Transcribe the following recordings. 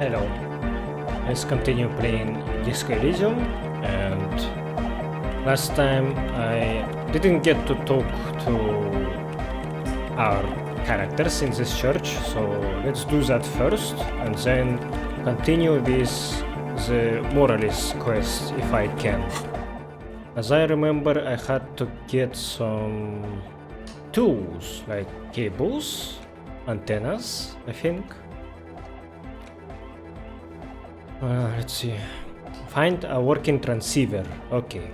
Hello. Let's continue playing Disco Elysium, and last time I didn't get to talk to our characters in this church, so let's do that first and then continue with the Moralist quest if I can. As I remember, I had to get some tools like cables, antennas, I think. Let's see. Find a working transceiver. Okay.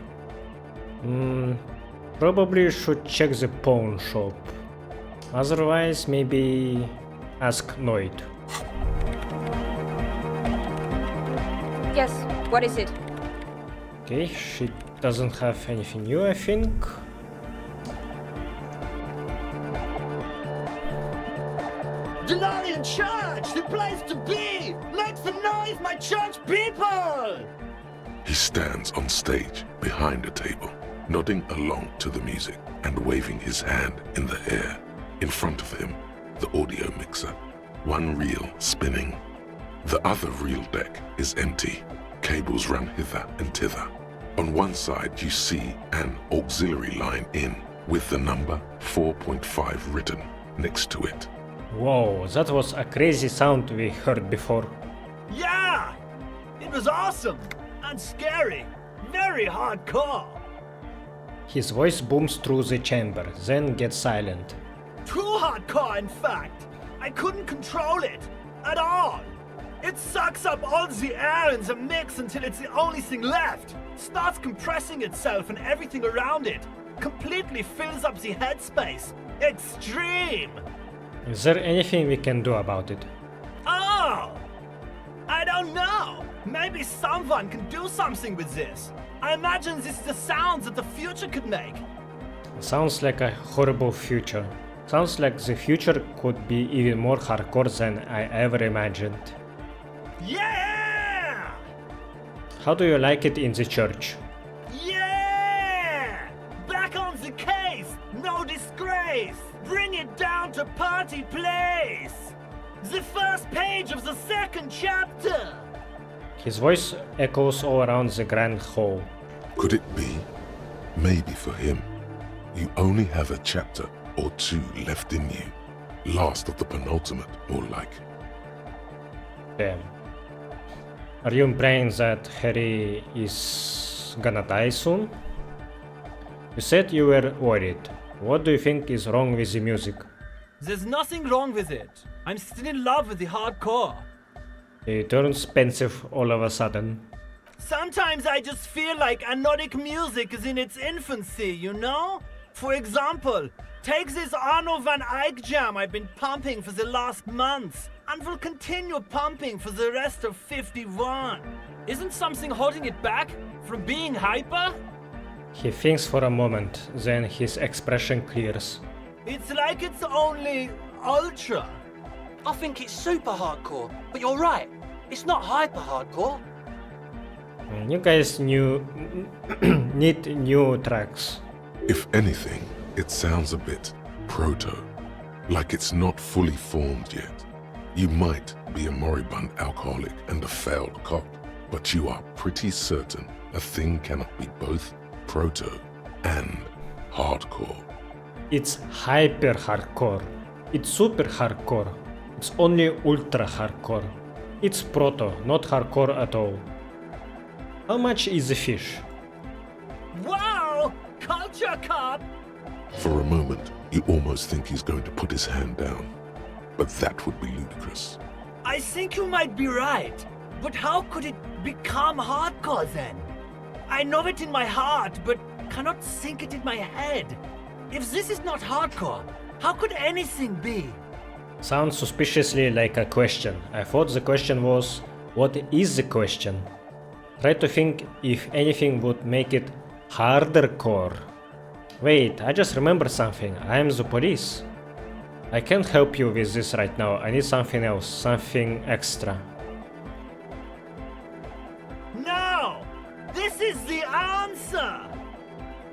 Probably should check the pawn shop. Otherwise, maybe ask Noid. Yes, what is it? Okay, she doesn't have anything new, I think. Delarian Church, the place to be! Make some noise, my church people! He stands on stage behind a table, nodding along to the music and waving his hand in the air. In front of him, the audio mixer, one reel spinning. The other reel deck is empty. Cables run hither and thither. On one side you see an auxiliary line in with the number 4.5 written next to it. Whoa, that was a crazy sound we heard before. Yeah! It was awesome! And scary! Very hardcore! His voice booms through the chamber, then gets silent. Too hardcore, in fact! I couldn't control it! At all! It sucks up all the air in the mix until it's the only thing left! Starts compressing itself and everything around it! Completely fills up the headspace! Extreme! Is there anything we can do about it? Oh! I don't know! Maybe someone can do something with this! I imagine this is the sounds that the future could make! Sounds like a horrible future. Sounds like the future could be even more hardcore than I ever imagined. Yeah! How do you like it in the church? Yeah! Back on the case! No disgrace! Bring it down to party place! The first page of the second chapter! His voice echoes all around the grand hall. Could it be? Maybe for him, you only have a chapter or two left in you. Last of the penultimate, more like. Damn. Are you implying that Harry is gonna die soon? You said you were worried. What do you think is wrong with the music? There's nothing wrong with it. I'm still in love with the hardcore. It turns pensive all of a sudden. Sometimes I just feel like anodic music is in its infancy, you know? For example, take this Arno van Eyck jam I've been pumping for the last month, and will continue pumping for the rest of 51. Isn't something holding it back from being hyper? He thinks for a moment, then his expression clears. It's like it's only ultra. I think it's super hardcore, but you're right. It's not hyper hardcore. You guys need new tracks. If anything, it sounds a bit proto, like it's not fully formed yet. You might be a moribund alcoholic and a failed cop, but you are pretty certain a thing cannot be both proto and hardcore. It's hyper hardcore. It's super hardcore. It's only ultra hardcore. It's proto, not hardcore at all. How much is the fish? Wow! Culture cop! For a moment, you almost think he's going to put his hand down, but that would be ludicrous. I think you might be right. But how could it become hardcore then? I know it in my heart, but cannot think it in my head. If this is not hardcore, how could anything be? Sounds suspiciously like a question. I thought the question was, what is the question? Try to think if anything would make it harder core. Wait, I just remembered something. I am the police. I can't help you with this right now. I need something else, something extra. No! This is the answer!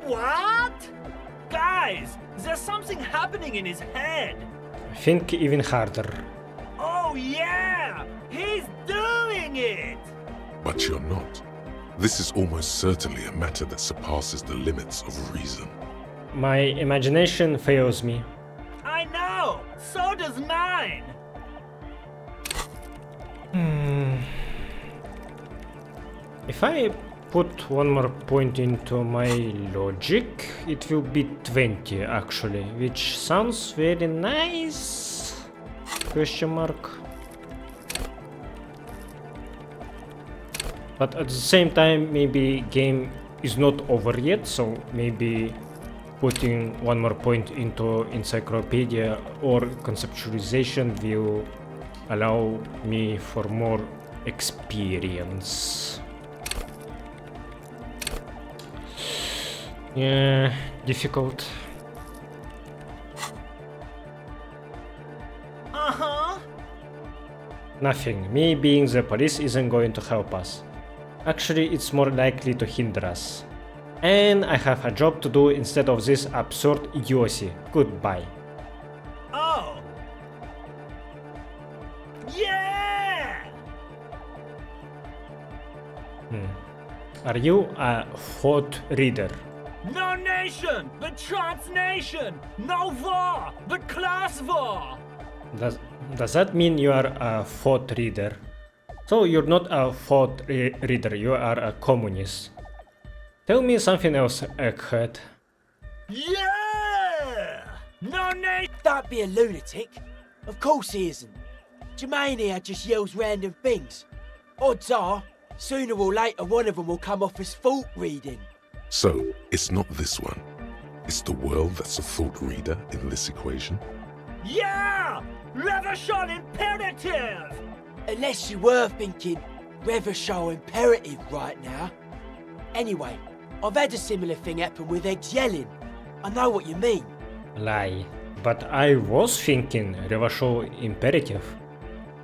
What? Guys, there's something happening in his head. Think even harder. Oh yeah! He's doing doing it! But you're not. This is almost certainly a matter that surpasses the limits of reason. My imagination fails me. I know! So does mine! If I put one more point into my logic, it will be 20 actually, which sounds very nice. Question mark. But at the same time, maybe game is not over yet, so maybe putting one more point into encyclopedia or conceptualization will allow me for more experience. Yeah, difficult. Uh-huh. Nothing. Me being the police isn't going to help us. Actually, it's more likely to hinder us. And I have a job to do instead of this absurd idiocy. Goodbye. Oh. Yeah! Are you a thought reader? No nation, but transnation! No war, but class war! Does that mean you are a thought reader? So you're not a thought reader, you are a communist. Tell me something else, Egghead. Yeah! No nation! Don't be a lunatic. Of course he isn't. Jermaine here just yells random things. Odds are, sooner or later one of them will come off as thought reading. So, it's not this one. It's the world that's a thought reader in this equation. Yeah! Revolution imperative! Unless you were thinking Revolution imperative right now. Anyway, I've had a similar thing happen with eggs yelling. I know what you mean. Lie. But I was thinking Revolution imperative.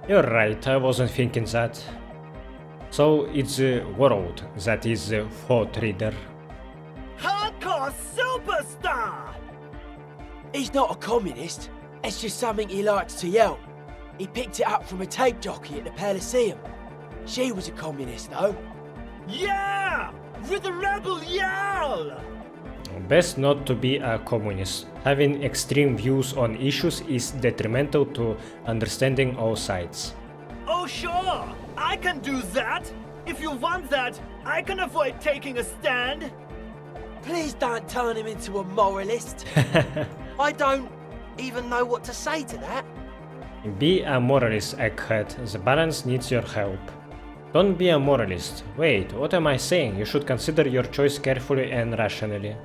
You're right, I wasn't thinking that. So it's the world that is the thought reader. Hardcore superstar! He's not a communist. It's just something he likes to yell. He picked it up from a tape jockey at the Elysium. She was a communist, though. Yeah! With a rebel yell! Best not to be a communist. Having extreme views on issues is detrimental to understanding all sides. Oh sure, I can do that! If you want that, I can avoid taking a stand! Please don't turn him into a moralist. I don't even know what to say to that. Be a moralist, Egghead. The balance needs your help. Don't be a moralist. Wait, what am I saying? You should consider your choice carefully and rationally.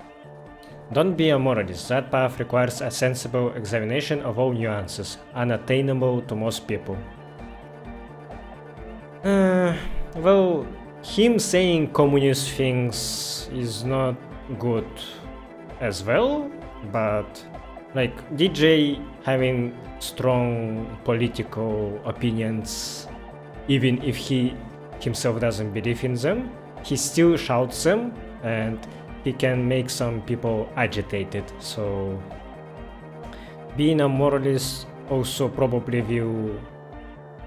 Don't be a moralist. That path requires a sensible examination of all nuances, unattainable to most people. Well, him saying communist things is not good as well, but like DJ having strong political opinions, even if he himself doesn't believe in them, he still shouts them and he can make some people agitated. So being a moralist also probably will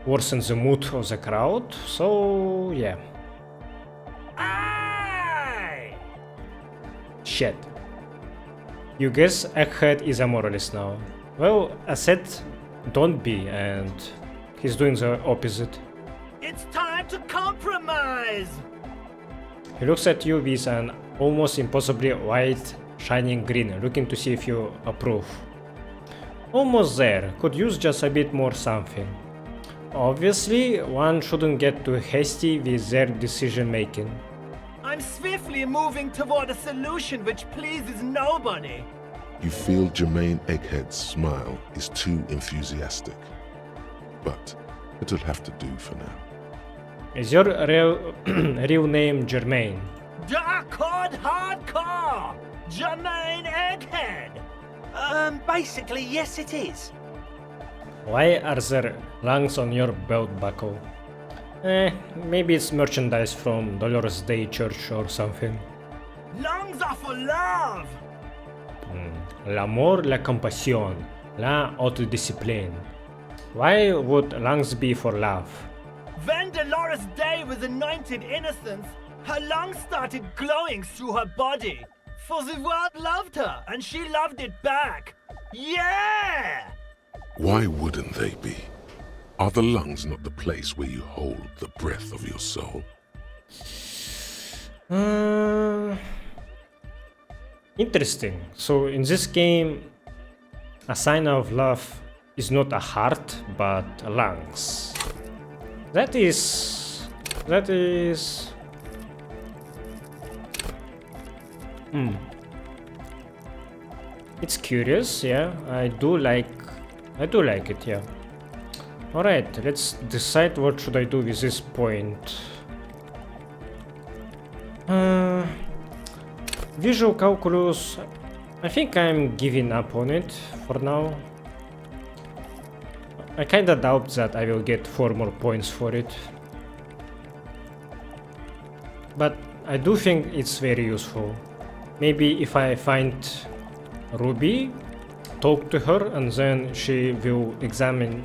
worsen the mood of the crowd. So yeah. Aye! Shit. You guess Egghead is a moralist now. Well, I said don't be, and he's doing the opposite. It's time to compromise! He looks at you with an almost impossibly white, shining grin, looking to see if you approve. Almost there, could use just a bit more something. Obviously, one shouldn't get too hasty with their decision making. I'm swiftly moving toward a solution which pleases nobody. You feel Jermaine Egghead's smile is too enthusiastic. But it'll have to do for now. Is your real name Jermaine? Dark-Horde Hardcore! Jermaine Egghead! Basically, yes it is. Why are there lungs on your belt buckle? Maybe it's merchandise from Dolores Day Church or something. Lungs are for love! L'amour, la compassion, la autodiscipline. Why would lungs be for love? when Dolores Day was anointed innocence, her lungs started glowing through her body. For the world loved her, and she loved it back. Yeah! Why wouldn't they be? Are the lungs not the place where you hold the breath of your soul? Interesting. So in this game, a sign of love is not a heart, but lungs. That is... It's curious, yeah. I do like it, yeah. Alright, let's decide what should I do with this point. Visual calculus, I think I'm giving up on it for now. I kinda doubt that I will get 4 more points for it. But I do think it's very useful. Maybe if I find Ruby, talk to her, and then she will examine...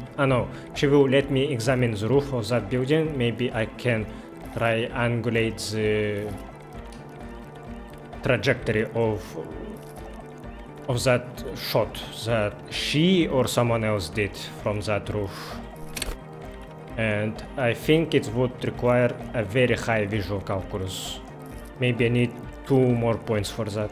she will let me examine the roof of that building. Maybe I can triangulate the trajectory of that shot that she or someone else did from that roof. And I think it would require a very high visual calculus. Maybe I need 2 more points for that.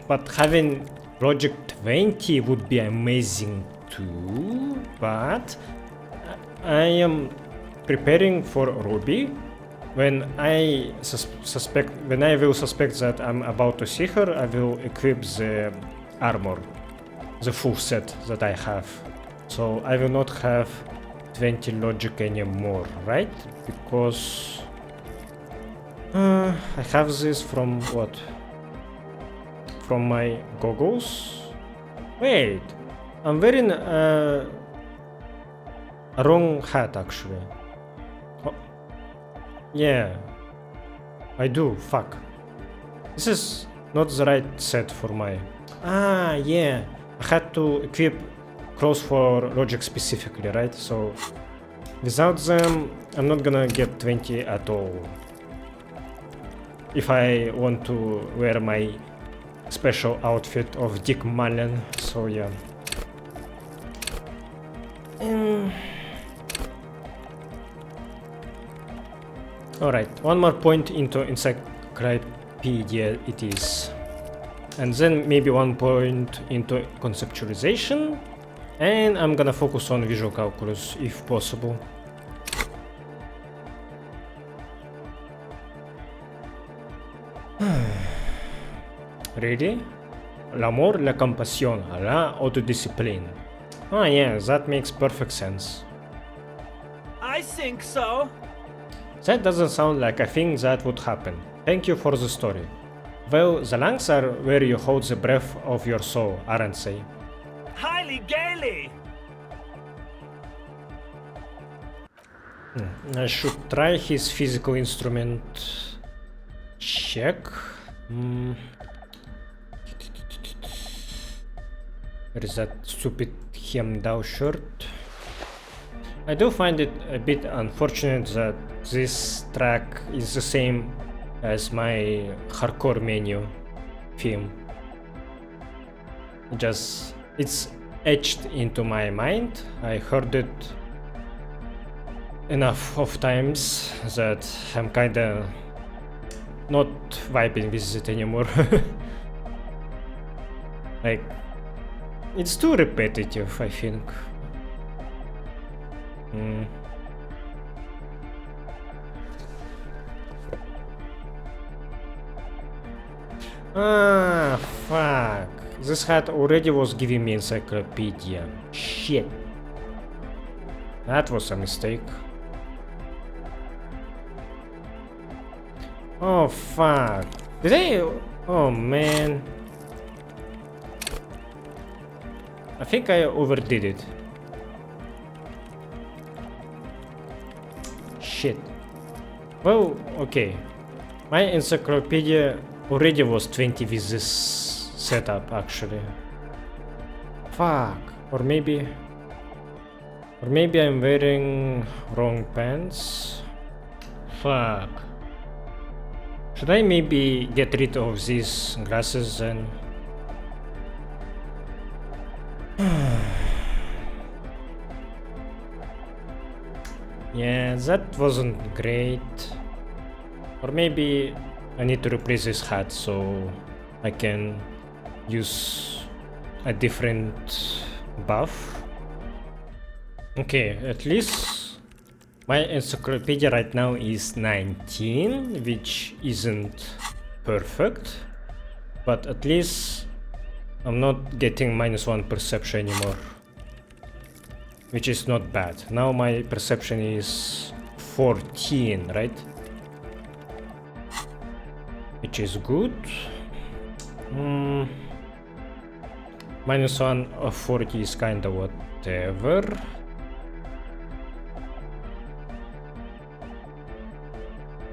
But having Logic 20 would be amazing too, but I am preparing for Ruby. When I will suspect that I'm about to see her, I will equip the armor, the full set that I have. So I will not have 20 logic anymore, right? Because I have this from what? From my goggles? Wait, I'm wearing a wrong hat actually. Oh, yeah, I do, fuck. This is not the right set for my... yeah, I had to equip cross for logic specifically, right? So without them, I'm not gonna get 20 at all. If I want to wear my special outfit of Dick Mullen, so yeah. Alright, 1 more point into encyclopedia it is. And then maybe 1 point into conceptualization. And I'm gonna focus on visual calculus if possible. Really? L'amor, la compassion, la autodiscipline. Ah yeah, that makes perfect sense. I think so. That doesn't sound like a thing that would happen. Thank you for the story. Well, the lungs are where you hold the breath of your soul, aren't they? Highly gaily. I should try his physical instrument check. Where is that stupid hem-down shirt? I do find it a bit unfortunate that this track is the same as my hardcore menu theme. It's etched into my mind. I heard it enough of times that I'm kinda not vibing with it anymore. Like, it's too repetitive, I think. Ah, fuck. This hat already was giving me encyclopedia. Shit. That was a mistake. Oh, fuck. Did I... Oh, man. I think I overdid it. Shit. Well, okay. My encyclopedia already was 20 with this setup, actually. Fuck. Or maybe I'm wearing wrong pants. Fuck. Should I maybe get rid of these glasses then? Yeah, that wasn't great. Or maybe I need to replace this hat so I can use a different buff. Okay, at least my encyclopedia right now is 19, which isn't perfect, but at least I'm not getting -1 perception anymore, which is not bad. Now my perception is 14, right? Which is good. -1 of 40 is kinda whatever.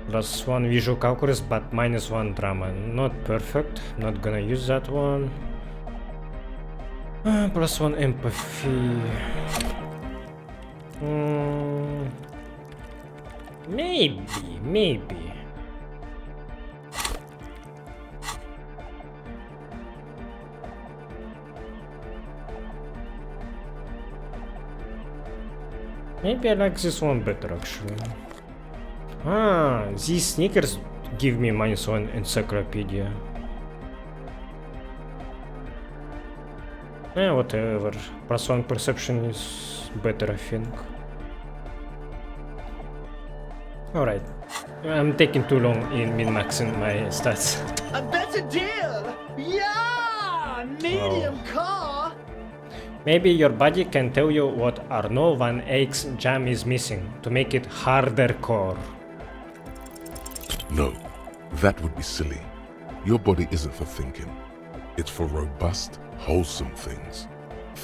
+1 visual calculus, but -1 drama. Not perfect. Not gonna use that one. +1 empathy. Maybe. Maybe I like this one better actually. These sneakers give me -1 encyclopedia. Whatever. +1 perception is better, I think. Alright. I'm taking too long in min-maxing my stats. A better deal! Yeah! Medium car! Maybe your body can tell you what Arnaud Van Eyck's jam is missing to make it harder core. No, that would be silly. Your body isn't for thinking. It's for robust, wholesome things.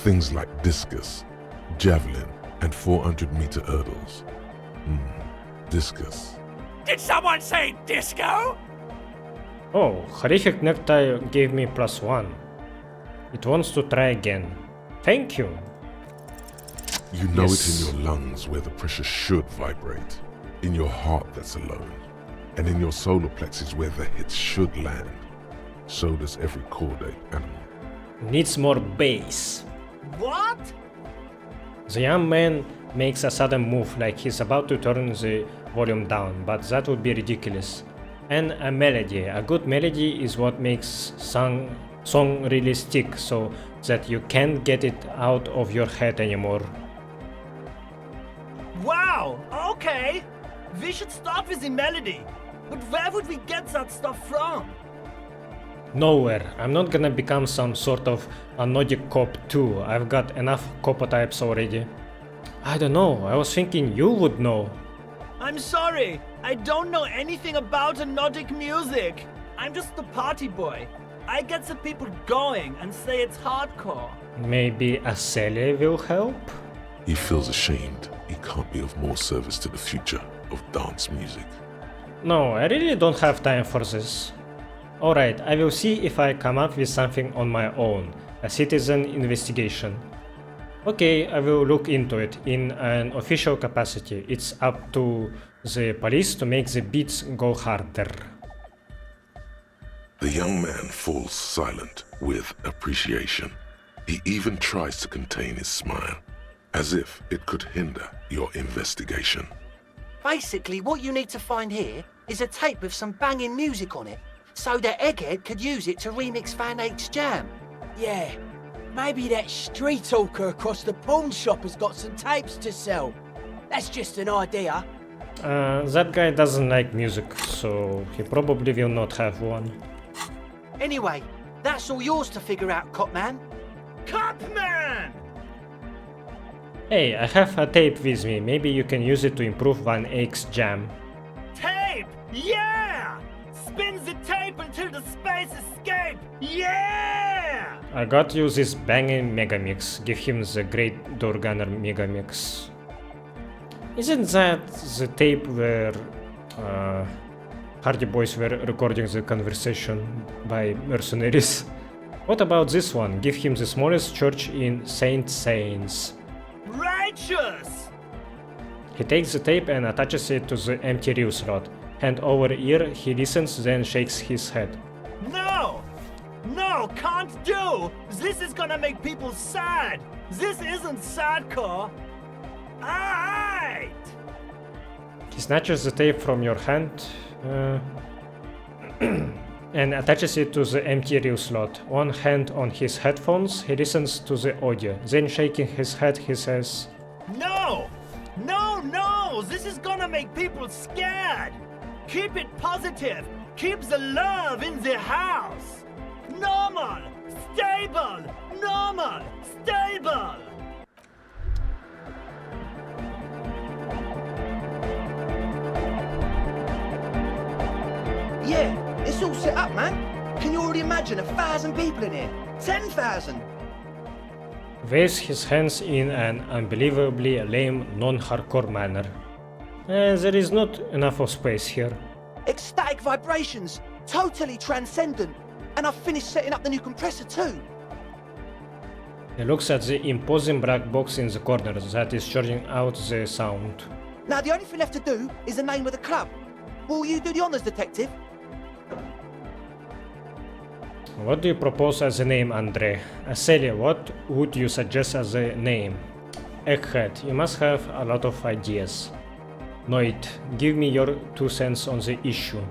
Things like discus, javelin, and 400-meter hurdles. Discus. Did someone say disco? Oh, horrific necktie gave me +1. It wants to try again. Thank you. You know Yes. it in your lungs where the pressure should vibrate. In your heart that's alone. And in your solar plexus where the hits should land. So does every chordate animal. Needs more bass. What? The young man makes a sudden move like he's about to turn the volume down, but that would be ridiculous. And a melody. A good melody is what makes song really stick, so that you can't get it out of your head anymore. Wow, okay. We should start with the melody. But where would we get that stuff from? Nowhere. I'm not gonna become some sort of anodic cop too. I've got enough copotypes already. I don't know. I was thinking you would know. I'm sorry, I don't know anything about anodic music. I'm just the party boy. I get the people going and say it's hardcore. Maybe a celly will help? He feels ashamed he can't be of more service to the future of dance music. No, I really don't have time for this. Alright, I will see if I come up with something on my own. A citizen investigation. Okay, I will look into it in an official capacity. It's up to the police to make the beats go harder. The young man falls silent with appreciation. He even tries to contain his smile, as if it could hinder your investigation. Basically, what you need to find here is a tape with some banging music on it, so that Egghead could use it to remix Van Eyck's jam. Yeah, maybe that street hawker across the pawn shop has got some tapes to sell. That's just an idea. That guy doesn't like music, so he probably will not have one. Anyway, that's all yours to figure out, Copman. Copman! Hey, I have a tape with me. Maybe you can use it to improve Van Eyck's jam. Tape! Yeah! Spin the tape until the space escape! Yeah! I got you this banging megamix. Give him the great Dorganer megamix. Isn't that the tape where Hardy Boys were recording the conversation by mercenaries? What about this one? Give him the smallest church in Saint Saints. Righteous! He takes the tape and attaches it to the empty reel slot. Hand over ear, he listens, then shakes his head. No! No, can't do! This is gonna make people sad! This isn't sadcore! Aight! He snatches the tape from your hand and attaches it to the empty reel slot. One hand on his headphones, he listens to the audio. Then shaking his head, he says, No! No, no! This is gonna make people scared! Keep it positive! Keep the love in the house! Normal! Stable! Normal! Stable! Yeah, it's all set up, man. Can you already imagine 1,000 people in here? 10,000! waves his hands in an unbelievably lame, non-hardcore manner. There is not enough of space here. Ecstatic vibrations, totally transcendent. And I've finished setting up the new compressor too. He looks at the imposing black box in the corner that is charging out the sound. Now the only thing left to do is the name of the club. Will you do the honors, detective? What do you propose as a name, Andre? Celia, what would you suggest as a name? Egghead, you must have a lot of ideas. Noit, give me your 2 cents on the issue.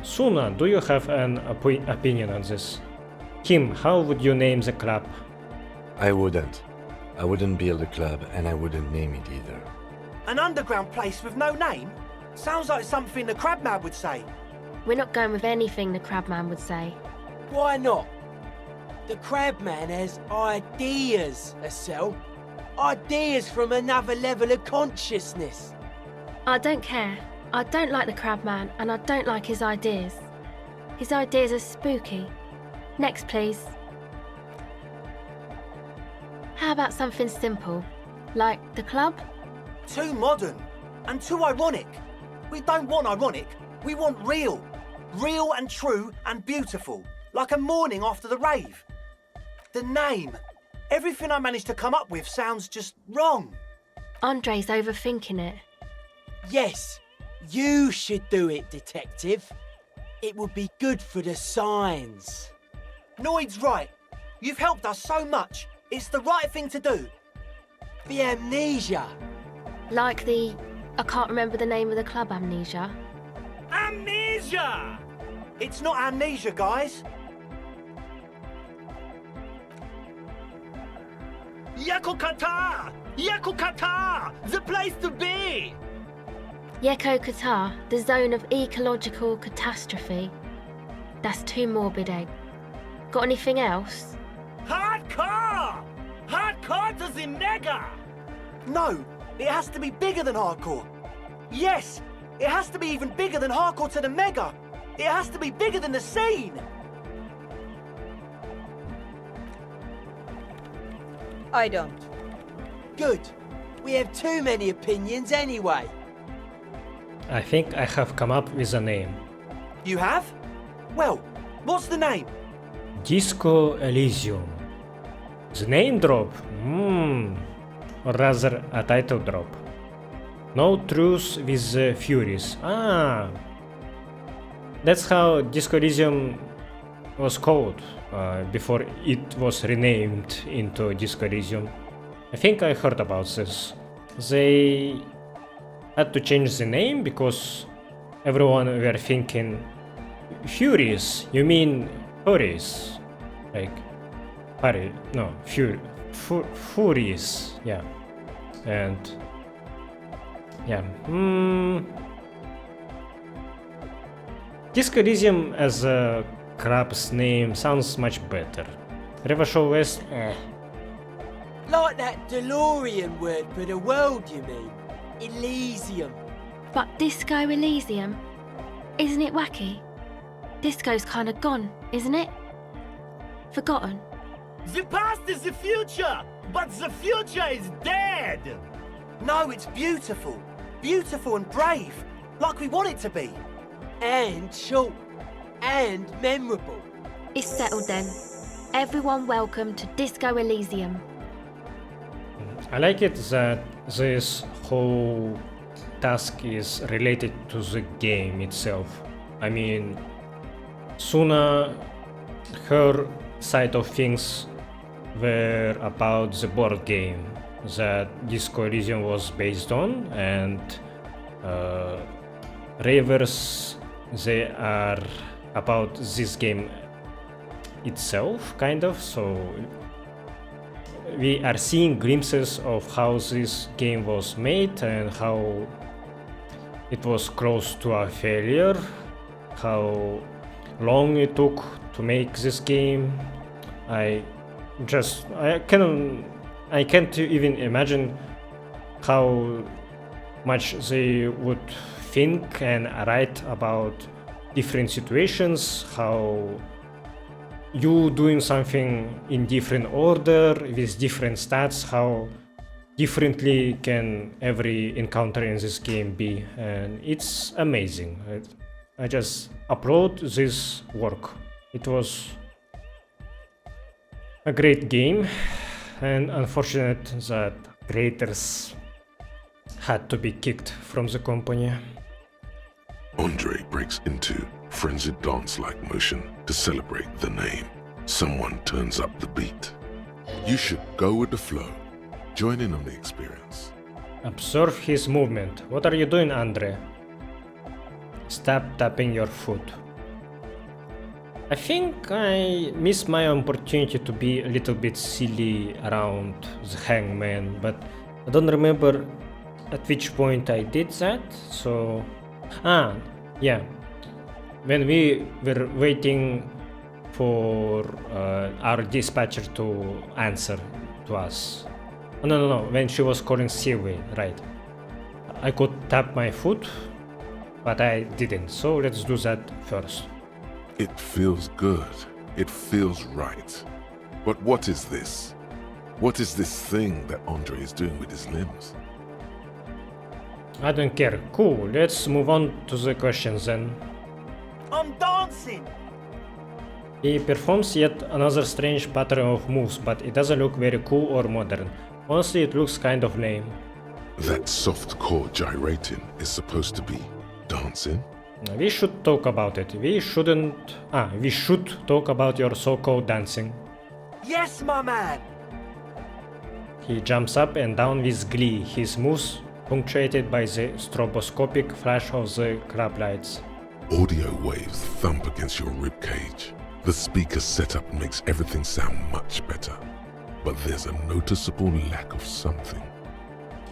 Suna, do you have an opinion on this? Kim, how would you name the club? I wouldn't. I wouldn't build a club, and I wouldn't name it either. An underground place with no name? Sounds like something the Crabman would say. We're not going with anything the Crabman would say. Why not? The Crabman has ideas, Estelle. Ideas from another level of consciousness. I don't care. I don't like the Crabman, and I don't like his ideas. His ideas are spooky. Next, please. How about something simple? Like the club? Too modern and too ironic. We don't want ironic. We want real. Real and true and beautiful. Like a morning after the rave. The name. Everything I managed to come up with sounds just wrong. Andre's overthinking it. Yes, you should do it, detective. It would be good for the signs. Noid's right. You've helped us so much. It's the right thing to do. The amnesia. Like the... I can't remember the name of the club, Amnesia. Amnesia! It's not amnesia, guys. Yakukata! Yakukata! The place to be! Yeko Qatar, the zone of ecological catastrophe. That's too morbid, Egg. Got anything else? Hardcore! Hardcore to the mega! No, it has to be bigger than hardcore. Yes, it has to be even bigger than hardcore to the mega. It has to be bigger than the scene. I don't. Good. We have too many opinions anyway. I think I have come up with a name. You have? Well, what's the name? Disco Elysium. The name drop? Or rather a title drop. No truce with the Furies. That's how Disco Elysium was called before it was renamed into Disco Elysium. I think I heard about this. They had to change the name because everyone were thinking, Furies, you mean Furies? Like, Furies, yeah. And, yeah, Disco Elysium as a crap's name sounds much better. Revachol West, Like that DeLorean word for the world, you mean? Elysium. But Disco Elysium? Isn't it wacky? Disco's kinda gone, isn't it? Forgotten. The past is the future, but the future is dead! No, it's beautiful. Beautiful and brave. Like we want it to be. And short. And memorable. It's settled then. Everyone welcome to Disco Elysium. I like it that this whole task is related to the game itself. I mean, Suna, her side of things were about the board game that Disco Elysium was based on, and Ravers, they are about this game itself, kind of. So we are seeing glimpses of how this game was made and how it was close to a failure, how long it took to make this game. I can't even imagine how much they would think and write about different situations, how you doing something in different order with different stats, how differently can every encounter in this game be, and it's amazing. I just applaud this work. It was a great game, and unfortunate that creators had to be kicked from the company. Andre breaks into frenzied dance-like motion to celebrate the name. Someone turns up the beat. You should go with the flow. Join in on the experience. Observe his movement. What are you doing, Andre? Stop tapping your foot. I think I missed my opportunity to be a little bit silly around the hangman, but I don't remember at which point I did that, so... yeah. When we were waiting for our dispatcher to answer to us. No, when she was calling Silvi, right. I could tap my foot, but I didn't, so let's do that first. It feels good. It feels right. But what is this? What is this thing that Andre is doing with his limbs? I don't care. Cool, let's move on to the questions then. I'm dancing! He performs yet another strange pattern of moves, but it doesn't look very cool or modern. Honestly, it looks kind of lame. That soft core gyrating is supposed to be dancing? We should talk about it. We should talk about your so-called dancing. Yes, my man! He jumps up and down with glee, his moves punctuated by the stroboscopic flash of the crab lights. Audio waves thump against your ribcage. The speaker setup makes everything sound much better. But there's a noticeable lack of something.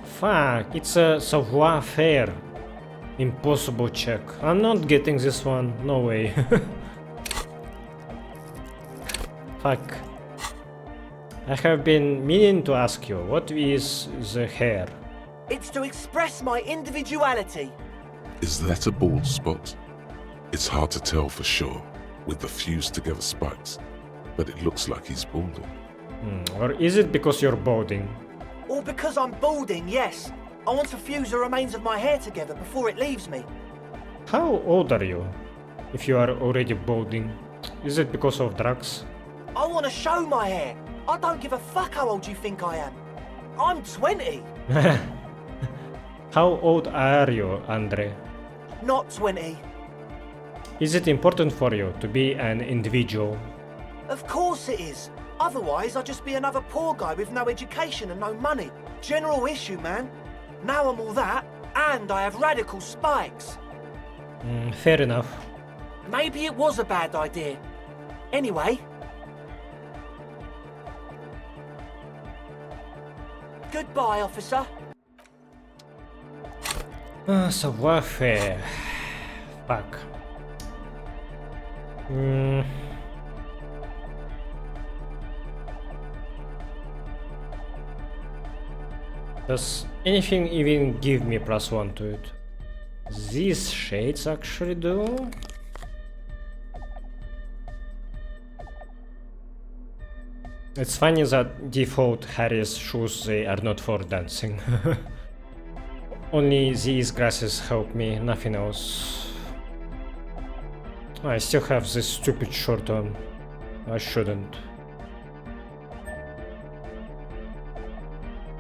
Fuck, it's a savoir-faire. Impossible check. I'm not getting this one, no way. Fuck. I have been meaning to ask you, what is the hair? It's to express my individuality. Is that a bald spot? It's hard to tell for sure, with the fused together spikes, but it looks like he's balding. Or is it because you're balding? Or because I'm balding, yes. I want to fuse the remains of my hair together before it leaves me. How old are you, if you are already balding? Is it because of drugs? I want to show my hair. I don't give a fuck how old you think I am. I'm 20. How old are you, Andre? Not 20. Is it important for you to be an individual? Of course it is. Otherwise, I'd just be another poor guy with no education and no money. General issue, man. Now I'm all that, and I have radical spikes. Fair enough. Maybe it was a bad idea. Anyway. Goodbye, officer. Savoir-faire. Fuck. Does anything even give me +1 to it? These shades actually do. It's funny that default Harry's shoes, they are not for dancing. Only these glasses help me, nothing else. I still have this stupid shirt on. I shouldn't.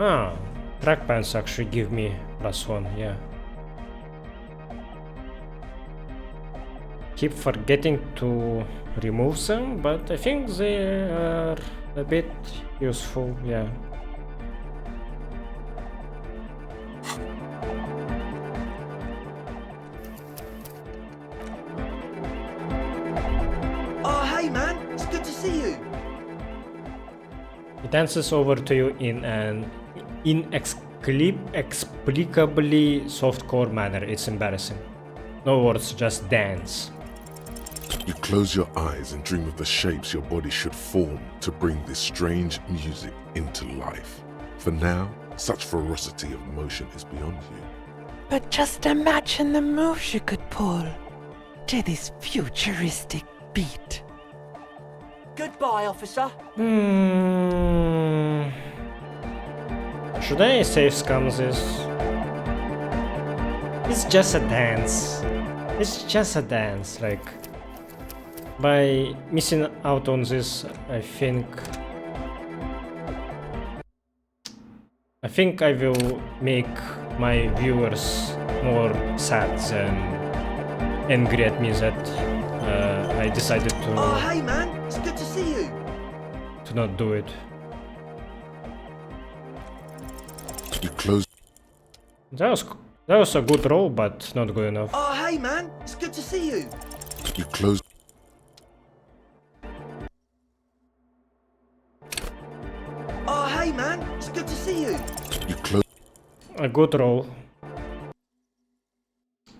Ah, trackpans actually give me +1, yeah. Keep forgetting to remove them, but I think they are a bit useful, yeah. Oh, hey man, it's good to see you. It dances over to you in an inexplicably softcore manner. It's embarrassing. No words, just dance. You close your eyes and dream of the shapes your body should form to bring this strange music into life. For now, such ferocity of motion is beyond you. But just imagine the moves you could pull to this futuristic beat. Goodbye, officer. Should I save scum this? It's just a dance. It's just a dance, like... By missing out on this, I think I will make my viewers more sad than angry at me that I decided to. Oh, hey man, it's good to see you. To not do it. You close. That was a good roll, but not good enough. Oh, hey man, it's good to see you. You close. Oh, hey man, it's good to see you. You close. A good roll.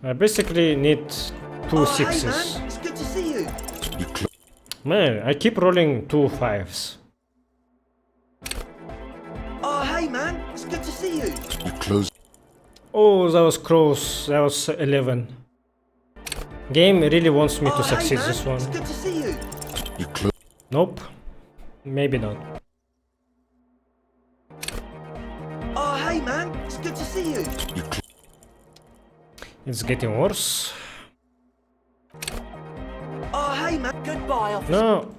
I basically need two sixes. Hey man, it's good to see you. You close. Man, I keep rolling 2 5s. Oh, hey man, it's good to see you. You close. Oh, that was close. That was 11. Game really wants me to succeed hey man, this one. It's good to see you. You close. Nope. Maybe not. Oh, hey man, it's good to see you. You It's getting worse. Oh, hey man, goodbye, officer. No.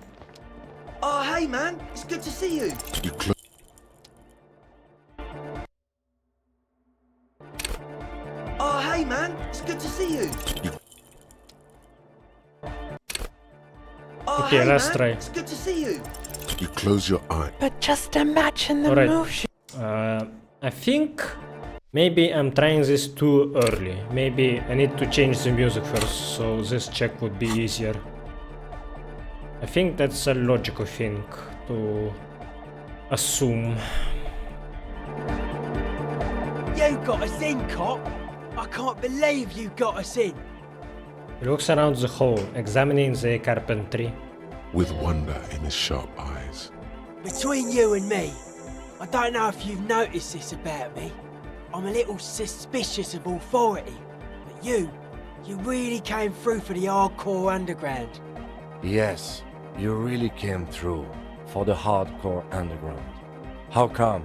Oh, hey man, it's good to see you. You close. Oh, hey man, it's good to see you. Oh, Okay, hey let's man, try. it's good to see you. You close your eye. But just imagine the Alright. moves. I think maybe I'm trying this too early. Maybe I need to change the music first, so this check would be easier. I think that's a logical thing to assume. You got us in, cop. I can't believe you got us in. He looks around the hall, examining the carpentry. With wonder in his sharp eyes. Between you and me, I don't know if you've noticed this about me. I'm a little suspicious of authority. But you really came through for the hardcore underground. Yes, you really came through for the hardcore underground. How come?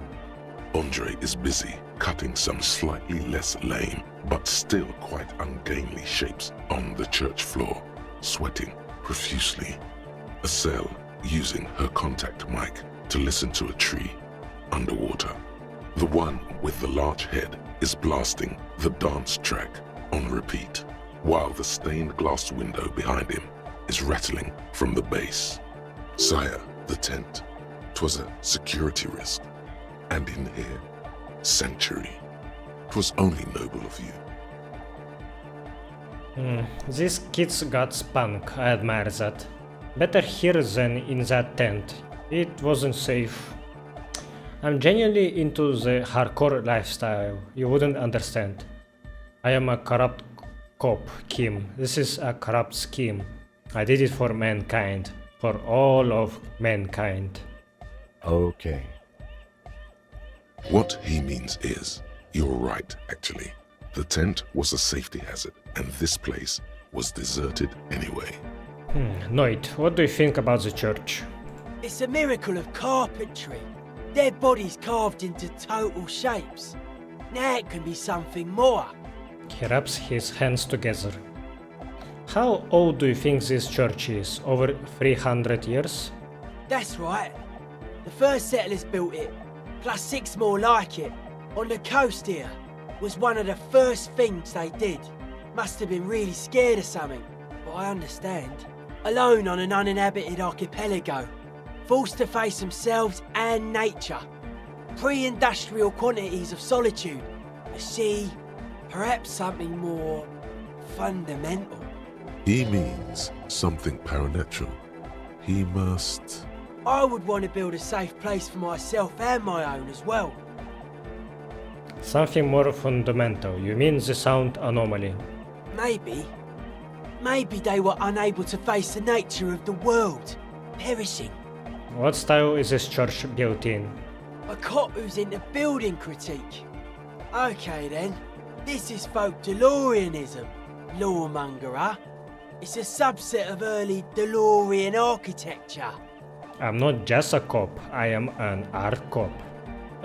Andre is busy cutting some slightly less lame, but still quite ungainly shapes on the church floor, sweating profusely. Estelle using her contact mic to listen to a tree underwater. The one with the large head is blasting the dance track on repeat, while the stained glass window behind him is rattling from the bass. Sire, the tent. 'Twas a security risk. And in here, sanctuary. 'Twas only noble of you. These kids got spunk, I admire that. Better here than in that tent. It wasn't safe. I'm genuinely into the hardcore lifestyle. You wouldn't understand. I am a corrupt cop, Kim. This is a corrupt scheme. I did it for mankind. For all of mankind. Okay. What he means is, you're right, actually. The tent was a safety hazard, and this place was deserted anyway. Noit, what do you think about the church? It's a miracle of carpentry. Dead bodies carved into total shapes. Now it can be something more. He rubs his hands together. How old do you think this church is? Over 300 years? That's right. The first settlers built it plus 6 more like it, on the coast here, was one of the first things they did. Must have been really scared of something, but I understand. Alone on an uninhabited archipelago, forced to face themselves and nature. Pre-industrial quantities of solitude, the sea, perhaps something more fundamental. He means something paranatural. He must... I would want to build a safe place for myself and my own as well. Something more fundamental. You mean the sound anomaly? Maybe. Maybe they were unable to face the nature of the world, perishing. What style is this church built in? A cop who's into building critique. Okay then, this is folk DeLoreanism, lawmongerer. It's a subset of early DeLorean architecture. I'm not just a cop, I am an art cop.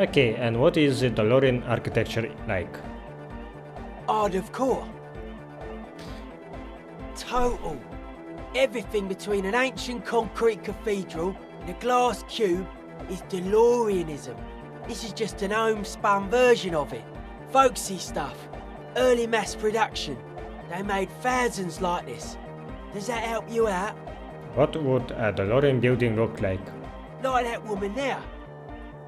Okay, and what is the DeLorean architecture like? Art of core. Total. Everything between an ancient concrete cathedral and a glass cube is DeLoreanism. This is just an homespun version of it. Folksy stuff. Early mass production. They made thousands like this. Does that help you out? What would a DeLorean building look like? Like that woman there.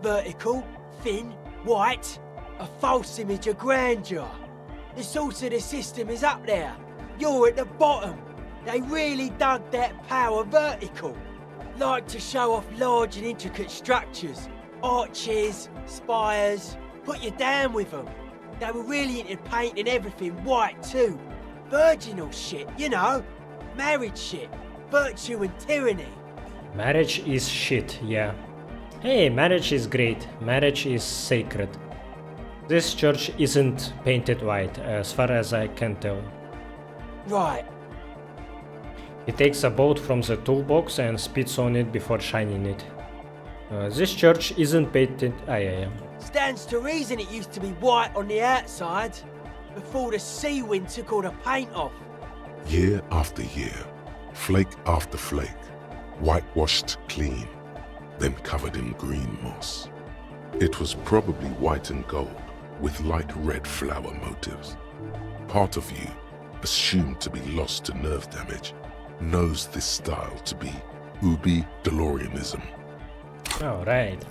Vertical, thin, white. A false image of grandeur. The source of the system is up there. You're at the bottom. They really dug that power vertical. Like to show off large and intricate structures. Arches, spires. Put you down with them. They were really into painting everything white too. Virginal shit, you know. Marriage shit. Virtue and tyranny. Marriage is shit, yeah. Hey, marriage is great. Marriage is sacred. This church isn't painted white, as far as I can tell. Right. He takes a bolt from the toolbox and spits on it before shining it. This church isn't painted... yeah. Stands to reason it used to be white on the outside, before the sea wind took all the paint off. Year after year, flake after flake, whitewashed clean, then covered in green moss. It was probably white and gold, with light red flower motives. Part of you, assumed to be lost to nerve damage, knows this style to be Ubi DeLoreanism. Alright.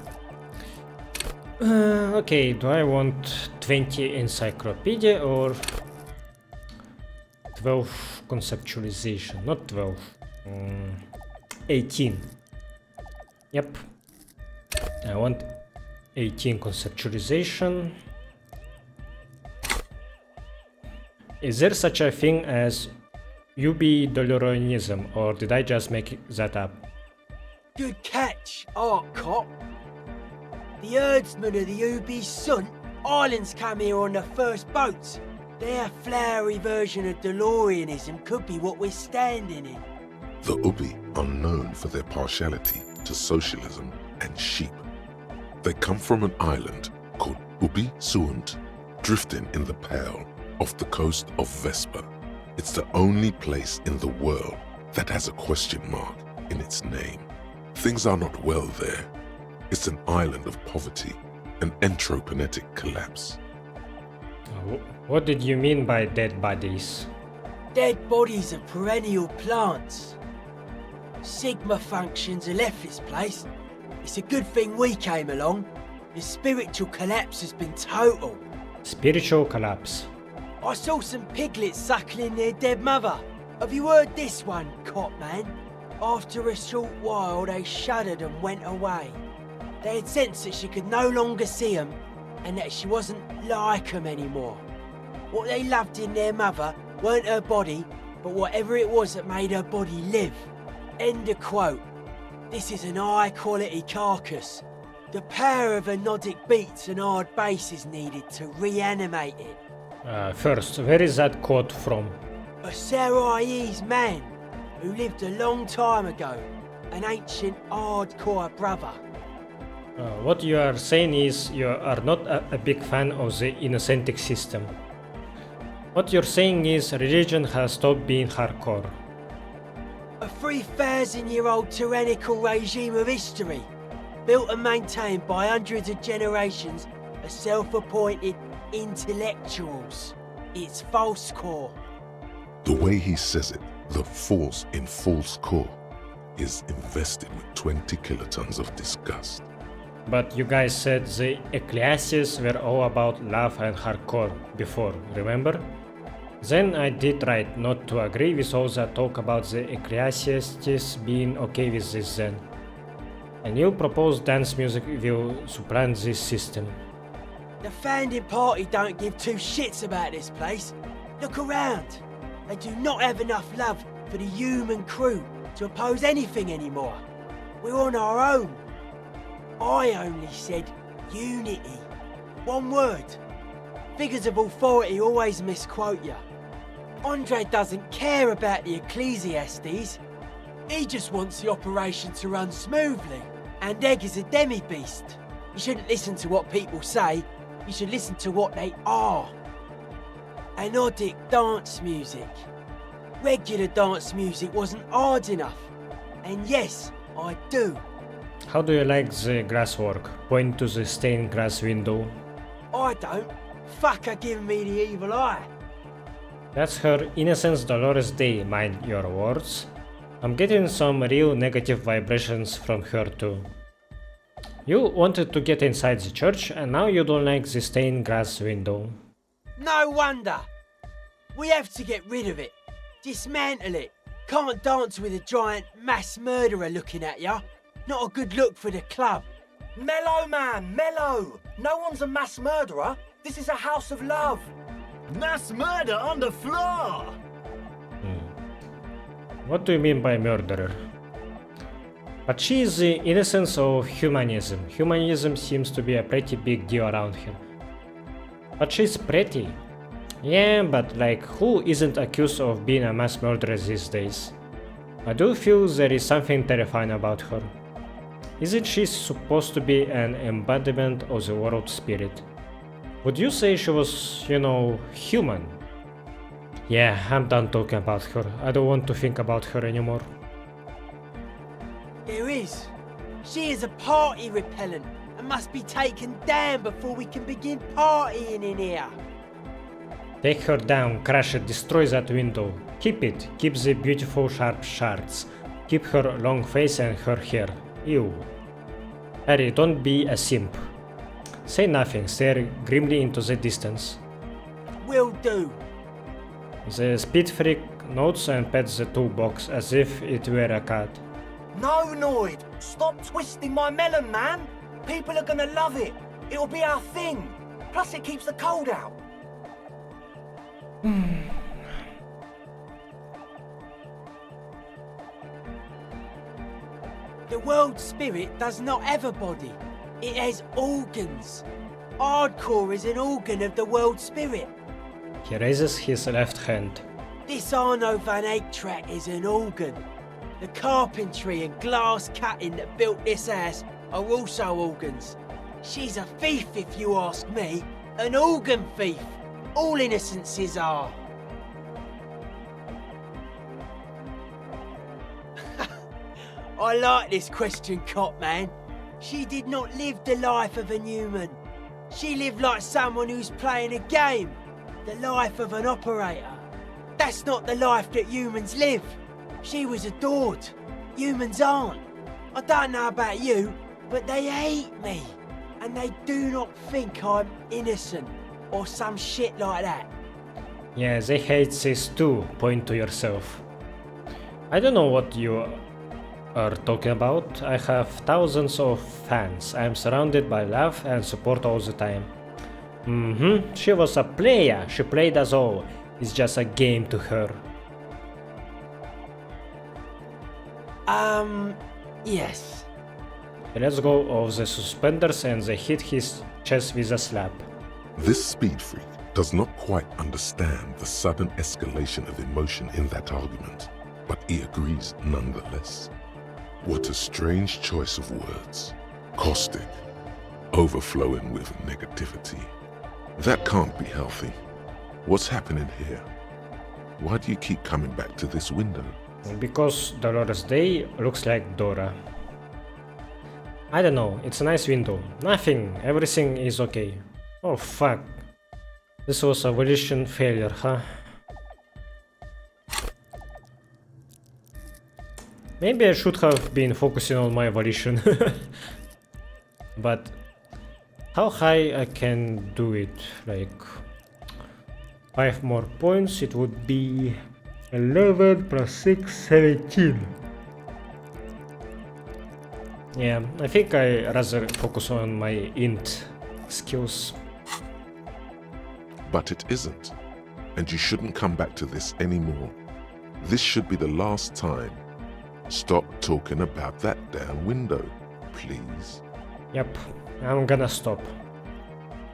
Okay, do I want 20 encyclopedia or 12 conceptualization? Not 12. 18. Yep. I want 18 conceptualization. Is there such a thing as Ubi DeLoreanism, or did I just make that up? Good catch, art cop. The herdsmen of the Ubi Sun Islands come here on the first boats. Their flowery version of DeLoreanism could be what we're standing in. The Ubi are known for their partiality to socialism and sheep. They come from an island called Ubi Suund, drifting in the Pale off the coast of Vespa. It's the only place in the world that has a question mark in its name. Things are not well there. It's an island of poverty, an anthropogenetic collapse. What did you mean by dead bodies? Dead bodies are perennial plants. Sigma functions have left this place. It's a good thing we came along. The spiritual collapse has been total. Spiritual collapse. I saw some piglets suckling their dead mother. Have you heard this one, cop man? After a short while, they shuddered and went away. They had sensed that she could no longer see them and that she wasn't like them anymore. What they loved in their mother weren't her body, but whatever it was that made her body live. End of quote. This is an high-quality carcass. The power of anodic beats and hard bass is needed to reanimate it. First, where is that quote from? A Sarais man who lived a long time ago, an ancient hardcore brother. What you are saying is you are not a big fan of the Innocentic system. What you're saying is religion has stopped being hardcore. A 3,000-year-old tyrannical regime of history. built and maintained by hundreds of generations of self-appointed intellectuals. It's false core. The way he says it, the force in false core, is invested with 20 kilotons of disgust. But you guys said the Ecclesiastes were all about love and hardcore before, remember? Then I did right not to agree with all that talk about the Ecclesiastes being okay with this then. And you propose dance music will supplant this system. The founding party don't give two shits about this place. Look around. They do not have enough love for the human crew to oppose anything anymore. We're on our own. I only said unity. One word. Figures of authority always misquote you. Andre doesn't care about the Ecclesiastes. He just wants the operation to run smoothly. And Egg is a demi-beast. You shouldn't listen to what people say. You should listen to what they are. Anodic dance music. Regular dance music wasn't hard enough. And yes, I do. How do you like the grass work? Point to the stained glass window. I don't. Fuck her giving me the evil eye. That's her Innocence Dolores Day, mind your words. I'm getting some real negative vibrations from her too. You wanted to get inside the church and now you don't like the stained glass window. No wonder. We have to get rid of it. Dismantle it. Can't dance with a giant mass murderer looking at ya. Not a good look for the club. Mellow, man, mellow. No one's a mass murderer. This is a house of love. Mass murder on the floor! What do you mean by murderer? But she is the innocence of humanism. Humanism seems to be a pretty big deal around here. But she's pretty. Yeah, but like, who isn't accused of being a mass murderer these days? I do feel there is something terrifying about her. Isn't she supposed to be an embodiment of the world spirit? Would you say she was, human? Yeah, I'm done talking about her. I don't want to think about her anymore. There is. She is a party repellent and must be taken down before we can begin partying in here. Take her down, crash it, destroy that window. Keep it, keep the beautiful sharp shards. Keep her long face and her hair. Ew. Harry, don't be a simp. Say nothing, stare grimly into the distance. Will do. The speed freak nods and pets the toolbox as if it were a cat. No, Noid. Stop twisting my melon, man. People are gonna love it. It'll be our thing. Plus it keeps the cold out. The world spirit does not have a body. It has organs. Hardcore is an organ of the world spirit. He raises his left hand. This Arno van Eyck track is an organ. The carpentry and glass cutting that built this house are also organs. She's a thief, if you ask me. An organ thief. All innocences are. I like this question, Cop Man. She did not live the life of a human. She lived like someone who's playing a game. The life of an operator. That's not the life that humans live. She was adored. Humans aren't. I don't know about you, but they hate me. And they do not think I'm innocent or some shit like that. Yeah, they hate this too, point to yourself. I don't know what you are talking about. I have thousands of fans. I am surrounded by love and support all the time. She was a player. She played us all. It's just a game to her. Yes. He lets go of the suspenders and they hit his chest with a slap. This speed freak does not quite understand the sudden escalation of emotion in that argument, but he agrees nonetheless. What a strange choice of words. Caustic, overflowing with negativity. That can't be healthy. What's happening here? Why do you keep coming back to this window? Because Dolores Day looks like Dora. I don't know, it's a nice window. Nothing, everything is okay. Oh fuck. This was a volition failure, huh? Maybe I should have been focusing on my volition. But how high I can do it? Like 5 more points, it would be 11 plus 6, 17. Yeah, I think I rather focus on my int skills. But it isn't, and you shouldn't come back to this anymore. This should be the last time. Stop talking about that damn window, please. Yep, I'm gonna stop.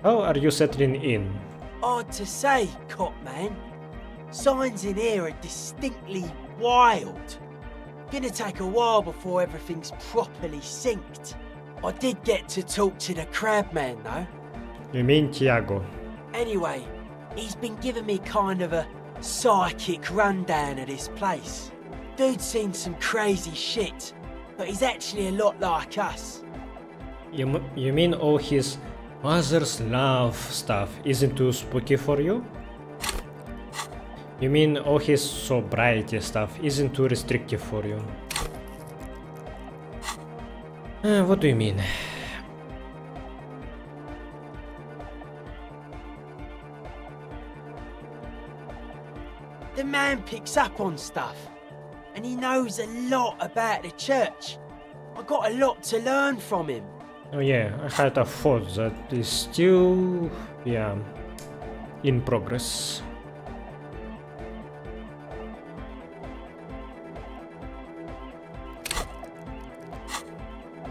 How are you settling in? Hard to say, cop man. Signs in here are distinctly wild. Gonna take a while before everything's properly synced. I did get to talk to the crab man though. You mean Tiago? Anyway, he's been giving me kind of a psychic rundown of this place. Dude's seen some crazy shit, but he's actually a lot like us. You mean all his mother's love stuff isn't too spooky for you? You mean all his sobriety stuff isn't too restrictive for you? What do you mean? The man picks up on stuff, and he knows a lot about the church. I got a lot to learn from him. Oh yeah, I had a thought that is still, yeah, in progress.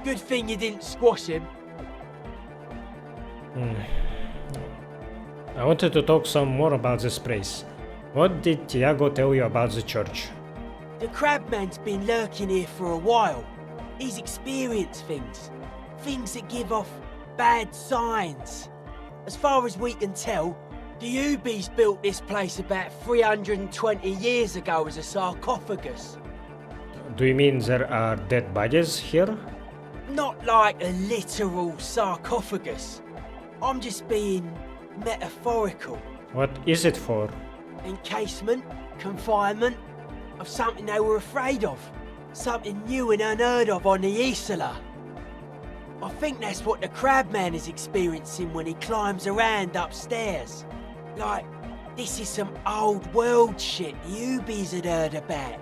Good thing you didn't squash him. I wanted to talk some more about this place. What did Tiago tell you about the church? The crabman's been lurking here for a while. He's experienced things. Things that give off bad signs. As far as we can tell, the Ubies built this place about 320 years ago as a sarcophagus. Do you mean there are dead bodies here? Not like a literal sarcophagus. I'm just being metaphorical. What is it for? Encasement, confinement, of something they were afraid of. Something new and unheard of on the Isla. I think that's what the crabman is experiencing when he climbs around upstairs. Like, this is some old world shit the Ubies had heard about.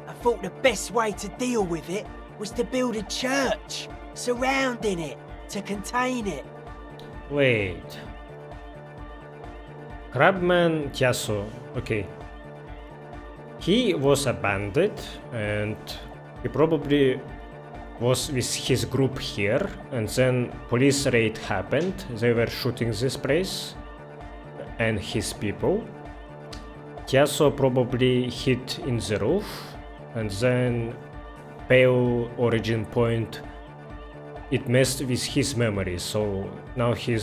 I thought the best way to deal with it was to build a church, surrounding it, to contain it. Wait. Crabman Tiago, okay. He was a bandit and he probably was with his group here, and then police raid happened. They were shooting this place and his people. Tiago probably hid in the roof, and then pale origin point, it messed with his memory, so now he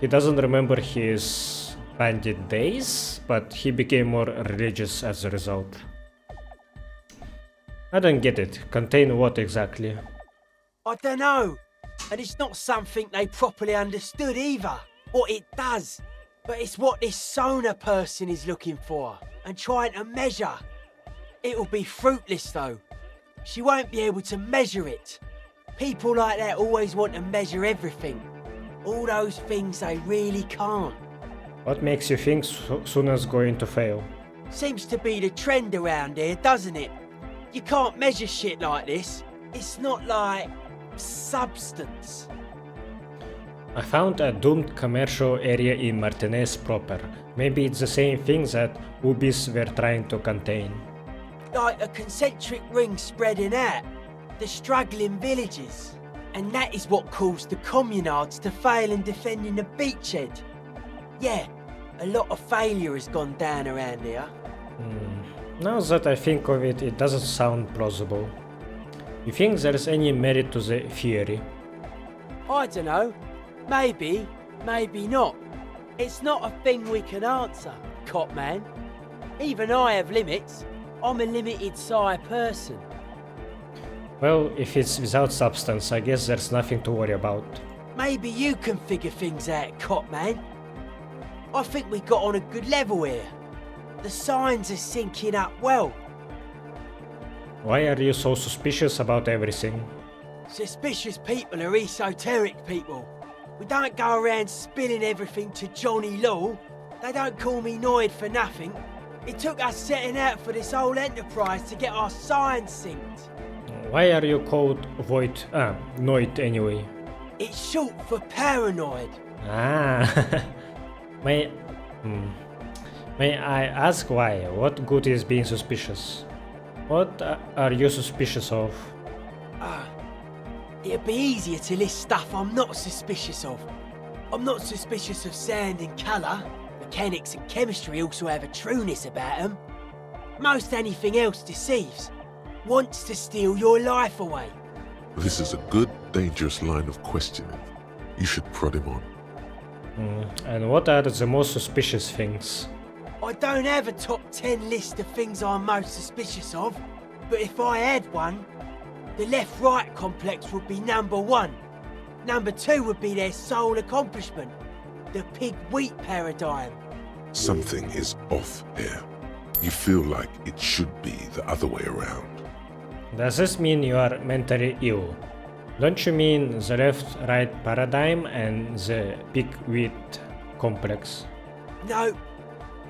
doesn't remember his bandit days, but he became more religious as a result. I don't get it. Contain what exactly? I don't know, and it's not something they properly understood either, what it does, but it's what this Sona person is looking for and trying to measure. It'll be fruitless though. She won't be able to measure it. People like that always want to measure everything. All those things they really can't. What makes you think Suna's going to fail? Seems to be the trend around here, doesn't it? You can't measure shit like this. It's not like substance. I found a doomed commercial area in Martinez proper. Maybe it's the same thing that Ubis were trying to contain. Like a concentric ring spreading out, the struggling villages. And that is what caused the communards to fail in defending the beachhead. Yeah, a lot of failure has gone down around here. Now that I think of it, it doesn't sound plausible. You think there's any merit to the theory? I don't know. Maybe, maybe not. It's not a thing we can answer, cop man. Even I have limits. I'm a limited psi person. Well, if it's without substance, I guess there's nothing to worry about. Maybe you can figure things out, cop man. I think we got on a good level here. The signs are syncing up well. Why are you so suspicious about everything? Suspicious people are esoteric people. We don't go around spilling everything to Johnny Law. They don't call me Noid for nothing. It took us setting out for this whole enterprise to get our signs synced. Why are you called Noid anyway? It's short for paranoid. Ah, may I ask why? What good is being suspicious? What are you suspicious of? It'd be easier to list stuff I'm not suspicious of. I'm not suspicious of sound and colour. Mechanics and chemistry also have a trueness about them. Most anything else deceives. Wants to steal your life away. This is a good, dangerous line of questioning. You should prod him on. And what are the most suspicious things? I don't have a top 10 list of things I'm most suspicious of, but if I had one, the left-right complex would be number 1. Number 2 would be their sole accomplishment, the pig-wheat paradigm. Something is off here. You feel like it should be the other way around. Does this mean you are mentally ill? Don't you mean the left-right paradigm and the pig-wheat complex? No.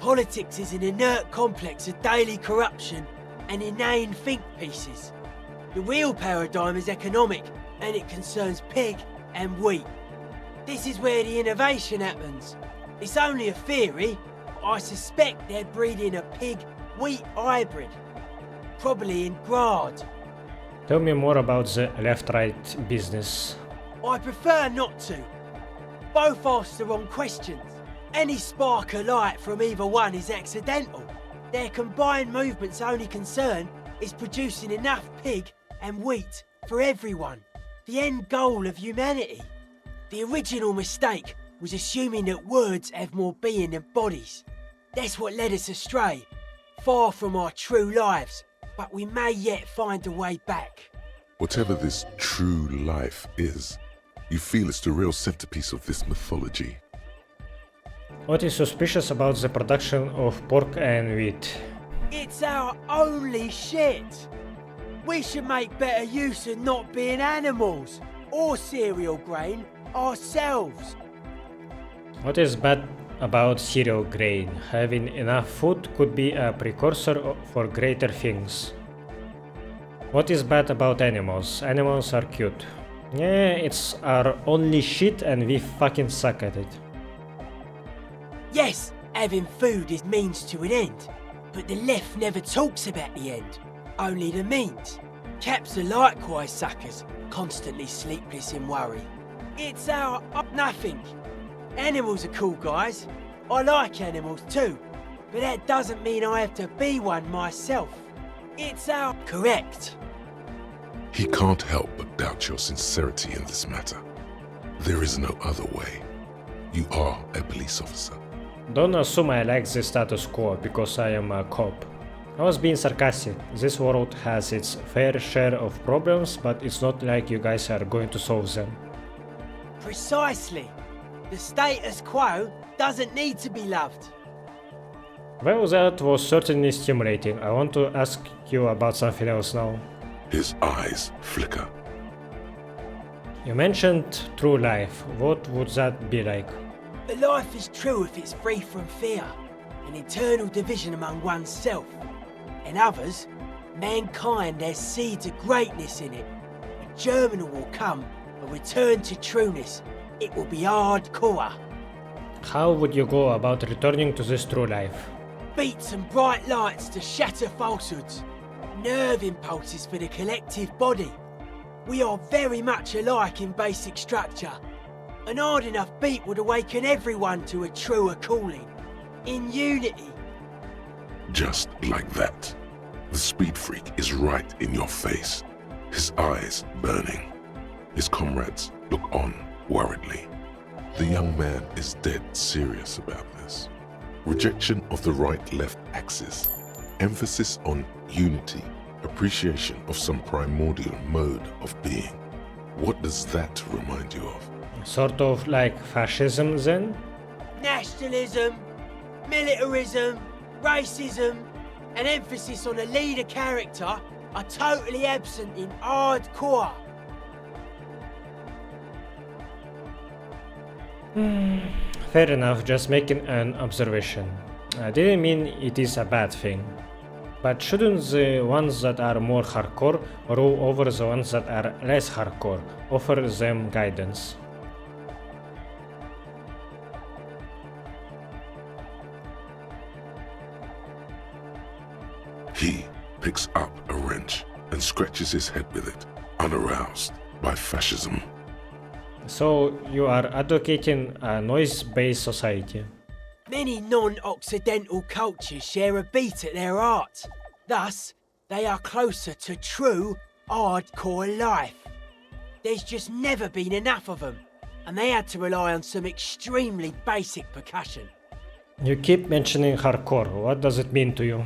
Politics is an inert complex of daily corruption and inane think pieces. The real paradigm is economic, and it concerns pig and wheat. This is where the innovation happens. It's only a theory, but I suspect they're breeding a pig-wheat hybrid. Probably in Grad. Tell me more about the left-right business. I prefer not to. Both ask the wrong questions. Any spark of light from either one is accidental. Their combined movement's only concern is producing enough pig and wheat for everyone. The end goal of humanity. The original mistake was assuming that words have more being than bodies. That's what led us astray, far from our true lives, but we may yet find a way back. Whatever this true life is, you feel it's the real centerpiece of this mythology. What is suspicious about the production of pork and wheat? It's our only shit. We should make better use of not being animals or cereal grain ourselves. What is bad about cereal grain? Having enough food could be a precursor for greater things. What is bad about animals? Animals are cute. Yeah, it's our only shit and we fucking suck at it. Yes, having food is means to an end, but the left never talks about the end, only the means. Caps are likewise suckers, constantly sleepless in worry. It's our nothing. Animals are cool, guys. I like animals too, but that doesn't mean I have to be one myself. It's our correct. He can't help but doubt your sincerity in this matter. There is no other way. You are a police officer. Don't assume I like the status quo because I am a cop. I was being sarcastic. This world has its fair share of problems, but it's not like you guys are going to solve them. Precisely. The status quo doesn't need to be loved. Well, that was certainly stimulating. I want to ask you about something else now. His eyes flicker. You mentioned true life. What would that be like? A life is true if it's free from fear, an eternal division among oneself and others. Mankind has seeds of greatness in it. A germinal will come, a return to trueness. It will be hardcore. How would you go about returning to this true life? Beats and bright lights to shatter falsehoods. Nerve impulses for the collective body. We are very much alike in basic structure. An hard enough beat would awaken everyone to a truer calling. In unity. Just like that. The speed freak is right in your face. His eyes burning. His comrades look on worriedly. The young man is dead serious about this. Rejection of the right-left axis. Emphasis on unity appreciation of some primordial mode of being. What does that remind you of? Sort of like fascism then? Nationalism, militarism, racism, and emphasis on a leader character are totally absent in hardcore. Fair enough, just making an observation. I didn't mean it is a bad thing. But shouldn't the ones that are more hardcore rule over the ones that are less hardcore, offer them guidance? He picks up a wrench and scratches his head with it, unaroused by fascism. So you are advocating a noise-based society. Many non-Occidental cultures share a beat at their art. Thus, they are closer to true, hardcore life. There's just never been enough of them, and they had to rely on some extremely basic percussion. You keep mentioning hardcore. What does it mean to you?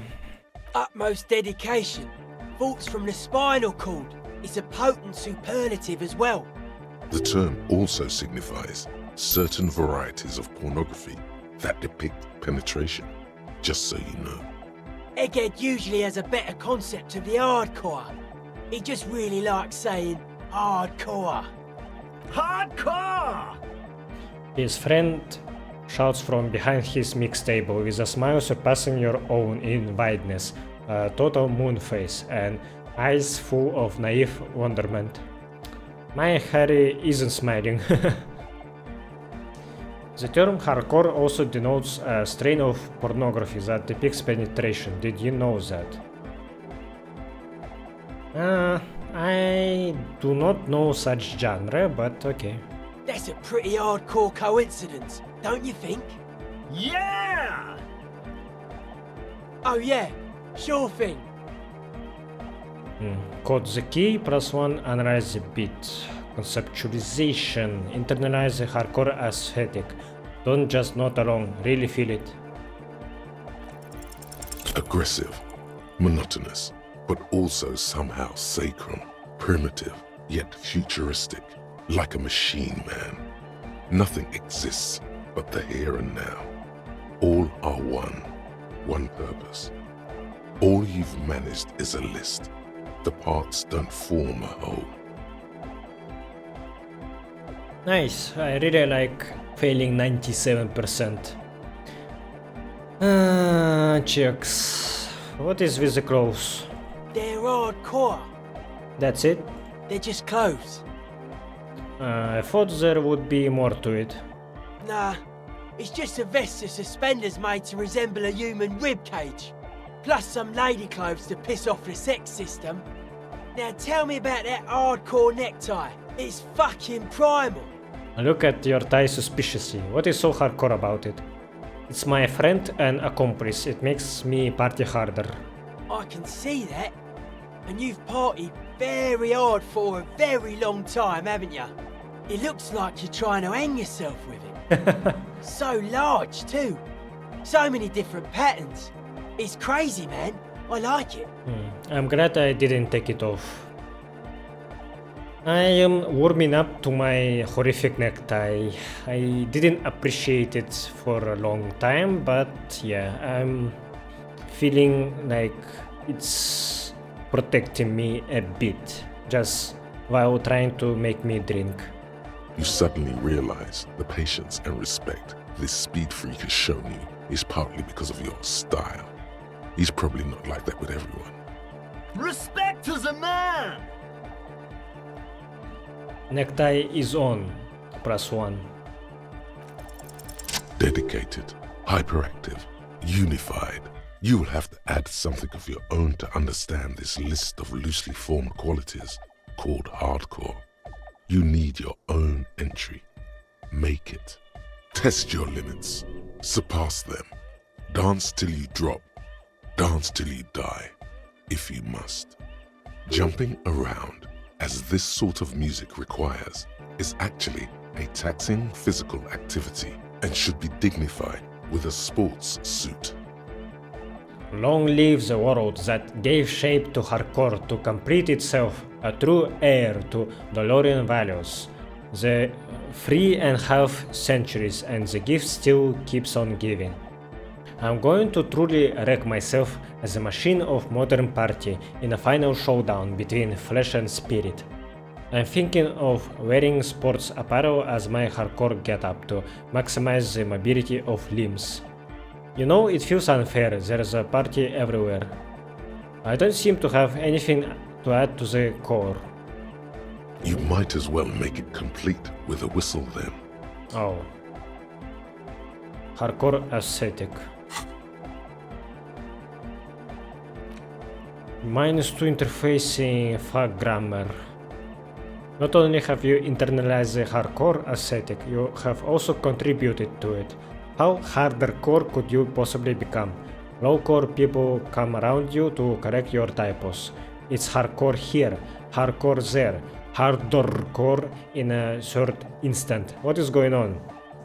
Utmost dedication. Thoughts from the spinal cord. It's a potent superlative as well. The term also signifies certain varieties of pornography that depict penetration, just so you know. Egghead usually has a better concept of the hardcore. He just really likes saying hardcore. Hardcore! His friend shouts from behind his mix table with a smile surpassing your own in wideness, a total moon face, and eyes full of naive wonderment. My Harry isn't smiling. The term hardcore also denotes a strain of pornography that depicts penetration. Did you know that? I do not know such genre, but okay. That's a pretty hardcore coincidence, don't you think? Yeah! Oh yeah, sure thing. Code the key, +1, analyze the beat. Conceptualization, internalize the hardcore aesthetic. Don't just nod along, really feel it. Aggressive, monotonous, but also somehow sacrum, primitive, yet futuristic, like a machine man. Nothing exists but the here and now. All are one purpose. All you've managed is a list. The parts don't form a whole. Nice, I really like failing 97%. Checks. What is with the clothes? They're hardcore. That's it? They're just clothes. I thought there would be more to it. Nah, it's just a vest of suspenders made to resemble a human ribcage. Plus some lady clothes to piss off the sex system. Now tell me about that hardcore necktie. It's fucking primal. I look at your tie suspiciously. What is so hardcore about it? It's my friend and accomplice. It makes me party harder. I can see that. And you've partied very hard for a very long time, haven't you? It looks like you're trying to hang yourself with it. So large, too. So many different patterns. It's crazy, man. I like it. I'm glad I didn't take it off. I am warming up to my horrific necktie. I didn't appreciate it for a long time, but yeah, I'm feeling like it's protecting me a bit, just while trying to make me drink. You suddenly realize the patience and respect this speed freak has shown you is partly because of your style. He's probably not like that with everyone. Respect to the man! Necktie is on, +1. Dedicated, hyperactive, unified. You will have to add something of your own to understand this list of loosely formed qualities called hardcore. You need your own entry. Make it. Test your limits. Surpass them. Dance till you drop. Dance till you die, if you must. Jumping around, as this sort of music requires, is actually a taxing physical activity and should be dignified with a sports suit. Long live the world that gave shape to hardcore to complete itself, a true heir to DeLorean values. The 3.5 centuries and the gift still keeps on giving. I'm going to truly wreck myself as a machine of modern party in a final showdown between flesh and spirit. I'm thinking of wearing sports apparel as my hardcore getup to maximize the mobility of limbs. You know, it feels unfair, there's a party everywhere. I don't seem to have anything to add to the core. You might as well make it complete with a whistle then. Oh. Hardcore aesthetic. -2 interfacing, fuck grammar. Not only have you internalized the hardcore aesthetic, you have also contributed to it. How hardcore could you possibly become? Low-core people come around you to correct your typos. It's hardcore here, hardcore there, hardcore in a short instant. What is going on?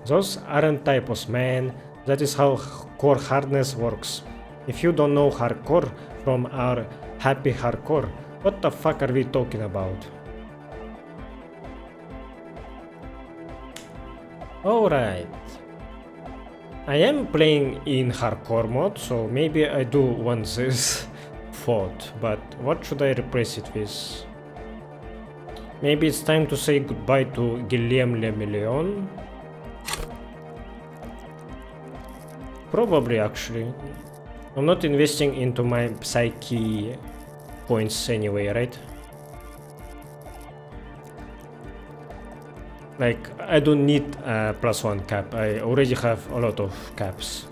Those aren't typos, man. That is how core hardness works. If you don't know hardcore from our happy hardcore, what the fuck are we talking about? Alright. I am playing in hardcore mode, so maybe I do want this thought, but what should I replace it with? Maybe it's time to say goodbye to Guillaume Le Million. Probably, actually. I'm not investing into my psyche points anyway, right? Like, I don't need a +1 cap, I already have a lot of caps.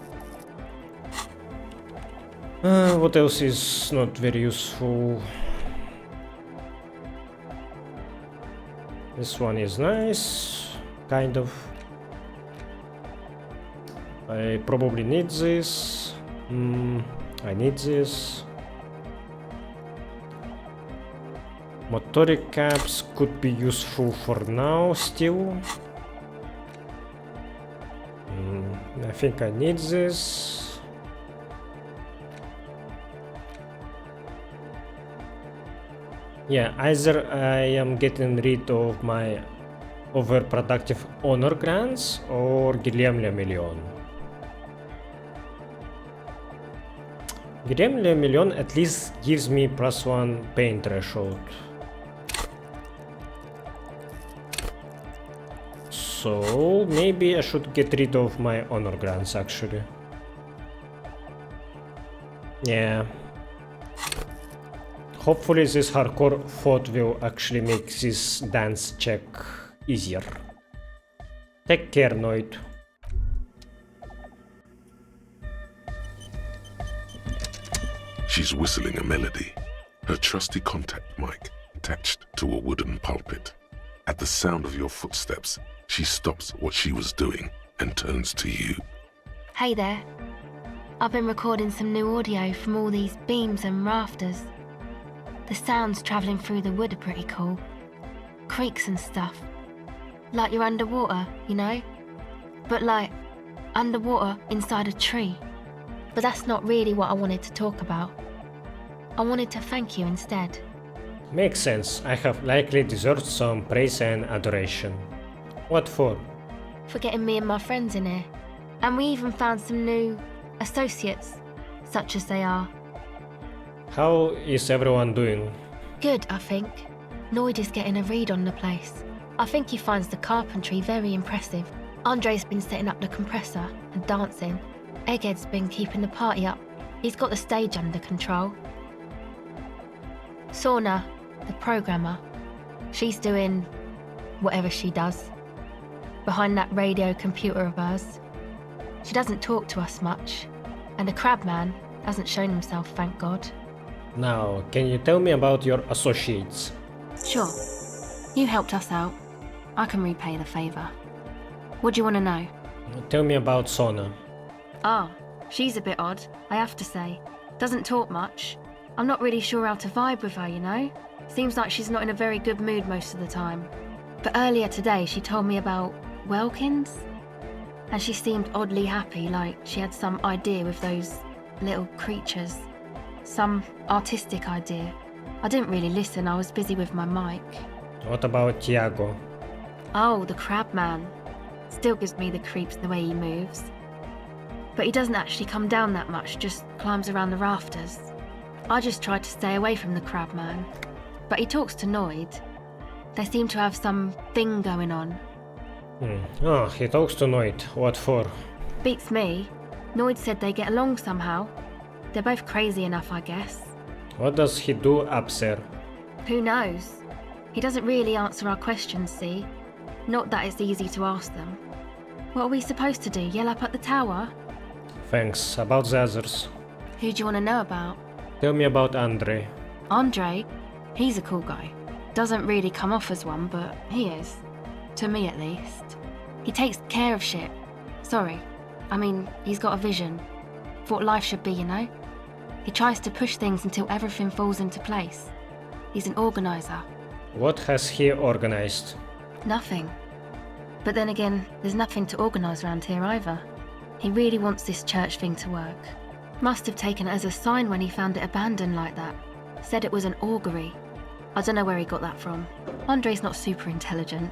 What else is not very useful? This one is nice, kind of. I probably need this. I need this. Motoric caps could be useful for now still. I think I need this. Yeah, either I am getting rid of my overproductive honor grants or Guillaume Le Million. Guillaume Le Million at least gives me +1 pain threshold. So maybe I should get rid of my honor grants actually. Yeah. Hopefully this hardcore thought will actually make this dance check easier. Take care, Noid. She's whistling a melody, her trusty contact mic attached to a wooden pulpit. At the sound of your footsteps, she stops what she was doing and turns to you. Hey there. I've been recording some new audio from all these beams and rafters. The sounds travelling through the wood are pretty cool. Creaks and stuff. Like you're underwater, you know? But like, underwater inside a tree. But that's not really what I wanted to talk about. I wanted to thank you instead. Makes sense. I have likely deserved some praise and adoration. What for? For getting me and my friends in here. And we even found some new associates, such as they are. How is everyone doing? Good, I think. Noid is getting a read on the place. I think he finds the carpentry very impressive. Andre's been setting up the compressor and dancing. Egghead's been keeping the party up. He's got the stage under control. Sauna, the programmer, she's doing whatever she does. Behind that radio computer of hers. She doesn't talk to us much. And the crabman hasn't shown himself, thank God. Now, can you tell me about your associates? Sure. You helped us out. I can repay the favour. What do you want to know? Tell me about Sona. Ah, she's a bit odd, I have to say. Doesn't talk much. I'm not really sure how to vibe with her, you know? Seems like she's not in a very good mood most of the time. But earlier today she told me about Welkins? And she seemed oddly happy, like she had some idea with those little creatures. Some artistic idea. I didn't really listen, I was busy with my mic. What about Tiago? Oh, the crab man. Still gives me the creeps the way he moves. But he doesn't actually come down that much, just climbs around the rafters. I just tried to stay away from the crab man. But he talks to Noid. They seem to have some thing going on. Oh, he talks to Noid. What for? Beats me. Noid said they get along somehow. They're both crazy enough, I guess. What does he do up there? Who knows? He doesn't really answer our questions, see? Not that it's easy to ask them. What are we supposed to do, yell up at the tower? Thanks. About the others. Who do you want to know about? Tell me about Andre. Andre? He's a cool guy. Doesn't really come off as one, but he is. To me, at least. He takes care of shit. Sorry. I mean, he's got a vision. For what life should be, you know? He tries to push things until everything falls into place. He's an organizer. What has he organized? Nothing. But then again, there's nothing to organise around here either. He really wants this church thing to work. Must have taken it as a sign when he found it abandoned like that. Said it was an augury. I don't know where he got that from. Andre's not super intelligent.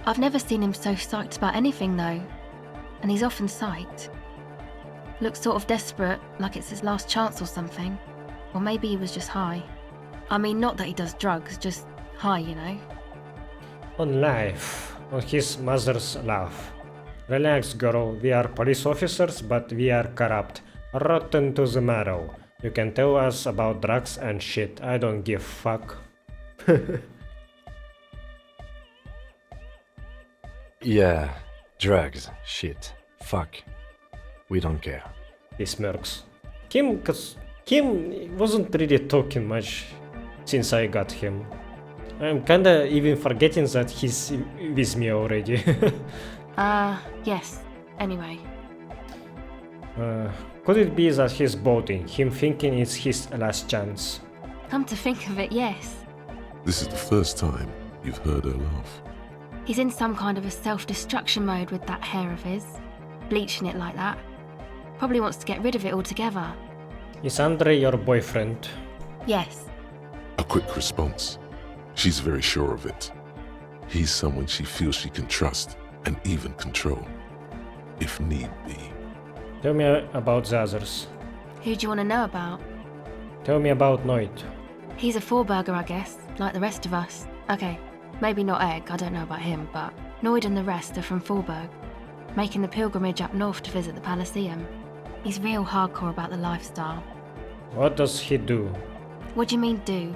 I've never seen him so psyched about anything though. And he's often psyched. Looks sort of desperate, like it's his last chance or something. Or maybe he was just high. I mean, not that he does drugs, just high, you know? On life. On his mother's love. Relax, girl. We are police officers, but we are corrupt. Rotten to the marrow. You can tell us about drugs and shit. I don't give fuck. Yeah, drugs, shit, fuck. We don't care. He smirks. Kim wasn't really talking much since I got him. I'm kinda even forgetting that he's with me already. Yes. Anyway. Could it be that he's boating, him thinking it's his last chance? Come to think of it, yes. This is the first time you've heard her laugh. He's in some kind of a self-destruction mode with that hair of his. Bleaching it like that. Probably wants to get rid of it altogether. Is Andre your boyfriend? Yes. A quick response. She's very sure of it. He's someone she feels she can trust and even control, if need be. Tell me about the others. Who do you want to know about? Tell me about Noid. He's a four-burger, I guess, like the rest of us. Okay, maybe not Egg, I don't know about him, but Noid and the rest are from Forberg, making the pilgrimage up north to visit the Elysium. He's real hardcore about the lifestyle. What does he do? What do you mean do?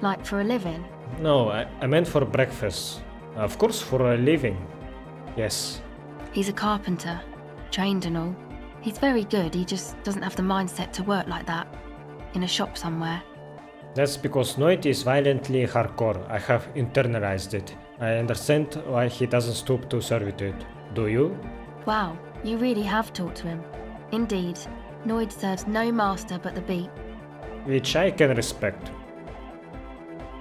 Like for a living? No, I meant for breakfast. Of course for a living. Yes. He's a carpenter, trained and all. He's very good, he just doesn't have the mindset to work like that. In a shop somewhere. That's because Noid is violently hardcore. I have internalized it. I understand why he doesn't stoop to servitude. Do you? Wow, you really have talked to him. Indeed, Noid serves no master but the beat. Which I can respect.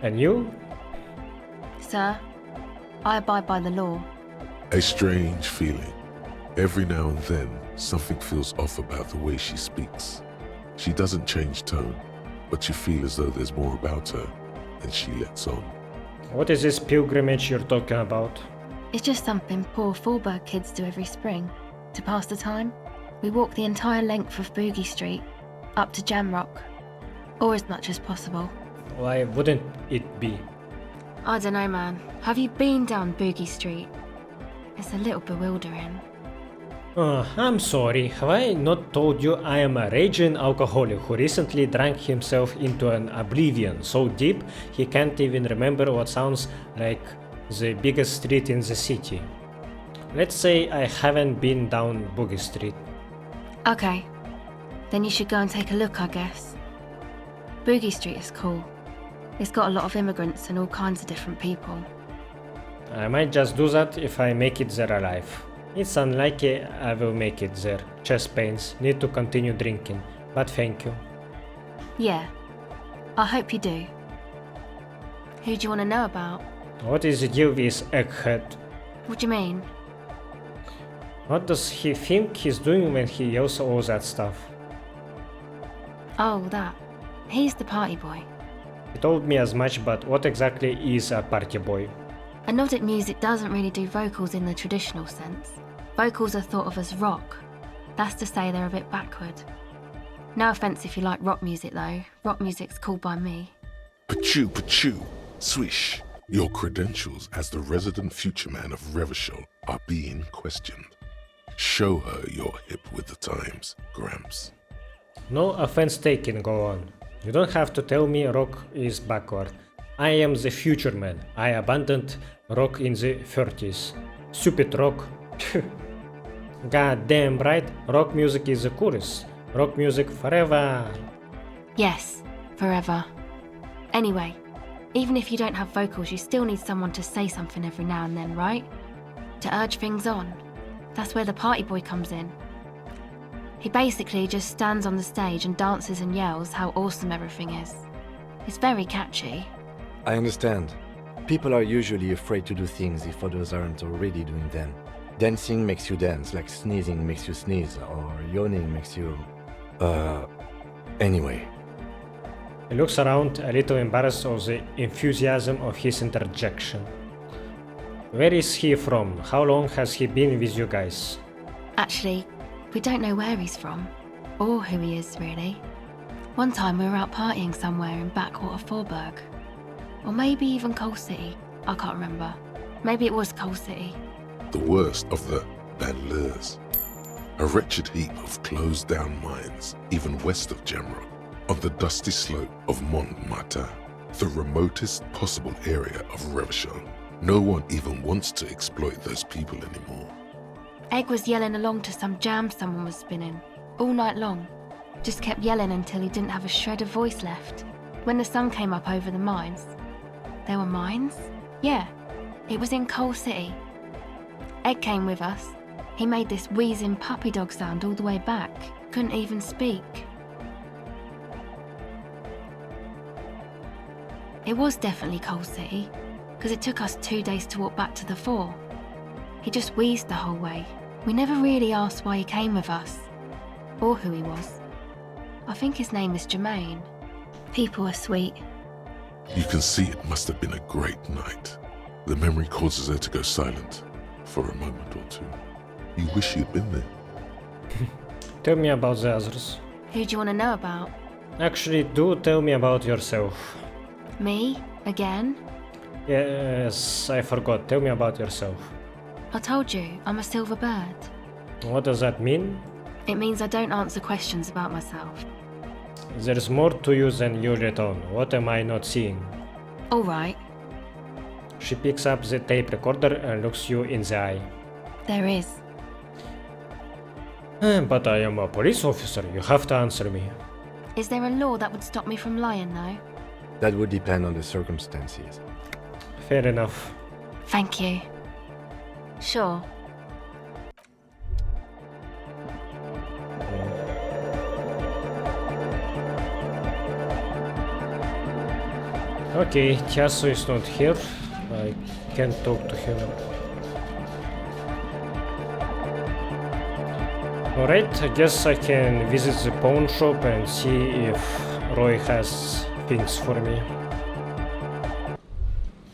And you? Sir, I abide by the law. A strange feeling. Every now and then, something feels off about the way she speaks. She doesn't change tone, but you feel as though there's more about her, and she lets on. What is this pilgrimage you're talking about? It's just something poor Forberg kids do every spring. To pass the time, we walk the entire length of Boogie Street, up to Jamrock, or as much as possible. Why wouldn't it be? I don't know, man. Have you been down Boogie Street? It's a little bewildering. I'm sorry, have I not told you I am a raging alcoholic who recently drank himself into an oblivion so deep he can't even remember what sounds like the biggest street in the city? Let's say I haven't been down Boogie Street. Okay, then you should go and take a look, I guess. Boogie Street is cool. It's got a lot of immigrants and all kinds of different people. I might just do that if I make it there alive. It's unlikely I will make it there. Chest pains, need to continue drinking, but thank you. Yeah, I hope you do. Who do you want to know about? What is the deal with Egghead? What do you mean? What does he think he's doing when he yells all that stuff? Oh, that. He's the party boy. He told me as much, but what exactly is a party boy? A Nordic music doesn't really do vocals in the traditional sense. Vocals are thought of as rock. That's to say they're a bit backward. No offence if you like rock music though. Rock music's cool by me. Pachoo, pachoo, swish. Your credentials as the resident future man of Revachol are being questioned. Show her you're hip with the times, Gramps. No offense taken, go on. You don't have to tell me rock is backward. I am the future man. I abandoned rock in the 30s. Stupid rock. God damn right, rock music is the coolest. Rock music forever. Yes, forever. Anyway, even if you don't have vocals, you still need someone to say something every now and then, right? To urge things on. That's where the party boy comes in. He basically just stands on the stage and dances and yells how awesome everything is. It's very catchy. I understand. People are usually afraid to do things if others aren't already doing them. Dancing makes you dance, like sneezing makes you sneeze, or yawning makes you... Anyway. He looks around, a little embarrassed of the enthusiasm of his interjection. Where is he from? How long has he been with you guys? Actually, we don't know where he's from, or who he is, really. One time we were out partying somewhere in backwater Forburg. Or maybe even Coal City, I can't remember. Maybe it was Coal City. The worst of the banlieues. A wretched heap of closed-down mines, even west of Jamrock, on the dusty slope of Montmartin, the remotest possible area of Revachol. No one even wants to exploit those people anymore. Egg was yelling along to some jam someone was spinning, all night long. Just kept yelling until he didn't have a shred of voice left. When the sun came up over the mines. There were mines? Yeah, it was in Coal City. Egg came with us. He made this wheezing puppy dog sound all the way back. Couldn't even speak. It was definitely Coal City, because it took us 2 days to walk back to the fort. He just wheezed the whole way. We never really asked why he came with us, or who he was. I think his name is Jermaine. People are sweet. You can see it must have been a great night. The memory causes her to go silent for a moment or two. You wish you'd been there. Tell me about the others. Who do you want to know about? Actually, do tell me about yourself. Me? Again? Yes, I forgot. Tell me about yourself. I told you, I'm a silver bird. What does that mean? It means I don't answer questions about myself. There's more to you than you let on. What am I not seeing? All right. She picks up the tape recorder and looks you in the eye. There is. But I am a police officer. You have to answer me. Is there a law that would stop me from lying, though? That would depend on the circumstances. Fair enough. Thank you. Sure. Okay, Tiasso is not here. I can't talk to him. Alright, I guess I can visit the pawn shop and see if Roy has things for me.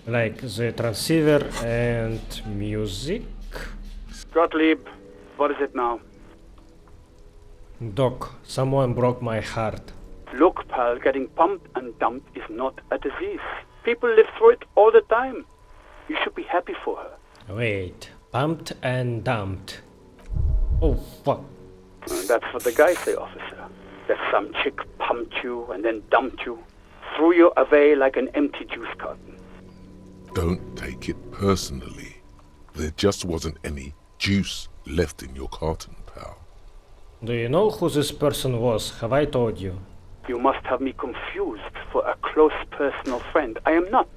Like the transceiver and music. Gottlieb, what is it now? Doc, someone broke my heart. Look, pal, getting pumped and dumped is not a disease. People live through it all the time. You should be happy for her. Wait, pumped and dumped. Oh, fuck. That's what the guys say, officer. That some chick pumped you and then dumped you. Threw you away like an empty juice carton. Don't take it personally. There just wasn't any juice left in your carton, pal. Do you know who this person was? Have I told you? You must have me confused for a close personal friend. I am not.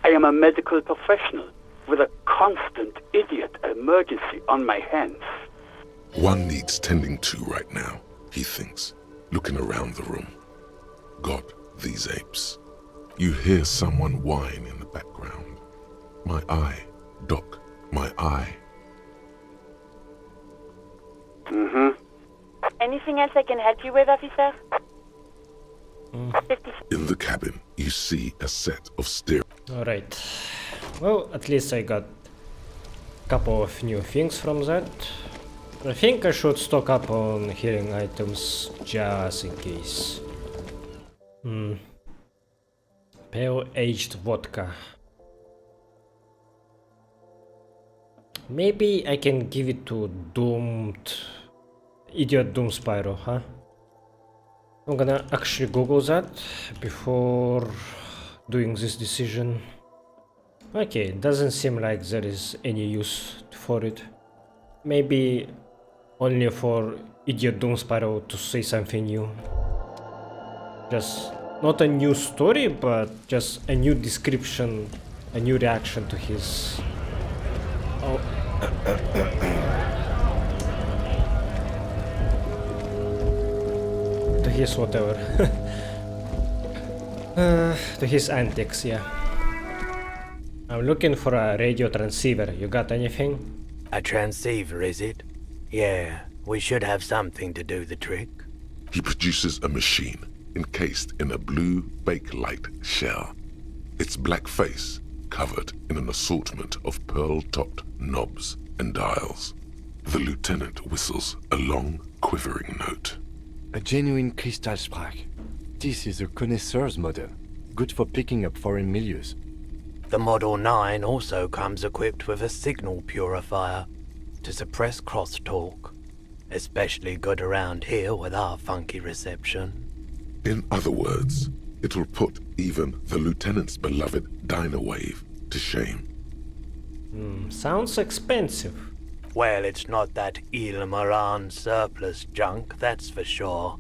I am a medical professional with a constant idiot emergency on my hands. One needs tending to right now, he thinks, looking around the room. God, these apes. You hear someone whine in the background. My eye, Doc, my eye. Anything else I can help you with, officer? In the cabin, you see a set of steering. Alright. Well, at least I got a couple of new things from that. I think I should stock up on healing items just in case. Pale aged vodka. Maybe I can give it to Idiot Doom Spyro, huh? I'm gonna actually Google that before doing this decision. Okay, doesn't seem like there is any use for it. Maybe only for Idiot Doom Spyro to say something new. Just not a new story, but just a new description, a new reaction to his... Oh. To his whatever. To his antics, yeah. I'm looking for a radio transceiver. You got anything? A transceiver, is it? Yeah, we should have something to do the trick. He produces a machine encased in a blue bakelite shell. Its black face covered in an assortment of pearl-topped knobs and dials. The lieutenant whistles a long, quivering note. A genuine crystal sprach. This is a connoisseur's model, good for picking up foreign milieus. The Model 9 also comes equipped with a signal purifier to suppress crosstalk, especially good around here with our funky reception. In other words, it will put even the lieutenant's beloved Dynawave to shame. Sounds expensive. Well, it's not that Ilmaran surplus junk, that's for sure.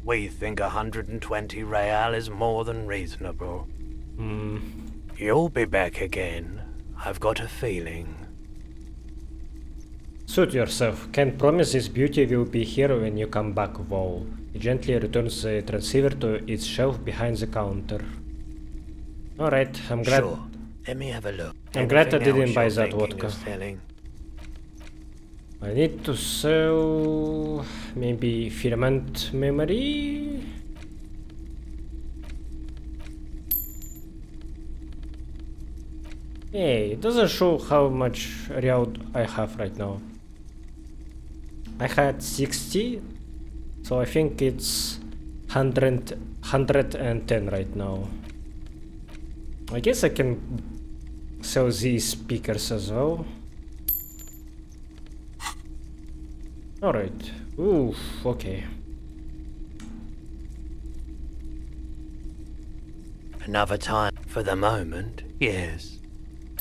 We think 120 real is more than reasonable. You'll be back again. I've got a feeling. Suit yourself. Can't promise this beauty will be here when you come back, though. He gently returns the transceiver to its shelf behind the counter. Alright, I'm glad... Sure. Let me have a look. I'm glad I didn't buy Anything that else you're vodka. thinking of selling? I need to sell... maybe filament memory? Hey, it doesn't show how much real I have right now. I had 60, so I think it's 110 right now. I guess I can sell these speakers as well. Alright. Oof, okay. Another time. For the moment, yes.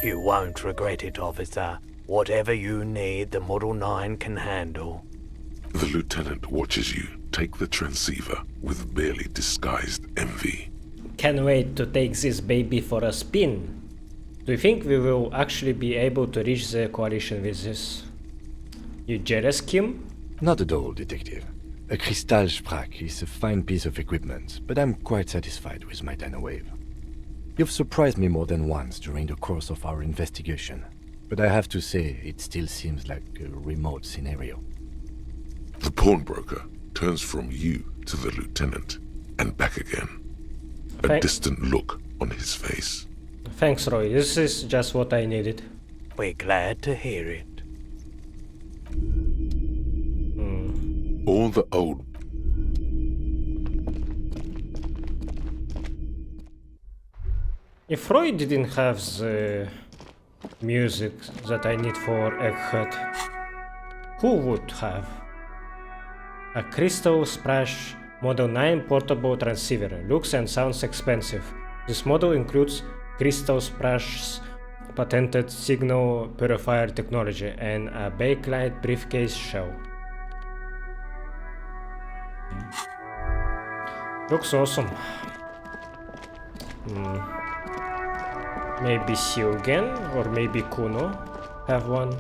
You won't regret it, officer. Whatever you need, the Model 9 can handle. The lieutenant watches you take the transceiver with barely disguised envy. Can't wait to take this baby for a spin. Do you think we will actually be able to reach the coalition with this? You jealous, Kim? Not at all, Detective. A crystal sprach is a fine piece of equipment, but I'm quite satisfied with my Dynawave. You've surprised me more than once during the course of our investigation, but I have to say it still seems like a remote scenario. The pawnbroker turns from you to the lieutenant and back again. A distant look on his face. Thanks, Roy. This is just what I needed. We're glad to hear it. All the old... If Roy didn't have the music that I need for Egghead, who would have? A Crystal Splash Model 9 portable transceiver. Looks and sounds expensive. This model includes Crystal Splash's patented signal purifier technology and a bakelite briefcase shell. Looks awesome. Maybe Syogen or maybe Kuno have one.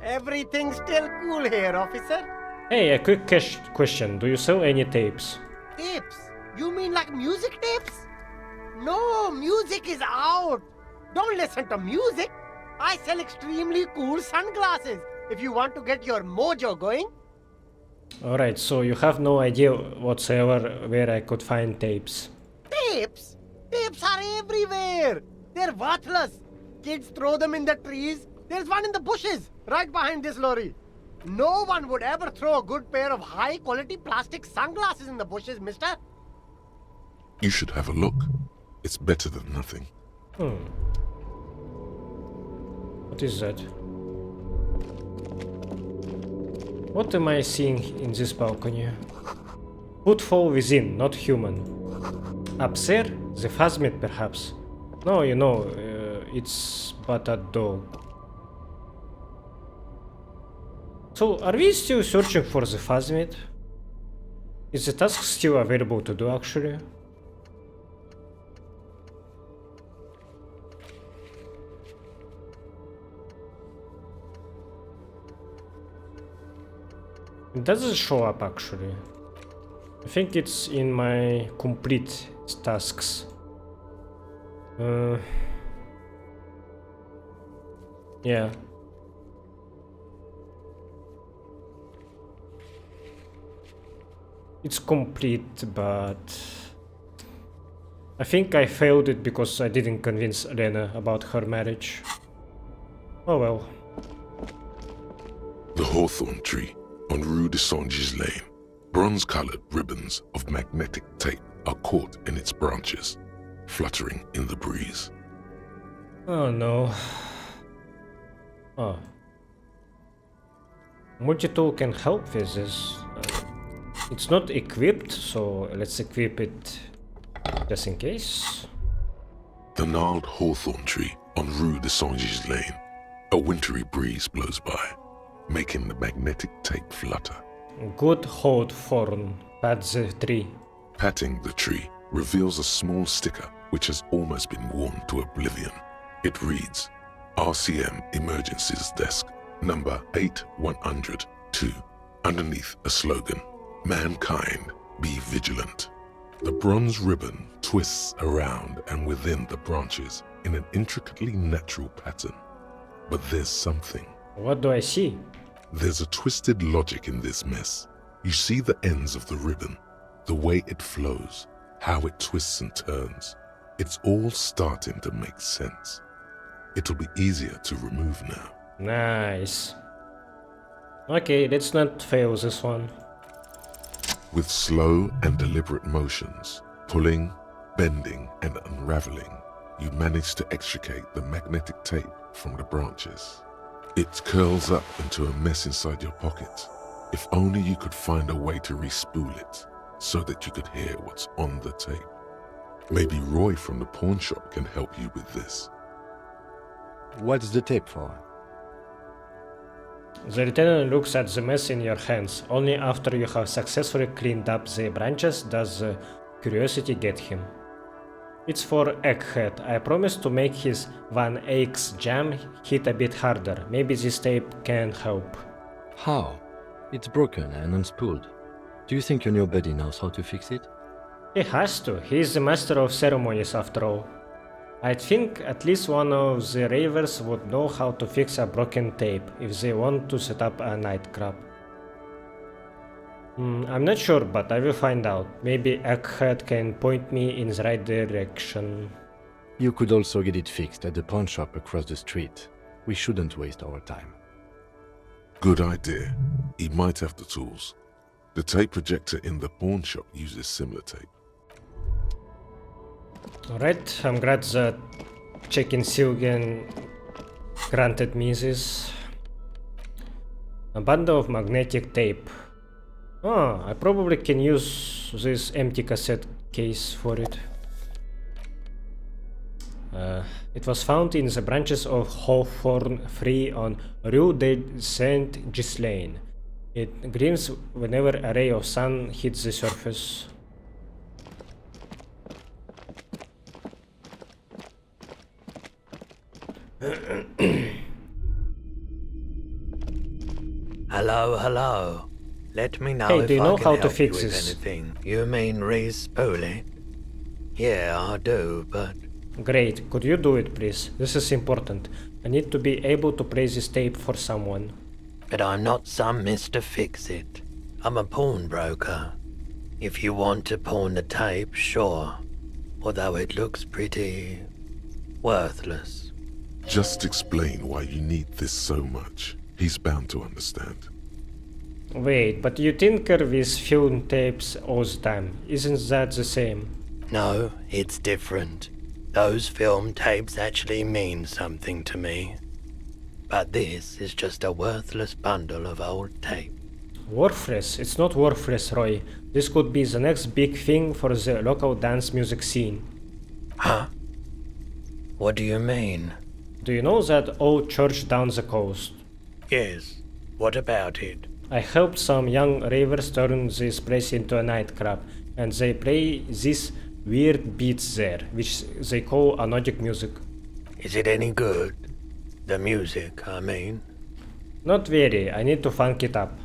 Everything's still cool here, officer. Hey, a quick question. Do you sell any tapes? Tapes? You mean like music tapes? No, music is out. Don't listen to music. I sell extremely cool sunglasses if you want to get your mojo going. Alright, so you have no idea whatsoever where I could find tapes. Tapes? Tapes are everywhere. They're worthless. Kids throw them in the trees. There's one in the bushes, right behind this lorry. No one would ever throw a good pair of high-quality plastic sunglasses in the bushes, mister. You should have a look. It's better than nothing. What is that? What am I seeing in this balcony? Footfall within, not human. Up there? The phasmid, perhaps? No, you know, it's but a dog. So, are we still searching for the phasmid? Is the task still available to do, actually? It doesn't show up, actually. I think it's in my complete tasks. Yeah. It's complete, but I think I failed it because I didn't convince Elena about her marriage. Oh well. The hawthorn tree on Rue de Saint-Gilles Lane. Bronze-colored ribbons of magnetic tape are caught in its branches, fluttering in the breeze. Oh no. Oh. Multi-tool can help with this. It's not equipped, so let's equip it just in case. The gnarled hawthorn tree on Rue de Saint-Gilles Lane. A wintry breeze blows by, making the magnetic tape flutter. Good hawthorn. Pat the tree. Patting the tree reveals a small sticker which has almost been worn to oblivion. It reads, RCM Emergencies Desk, number 8102, underneath a slogan, Mankind, be vigilant. The bronze ribbon twists around and within the branches in an intricately natural pattern. But there's something. What do I see? There's a twisted logic in this mess. You see the ends of the ribbon, the way it flows, how it twists and turns. It's all starting to make sense. It'll be easier to remove now. Nice. Okay, let's not fail this one. With slow and deliberate motions, pulling, bending, and unraveling, you manage to extricate the magnetic tape from the branches. It curls up into a mess inside your pocket. If only you could find a way to re-spool it, so that you could hear what's on the tape. Maybe Roy from the pawn shop can help you with this. What's the tape for? The lieutenant looks at the mess in your hands. Only after you have successfully cleaned up the branches does the curiosity get him. It's for Egghead. I promised to make his Van Eyck's jam hit a bit harder. Maybe this tape can help. How? It's broken and unspooled. Do you think your new buddy knows how to fix it? He has to. He's the master of ceremonies after all. I think at least one of the ravers would know how to fix a broken tape if they want to set up a nightclub. I'm not sure, but I will find out. Maybe Egghead can point me in the right direction. You could also get it fixed at the pawn shop across the street. We shouldn't waste our time. Good idea. He might have the tools. The tape projector in the pawn shop uses similar tape. Alright, I'm glad that Check-in Silgen granted me this. A bundle of magnetic tape. Ah, I probably can use this empty cassette case for it. It was found in the branches of Hawthorn Tree on Rue de Saint-Gilles Lane. It gleams whenever a ray of sun hits the surface. Hello, hello. Let me know Hey, if do you I know can how to help fix you with this? anything. You mean re-spool it? Yeah, I do, but... Great, could you do it please? This is important. I need to be able to play this tape for someone. But I'm not some Mr. Fix-It. I'm a pawnbroker. If you want to pawn the tape, sure. Although it looks pretty worthless. Just explain why you need this so much. He's bound to understand. Wait, but you tinker with film tapes all the time. Isn't that the same? No, it's different. Those film tapes actually mean something to me. But this is just a worthless bundle of old tape. Worthless? It's not worthless, Roy. This could be the next big thing for the local dance music scene. Huh? What do you mean? Do you know that old church down the coast? Yes. What about it? I helped some young ravers turn this place into a nightclub, and they play these weird beats there, which they call anodic music. Is it any good? The music, I mean. Not very. I need to funk it up.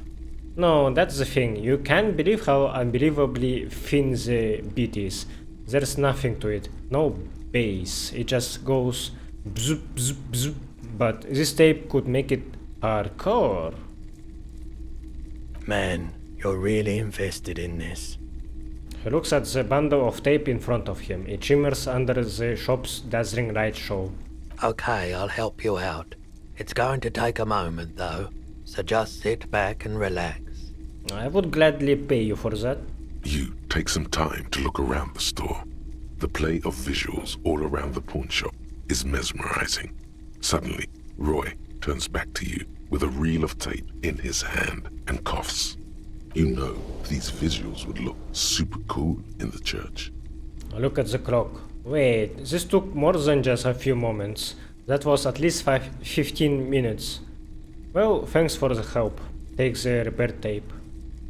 No, that's the thing. You can't believe how unbelievably thin the beat is. There's nothing to it. No bass. It just goes bzz, bzz, bzz. But this tape could make it hardcore. Man, you're really invested in this. He looks at the bundle of tape in front of him. It shimmers under the shop's dazzling light show. Okay, I'll help you out. It's going to take a moment, though, so just sit back and relax. I would gladly pay you for that. You take some time to look around the store. The play of visuals all around the pawn shop is mesmerizing. Suddenly, Roy turns back to you with a reel of tape in his hand and coughs. You know these visuals would look super cool in the church. I look at the clock. Wait, this took more than just a few moments. That was at least 15 minutes. Well, thanks for the help. Take the repair tape.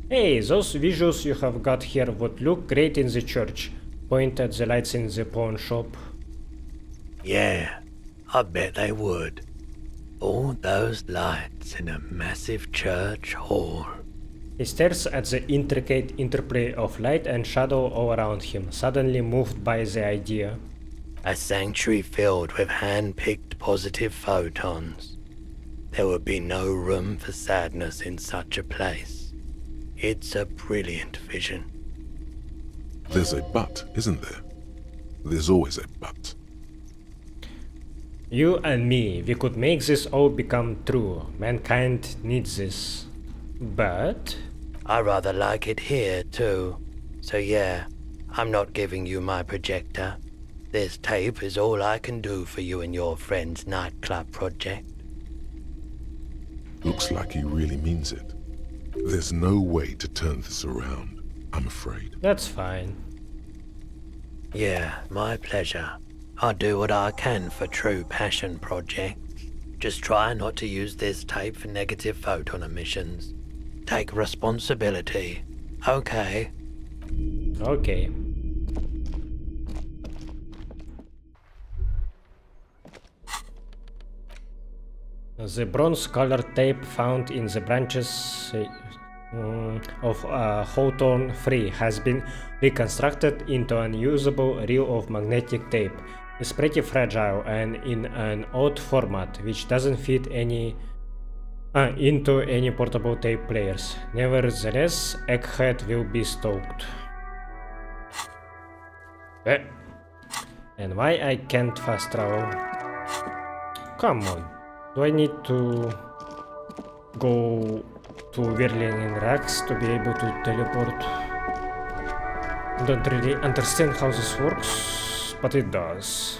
Hey, those visuals you have got here would look great in the church. Point at the lights in the pawn shop. Yeah, I bet they would. All those lights in a massive church hall. He stares at the intricate interplay of light and shadow all around him, suddenly moved by the idea. A sanctuary filled with hand-picked positive photons. There would be no room for sadness in such a place. It's a brilliant vision. There's a but, isn't there? There's always a but. You and me, we could make this all become true. Mankind needs this. But... I rather like it here, too. So yeah, I'm not giving you my projector. This tape is all I can do for you and your friend's nightclub project. Looks like he really means it. There's no way to turn this around, I'm afraid. That's fine. Yeah, my pleasure. I'll do what I can for true passion projects. Just try not to use this tape for negative photon emissions. Take responsibility. Okay? Okay. The bronze-colored tape found in the branches of Hawthorne 3 has been reconstructed into an usable reel of magnetic tape. It's pretty fragile and in an odd format, which doesn't fit into any portable tape players. Nevertheless, Egghead will be stoked. And why I can't fast travel? Come on. Do I need to go to Whirling in Racks to be able to teleport? I don't really understand how this works, but it does.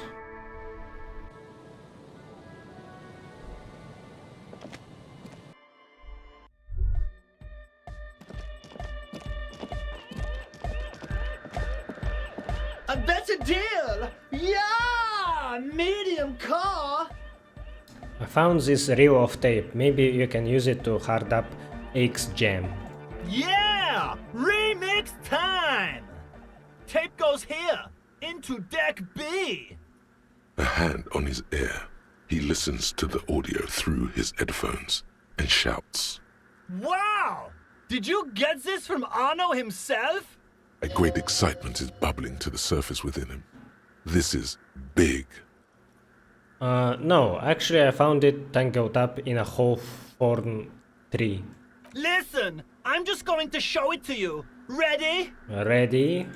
A better deal! Yeah! Medium car! I found this reel of tape. Maybe you can use it to hard up Ake's jam. Yeah! Remix time! Tape goes here, into deck B. A hand on his ear, he listens to the audio through his headphones and shouts. Wow! Did you get this from Arno himself? A great excitement is bubbling to the surface within him. This is big. No, actually I found it tangled up in a Hawthorne tree. Listen, I'm just going to show it to you. Ready? Ready?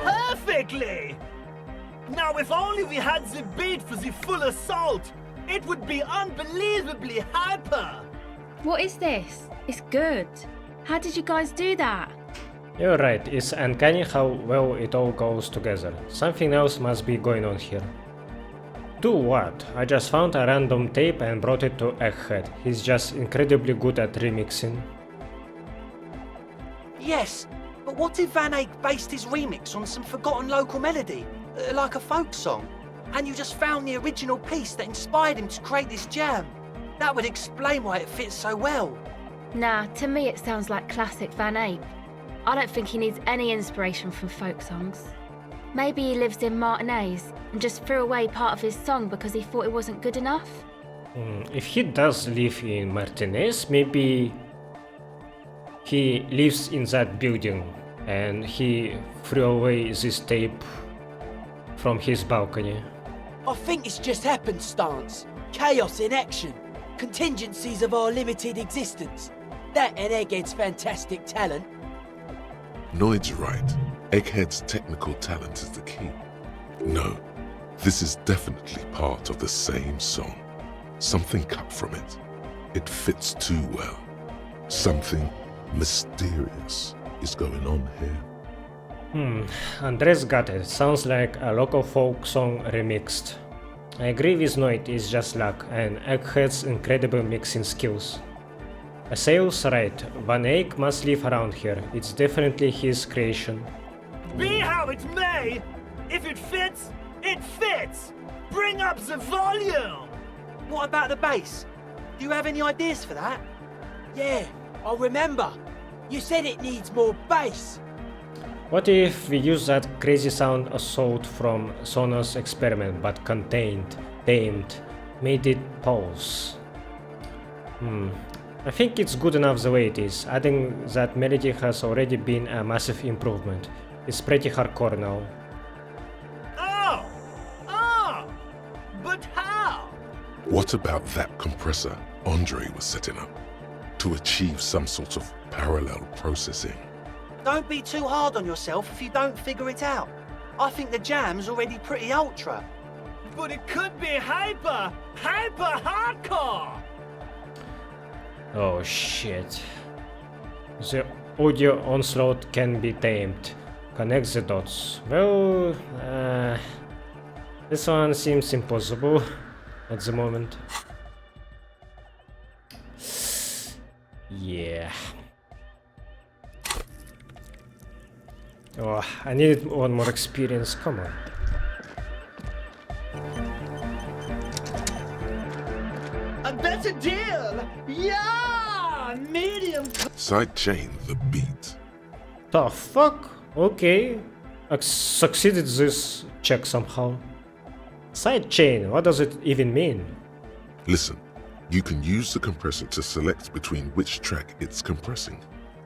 Perfectly! Now, if only we had the beat for the full assault, it would be unbelievably hyper! What is this? It's good. How did you guys do that? You're right, it's uncanny how well it all goes together. Something else must be going on here. Do what? I just found a random tape and brought it to Egghead. He's just incredibly good at remixing. Yes, but what if Van Eyck based his remix on some forgotten local melody, like a folk song, and you just found the original piece that inspired him to create this jam? That would explain why it fits so well. Nah, to me it sounds like classic Van Eyck. I don't think he needs any inspiration from folk songs. Maybe he lives in Martinez and just threw away part of his song because he thought it wasn't good enough? If he does live in Martinez, maybe he lives in that building and he threw away this tape from his balcony. I think it's just happenstance. Chaos in action. Contingencies of our limited existence. That and Egghead's fantastic talent. Noid's right. Egghead's technical talent is the key. No, this is definitely part of the same song. Something cut from it. It fits too well. Something mysterious is going on here. Andres got it. Sounds like a local folk song remixed. I agree with Noid, it's just luck and Egghead's incredible mixing skills. Asail's right, Van Eyck must live around here. It's definitely his creation. Be how it may, if it fits, it fits! Bring up the volume! What about the bass? Do you have any ideas for that? Yeah, I remember. You said it needs more bass. What if we use that crazy sound assault from Sonos experiment but contained, tamed, made it pulse? I think it's good enough the way it is. Adding that melody has already been a massive improvement. It's pretty hardcore now. But how? What about that compressor Andre was setting up to achieve some sort of parallel processing? Don't be too hard on yourself if you don't figure it out. I think the jam's already pretty ultra. But it could be hyper hardcore! Oh shit. The audio onslaught can be tamed. Connect the dots. Well, this one seems impossible at the moment. Yeah. Oh, I needed one more experience, come on. A better deal! Yeah! Medium! Sidechain the beat. The fuck? Okay. I succeeded this check somehow. Sidechain, what does it even mean? Listen, you can use the compressor to select between which track it's compressing.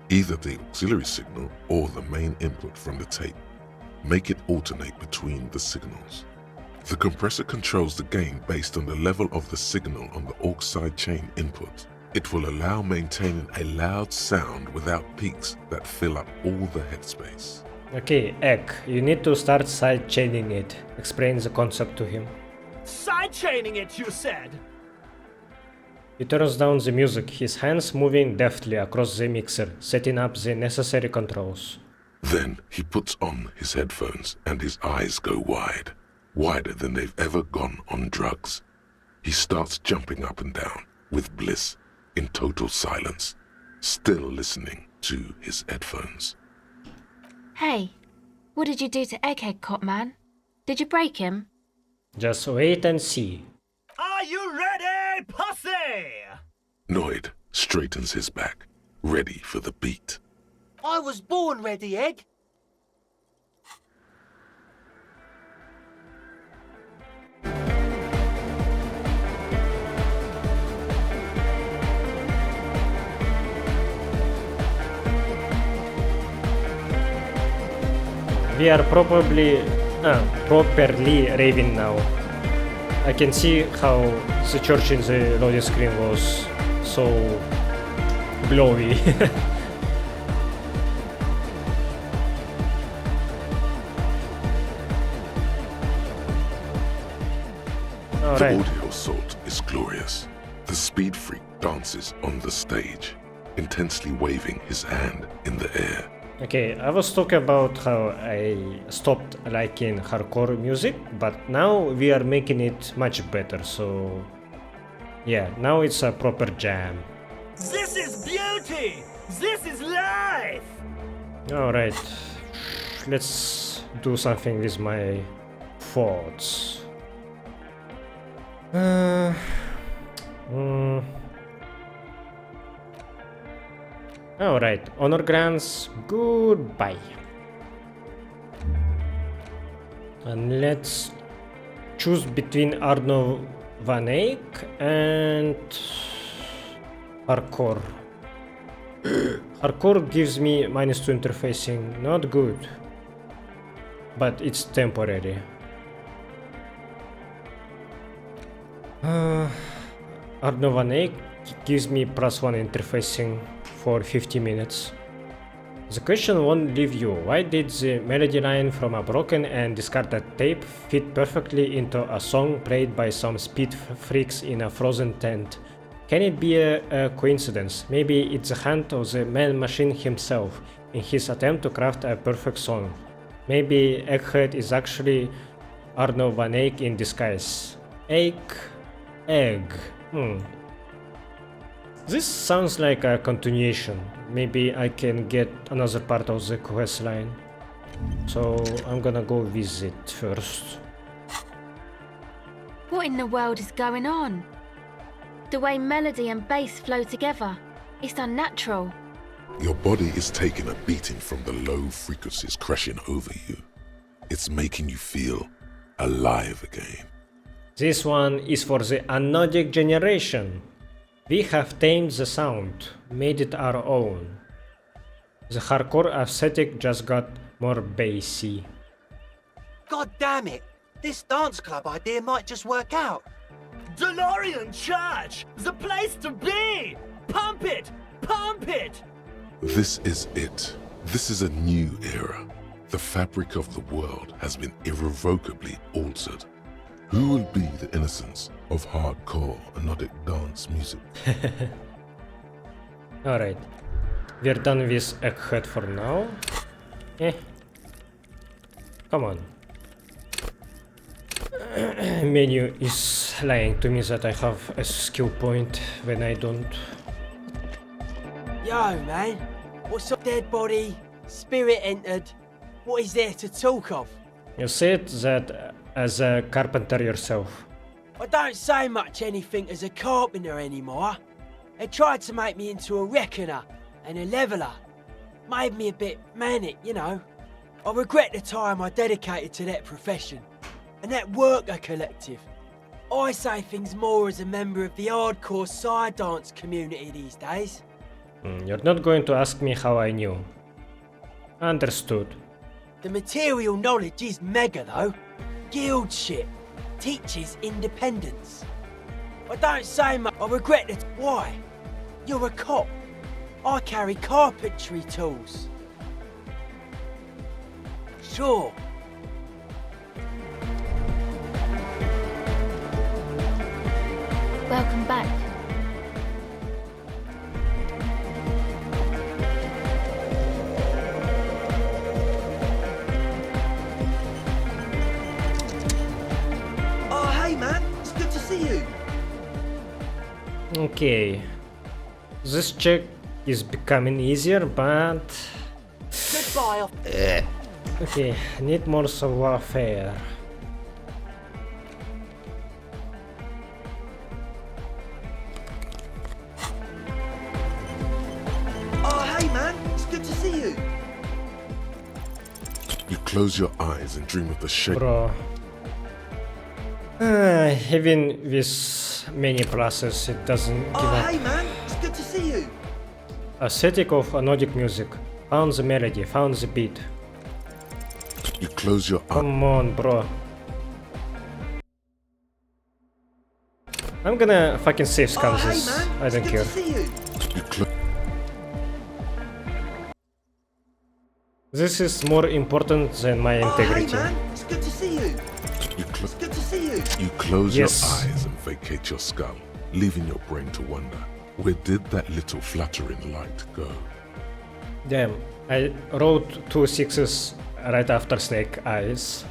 Either the auxiliary signal or the main input from the tape. Make it alternate between the signals. The compressor controls the gain based on the level of the signal on the aux sidechain input. It will allow maintaining a loud sound without peaks that fill up all the headspace. Okay, Egg, you need to start sidechaining it. Explain the concept to him. Sidechaining it, you said? He turns down the music, his hands moving deftly across the mixer, setting up the necessary controls. Then he puts on his headphones and his eyes go wide, wider than they've ever gone on drugs. He starts jumping up and down with bliss in total silence, still listening to his headphones. Hey, what did you do to Egghead, Cop Man? Did you break him? Just wait and see. Are you ready, pussy? Noid straightens his back, ready for the beat. I was born ready, Egg. we are properly raving now. I can see how the church in the loading screen was so glowy. The audio assault is glorious. The speed freak dances on the stage, intensely waving his hand in the air. Okay, I was talking about how I stopped liking hardcore music, but now we are making it much better, so yeah, now it's a proper jam. This is beauty! This is life! Alright, let's do something with my thoughts. Alright, honor grants, goodbye. And let's choose between Arno Van Eyck and Hardcore. Hardcore gives me -2 interfacing, not good. But it's temporary. Arno Van Eyck gives me +1 interfacing for 50 minutes. The question won't leave you. Why did the melody line from a broken and discarded tape fit perfectly into a song played by some speed freaks in a frozen tent? Can it be a coincidence? Maybe it's the hand of the man-machine himself in his attempt to craft a perfect song. Maybe Egghead is actually Arno Van Eyck in disguise. Egg. This sounds like a continuation. Maybe I can get another part of the quest line. So I'm gonna go visit first. What in the world is going on? The way melody and bass flow together, it's unnatural. Your body is taking a beating from the low frequencies crashing over you. It's making you feel alive again. This one is for the anodic generation. We have tamed the sound, made it our own. The hardcore aesthetic just got more bassy. God damn it! This dance club idea might just work out. DeLorean Church! The place to be! Pump it! Pump it! This is it. This is a new era. The fabric of the world has been irrevocably altered. Who will be the innocence of hardcore anodic dance music? Alright, we're done with Egghead for now. Come on. Menu is lying to me that I have a skill point when I don't. Yo, man. What's up, dead body? Spirit entered. What is there to talk of? You said that as a carpenter yourself. I don't say much anything as a carpenter anymore. They tried to make me into a reckoner and a leveller. Made me a bit manic, you know. I regret the time I dedicated to that profession and that worker collective. I say things more as a member of the hardcore side dance community these days. You're not going to ask me how I knew. Understood. The material knowledge is mega though. Guild shit. Teaches independence. I don't say much. I regret it. Why? You're a cop. I carry carpentry tools. Sure. Welcome back. Okay, this check is becoming easier, but Goodbye. okay, need more savoir-faire. Oh, hey man, it's good to see you. You close your eyes and dream of the shape. Bro. Even with many pluses, it doesn't give up. Hey man, it's good to see you. Aesthetic of anodic music. Found the melody, found the beat. close your eyes. Come on, bro. I'm gonna fucking save scans this. I don't care. This is more important than my integrity. Hey man, it's good to see you. It's good to see you. You close your eyes and vacate your skull, leaving your brain to wonder, where did that little fluttering light go? Damn, I wrote 2 6s right after Snake Eyes.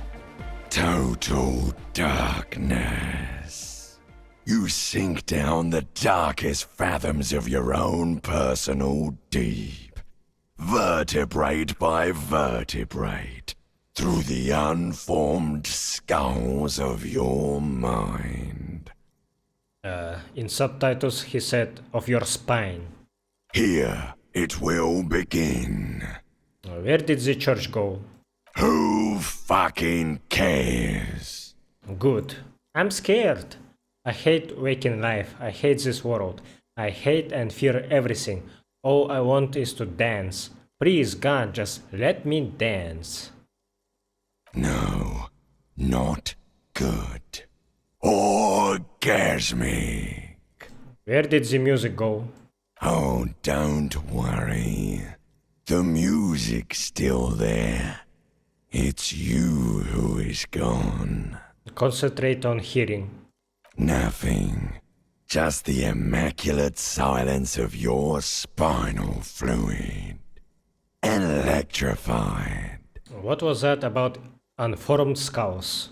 Total darkness. You sink down the darkest fathoms of your own personal deep, vertebrate by vertebrate, through the unformed skulls of your mind. In subtitles he said, of your spine. Here it will begin. Where did the church go? Who fucking cares? Good. I'm scared. I hate waking life. I hate this world. I hate and fear everything. All I want is to dance. Please, God, just let me dance. No, not good. Orgasmic. Where did the music go? Oh, don't worry. The music's still there. It's you who is gone. Concentrate on hearing. Nothing. Just the immaculate silence of your spinal fluid. Electrified. What was that about unformed skulls?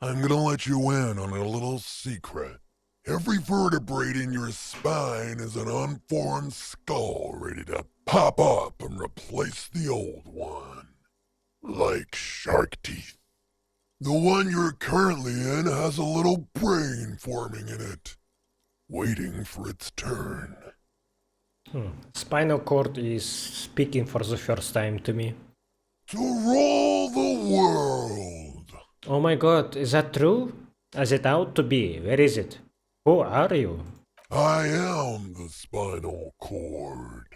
I'm gonna let you in on a little secret. Every vertebrae in your spine is an unformed skull ready to pop up and replace the old one. Like shark teeth. The one you're currently in has a little brain forming in it, waiting for its turn. Spinal cord is speaking for the first time to me. To rule the world! Oh my god, is that true? Is it out to be? Where is it? Who are you? I am the spinal cord.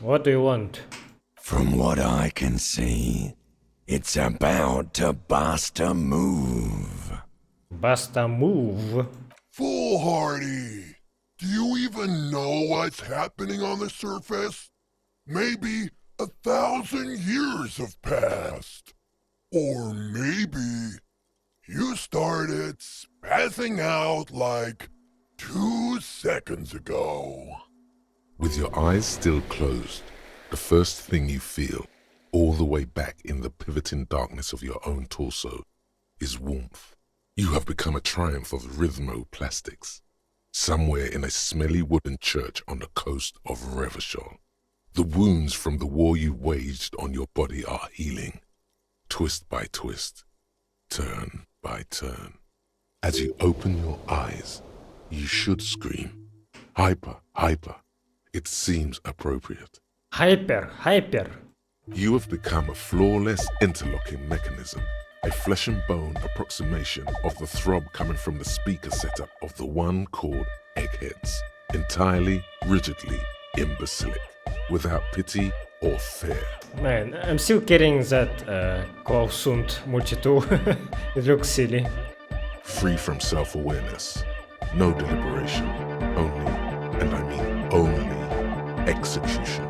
What do you want? From what I can see, it's about to bust a move. Bust a move? Foolhardy! Do you even know what's happening on the surface? Maybe 1,000 years have passed. Or maybe you started spazzing out like 2 seconds ago. With your eyes still closed, the first thing you feel, all the way back in the pivoting darkness of your own torso, is warmth. You have become a triumph of rhythmoplastics, somewhere in a smelly wooden church on the coast of Revachol. The wounds from the war you waged on your body are healing, twist by twist, turn by turn. As you open your eyes, you should scream, hyper, hyper. It seems appropriate. Hyper, hyper. You have become a flawless interlocking mechanism, a flesh and bone approximation of the throb coming from the speaker setup of the one called Eggheads, entirely, rigidly imbecilic, without pity or fear. Man, I'm still getting that Quausund multi-tool. It looks silly. Free from self-awareness, no deliberation, only, and I mean only, execution.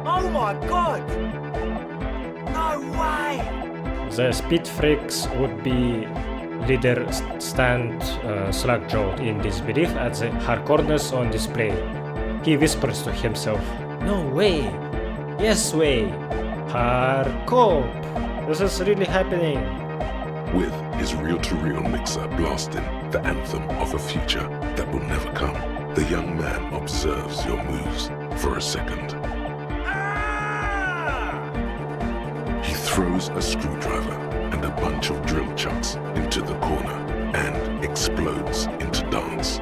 Oh my god! No way! The speed freaks would be leader stand slack-jawed in disbelief at the hardcoreness on display. He whispers to himself, "No way! Yes way! Hardcore! This is really happening!" With his reel-to-reel mixer blasting the anthem of a future that will never come, the young man observes your moves for a second. He throws a screwdriver and a bunch of drill chucks into the corner and explodes into dance.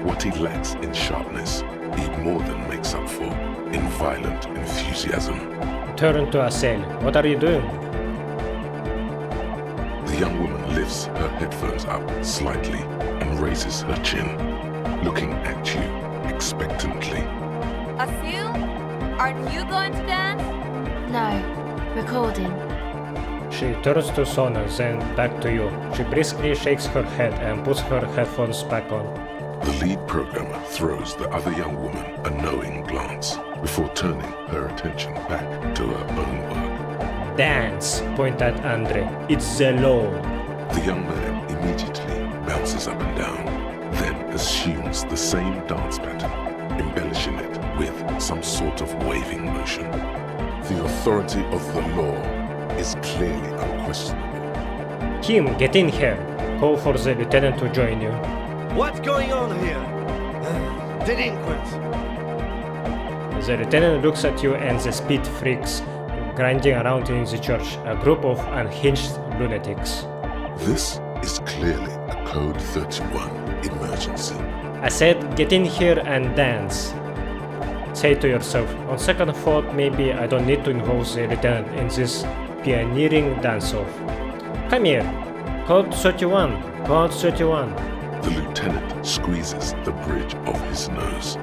What he lacks in sharpness, he more than makes up for in violent enthusiasm. Turn to Asel. What are you doing? The young woman lifts her headphones up slightly and raises her chin, looking at you expectantly. Asil, aren't you going to dance? No, recording. She turns to Sona, then back to you. She briskly shakes her head and puts her headphones back on. The lead programmer throws the other young woman a knowing glance before turning her attention back to her own work. Dance, point at Andre. It's the law. The young man immediately bounces up and down, then assumes the same dance pattern, embellishing it with some sort of waving motion. The authority of the law is clearly unquestionable. Kim, get in here. Call for the lieutenant to join you. What's going on here? Delinquents. The lieutenant looks at you and the speed freaks grinding around in the church, a group of unhinged lunatics. This is clearly a Code 31 emergency. I said, get in here and dance. Say to yourself, on second thought, maybe I don't need to involve the lieutenant in this pioneering dance-off. Come here. Code 31. Code 31. The lieutenant squeezes the bridge of his nose.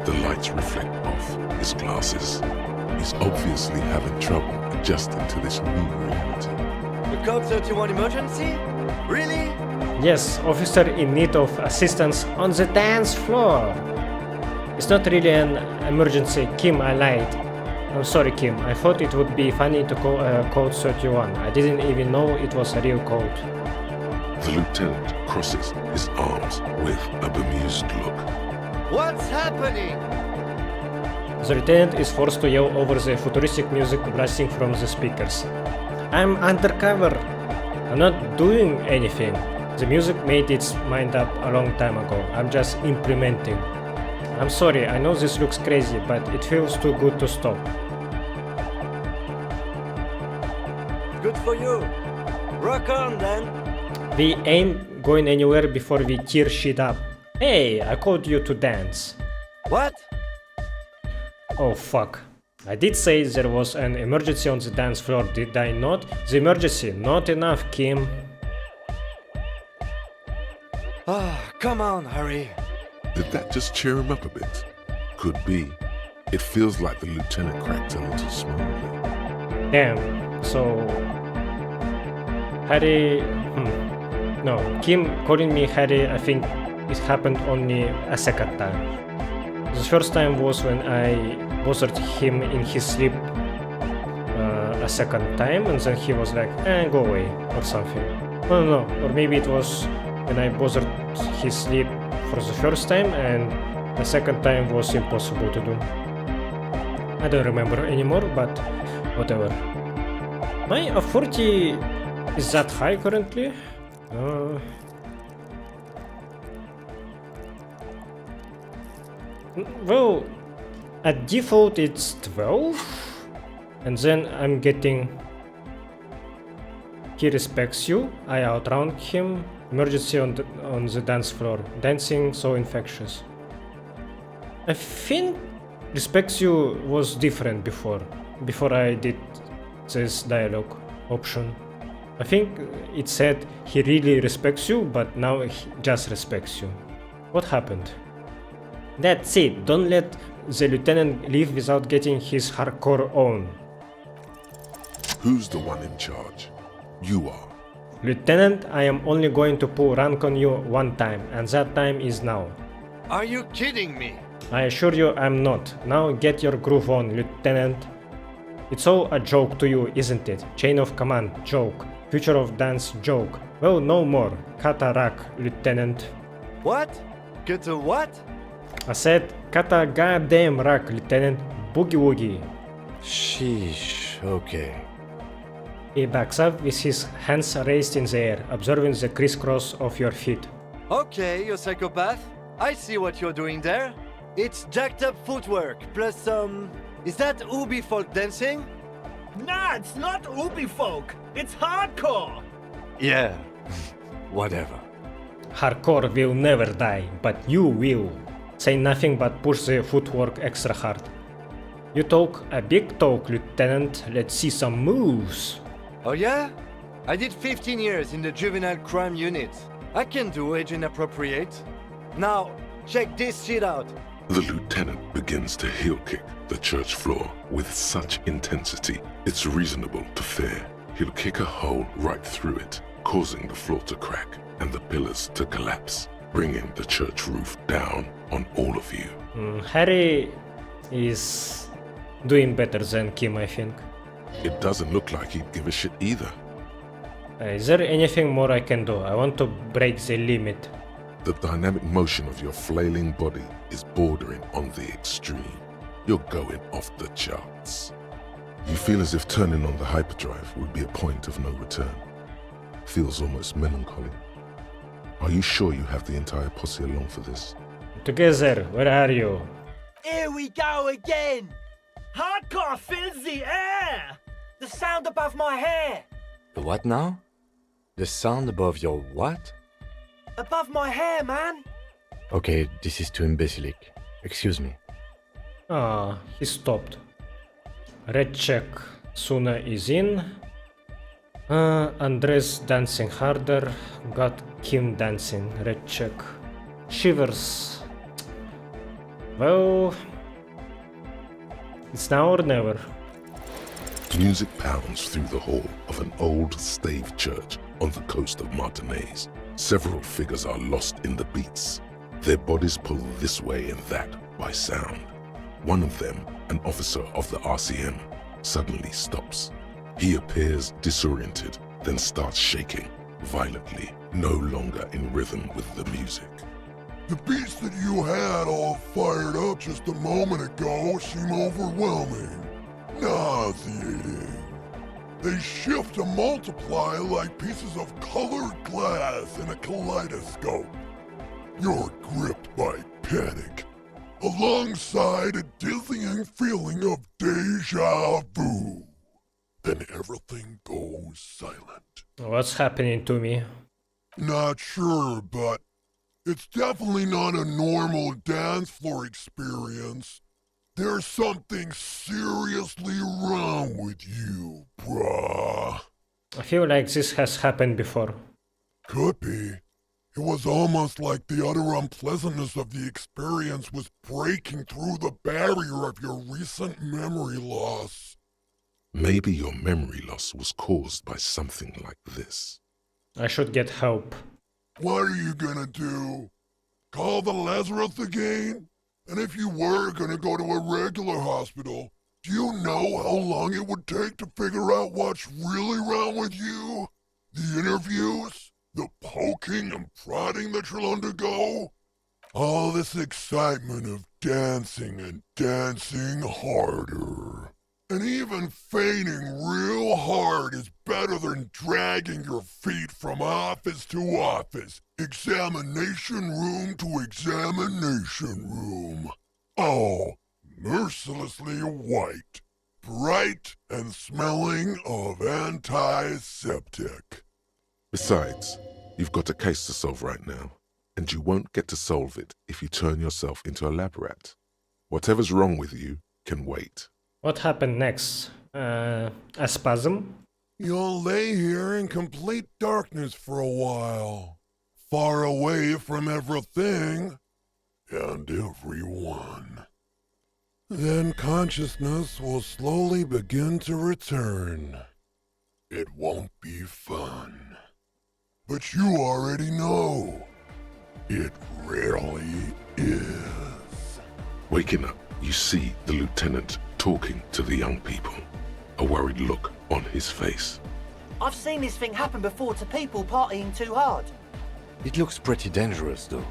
The lights reflect off his glasses. He's obviously having trouble adjusting to this new reality. The Code 31 emergency? Really? Yes, officer in need of assistance on the dance floor. It's not really an emergency, Kim, I lied. I'm sorry, Kim, I thought it would be funny to call Code 31. I didn't even know it was a real code. The lieutenant crosses his arms with a bemused look. What's happening? The lieutenant is forced to yell over the futuristic music blasting from the speakers. I'm undercover. I'm not doing anything. The music made its mind up a long time ago. I'm just implementing. I'm sorry, I know this looks crazy, but it feels too good to stop. Good for you. Rock on then. We ain't going anywhere before we tear shit up. Hey, I called you to dance. What? Oh fuck. I did say there was an emergency on the dance floor, did I not? The emergency, not enough, Kim. Come on, hurry. Did that just cheer him up a bit? Could be. It feels like the lieutenant cracked a little smoothly. Damn, so... Harry... No, Kim calling me Harry, I think it happened only a second time. The first time was when I bothered him in his sleep a second time, and then he was like, go away, or something. No, or maybe it was when I bothered his sleep for the first time, and the second time was impossible to do. I don't remember anymore, but whatever. My authority is that high currently? Well, at default it's 12, and then I'm getting... He respects you, I outrun him, emergency on the dance floor, dancing so infectious. I think respects you was different before I did this dialogue option. I think it said he really respects you, but now he just respects you. What happened? That's it, don't let the lieutenant leave without getting his hardcore on. Who's the one in charge? You are. Lieutenant, I am only going to pull rank on you one time, and that time is now. Are you kidding me? I assure you I'm not. Now get your groove on, Lieutenant. It's all a joke to you, isn't it? Chain of command, joke. Future of dance, joke. Well, no more. Kata rak, Lieutenant. What? Get a what? I said, kata goddamn rak, Lieutenant. Boogie woogie. Sheesh, okay. He backs up with his hands raised in the air, observing the crisscross of your feet. Okay, you psychopath. I see what you're doing there. It's jacked up footwork, plus some... Is that Ubi folk dancing? Nah, it's not Ubi folk. It's hardcore. Yeah, whatever. Hardcore will never die, but you will. Say nothing but push the footwork extra hard. You talk a big talk, Lieutenant. Let's see some moves. Oh yeah? I did 15 years in the juvenile crime unit. I can do age inappropriate. Now, check this shit out. The lieutenant begins to heel kick the church floor with such intensity, it's reasonable to fear he'll kick a hole right through it, causing the floor to crack and the pillars to collapse, bringing the church roof down on all of you. Harry is doing better than Kim, I think. It doesn't look like he'd give a shit either. Is there anything more I can do? I want to break the limit. The dynamic motion of your flailing body is bordering on the extreme. You're going off the charts. You feel as if turning on the hyperdrive would be a point of no return. Feels almost melancholy. Are you sure you have the entire posse along for this? Together, where are you? Here we go again! Hardcore fills the air! The sound above my hair! The what now? The sound above your what? Above my hair, man! Okay, this is too imbecilic. Excuse me. Ah, he stopped. Red check. Suna is in. Andres dancing harder. Got Kim dancing. Red check. Shivers. Well, it's now or never. Music pounds through the hall of an old stave church on the coast of Martinaise. Several figures are lost in the beats. Their bodies pull this way and that by sound. One of them, an officer of the RCM, suddenly stops. He appears disoriented, then starts shaking violently, no longer in rhythm with the music. The beats that you had all fired up just a moment ago seem overwhelming, nauseating. They shift and multiply like pieces of colored glass in a kaleidoscope. You're gripped by panic, alongside a dizzying feeling of deja vu. Then everything goes silent. What's happening to me? Not sure, but it's definitely not a normal dance floor experience. There's something seriously wrong with you, brah. I feel like this has happened before. Could be. It was almost like the utter unpleasantness of the experience was breaking through the barrier of your recent memory loss. Maybe your memory loss was caused by something like this. I should get help. What are you gonna do? Call the Lazarus again? And if you were gonna go to a regular hospital, do you know how long it would take to figure out what's really wrong with you? The interviews? The poking and prodding that you'll undergo? All this excitement of dancing and dancing harder. And even feigning real hard is better than dragging your feet from office to office, examination room to examination room. All mercilessly white, bright and smelling of antiseptic. Besides, you've got a case to solve right now, and you won't get to solve it if you turn yourself into a lab rat. Whatever's wrong with you can wait. What happened next? A spasm? You'll lay here in complete darkness for a while, far away from everything and everyone. Then consciousness will slowly begin to return. It won't be fun. But you already know. It really is. Waking up, you see the lieutenant talking to the young people, a worried look on his face. I've seen this thing happen before to people partying too hard. It looks pretty dangerous, though.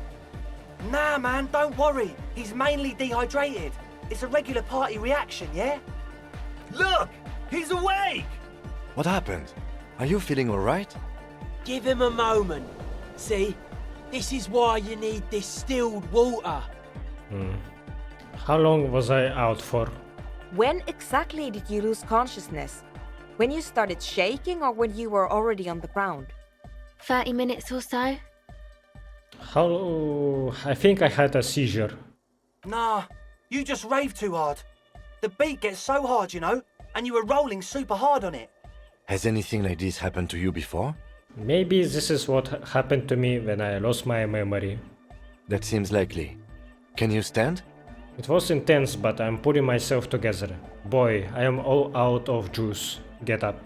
Nah, man, don't worry. He's mainly dehydrated. It's a regular party reaction, yeah? Look! He's awake! What happened? Are you feeling alright? Give him a moment. See? This is why you need distilled water. How long was I out for? When exactly did you lose consciousness? When you started shaking or when you were already on the ground? 30 minutes or so. I think I had a seizure. Nah, you just raved too hard. The beat gets so hard, you know, and you were rolling super hard on it. Has anything like this happened to you before? Maybe this is what happened to me when I lost my memory. That seems likely. Can you stand? It was intense, but I'm putting myself together. Boy, I am all out of juice. Get up.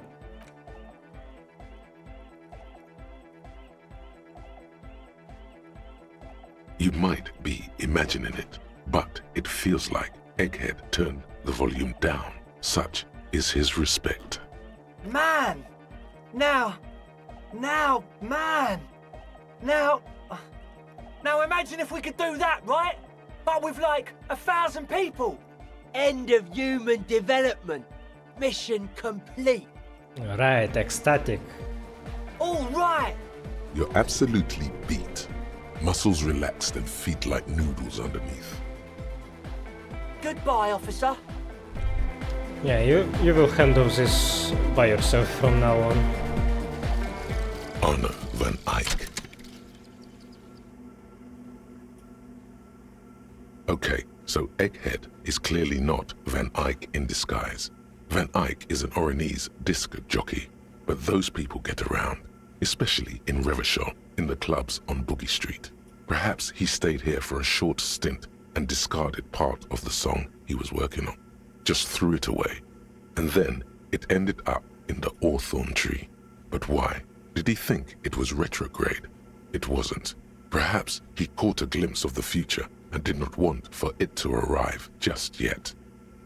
You might be imagining it, but it feels like Egghead turned the volume down. Such is his respect. Man! Now imagine if we could do that, right? But with like 1,000 people. End of human development. Mission complete. Right, ecstatic. All right. You're absolutely beat. Muscles relaxed and feet like noodles underneath. Goodbye, officer. Yeah, you will handle this by yourself from now on. Honor Van Eyck. Okay, so Egghead is clearly not Van Eyck in disguise. Van Eyck is an Oranese disc jockey, but those people get around, especially in Revachol, in the clubs on Boogie Street. Perhaps he stayed here for a short stint and discarded part of the song he was working on, just threw it away, and then it ended up in the Hawthorn tree. But why? Did he think it was retrograde? It wasn't. Perhaps he caught a glimpse of the future and did not want for it to arrive just yet.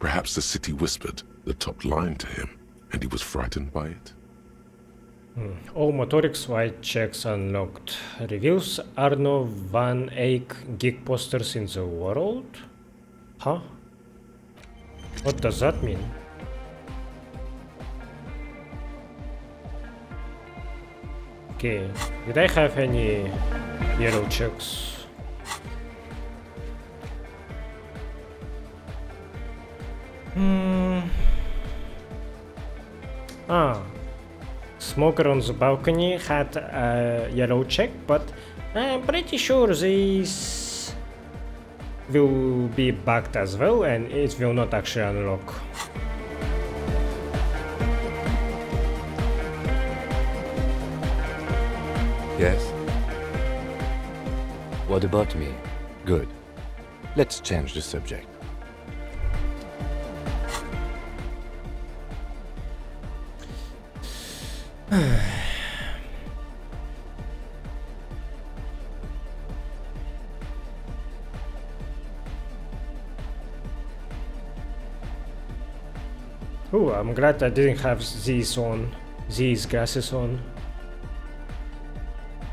Perhaps the city whispered the top line to him, and he was frightened by it. All motorics white checks unlocked. Reveals Arno Van Eyck gig posters in the world? Huh? What does that mean? Okay, did I have any yellow checks? Smoker on the balcony had a yellow check, but I'm pretty sure this will be bugged as well and it will not actually unlock. Yes? What about me? Good. Let's change the subject. Ooh, I'm glad I didn't have these glasses on.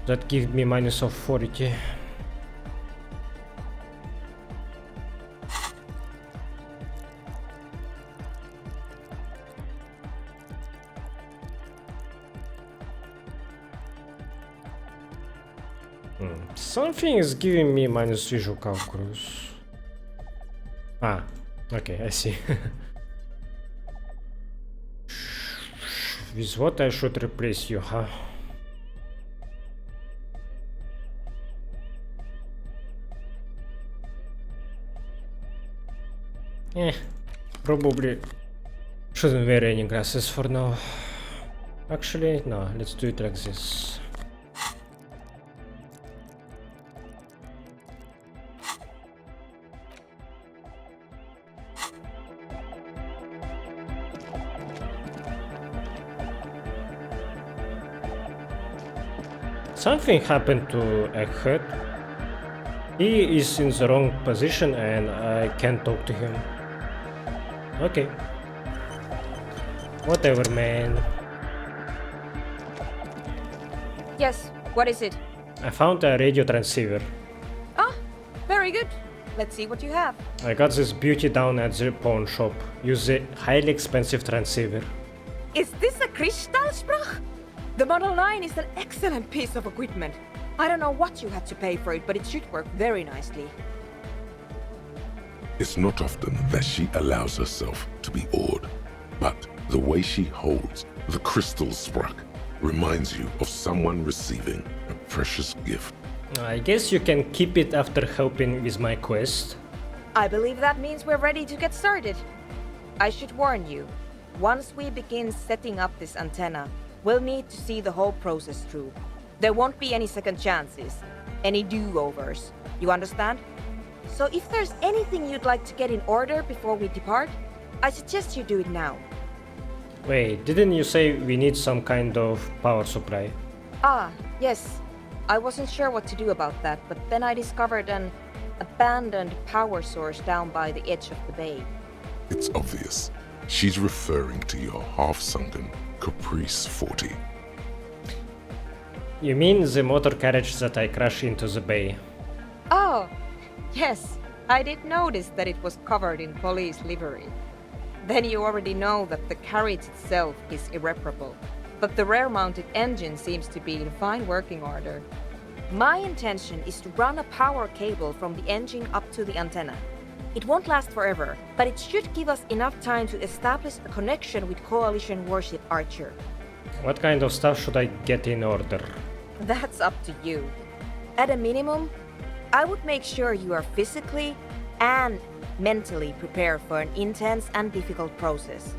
That give me minus of 40. Something is giving me minus visual calculus. Ah, okay, I see. With what I should replace you, huh? Probably shouldn't wear any glasses for now. Actually, no, let's do it like this. Something happened to Egghead. He is in the wrong position and I can't talk to him. Okay. Whatever, man. Yes, what is it? I found a radio transceiver. Ah, very good. Let's see what you have. I got this beauty down at the pawn shop. Use the highly expensive transceiver. Is this a Kristallsprach? The Model 9 is an excellent piece of equipment. I don't know what you had to pay for it, but it should work very nicely. It's not often that she allows herself to be awed, but the way she holds the Kristallsprach reminds you of someone receiving a precious gift. I guess you can keep it after helping with my quest. I believe that means we're ready to get started. I should warn you, once we begin setting up this antenna, we'll need to see the whole process through. There won't be any second chances, any do-overs. You understand? So if there's anything you'd like to get in order before we depart, I suggest you do it now. Wait, didn't you say we need some kind of power supply? Ah, yes. I wasn't sure what to do about that, but then I discovered an abandoned power source down by the edge of the bay. It's obvious. She's referring to your half-sunken Caprice 40. You mean the motor carriage that I crashed into the bay? Oh, yes. I did notice that it was covered in police livery. Then you already know that the carriage itself is irreparable, but the rear-mounted engine seems to be in fine working order. My intention is to run a power cable from the engine up to the antenna. It won't last forever, but it should give us enough time to establish a connection with Coalition warship Archer. What kind of stuff should I get in order? That's up to you. At a minimum, I would make sure you are physically and mentally prepared for an intense and difficult process.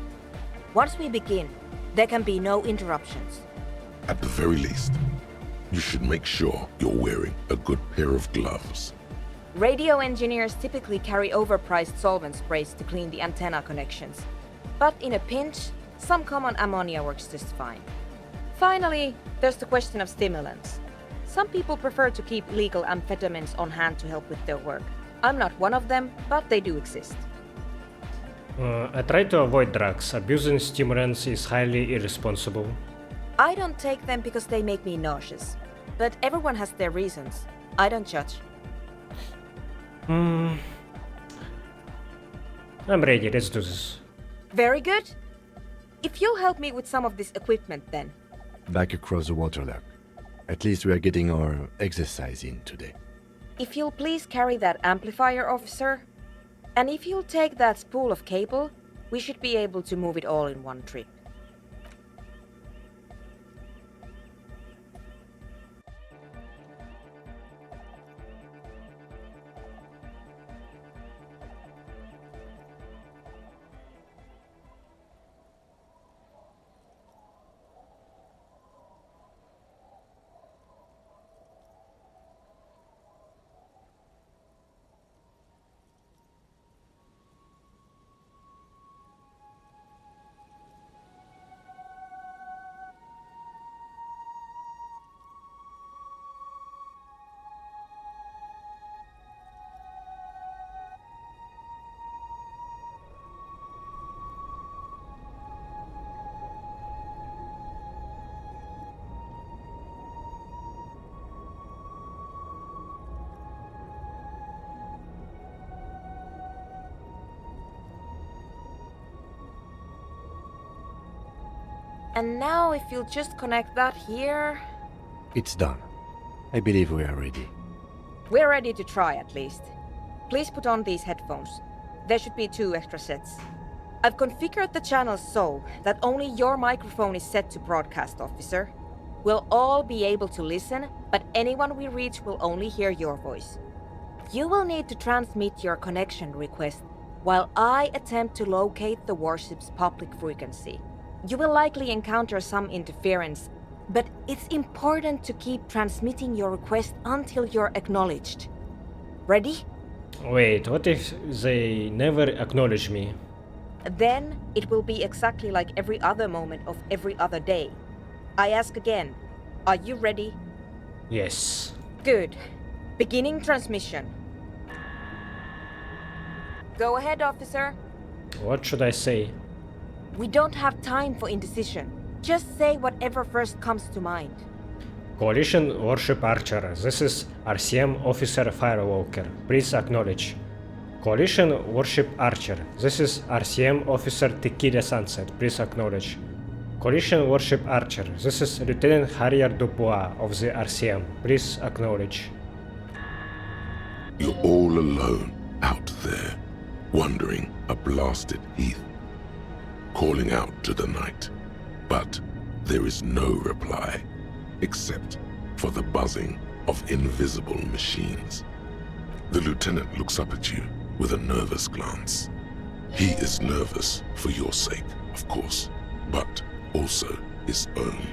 Once we begin, there can be no interruptions. At the very least, you should make sure you're wearing a good pair of gloves. Radio engineers typically carry overpriced solvent sprays to clean the antenna connections. But in a pinch, some common ammonia works just fine. Finally, there's the question of stimulants. Some people prefer to keep legal amphetamines on hand to help with their work. I'm not one of them, but they do exist. I try to avoid drugs. Abusing stimulants is highly irresponsible. I don't take them because they make me nauseous. But everyone has their reasons. I don't judge. I'm ready, let's do this. Very good. If you'll help me with some of this equipment then. Back across the waterlock. At least we are getting our exercise in today. If you'll please carry that amplifier, officer. And if you'll take that spool of cable, we should be able to move it all in one trip. And now if you'll just connect that here... It's done. I believe we are ready. We're ready to try at least. Please put on these headphones. There should be 2 extra sets. I've configured the channels so that only your microphone is set to broadcast, officer. We'll all be able to listen, but anyone we reach will only hear your voice. You will need to transmit your connection request while I attempt to locate the warship's public frequency. You will likely encounter some interference, but it's important to keep transmitting your request until you're acknowledged. Ready? Wait, what if they never acknowledge me? Then it will be exactly like every other moment of every other day. I ask again, are you ready? Yes. Good. Beginning transmission. Go ahead, officer. What should I say? We don't have time for indecision. Just say whatever first comes to mind. Coalition Warship Archer, this is RCM Officer Firewalker. Please acknowledge. Coalition Warship Archer, this is RCM Officer Tequila Sunset. Please acknowledge. Coalition Warship Archer, this is Lieutenant Harrier Dubois of the RCM. Please acknowledge. You're all alone out there, wandering a blasted heath, calling out to the night. But there is no reply, except for the buzzing of invisible machines. The lieutenant looks up at you with a nervous glance. He is nervous for your sake, of course, but also his own.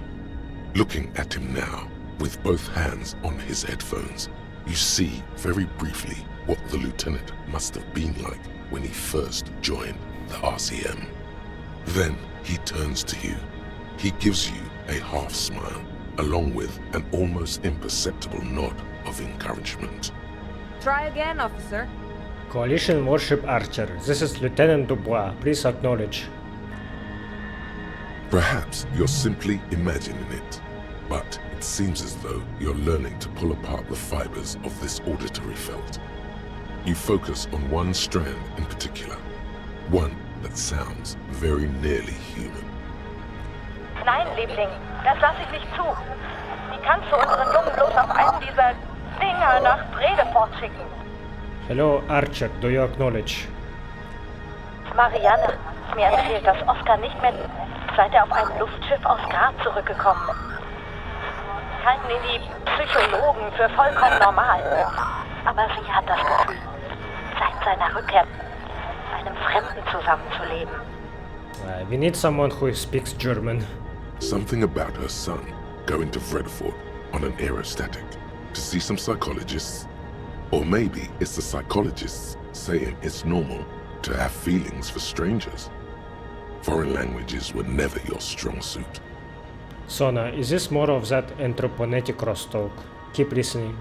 Looking at him now, with both hands on his headphones, you see very briefly what the lieutenant must have been like when he first joined the RCM. Then he turns to you. He gives you a half smile, along with an almost imperceptible nod of encouragement. Try again, officer. Coalition Warship Archer, this is Lieutenant Dubois. Please acknowledge. Perhaps you're simply imagining it, but it seems as though you're learning to pull apart the fibers of this auditory felt. You focus on one strand in particular, one that sounds very nearly human. Nein, Liebling, das lasse ich nicht zu. Wie kannst du unseren Jungen bloß auf einen dieser Dinger nach Bredefort schicken? Hello, Archer, do you acknowledge? Marianne, mir erzählt, dass Oscar nicht mehr, seit er auf einem Luftschiff aus Grad zurückgekommen ist. Halten ihn die Psychologen für vollkommen normal. Aber sie hat das Gefühl, seit seiner Rückkehr mit einem Fremden zusammenzuleben. We need someone who speaks German. Something about her son going to Bredefort on an aerostatic to see some psychologists. Or maybe it's the psychologists saying it's normal to have feelings for strangers. Foreign languages were never your strong suit. Sona, is this more of that anthroponetic crosstalk? Keep listening.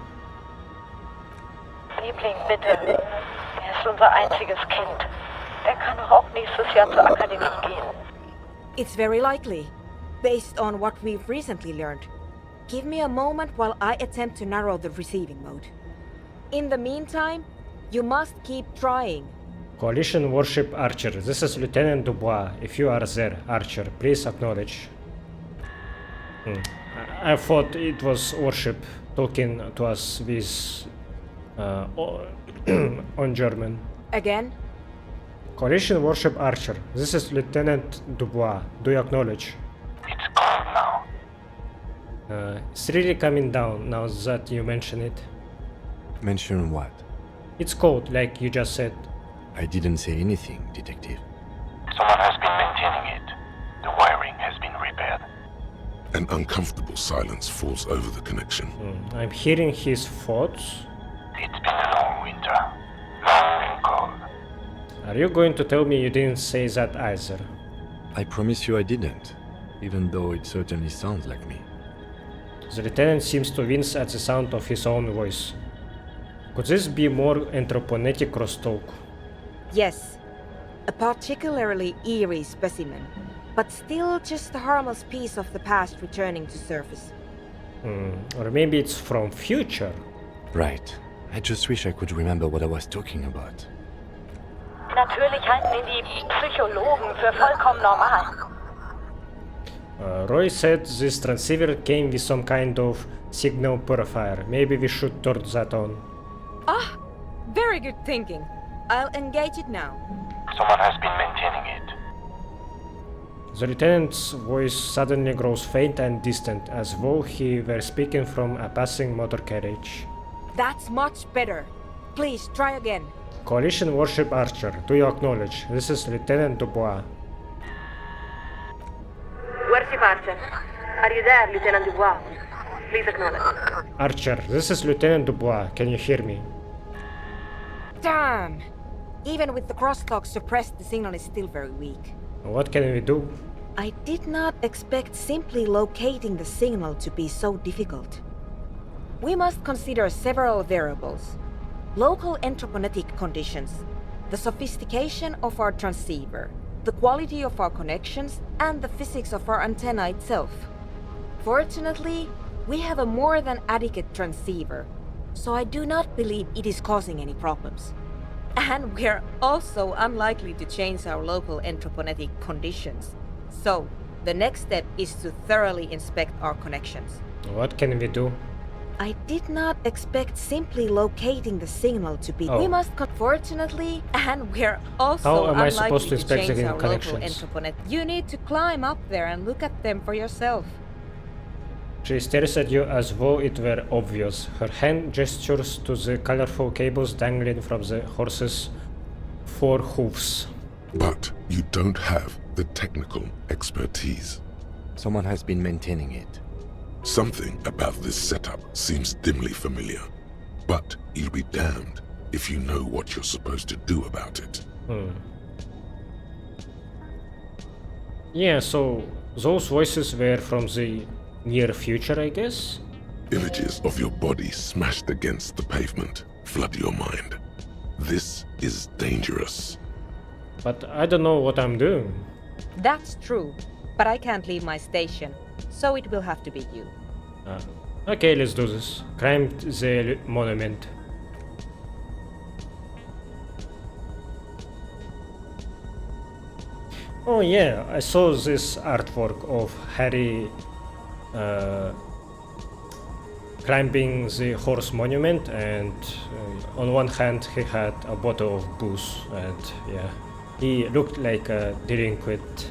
Liebling, bitte. Er ist unser einziges Kind. Er kann doch auch nächstes Jahr zur Akademie gehen. It's very likely, based on what we've recently learned. Give me a moment while I attempt to narrow the receiving mode. In the meantime, you must keep trying. Coalition Warship Archer, this is Lieutenant Dubois. If you are there, Archer, please acknowledge. I thought it was Warship talking to us with on German. Again? Coalition Warship Archer, this is Lieutenant Dubois. Do you acknowledge? It's calm now. It's really coming down now that you mention it. Mention what? It's cold, like you just said. I didn't say anything, Detective. Someone has been maintaining it. The wiring has been repaired. An uncomfortable silence falls over the connection. I'm hearing his thoughts. It's been a long winter. Long and cold. Are you going to tell me you didn't say that either? I promise you I didn't, even though it certainly sounds like me. The lieutenant seems to wince at the sound of his own voice. Could this be more anthroponetic crosstalk? Yes. A particularly eerie specimen, but still just a harmless piece of the past returning to surface. Or maybe it's from future. Right. I just wish I could remember what I was talking about. Natürlich halten ihn die Psychologen für vollkommen normal. Roy said this transceiver came with some kind of signal purifier. Maybe we should turn that on. Ah, very good thinking. I'll engage it now. Someone has been maintaining it. The lieutenant's voice suddenly grows faint and distant, as though he were speaking from a passing motor carriage. That's much better. Please, try again. Coalition Warship Archer, do you acknowledge? This is Lieutenant Dubois. Warship Archer. Are you there, Lieutenant Dubois? Please acknowledge. Archer, this is Lieutenant Dubois. Can you hear me? Damn! Even with the crosstalk suppressed, the signal is still very weak. What can we do? I did not expect simply locating the signal to be so difficult. We must consider several variables. Local anthroponetic conditions, the sophistication of our transceiver, the quality of our connections, and the physics of our antenna itself. Fortunately, we have a more than adequate transceiver, so I do not believe it is causing any problems. And we are also unlikely to change our local anthroponetic conditions. So, the next step is to thoroughly inspect our connections. What can we do? I did not expect simply locating the signal to be. We must fortunately, and we're also How am I unlikely supposed to inspect change the our local connections? anthroponet. You need to climb up there and look at them for yourself. She stares at you as though it were obvious. Her hand gestures to the colorful cables dangling from the horse's 4 hooves. But you don't have the technical expertise. Someone has been maintaining it. Something about this setup seems dimly familiar, but you'll be damned if you know what you're supposed to do about it. Yeah, so those voices were from the near future, I guess? Images of your body smashed against the pavement flood your mind. This is dangerous. But I don't know what I'm doing. That's true, but I can't leave my station, so it will have to be you. Okay, let's do this. Climb the monument. Oh yeah, I saw this artwork of Harry climbing the horse monument, and on one hand he had a bottle of booze, and yeah, he looked like a delinquent.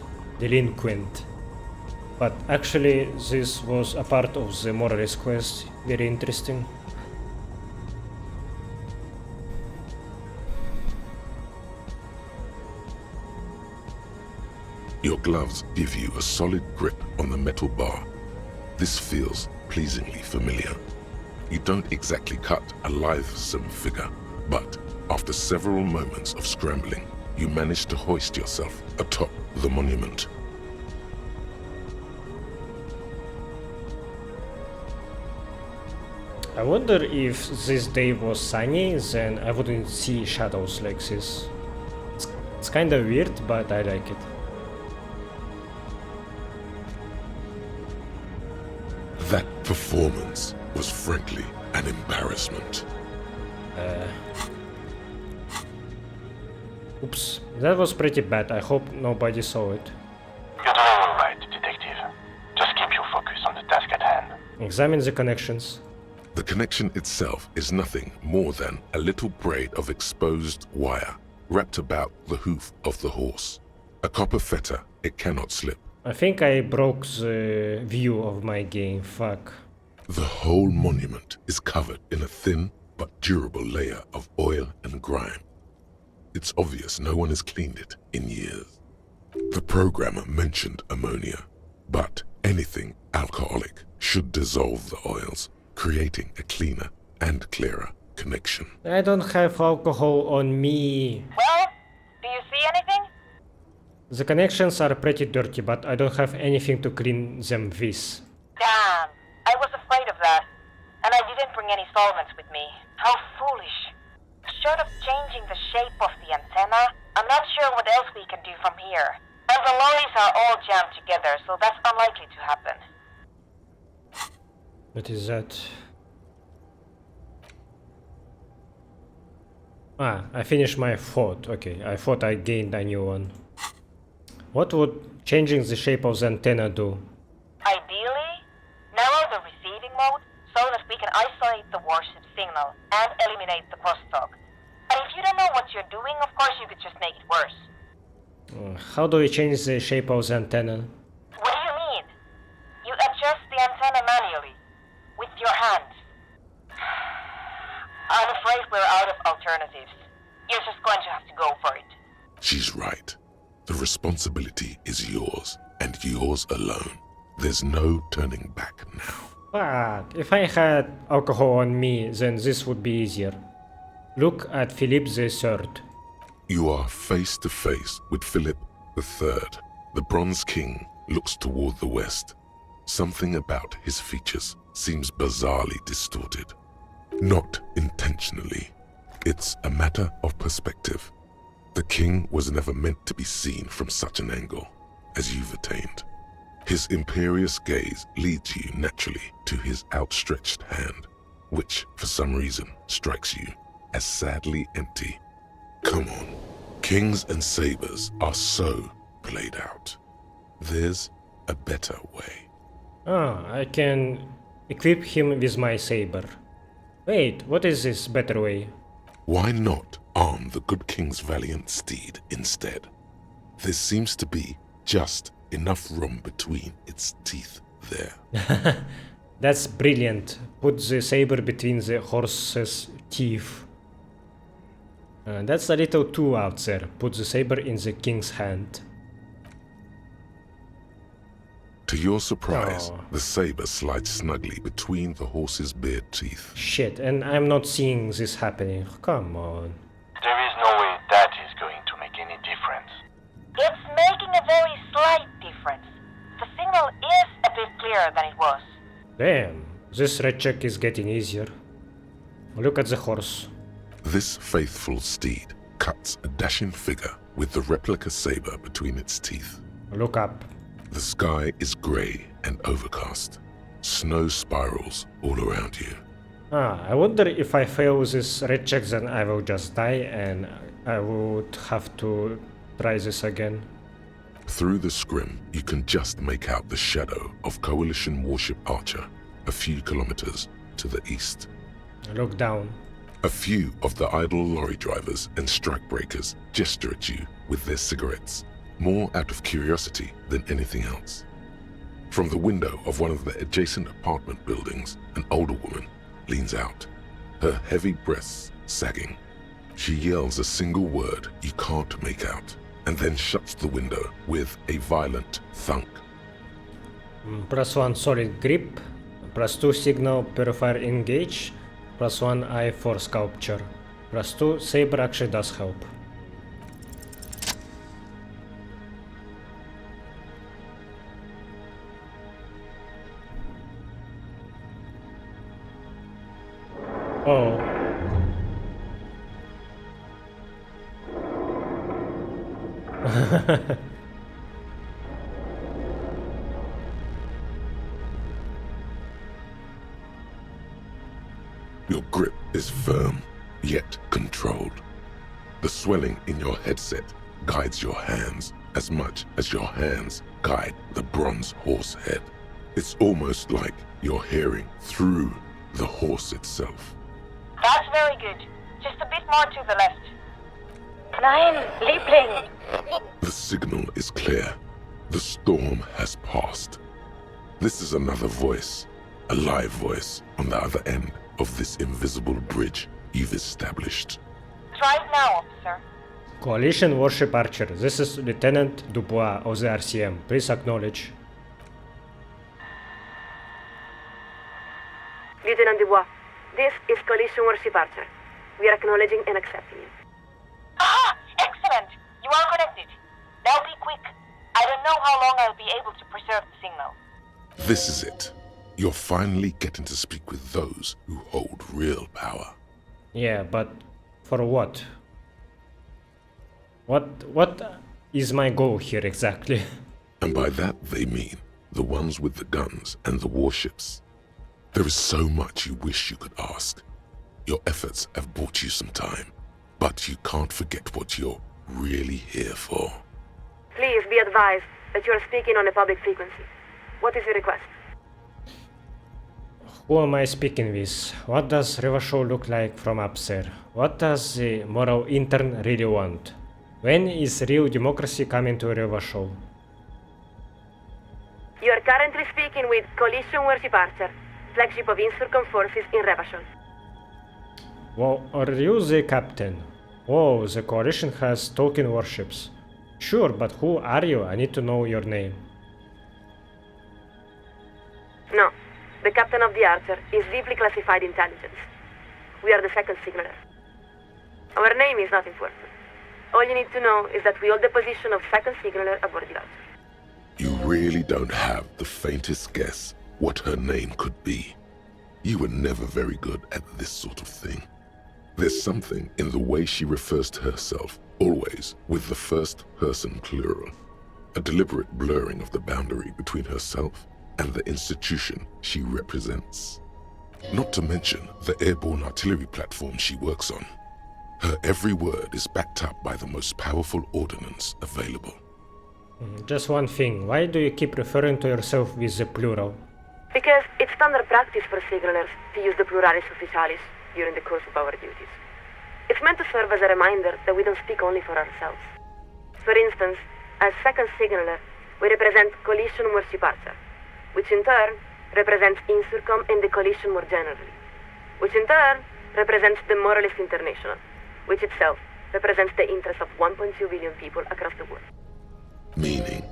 But actually this was a part of the Moralist quest. Very interesting. Your gloves give you a solid grip on the metal bar. This feels pleasingly familiar. You don't exactly cut a lithesome figure, but after several moments of scrambling, you manage to hoist yourself atop the monument. I wonder if this day was sunny, then I wouldn't see shadows like this. It's kinda weird, but I like it. That performance was frankly an embarrassment. Oops, that was pretty bad. I hope nobody saw it. You're doing all right, detective. Just keep your focus on the task at hand. Examine the connections. The connection itself is nothing more than a little braid of exposed wire wrapped about the hoof of the horse. A copper fetter, it cannot slip. I think I broke the view of my game. Fuck. The whole monument is covered in a thin but durable layer of oil and grime. It's obvious no one has cleaned it in years. The programmer mentioned ammonia, but anything alcoholic should dissolve the oils, creating a cleaner and clearer connection. I don't have alcohol on me. Well, do you see anything? The connections are pretty dirty, but I don't have anything to clean them with. Damn, I was afraid of that. And I didn't bring any solvents with me. How foolish. Short of changing the shape of the antenna, I'm not sure what else we can do from here. And the lorries are all jammed together, so that's unlikely to happen. What is that? Ah, I finished my thought. Okay, I thought I gained a new one. What would changing the shape of the antenna do? Ideally, narrow the receiving mode so that we can isolate the warship signal and eliminate the crosstalk. And if you don't know what you're doing, of course you could just make it worse. How do we change the shape of the antenna? What do you mean? You adjust the antenna manually, with your hands. I'm afraid we're out of alternatives. You're just going to have to go for it. She's right. The responsibility is yours, and yours alone. There's no turning back now. Fuck, if I had alcohol on me, then this would be easier. Look at Philip III. You are face to face with Philip III. The Bronze King looks toward the west. Something about his features seems bizarrely distorted. Not intentionally. It's a matter of perspective. The king was never meant to be seen from such an angle as you've attained. His imperious gaze leads you naturally to his outstretched hand, which for some reason strikes you as sadly empty. Come on, kings and sabers are so played out. There's a better way. Ah, I can equip him with my saber. Wait, what is this better way? Why not arm the good king's valiant steed instead? There seems to be just enough room between its teeth there. That's brilliant. Put the saber between the horse's teeth. That's a little too out there. Put the saber in the king's hand. To your surprise, Oh. the saber slides snugly between the horse's bared teeth. Shit, and I'm not seeing this happening. Come on. There is no way that is going to make any difference. It's making a very slight difference. The signal is a bit clearer clearer than it was. Damn, this red check is getting easier. Look at the horse. This faithful steed cuts a dashing figure with the replica saber between its teeth. Look up. The sky is grey and overcast. Snow spirals all around you. I wonder if I fail this red check, then I will just die and I would have to try this again. Through the scrim, you can just make out the shadow of Coalition warship Archer a few kilometers to the east. Look down. A few of the idle lorry drivers and strikebreakers gesture at you with their cigarettes, more out of curiosity than anything else. From the window of one of the adjacent apartment buildings, an older woman leans out, her heavy breasts sagging. She yells a single word you can't make out, and then shuts the window with a violent thunk. +1 solid grip, +2 signal purifier engage, +1 eye for sculpture, +2 saber actually does help. Oh. Your grip is firm, yet controlled. The swelling in your headset guides your hands as much as your hands guide the bronze horse head. It's almost like you're hearing through the horse itself. That's very good. Just a bit more to the left. Nein, Liebling! The signal is clear. The storm has passed. This is another voice, a live voice on the other end of this invisible bridge you've established. Try it now, officer. Coalition warship Archer, this is Lieutenant Dubois of the RCM. Please acknowledge. Lieutenant Dubois, this is Coalition warship Archer. We are acknowledging and accepting you. Aha! Excellent! You are connected. Now be quick. I don't know how long I'll be able to preserve the signal. This is it. You're finally getting to speak with those who hold real power. Yeah, but for what? What is my goal here exactly? And by that they mean the ones with the guns and the warships. There is so much you wish you could ask. Your efforts have bought you some time, but you can't forget what you're really here for. Please be advised that you are speaking on a public frequency. What is your request? Who am I speaking with? What does Revachol look like from up there? What does the moral intern really want? When is real democracy coming to Revachol? You are currently speaking with Coalition warship Archer, flagship of Insurcom forces in Revachol. Well, are you the captain? Oh, the coalition has token warships. Sure, but who are you? I need to know your name. No, the captain of the Archer is deeply classified intelligence. We are the second signaler. Our name is not important. All you need to know is that we hold the position of second signaler aboard the Archer. You really don't have the faintest guess what her name could be. You were never very good at this sort of thing. There's something in the way she refers to herself, always with the first person plural. A deliberate blurring of the boundary between herself and the institution she represents. Not to mention the airborne artillery platform she works on. Her every word is backed up by the most powerful ordnance available. Just one thing, why do you keep referring to yourself with the plural? Because it's standard practice for signalers to use the pluralis officialis during the course of our duties. It's meant to serve as a reminder that we don't speak only for ourselves. For instance, as second signaler, we represent Coalition warship Archer, which in turn represents Insurcom and the Coalition more generally, which in turn represents the Moralist International, which itself represents the interests of 1.2 billion people across the world. Meaning,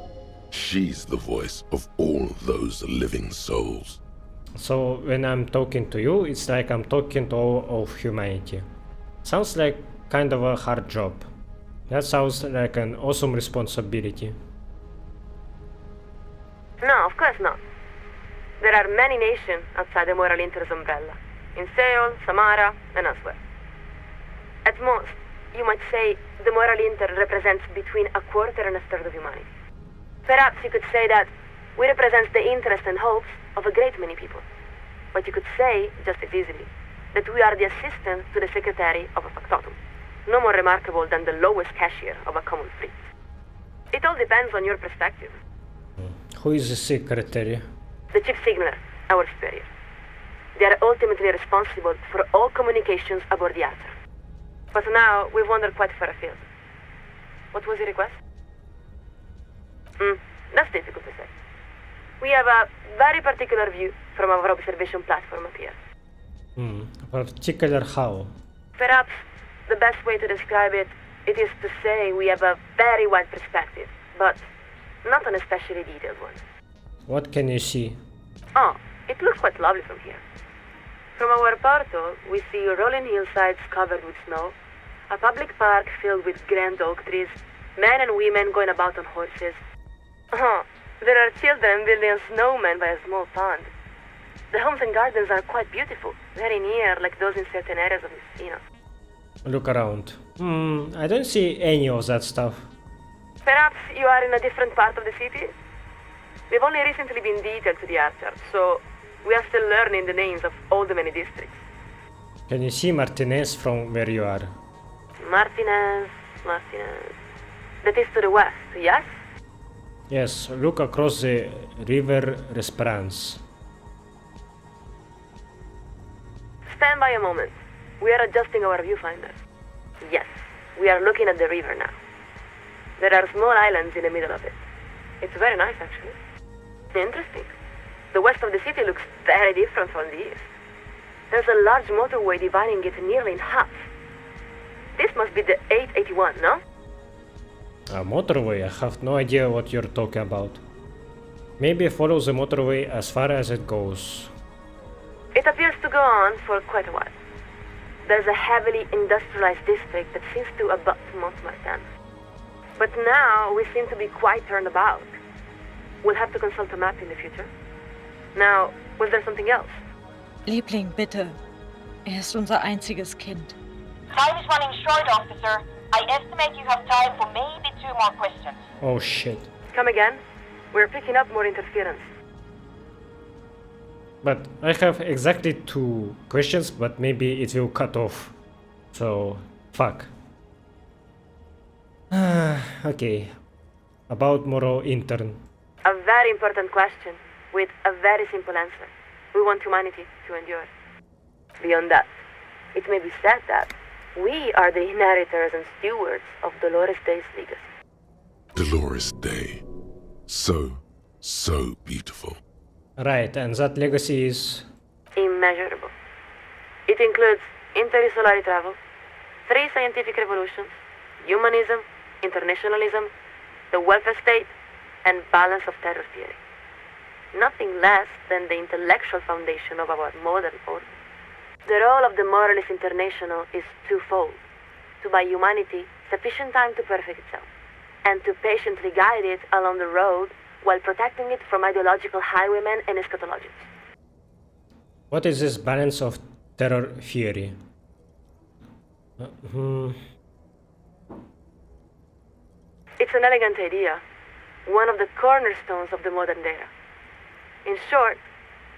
she's the voice of all those living souls. So when I'm talking to you, it's like I'm talking to all of humanity. Sounds like kind of a hard job. That sounds like an awesome responsibility. No, of course not. There are many nations outside the Moral Inter's umbrella, in Seoul, Samara, and elsewhere. At most, you might say the Moral Inter represents between a quarter and a third of humanity. Perhaps you could say that we represent the interests and hopes of a great many people. But you could say, just as easily, that we are the assistant to the secretary of a factotum, no more remarkable than the lowest cashier of a common fleet. It all depends on your perspective. Who is the secretary? The chief signaler, our superior. They are ultimately responsible for all communications aboard the Archer. But now, we've wandered quite far afield. What was your request? That's difficult to say. We have a very particular view from our observation platform up here. Particular how? Perhaps the best way to describe it is to say we have a very wide perspective, but not an especially detailed one. What can you see? Oh, it looks quite lovely from here. From our portal, we see rolling hillsides covered with snow, a public park filled with grand oak trees, men and women going about on horses. Oh, there are children building a snowman by a small pond. The homes and gardens are quite beautiful, very near, like those in certain areas of Messina. Look around. I don't see any of that stuff. Perhaps you are in a different part of the city? We've only recently been detailed to the Archer, so we are still learning the names of all the many districts. Can you see Martinez from where you are? Martinez. That is to the west, yes? Yes, look across the river Resperance. Stand by a moment. We are adjusting our viewfinder. Yes, we are looking at the river now. There are small islands in the middle of it. It's very nice, actually. Interesting. The west of the city looks very different from the east. There's a large motorway dividing it nearly in half. This must be the 881, no? A motorway? I have no idea what you're talking about. Maybe follow the motorway as far as it goes. It appears to go on for quite a while. There's a heavily industrialized district that seems to abut Montmartin. But now we seem to be quite turned about. We'll have to consult a map in the future. Now, was there something else? Liebling, bitte. Ist unser einziges Kind. Time is running short, officer. I estimate you have time for maybe 2 more questions. Oh shit. Come again? We're picking up more interference. But I have exactly 2 questions, but maybe it will cut off. So, fuck. Okay. About moral intern. A very important question, with a very simple answer. We want humanity to endure. Beyond that, it may be said that we are the inheritors and stewards of Dolores Day's legacy. Dolores Day. So beautiful. Right, and that legacy is... immeasurable. It includes interstellar travel, 3 scientific revolutions, humanism, internationalism, the welfare state, and balance of terror theory. Nothing less than the intellectual foundation of our modern order. The role of the Moralist International is twofold: to buy humanity sufficient time to perfect itself, and to patiently guide it along the road while protecting it from ideological highwaymen and eschatologians. What is this balance of terror theory? It's an elegant idea, one of the cornerstones of the modern era. In short,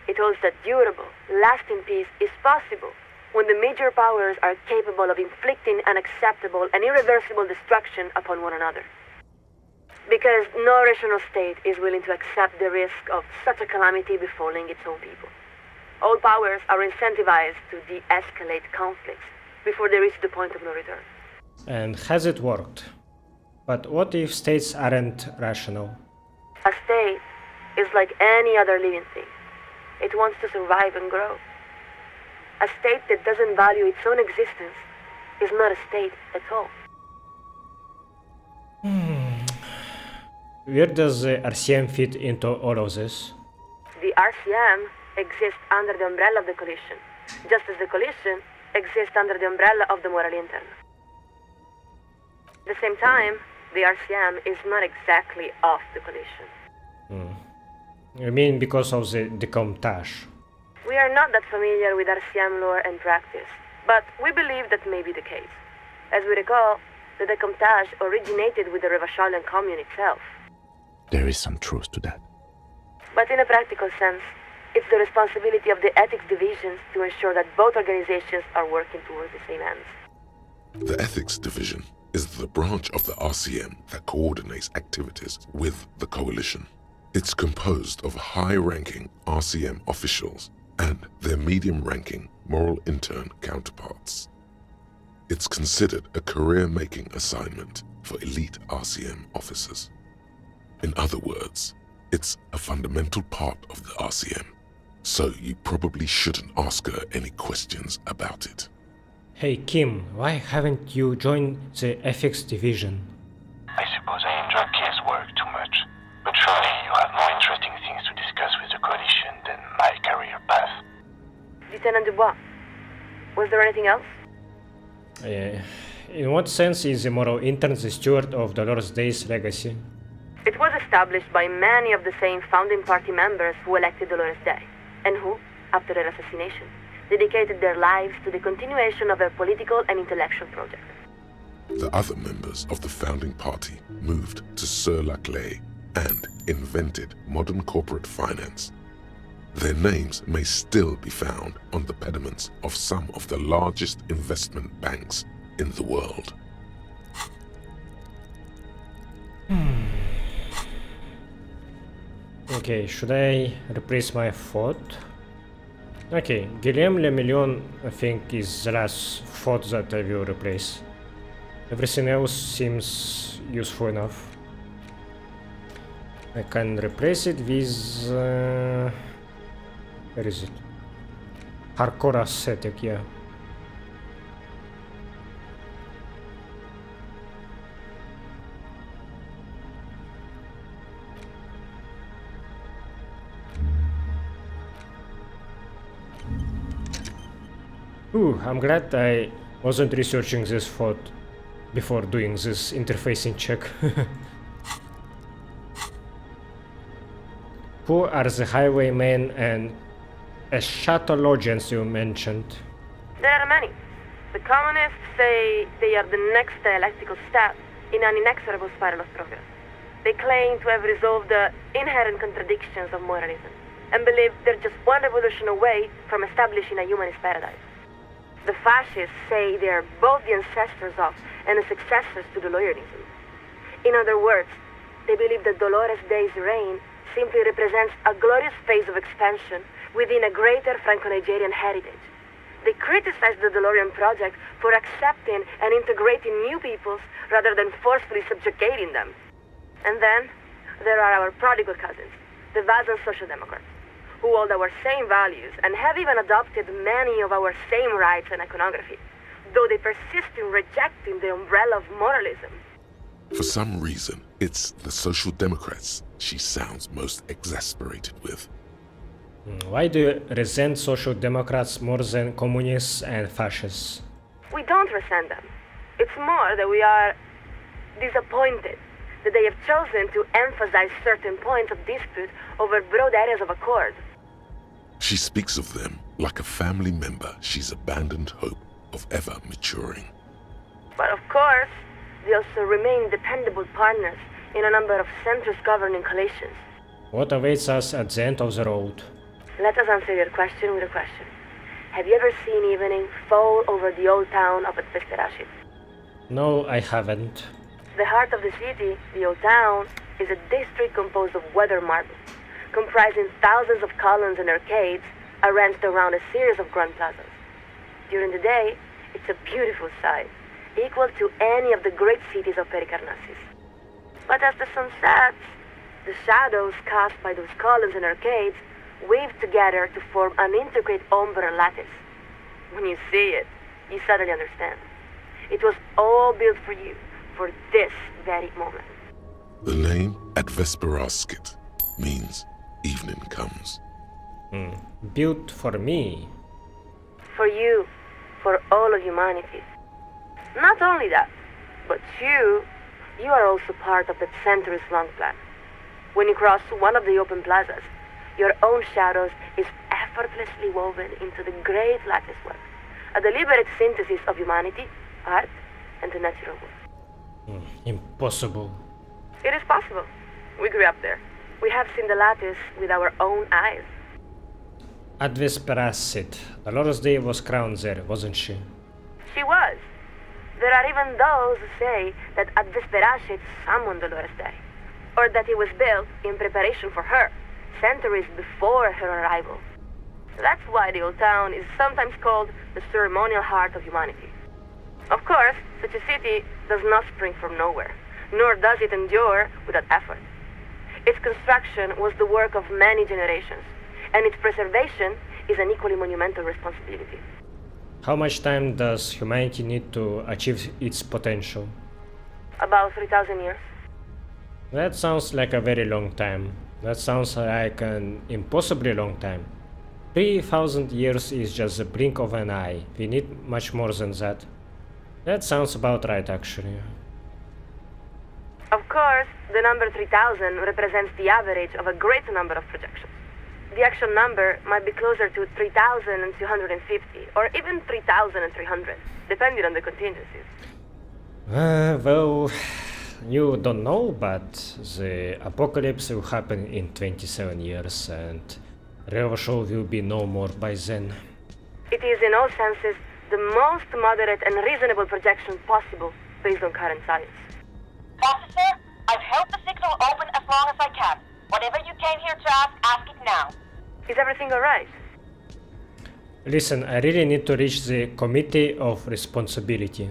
it holds that durable, lasting peace is possible when the major powers are capable of inflicting unacceptable and irreversible destruction upon one another. Because no rational state is willing to accept the risk of such a calamity befalling its own people. All powers are incentivized to de-escalate conflicts before they reach the point of no return. And has it worked? But what if states aren't rational? A state is like any other living thing. It wants to survive and grow. A state that doesn't value its own existence is not a state at all. Where does the RCM fit into all of this? The RCM exists under the umbrella of the Coalition, just as the Coalition exists under the umbrella of the Moral Intern. At the same time, the RCM is not exactly of the Coalition. I mean because of the decomptage. We are not that familiar with RCM lore and practice, but we believe that may be the case. As we recall, the decomptage originated with the Revacholian commune itself. There is some truth to that. But in a practical sense, it's the responsibility of the ethics divisions to ensure that both organizations are working towards the same ends. The Ethics Division is the branch of the RCM that coordinates activities with the Coalition. It's composed of high-ranking RCM officials and their medium-ranking moral intern counterparts. It's considered a career-making assignment for elite RCM officers. In other words, it's a fundamental part of the RCM, so you probably shouldn't ask her any questions about it. Hey Kim, why haven't you joined the Ethics Division? I suppose I enjoy casework too much, but surely you have more interesting things to discuss with the Coalition than my career path. Lieutenant Dubois, was there anything else? In what sense is the moral intern the steward of Dolores Day's legacy? It was established by many of the same founding party members who elected Dolores Day, and who, after her assassination, dedicated their lives to the continuation of their political and intellectual project. The other members of the founding party moved to Sur-la-Clay and invented modern corporate finance. Their names may still be found on the pediments of some of the largest investment banks in the world. Okay, should I replace my thought? Okay, Guillaume Le Million, I think, is the last thought that I will replace. Everything else seems useful enough. I can replace it with... where is it? Hardcore aesthetic, yeah. Ooh, I'm glad I wasn't researching this thought before doing this interfacing check. Who are the highwaymen and eschatologians you mentioned? There are many. The communists say they are the next dialectical step in an inexorable spiral of progress. They claim to have resolved the inherent contradictions of moralism, and believe they're just one revolution away from establishing a humanist paradise. The fascists say they are both the ancestors of and the successors to Deloreanism. In other words, they believe that Dolores Day's reign simply represents a glorious phase of expansion within a greater Franco-Nigerian heritage. They criticize the DeLorean project for accepting and integrating new peoples rather than forcefully subjugating them. And then there are our prodigal cousins, the Vazan Social Democrats, who hold our same values and have even adopted many of our same rights and iconography, though they persist in rejecting the umbrella of moralism. For some reason, it's the Social Democrats she sounds most exasperated with. Why do you resent Social Democrats more than communists and fascists? We don't resent them. It's more that we are disappointed that they have chosen to emphasize certain points of dispute over broad areas of accord. She speaks of them like a family member she's abandoned hope of ever maturing. But of course, they also remain dependable partners in a number of centrist governing coalitions. What awaits us at the end of the road? Let us answer your question with a question. Have you ever seen evening fall over the old town of Vesperashi? No, I haven't. The heart of the city, the old town, is a district composed of weathered marble, comprising thousands of columns and arcades arranged around a series of grand plazas. During the day, it's a beautiful sight, equal to any of the great cities of Pericarnassus. But as the sun sets, the shadows cast by those columns and arcades weave together to form an intricate ombre lattice. When you see it, you suddenly understand. It was all built for you, for this very moment. The name at Vesperaskit means evening comes. Built for me. For you, for all of humanity. Not only that, but you are also part of that centuries-long plan. When you cross one of the open plazas, your own shadows is effortlessly woven into the great lattice work, a deliberate synthesis of humanity, art, and the natural world. Impossible. It is possible. We grew up there. We have seen the lattice with our own eyes. Advis Peracid. Dolores Day was crowned there, wasn't she? She was. There are even those who say that Advis Peracid summoned Dolores Day, or that it was built in preparation for her, centuries before her arrival. That's why the old town is sometimes called the ceremonial heart of humanity. Of course, such a city does not spring from nowhere, nor does it endure without effort. Its construction was the work of many generations, and its preservation is an equally monumental responsibility. How much time does humanity need to achieve its potential? About 3,000 years. That sounds like a very long time. That sounds like an impossibly long time. 3,000 years is just the blink of an eye. We need much more than that. That sounds about right, actually. Of course, the number 3,000 represents the average of a great number of projections. The actual number might be closer to 3,250 or even 3,300, depending on the contingencies. Well, you don't know, but the apocalypse will happen in 27 years and Revolution will be no more by then. It is in all senses the most moderate and reasonable projection possible based on current science. Officer, I've held the signal open as long as I can. Whatever you came here to ask it now. Is everything alright? Listen, I really need to reach the Committee of Responsibility.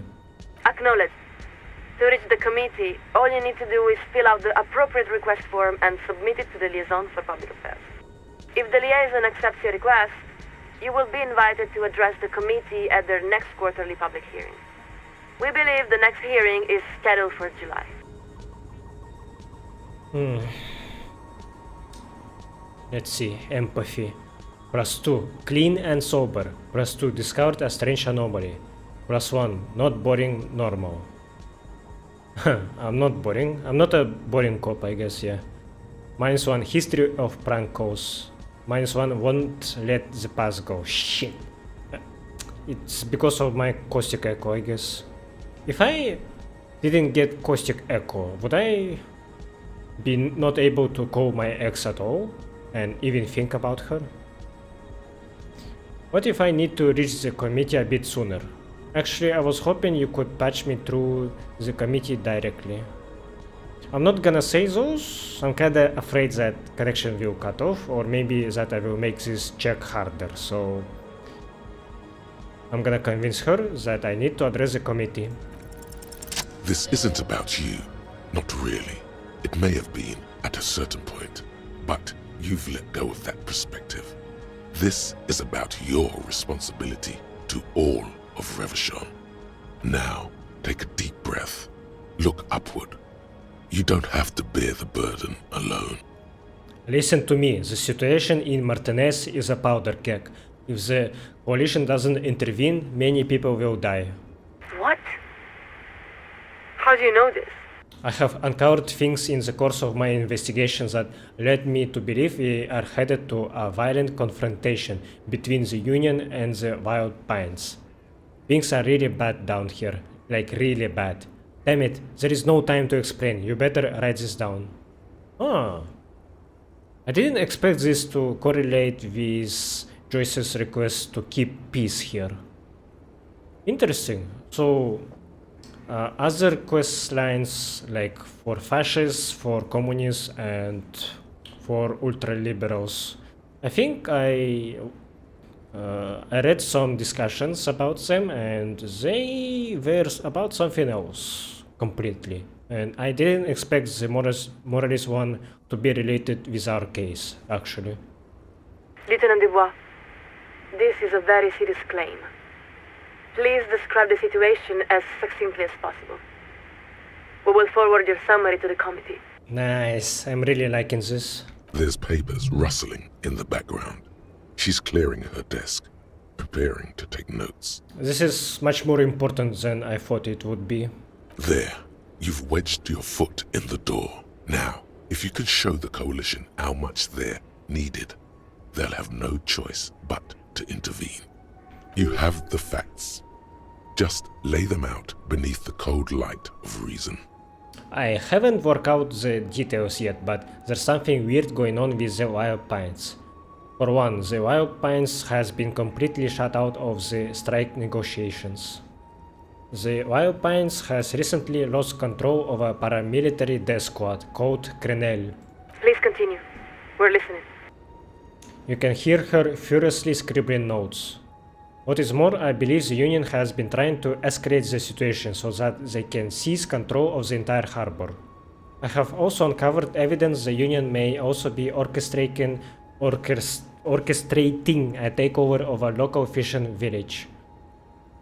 Acknowledged. To reach the committee, all you need to do is fill out the appropriate request form and submit it to the Liaison for Public Affairs. If the liaison accepts your request, you will be invited to address the committee at their next quarterly public hearing. We believe the next hearing is scheduled for July. Let's see, empathy. +2, clean and sober. +2, discovered a strange anomaly. +1, not boring, normal. I'm not boring. I'm not a boring cop, I guess, yeah. -1, history of prank calls. -1, won't let the past go. Shit. It's because of my caustic echo, I guess. If I didn't get caustic echo, would I be not able to call my ex at all? And even think about her? What if I need to reach the committee a bit sooner? Actually, I was hoping you could patch me through the committee directly. I'm not gonna say those. I'm kinda afraid that connection will cut off, or maybe that I will make this check harder, so I'm gonna convince her that I need to address the committee. This isn't about you. Not really. It may have been at a certain point, but you've let go of that perspective. This is about your responsibility to all of Revachon. Now, take a deep breath. Look upward. You don't have to bear the burden alone. Listen to me, the situation in Martinez is a powder keg. If the coalition doesn't intervene, many people will die. What? How do you know this? I have uncovered things in the course of my investigations that led me to believe we are headed to a violent confrontation between the Union and the Wild Pines. Things are really bad down here, like really bad. Damn it, there is no time to explain, you better write this down. Ah, I didn't expect this to correlate with Joyce's request to keep peace here. Interesting, so other quest lines like for fascists, for communists and for ultra-liberals. I think I read some discussions about them and they were about something else completely. And I didn't expect the Moralist one to be related with our case, actually. Lieutenant Dubois, this is a very serious claim. Please describe the situation as succinctly as possible. We will forward your summary to the committee. Nice, I'm really liking this. There's papers rustling in the background. She's clearing her desk, preparing to take notes. This is much more important than I thought it would be. There, you've wedged your foot in the door. Now, if you can show the coalition how much they're needed, they'll have no choice but to intervene. You have the facts. Just lay them out beneath the cold light of reason. I haven't worked out the details yet, but there's something weird going on with the Wild Pines. For one, the Wild Pines has been completely shut out of the strike negotiations. The Wild Pines has recently lost control of a paramilitary death squad called Grenelle. Please continue. We're listening. You can hear her furiously scribbling notes. What is more, I believe the Union has been trying to escalate the situation so that they can seize control of the entire harbor. I have also uncovered evidence the Union may also be orchestrating a takeover of a local fishing village.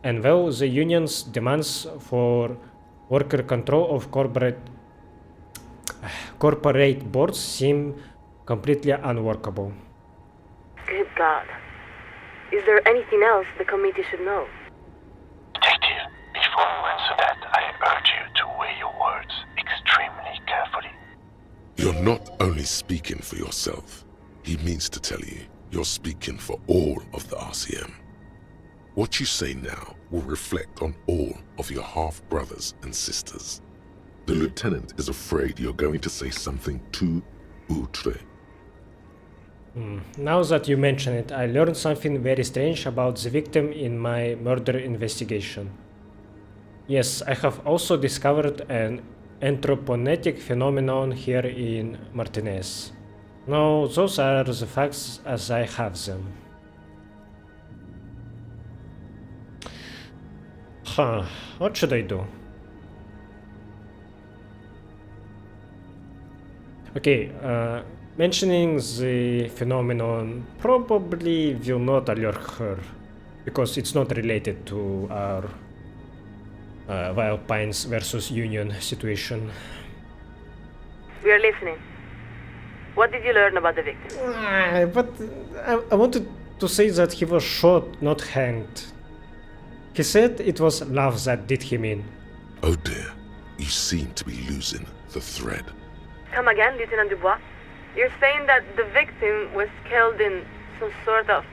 And well, the Union's demands for worker control of corporate boards seem completely unworkable. Good God. Is there anything else the committee should know? Detective, before you answer that, I urge you to weigh your words extremely carefully. You're not only speaking for yourself. He means to tell you, you're speaking for all of the RCM. What you say now will reflect on all of your half-brothers and sisters. The lieutenant is afraid you're going to say something too outre. Now that you mention it, I learned something very strange about the victim in my murder investigation. Yes, I have also discovered an anthroponetic phenomenon here in Martinez. No, those are the facts as I have them. What should I do? Okay, mentioning the phenomenon probably will not alert her, because it's not related to our Wild Pines versus Union situation. We are listening. What did you learn about the victim? But I wanted to say that he was shot, not hanged. He said it was love that did him in. Oh dear, you seem to be losing the thread. Come again, Lieutenant Dubois? You're saying that the victim was killed in some sort of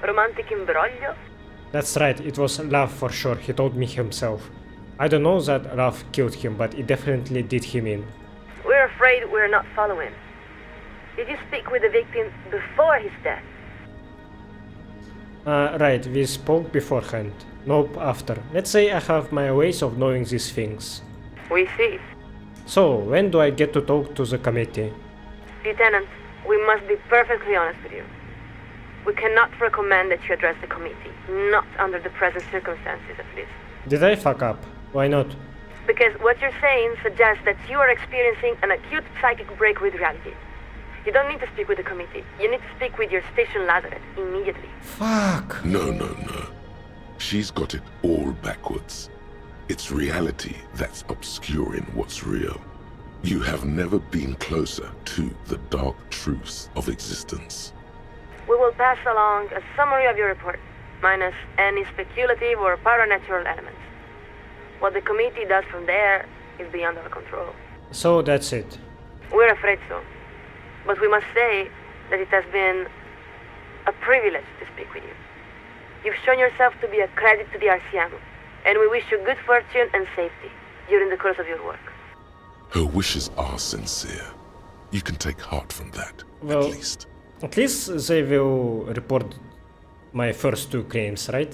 romantic imbroglio? That's right, it was love for sure, he told me himself. I don't know that love killed him, but it definitely did him in. We're afraid we're not following. Did you speak with the victim before his death? Right, we spoke beforehand. Nope, after. Let's say I have my ways of knowing these things. We see. So, when do I get to talk to the committee? Lieutenant, we must be perfectly honest with you. We cannot recommend that you address the committee, not under the present circumstances at least. Did I fuck up? Why not? Because what you're saying suggests that you are experiencing an acute psychic break with reality. You don't need to speak with the committee. You need to speak with your station lazaret immediately. Fuck! No. She's got it all backwards. It's reality that's obscuring what's real. You have never been closer to the dark truths of existence. We will pass along a summary of your report, minus any speculative or paranatural elements. What the committee does from there is beyond our control. So that's it. We're afraid so. But we must say that it has been a privilege to speak with you. You've shown yourself to be a credit to the RCM, and we wish you good fortune and safety during the course of your work. Her wishes are sincere. You can take heart from that, well, at least. At least they will report my first two claims, right?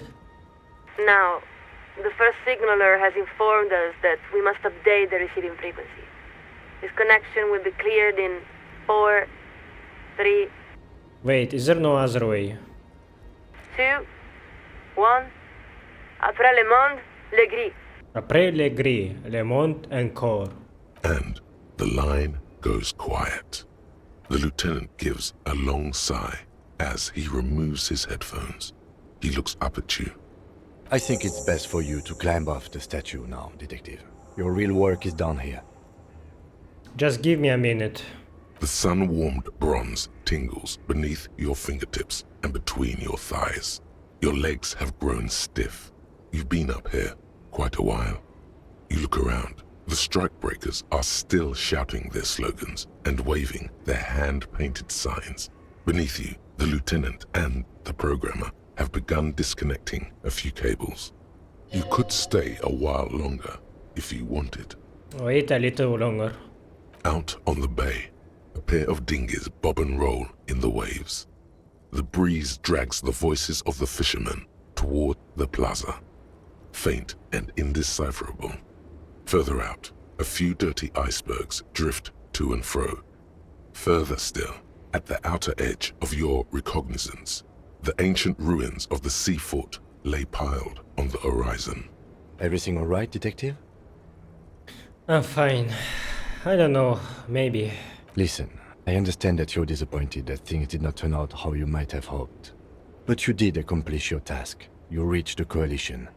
Now, the first signaler has informed us that we must update the receiving frequency. This connection will be cleared in 4, 3... Wait, is there no other way? 2, 1... Après le monde, le gris. Après le gris, le monde encore. And the line goes quiet. The lieutenant gives a long sigh as he removes his headphones. He looks up at you. I think it's best for you to climb off the statue now, Detective. Your real work is done here. Just give me a minute. The sun-warmed bronze tingles beneath your fingertips and between your thighs. Your legs have grown stiff. You've been up here quite a while. You look around. The strikebreakers are still shouting their slogans and waving their hand-painted signs. Beneath you, the lieutenant and the programmer have begun disconnecting a few cables. You could stay a while longer if you wanted. Wait a little longer. Out on the bay, a pair of dinghies bob and roll in the waves. The breeze drags the voices of the fishermen toward the plaza, faint and indecipherable. Further out, a few dirty icebergs drift to and fro. Further still, at the outer edge of your recognizance, the ancient ruins of the sea fort lay piled on the horizon. Everything all right, detective? I'm fine. I don't know, maybe. Listen, I understand that you're disappointed that things did not turn out how you might have hoped. But you did accomplish your task. You reached the coalition.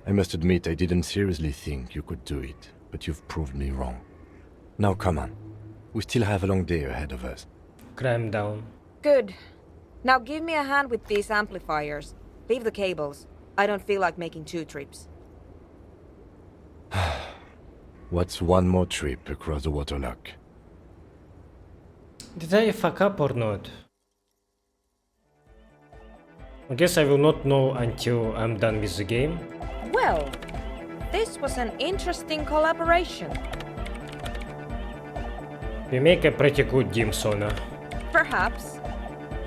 I must admit I didn't seriously think you could do it, but you've proved me wrong. Now come on. We still have a long day ahead of us. Cram down. Good. Now give me a hand with these amplifiers. Leave the cables. I don't feel like making 2 trips. What's one more trip across the waterlock? Did I fuck up or not? I guess I will not know until I'm done with the game. Well, this was an interesting collaboration. We make a pretty good team, Sona. Perhaps.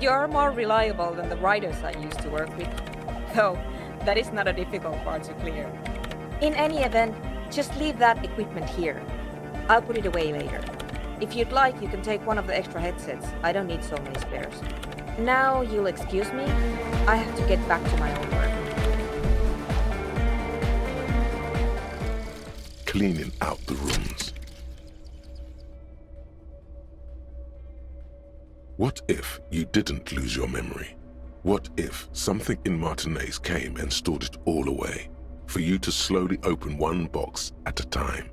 You're more reliable than the writers I used to work with. Though, that is not a difficult part to clear. In any event, just leave that equipment here. I'll put it away later. If you'd like, you can take one of the extra headsets. I don't need so many spares. Now, you'll excuse me. I have to get back to my own work. Cleaning out the rooms. What if you didn't lose your memory? What if something in Martinez came and stored it all away, for you to slowly open one box at a time,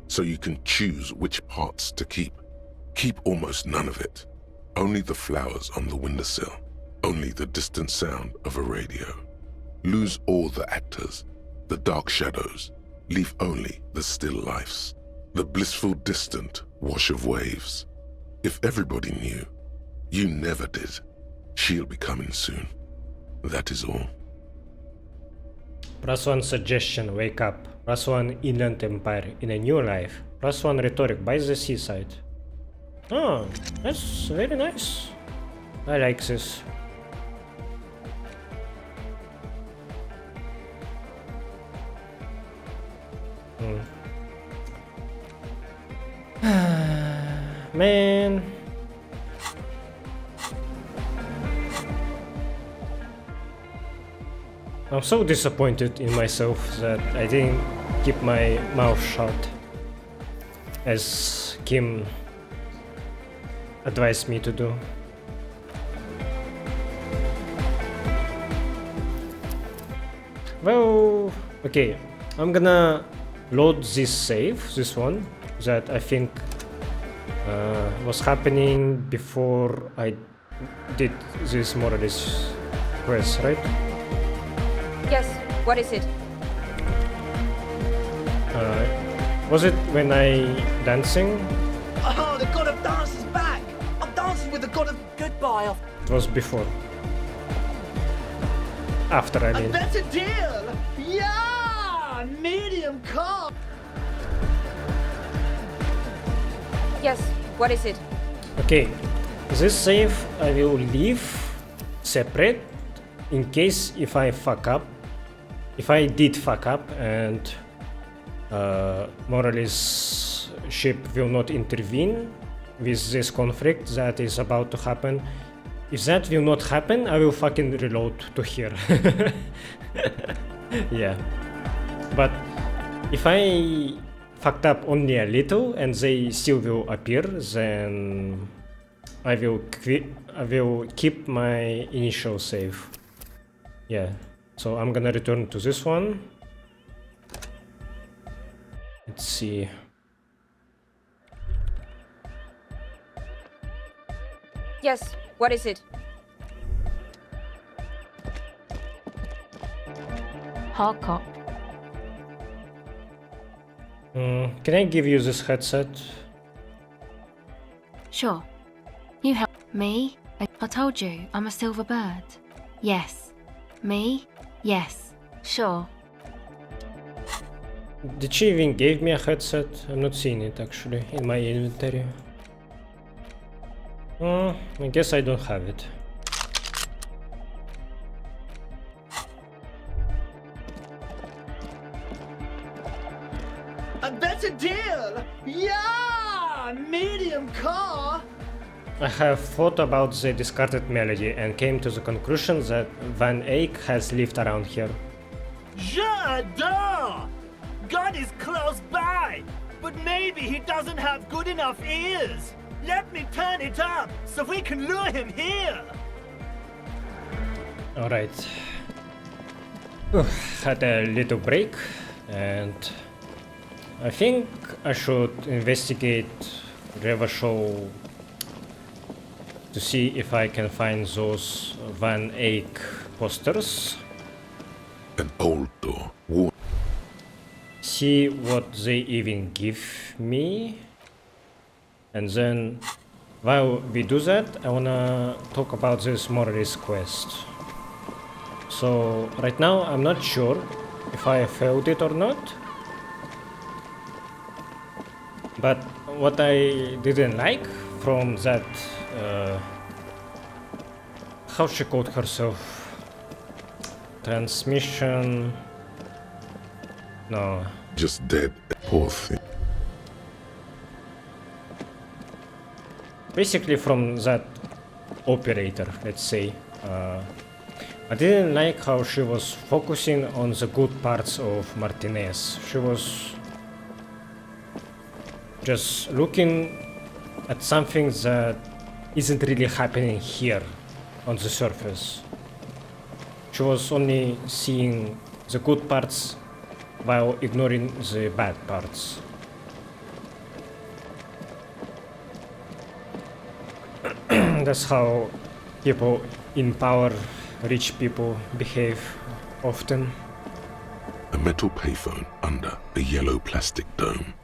so you can choose which parts to keep? Keep almost none of it. Only the flowers on the windowsill, only the distant sound of a radio. Lose all the actors, the dark shadows, leave only the still lifes, the blissful distant wash of waves. If everybody knew, you never did, she'll be coming soon. That is all. +1 suggestion, wake up. +1 Inland Empire in a new life. +1 rhetoric, by the seaside. Oh, that's very nice. I like this. Man. I'm so disappointed in myself that I didn't keep my mouth shut, as Kim advised me to do. Well, okay, I'm gonna load this save, this one, that I think was happening before I did this Moralist quest, right? Yes, what is it? Was it when I dancing? Oh, the god of dance is back! I'm dancing with the god of goodbye. It was before. After, I mean. A better deal! Yeah! Medium carb! Yes, what is it? Okay, this save I will leave separate in case if I fuck up. If I did fuck up and Moralist ship will not intervene with this conflict that is about to happen. If that will not happen, I will fucking reload to here. Yeah. But if I fucked up only a little and they still will appear, then I will keep my initial save. Yeah. So I'm gonna return to this one. Let's see. Yes, what is it? Harcourt. Can I give you this headset? Sure. You help me, I told you, I'm a silver bird. Yes. Me? Yes. Sure. Did she even give me a headset? I'm not seeing it actually in my inventory. I guess I don't have it. A better deal! Yeah! Medium car! I have thought about the discarded melody and came to the conclusion that Van Eyck has lived around here. J'adore! God is close by, but maybe he doesn't have good enough ears. Let me turn it up so we can lure him here. Alright. Had a little break and I think I should investigate River Show to see if I can find those Van Eyck posters. An old door. See what they even give me. And then, while we do that, I wanna talk about this Moralist quest. So, right now I'm not sure if I failed it or not. But what I didn't like from that, how she called herself? Transmission. No. Just dead. Poor thing. Basically from that operator, let's say. I didn't like how she was focusing on the good parts of Martinez. She was just looking at something that isn't really happening here on the surface. She was only seeing the good parts while ignoring the bad parts. That's how people in power, rich people, behave often. A metal payphone under a yellow plastic dome.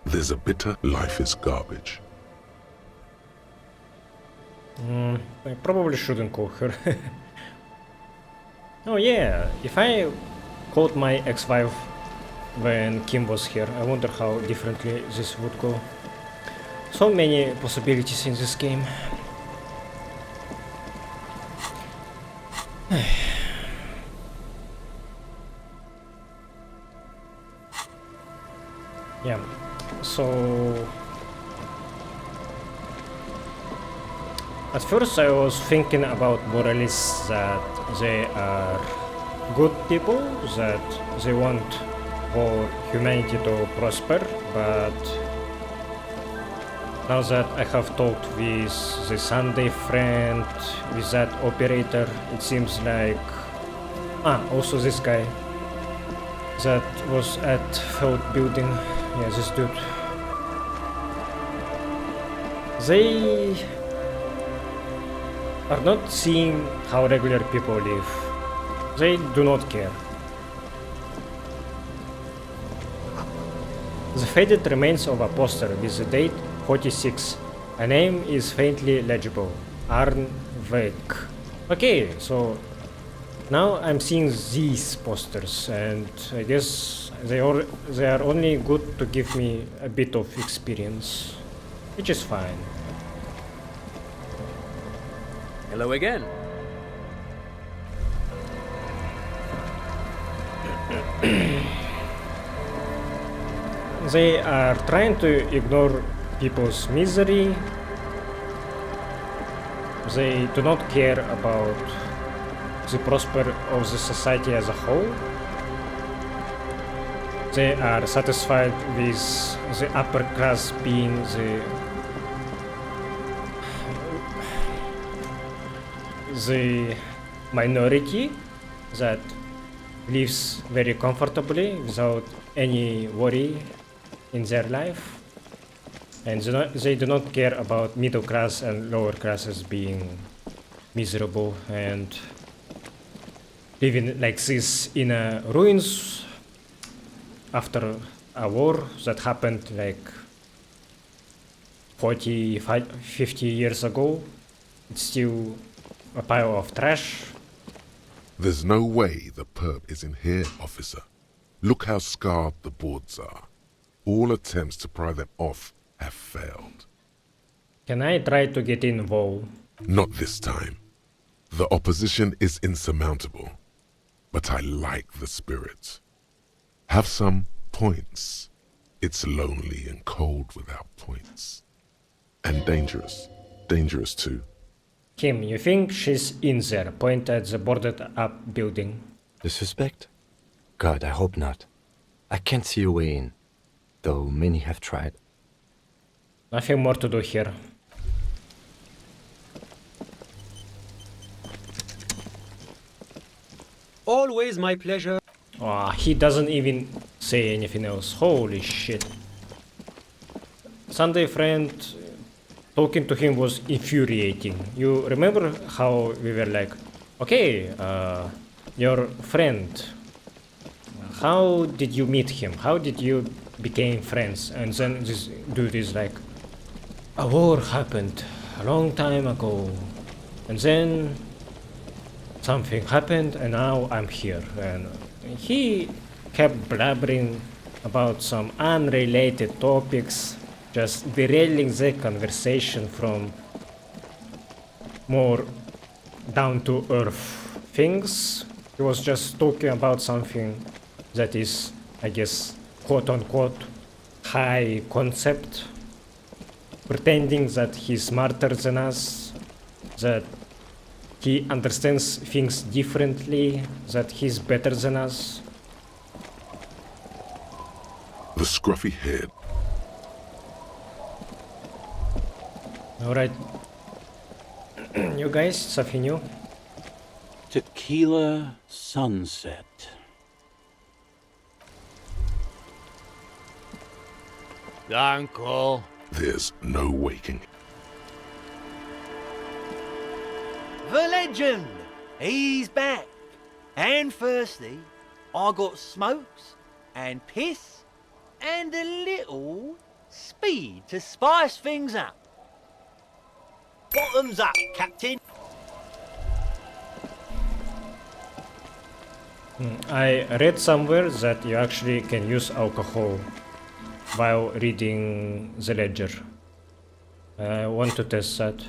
There's a bitter life is garbage. I probably shouldn't call her. Oh yeah, if I called my ex-wife when Kim was here, I wonder how differently this would go. So many possibilities in this game. Yeah, so at first I was thinking about Moralists, that they are good people, that they want for humanity to prosper, but now that I have talked with the Sunday friend, with that operator, it seems like... also this guy that was at Feld building. Yeah, this dude. They are not seeing how regular people live. They do not care. The faded remains of a poster with the date 46. A name is faintly legible. Arn Vek. Okay, so now I'm seeing these posters, and I guess they are only good to give me a bit of experience, which is fine. Hello again. They are trying to ignore people's misery. They do not care about the prosper of the society as a whole. They are satisfied with the upper class being the minority that lives very comfortably without any worry in their life, and they do not care about middle class and lower classes being miserable and living like this in ruins after a war that happened like 40, 50 years ago. It's still a pile of trash. There's no way the perp is in here, officer. Look how scarred the boards are. All attempts to pry them off have failed. Can I try to get involved? Not this time. The opposition is insurmountable, but I like the spirit. Have some points. It's lonely and cold without points. And dangerous. Dangerous too. Kim, you think she's in there? Point at the boarded up building. The suspect? God, I hope not. I can't see a way in, though many have tried. Nothing more to do here. Always my pleasure. Oh, he doesn't even say anything else. Holy shit. Sunday friend, talking to him was infuriating. You remember how we were like, okay, your friend, how did you meet him? How did you became friends? And then this dude is like, a war happened a long time ago. And then something happened and now I'm here. And he kept blabbering about some unrelated topics, just derailing the conversation from more down-to-earth things. He was just talking about something that is, I guess, quote-unquote, high concept, pretending that he's smarter than us, that he understands things differently, that he's better than us. The scruffy head. Alright. You guys, something new? Tequila sunset. Uncle. There's no waking. The legend! He's back. And firstly, I got smokes and piss and a little speed to spice things up. Bottoms up, Captain. I read somewhere that you actually can use alcohol while reading the ledger. I want to test that.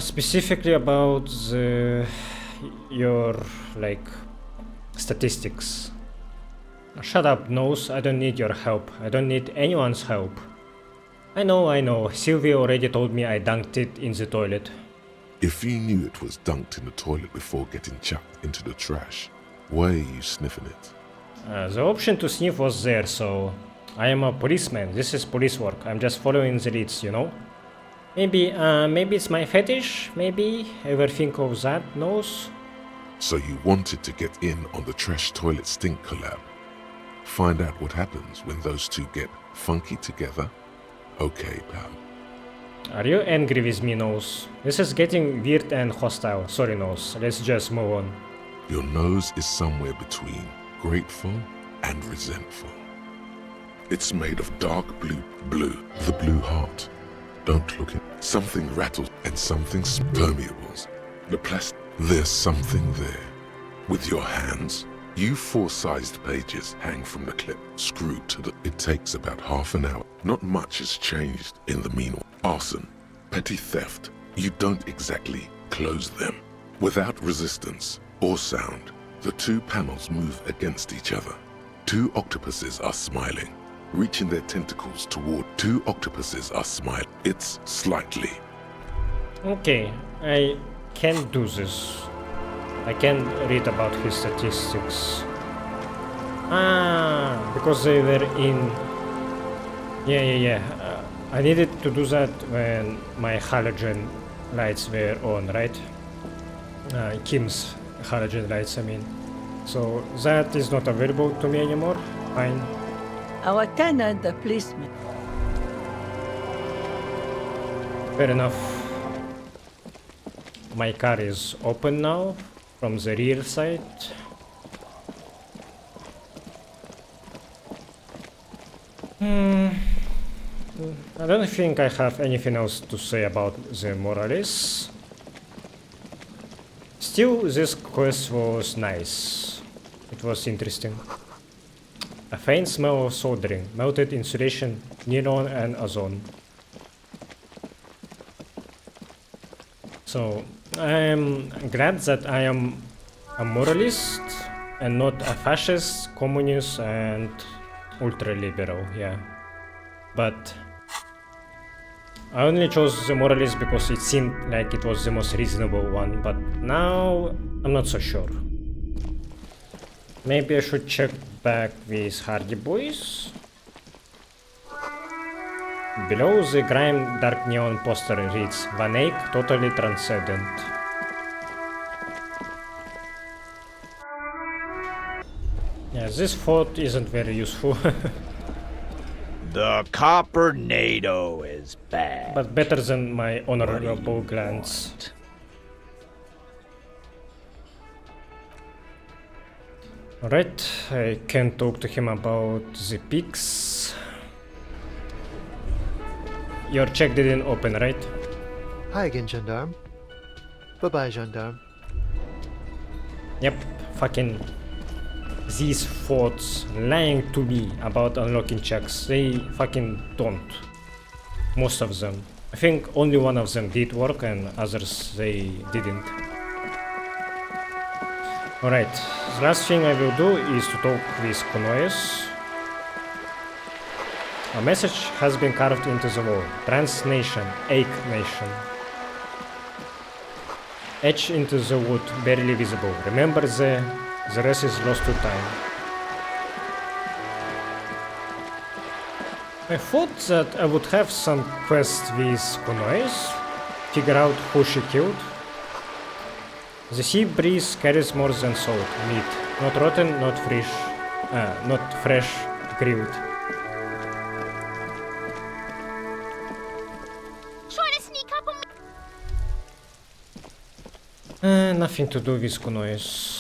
Specifically about your like statistics. Shut up, Nose. I don't need your help. I don't need anyone's help. I know. Sylvia already told me I dunked it in the toilet. If you knew it was dunked in the toilet before getting chucked into the trash, why are you sniffing it? The option to sniff was there, so I am a policeman. This is police work. I'm just following the leads, you know? Maybe it's my fetish? Maybe? Ever think of that, Nose? So you wanted to get in on the trash toilet stink collab. Find out what happens when those two get funky together? Okay, pal. Are you angry with me, Nose? This is getting weird and hostile. Sorry, Nose. Let's just move on. Your nose is somewhere between grateful and resentful. It's made of dark blue, the blue heart. Don't look in. Something rattles and something's permeables. The plastic. There's something there. With your hands, you 4-sized pages hang from the clip, screwed to the... It takes about half an hour. Not much has changed in the meanwhile. Arson, petty theft, you don't exactly close them. Without resistance or sound, the two panels move against each other. Two octopuses are smiling, reaching their tentacles toward. Two octopuses are smiling. It's slightly. Okay, I can do this. I can read about his statistics. Because they were in... Yeah. I needed to do that when my halogen lights were on, right? Kim's halogen lights, I mean. So that is not available to me anymore. Fine. Our tenant, the policeman. Fair enough. My car is open now from the rear side. I don't think I have anything else to say about the Moralist. Still, this quest was nice. It was interesting. A faint smell of soldering, melted insulation, neon and ozone. So, I'm glad that I am a moralist and not a fascist, communist and ultra-liberal, yeah. But I only chose the moralist because it seemed like it was the most reasonable one, but now I'm not so sure. Maybe I should check back with Hardy Boys. Below the grime dark neon poster reads Van Eyck totally transcendent. Yeah, this thought isn't very useful. The Coppernado is bad. But better than my honorable glance. Alright, I can talk to him about the pigs. Your check didn't open, right? Hi again, Gendarme. Bye-bye, Gendarme. Yep, fucking these thoughts lying to me about unlocking checks. They fucking don't. Most of them. I think only one of them did work and others they didn't. Alright, the last thing I will do is to talk with Kunoes. A message has been carved into the wall. Trans Nation, Ache Nation. Etched into the wood, barely visible. Remember the rest is lost to time. I thought that I would have some quest with Kunoes, figure out who she killed. The sea breeze carries more than salt, meat. Not rotten, not fresh, grilled. Trying to sneak up on me. Nothing to do with Kunoes.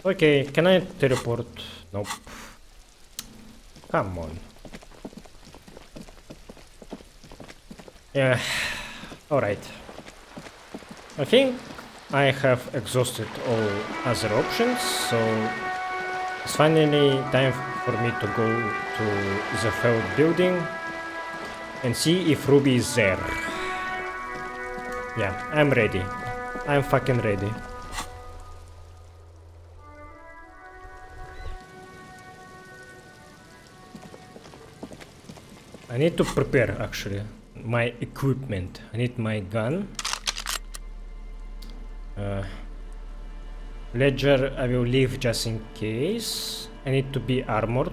Okay, can I teleport? Nope. Come on. Yeah, alright. I think I have exhausted all other options, so it's finally time for me to go to the failed building and see if Ruby is there. Yeah, I'm ready. I'm fucking ready. I need to prepare actually my equipment. I need my gun. Ledger I will leave just in case. I need to be armored.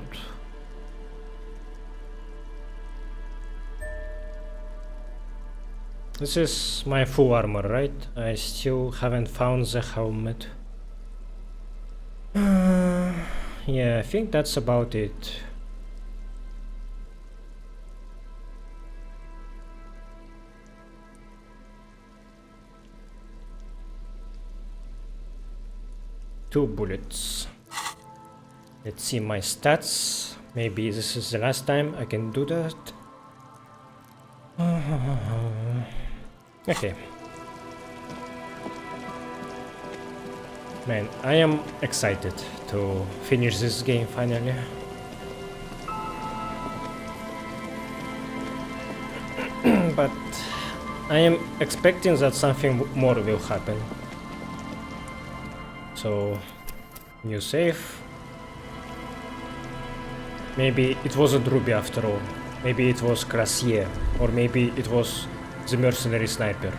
This is my full armor, right? I still haven't found the helmet. Yeah, I think that's about it. Two bullets. Let's see my stats. Maybe this is the last time I can do that. Okay. Man, I am excited to finish this game finally. But I am expecting that something more will happen. So, new save. Maybe it wasn't Ruby after all. Maybe it was Klaasje, or maybe it was the mercenary sniper.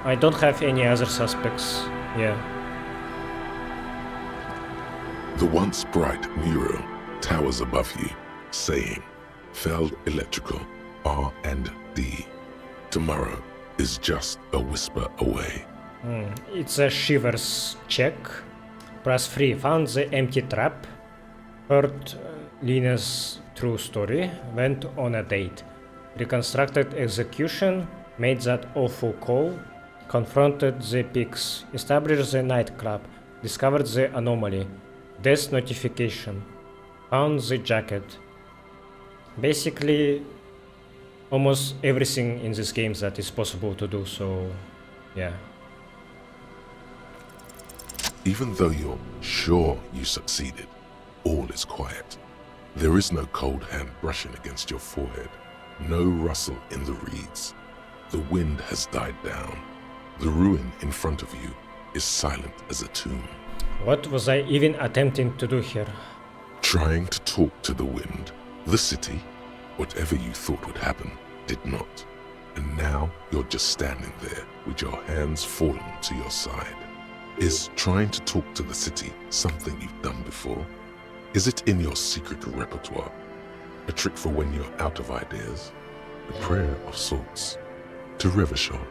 I don't have any other suspects. Yeah. The once bright mural towers above you, saying, Feld Electrical, R&D. Tomorrow is just a whisper away. It's a Shivers check. Press 3. Found the empty trap. Heard Lena's true story. Went on a date. Reconstructed execution. Made that awful call. Confronted the pigs. Established the nightclub. Discovered the anomaly. Death notification. Found the jacket. Basically, almost everything in this game that is possible to do, so yeah. Even though you're sure you succeeded, all is quiet. There is no cold hand brushing against your forehead, no rustle in the reeds. The wind has died down. The ruin in front of you is silent as a tomb. What was I even attempting to do here? Trying to talk to the wind, the city, whatever you thought would happen, did not. And now you're just standing there with your hands fallen to your side. Is trying to talk to the city something you've done before? Is it in your secret repertoire? A trick for when you're out of ideas? A prayer of sorts? To Revachol?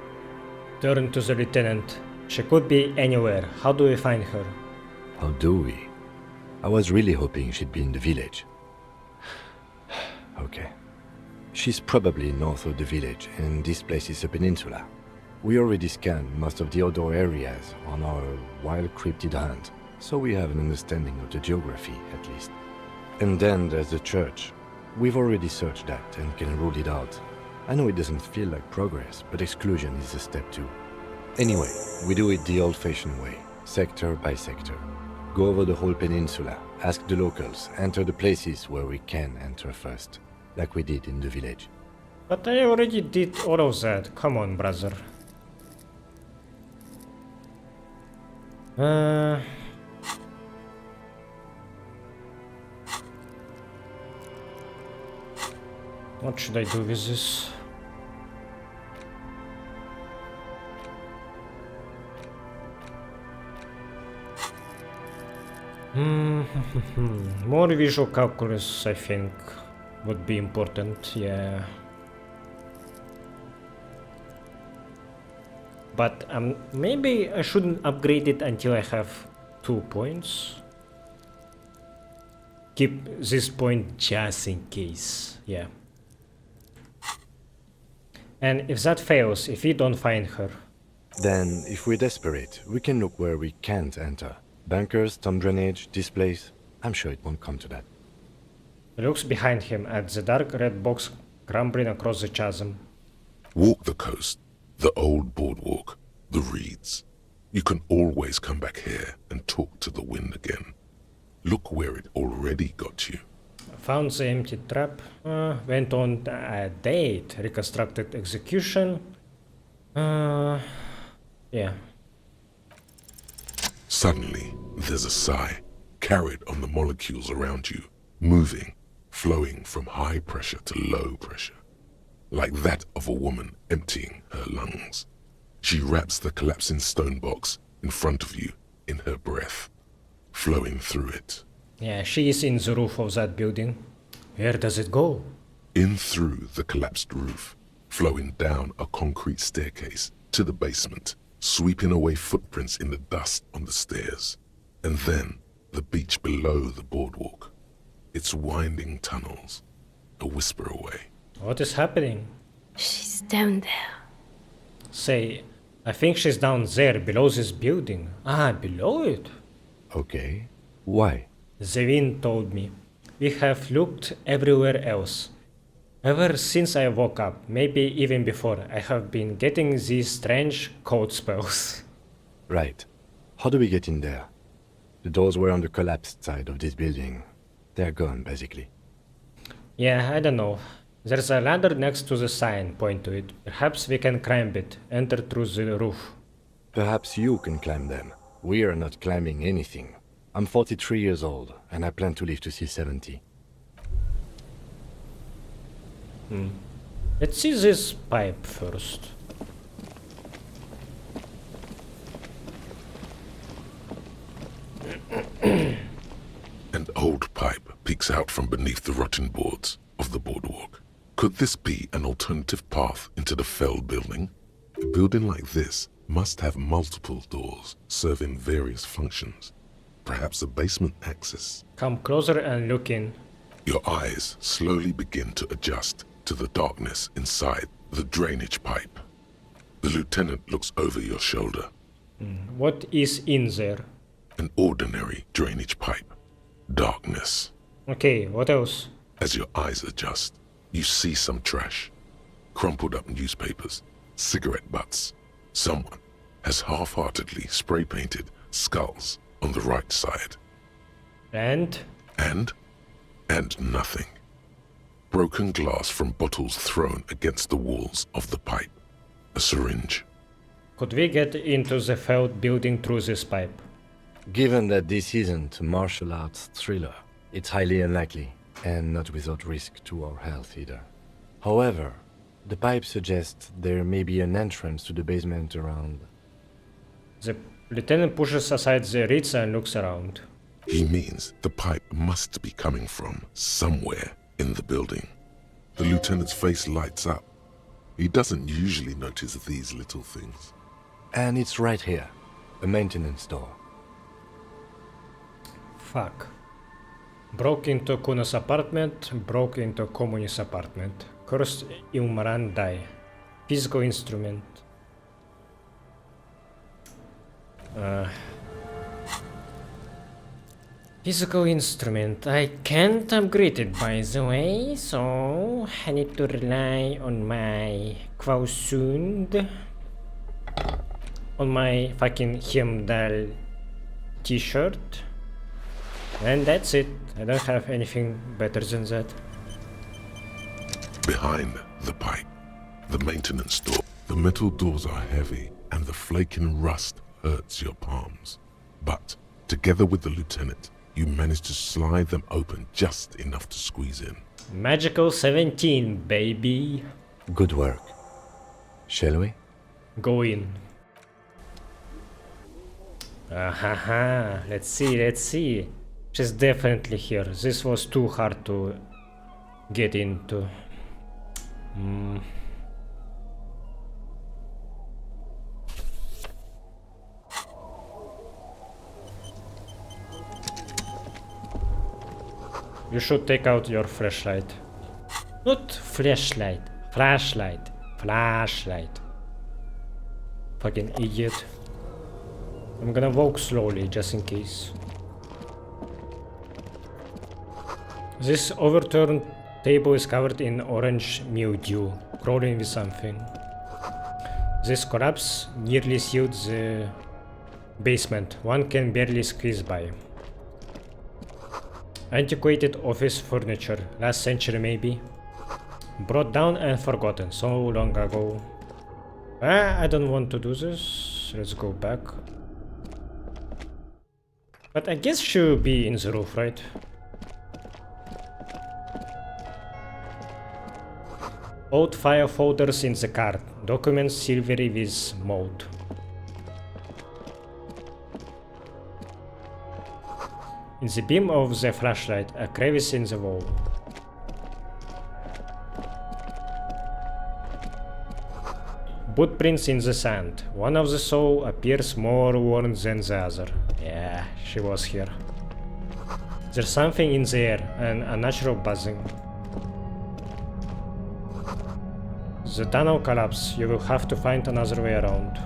Turn to the lieutenant. She could be anywhere. How do we find her? How do we? I was really hoping she'd be in the village. Okay. She's probably north of the village, and this place is a peninsula. We already scanned most of the outdoor areas on our wild cryptid hunt, so we have an understanding of the geography, at least. And then there's the church. We've already searched that and can rule it out. I know it doesn't feel like progress, but exclusion is a step too. Anyway, we do it the old-fashioned way, sector by sector. Go over the whole peninsula, ask the locals, enter the places where we can enter first, like we did in the village. But I already did all of that. Come on, brother. What should I do with this? More visual calculus, I think, would be important, yeah. But maybe I shouldn't upgrade it until I have 2 points. Keep this point just in case, yeah. And if that fails, if we don't find her... Then, if we're desperate, we can look where we can't enter. Bunkers, storm drainage, this place. I'm sure it won't come to that. He looks behind him at the dark red box crumbling across the chasm. Walk the coast, the old boardwalk, the reeds. You can always come back here and talk to the wind again. Look where it already got you. Found the empty trap, went on a date, reconstructed execution. Yeah. Suddenly, there's a sigh, carried on the molecules around you, moving, flowing from high pressure to low pressure, like that of a woman emptying her lungs. She wraps the collapsing stone box in front of you in her breath, flowing through it. Yeah, she is in the roof of that building. Where does it go? In through the collapsed roof, flowing down a concrete staircase to the basement, sweeping away footprints in the dust on the stairs, and then the beach below the boardwalk. Its winding tunnels, a whisper away. What is happening? She's down there. Say, I think she's down there, below this building. Ah, below it? Okay. Why? The wind told me. We have looked everywhere else. Ever since I woke up, maybe even before, I have been getting these strange cold spells. Right. How do we get in there? The doors were on the collapsed side of this building. They're gone, basically. Yeah, I don't know. There's a ladder next to the sign, point to it. Perhaps we can climb it, enter through the roof. Perhaps you can climb them. We are not climbing anything. I'm 43 years old, and I plan to live to see 70. Let's see this pipe first. An old pipe peeks out from beneath the rotten boards of the boardwalk. Could this be an alternative path into the fell building? A building like this must have multiple doors serving various functions. Perhaps a basement access. Come closer and look in. Your eyes slowly begin to adjust to the darkness inside the drainage pipe. The lieutenant looks over your shoulder. What is in there? An ordinary drainage pipe. Darkness. Okay, what else? As your eyes adjust, you see some trash. crumpled up newspapers, cigarette butts. Someone has half-heartedly spray-painted skulls on the right side. And nothing. Broken glass from bottles thrown against the walls of the pipe. A syringe. Could we get into the felt building through this pipe? Given that this isn't a martial arts thriller, it's highly unlikely, and not without risk to our health either. However, the pipe suggests there may be an entrance to the basement around. The lieutenant pushes aside the reeds and looks around. He means the pipe must be coming from somewhere in the building. The lieutenant's face lights up. He doesn't usually notice these little things. And it's right here, a maintenance door. Fuck. Broke into Kuna's apartment, broke into Komuni's apartment. Cursed Ilmaran die. Physical instrument. Physical instrument. I can't upgrade it, by the way, so I need to rely on my Kvausund. On my fucking Hemdal t-shirt. And that's it. I don't have anything better than that. Behind the pipe, the maintenance door. The metal doors are heavy, and the flaking rust hurts your palms. But, together with the lieutenant, you manage to slide them open just enough to squeeze in. Magical 17, baby. Good work. Shall we? Go in. Ahaha, let's see. She's definitely here. This was too hard to get into. You should take out your flashlight. Not flashlight. Flashlight. Fucking idiot. I'm gonna walk slowly, just in case. This overturned table is covered in orange mildew, crawling with something. This collapse nearly sealed the basement. One can barely squeeze by. Antiquated office furniture, last century maybe. Brought down and forgotten so long ago. I don't want to do this. Let's go back. But I guess she'll be in the roof, right? Old file folders in the cart. Documents silvery with mold. In the beam of the flashlight, a crevice in the wall. Footprints in the sand. One of the soul appears more worn than the other. Yeah, she was here. There's something in the air, an unnatural buzzing. The tunnel collapsed. You will have to find another way around.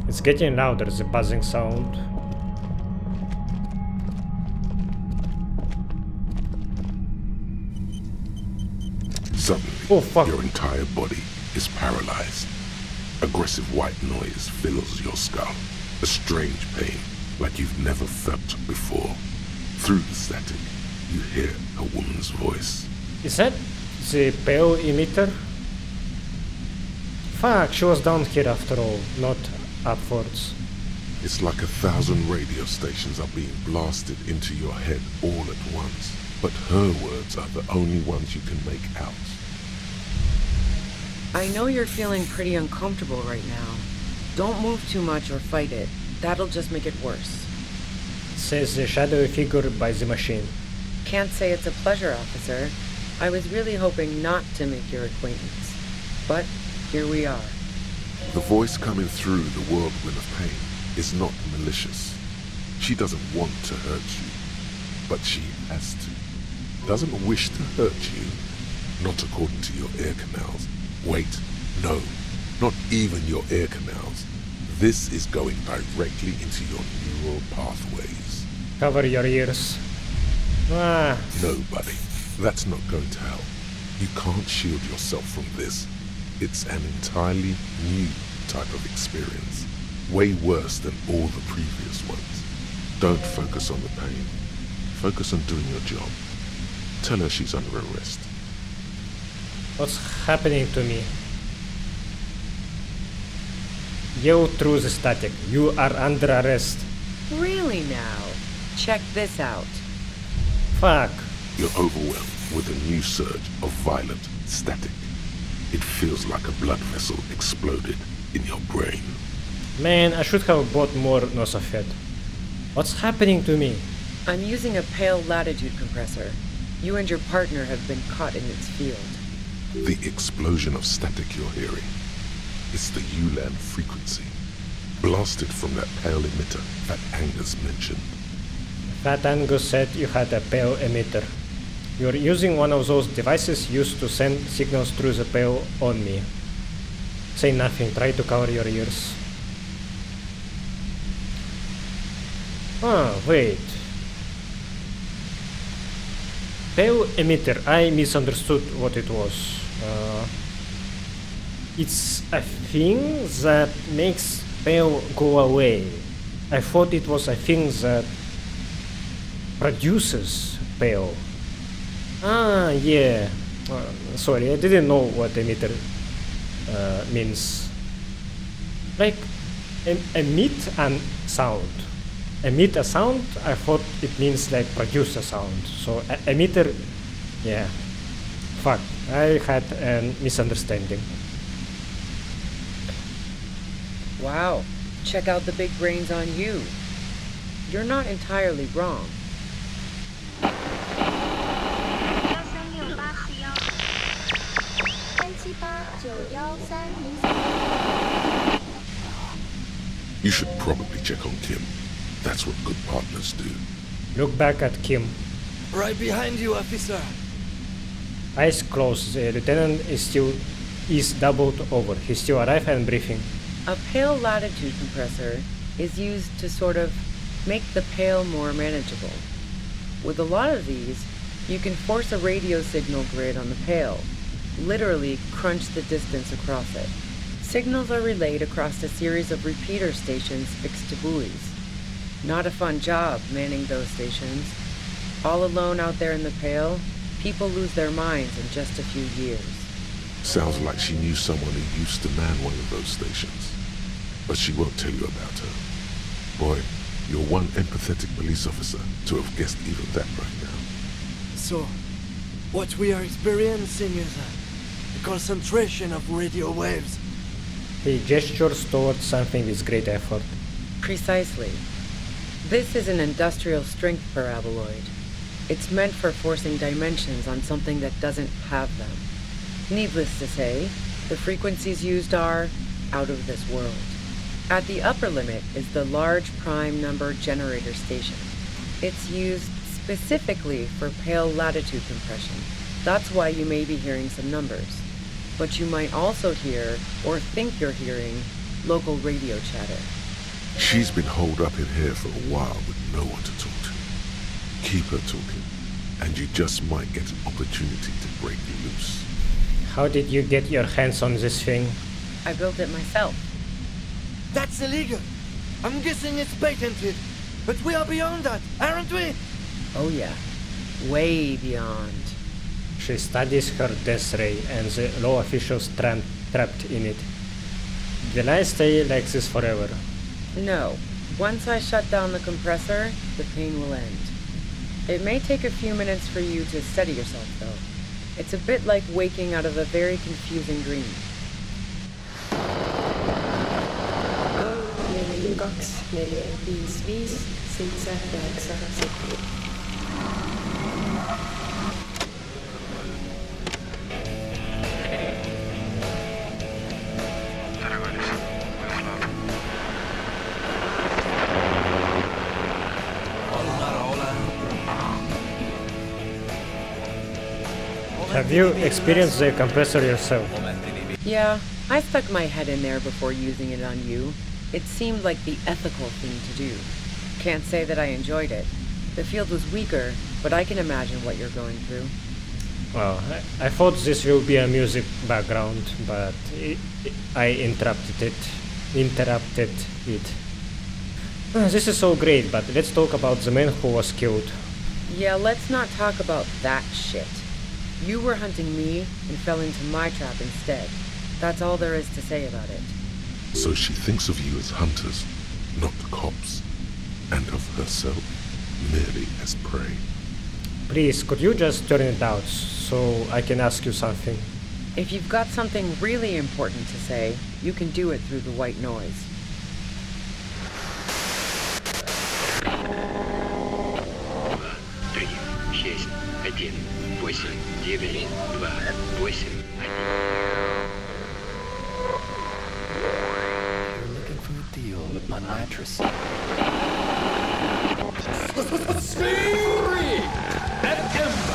It's getting louder, the buzzing sound. Suddenly, your entire body is paralyzed. Aggressive white noise fills your skull. A strange pain, like you've never felt before. Through the static, you hear a woman's voice. Is that the PO emitter? Fuck, she was down here after all, not upwards. It's like 1,000 radio stations are being blasted into your head all at once. But her words are the only ones you can make out. I know you're feeling pretty uncomfortable right now. Don't move too much or fight it. That'll just make it worse. Says the shadowy figure by the machine. Can't say it's a pleasure, officer. I was really hoping not to make your acquaintance. But here we are. The voice coming through the whirlwind of pain is not malicious. She doesn't want to hurt you, but she has to. Doesn't wish to hurt you, not according to your ear canals. Wait, no, not even your ear canals. This is going directly into your neural pathways. Cover your ears. Ah. No, buddy. That's not going to help. You can't shield yourself from this. It's an entirely new type of experience. Way worse than all the previous ones. Don't focus on the pain. Focus on doing your job. Tell her she's under arrest. What's happening to me? Yell through the static. You are under arrest. Really now? Check this out. Fuck. You're overwhelmed with a new surge of violent static. It feels like a blood vessel exploded in your brain. Man, I should have bought more Nosafed. What's happening to me? I'm using a pale latitude compressor. You and your partner have been caught in its field. The explosion of static you're hearing. It's the ULAN frequency. Blasted from that pale emitter that Angus mentioned. Fat Angus said you had a pale emitter. You're using one of those devices used to send signals through the pale on me. Say nothing, try to cover your ears. Ah, wait. Pale emitter, I misunderstood what it was. It's a thing that makes pale go away. I thought it was a thing that produces pale. Ah, yeah. Sorry, I didn't know what emitter means. Like, emit and sound. Emit a sound, I thought it means like produce a sound. So emitter, yeah. Fuck, I had a misunderstanding. Wow, check out the big brains on you. You're not entirely wrong. You should probably check on Kim. That's what good partners do. Look back at Kim. Right behind you, officer. Eyes closed. The lieutenant is doubled over. He's still alive and breathing. A pale latitude compressor is used to sort of make the pale more manageable. With a lot of these, you can force a radio signal grid on the pale, literally crunch the distance across it. Signals are relayed across a series of repeater stations fixed to buoys. Not a fun job manning those stations. All alone out there in the pale, people lose their minds in just a few years. Sounds like she knew someone who used to man one of those stations. But she won't tell you about her. Boy, you're one empathetic police officer to have guessed even that right now. So, what we are experiencing is a concentration of radio waves. He gestures towards something with great effort. Precisely. This is an industrial strength paraboloid. It's meant for forcing dimensions on something that doesn't have them. Needless to say, the frequencies used are out of this world. At the upper limit is the large prime number generator station. It's used specifically for pale latitude compression. That's why you may be hearing some numbers. But you might also hear, or think you're hearing, local radio chatter. She's been holed up in here for a while with no one to talk to. Keep her talking, and you just might get an opportunity to break you loose. How did you get your hands on this thing? I built it myself. That's illegal. I'm guessing it's patented. But we are beyond that, aren't we? Oh yeah. Way beyond. She studies her death ray and the law officials trapped in it. Will I stay like this forever? No. Once I shut down the compressor, the pain will end. It may take a few minutes for you to steady yourself, though. It's a bit like waking out of a very confusing dream. Have you experienced the compressor yourself? Yeah, I stuck my head in there before using it on you. It seemed like the ethical thing to do. Can't say that I enjoyed it. The field was weaker, but I can imagine what you're going through. Well, I thought this will be a music background, but I interrupted it. This is so great, but let's talk about the man who was killed. Yeah, let's not talk about that shit. You were hunting me and fell into my trap instead. That's all there is to say about it. So she thinks of you as hunters, not cops, and of herself merely as prey. Please, could you just turn it out so I can ask you something? If you've got something really important to say, you can do it through the white noise. You're looking for a deal on mattress. Slavery at Ember.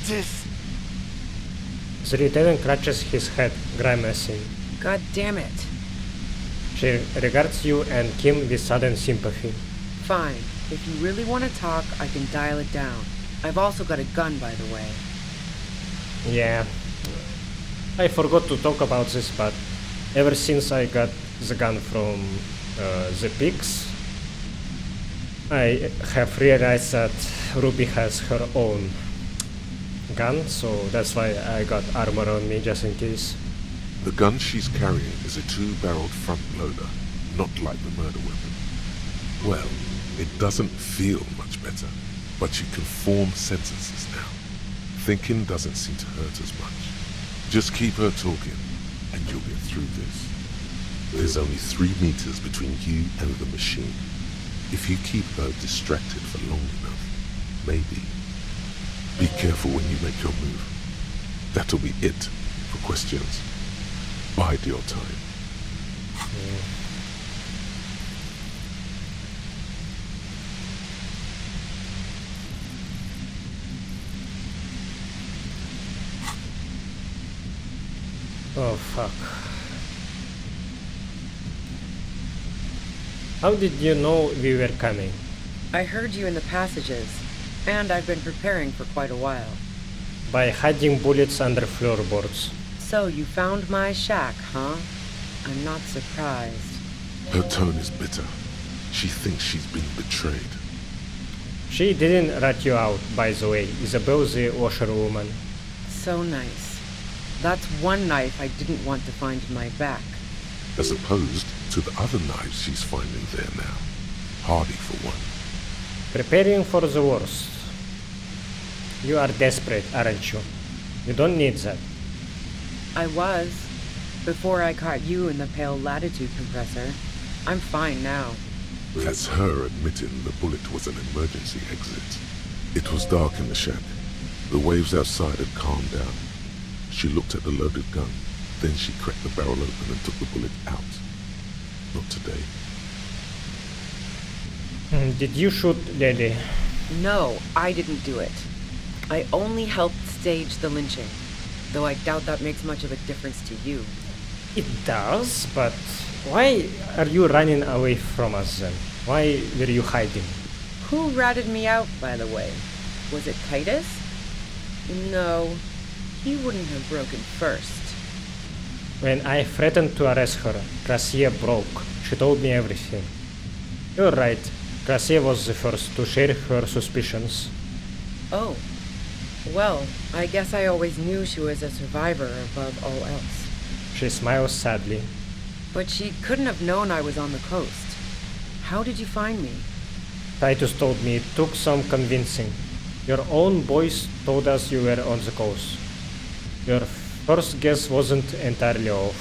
This. The lieutenant clutches his head, grimacing. God damn it. She regards you and Kim with sudden sympathy. Fine. If you really want to talk, I can dial it down. I've also got a gun, by the way. Yeah. I forgot to talk about this, but ever since I got the gun from the pigs, I have realized that Ruby has her own gun, so that's why I got armor on me just in case. The gun she's carrying is a 2-barreled front loader, not like the murder weapon. Well, it doesn't feel much better, but she can form sentences now. Thinking doesn't seem to hurt as much. Just keep her talking, and you'll get through this. There's only 3 meters between you and the machine. If you keep her distracted for long enough, maybe. Be careful when you make your move. That'll be it for questions. Bide your time. Oh fuck. How did you know we were coming? I heard you in the passages, and I've been preparing for quite a while. By hiding bullets under floorboards. So you found my shack, huh? I'm not surprised. Her tone is bitter. She thinks she's been betrayed. She didn't rat you out, by the way. Isabel the washerwoman. So nice. That's one knife I didn't want to find in my back. As opposed to the other knives she's finding there now. Hardy for one. Preparing for the worst. You are desperate, aren't you? You don't need that. I was. Before I caught you in the pale latitude compressor. I'm fine now. That's her admitting the bullet was an emergency exit. It was dark in the shack. The waves outside had calmed down. She looked at the loaded gun. Then she cracked the barrel open and took the bullet out. Not today. Did you shoot Lily? No, I didn't do it. I only helped stage the lynching. Though I doubt that makes much of a difference to you. It does, but why are you running away from us then? Why were you hiding? Who ratted me out, by the way? Was it Titus? No, he wouldn't have broken first. When I threatened to arrest her, Klaasje broke. She told me everything. You're right. Klaasje was the first to share her suspicions. Oh. Well, I guess I always knew she was a survivor above all else. She smiles sadly. But she couldn't have known I was on the coast. How did you find me? Titus told me it took some convincing. Your own boys told us you were on the coast. Your first guess wasn't entirely off.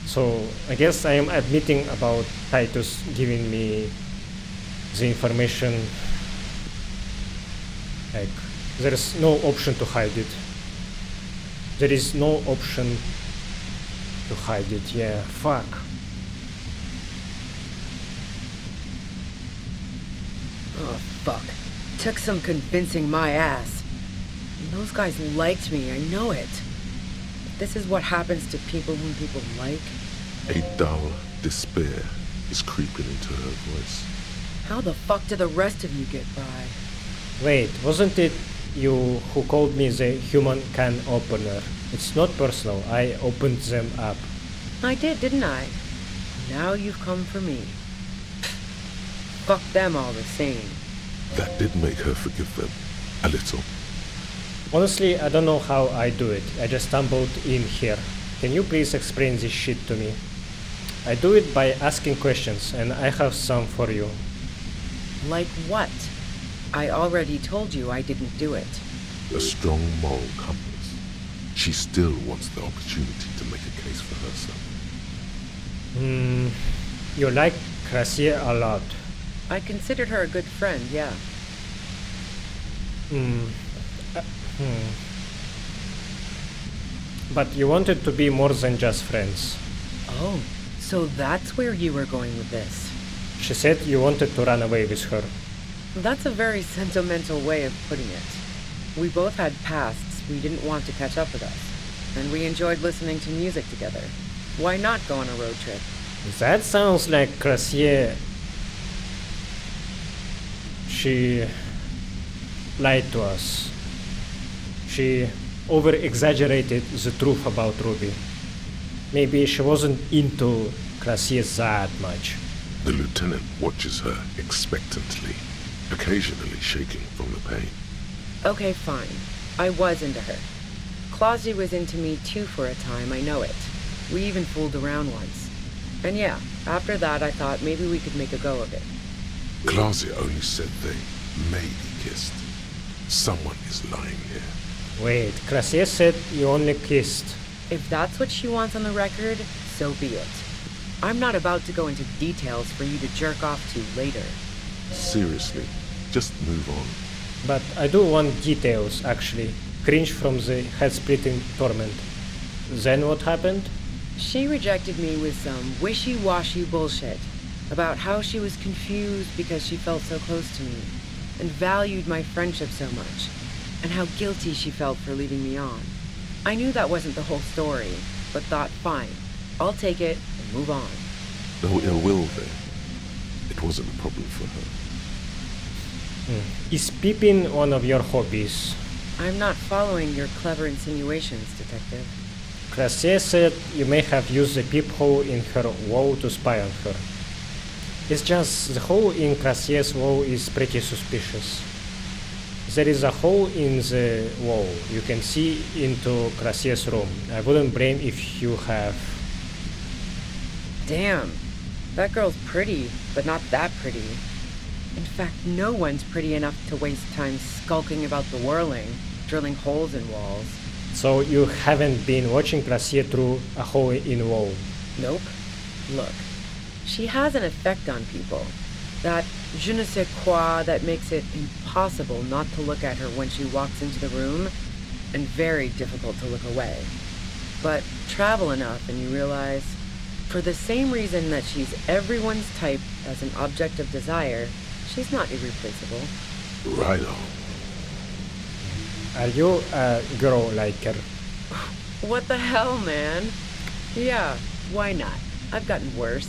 So I guess I am admitting about Titus giving me the information, like, there's no option to hide it. There is no option to hide it, yeah, fuck. Oh, fuck. Took some convincing my ass. And those guys liked me, I know it. If this is what happens to people whom people like. A dull despair is creeping into her voice. How the fuck do the rest of you get by? Wait, wasn't it you who called me the human can opener? It's not personal, I opened them up. I did, didn't I? Now you've come for me. Fuck them all the same. That did make her forgive them. A little. Honestly, I don't know how I do it. I just stumbled in here. Can you please explain this shit to me? I do it by asking questions, and I have some for you. Like what? I already told you I didn't do it. A strong moral compass. She still wants the opportunity to make a case for herself. You like Klaasje a lot. I considered her a good friend, yeah. But you wanted to be more than just friends. Oh, so that's where you were going with this. She said you wanted to run away with her. That's a very sentimental way of putting it. We both had pasts we didn't want to catch up with us, and we enjoyed listening to music together. Why not go on a road trip? That sounds like Klaasje. She lied to us. She over-exaggerated the truth about Ruby. Maybe she wasn't into Klaasje that much. The lieutenant watches her expectantly, occasionally shaking from the pain. Okay, fine. I was into her. Klaasje was into me too for a time, I know it. We even fooled around once. And yeah, after that I thought maybe we could make a go of it. Klaasje only said they maybe kissed. Someone is lying here. Wait, Klaasje said you only kissed. If that's what she wants on the record, so be it. I'm not about to go into details for you to jerk off to later. Seriously, just move on. But I do want details, actually. Cringe from the head-splitting torment. Then what happened? She rejected me with some wishy-washy bullshit about how she was confused because she felt so close to me and valued my friendship so much, and how guilty she felt for leaving me on. I knew that wasn't the whole story, but thought, fine, I'll take it and move on. No ill will there. It wasn't a problem for her. Is peeping one of your hobbies? I'm not following your clever insinuations, Detective. Klaasje said you may have used the peephole in her wall to spy on her. It's just the hole in Klaasje's wall is pretty suspicious. There is a hole in the wall. You can see into Klaasje's room. I wouldn't blame if you have. Damn, that girl's pretty, but not that pretty. In fact, no one's pretty enough to waste time skulking about the whirling, drilling holes in walls. So you haven't been watching Klaasje through a hole in wall? Nope. Look, she has an effect on people. That je ne sais quoi that makes it impossible not to look at her when she walks into the room, and very difficult to look away. But travel enough and you realize, for the same reason that she's everyone's type as an object of desire, she's not irreplaceable. Right on. Are you a girl liker? What the hell, man? Yeah, why not? I've gotten worse.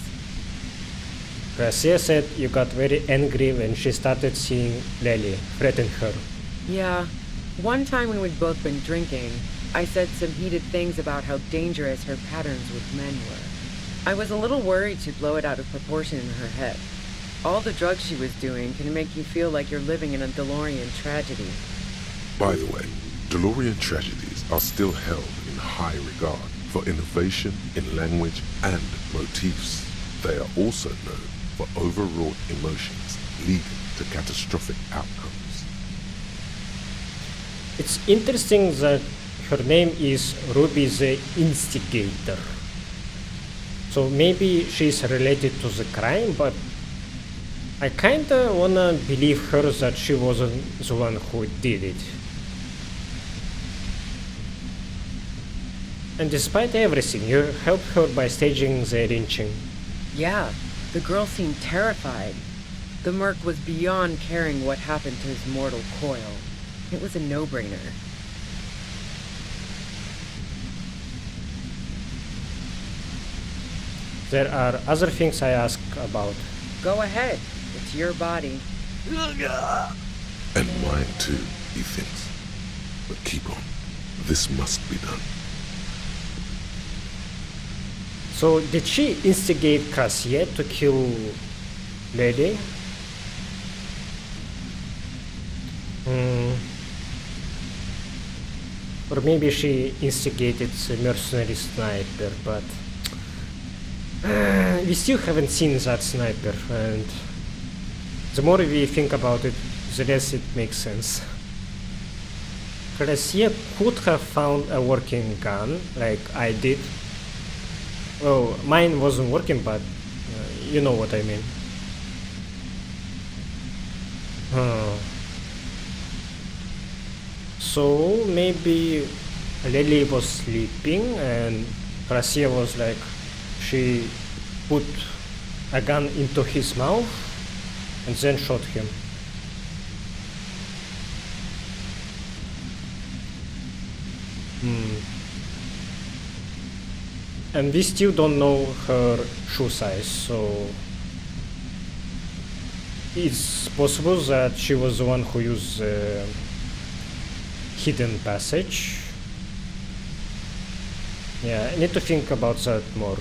Klaasje said you got very angry when she started seeing Lely, threaten her. Yeah, one time when we'd both been drinking, I said some heated things about how dangerous her patterns with men were. I was a little worried she'd blow it out of proportion in her head. All the drugs she was doing can make you feel like you're living in a DeLorean tragedy. By the way, DeLorean tragedies are still held in high regard for innovation in language and motifs. They are also known for overwrought emotions leading to catastrophic outcomes. It's interesting that her name is Ruby the Instigator. So maybe she's related to the crime, but I kinda wanna believe her that she wasn't the one who did it. And despite everything, you helped her by staging the lynching. Yeah, the girl seemed terrified. The merc was beyond caring what happened to his mortal coil. It was a no-brainer. There are other things I ask about. Go ahead. It's your body. And mine too, he thinks. But keep on. This must be done. So, did she instigate Klaasje to kill Lily? Or maybe she instigated the mercenary sniper, but we still haven't seen that sniper, and the more we think about it, the less it makes sense. Klaasje could have found a working gun, like I did. Well, mine wasn't working, but you know what I mean. So maybe Lily was sleeping and Klaasje was like, she put a gun into his mouth and then shot him. And we still don't know her shoe size, so it's possible that she was the one who used the hidden passage. Yeah, I need to think about that more.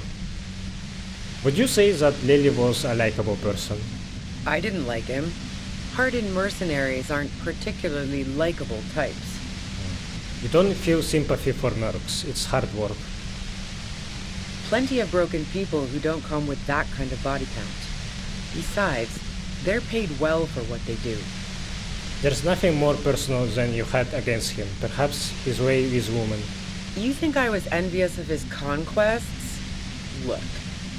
Would you say that Lily was a likable person? I didn't like him. Hardened mercenaries aren't particularly likable types. You don't feel sympathy for mercs, it's hard work. Plenty of broken people who don't come with that kind of body count. Besides, they're paid well for what they do. There's nothing more personal than you had against him. Perhaps his way with women. You think I was envious of his conquests? Look,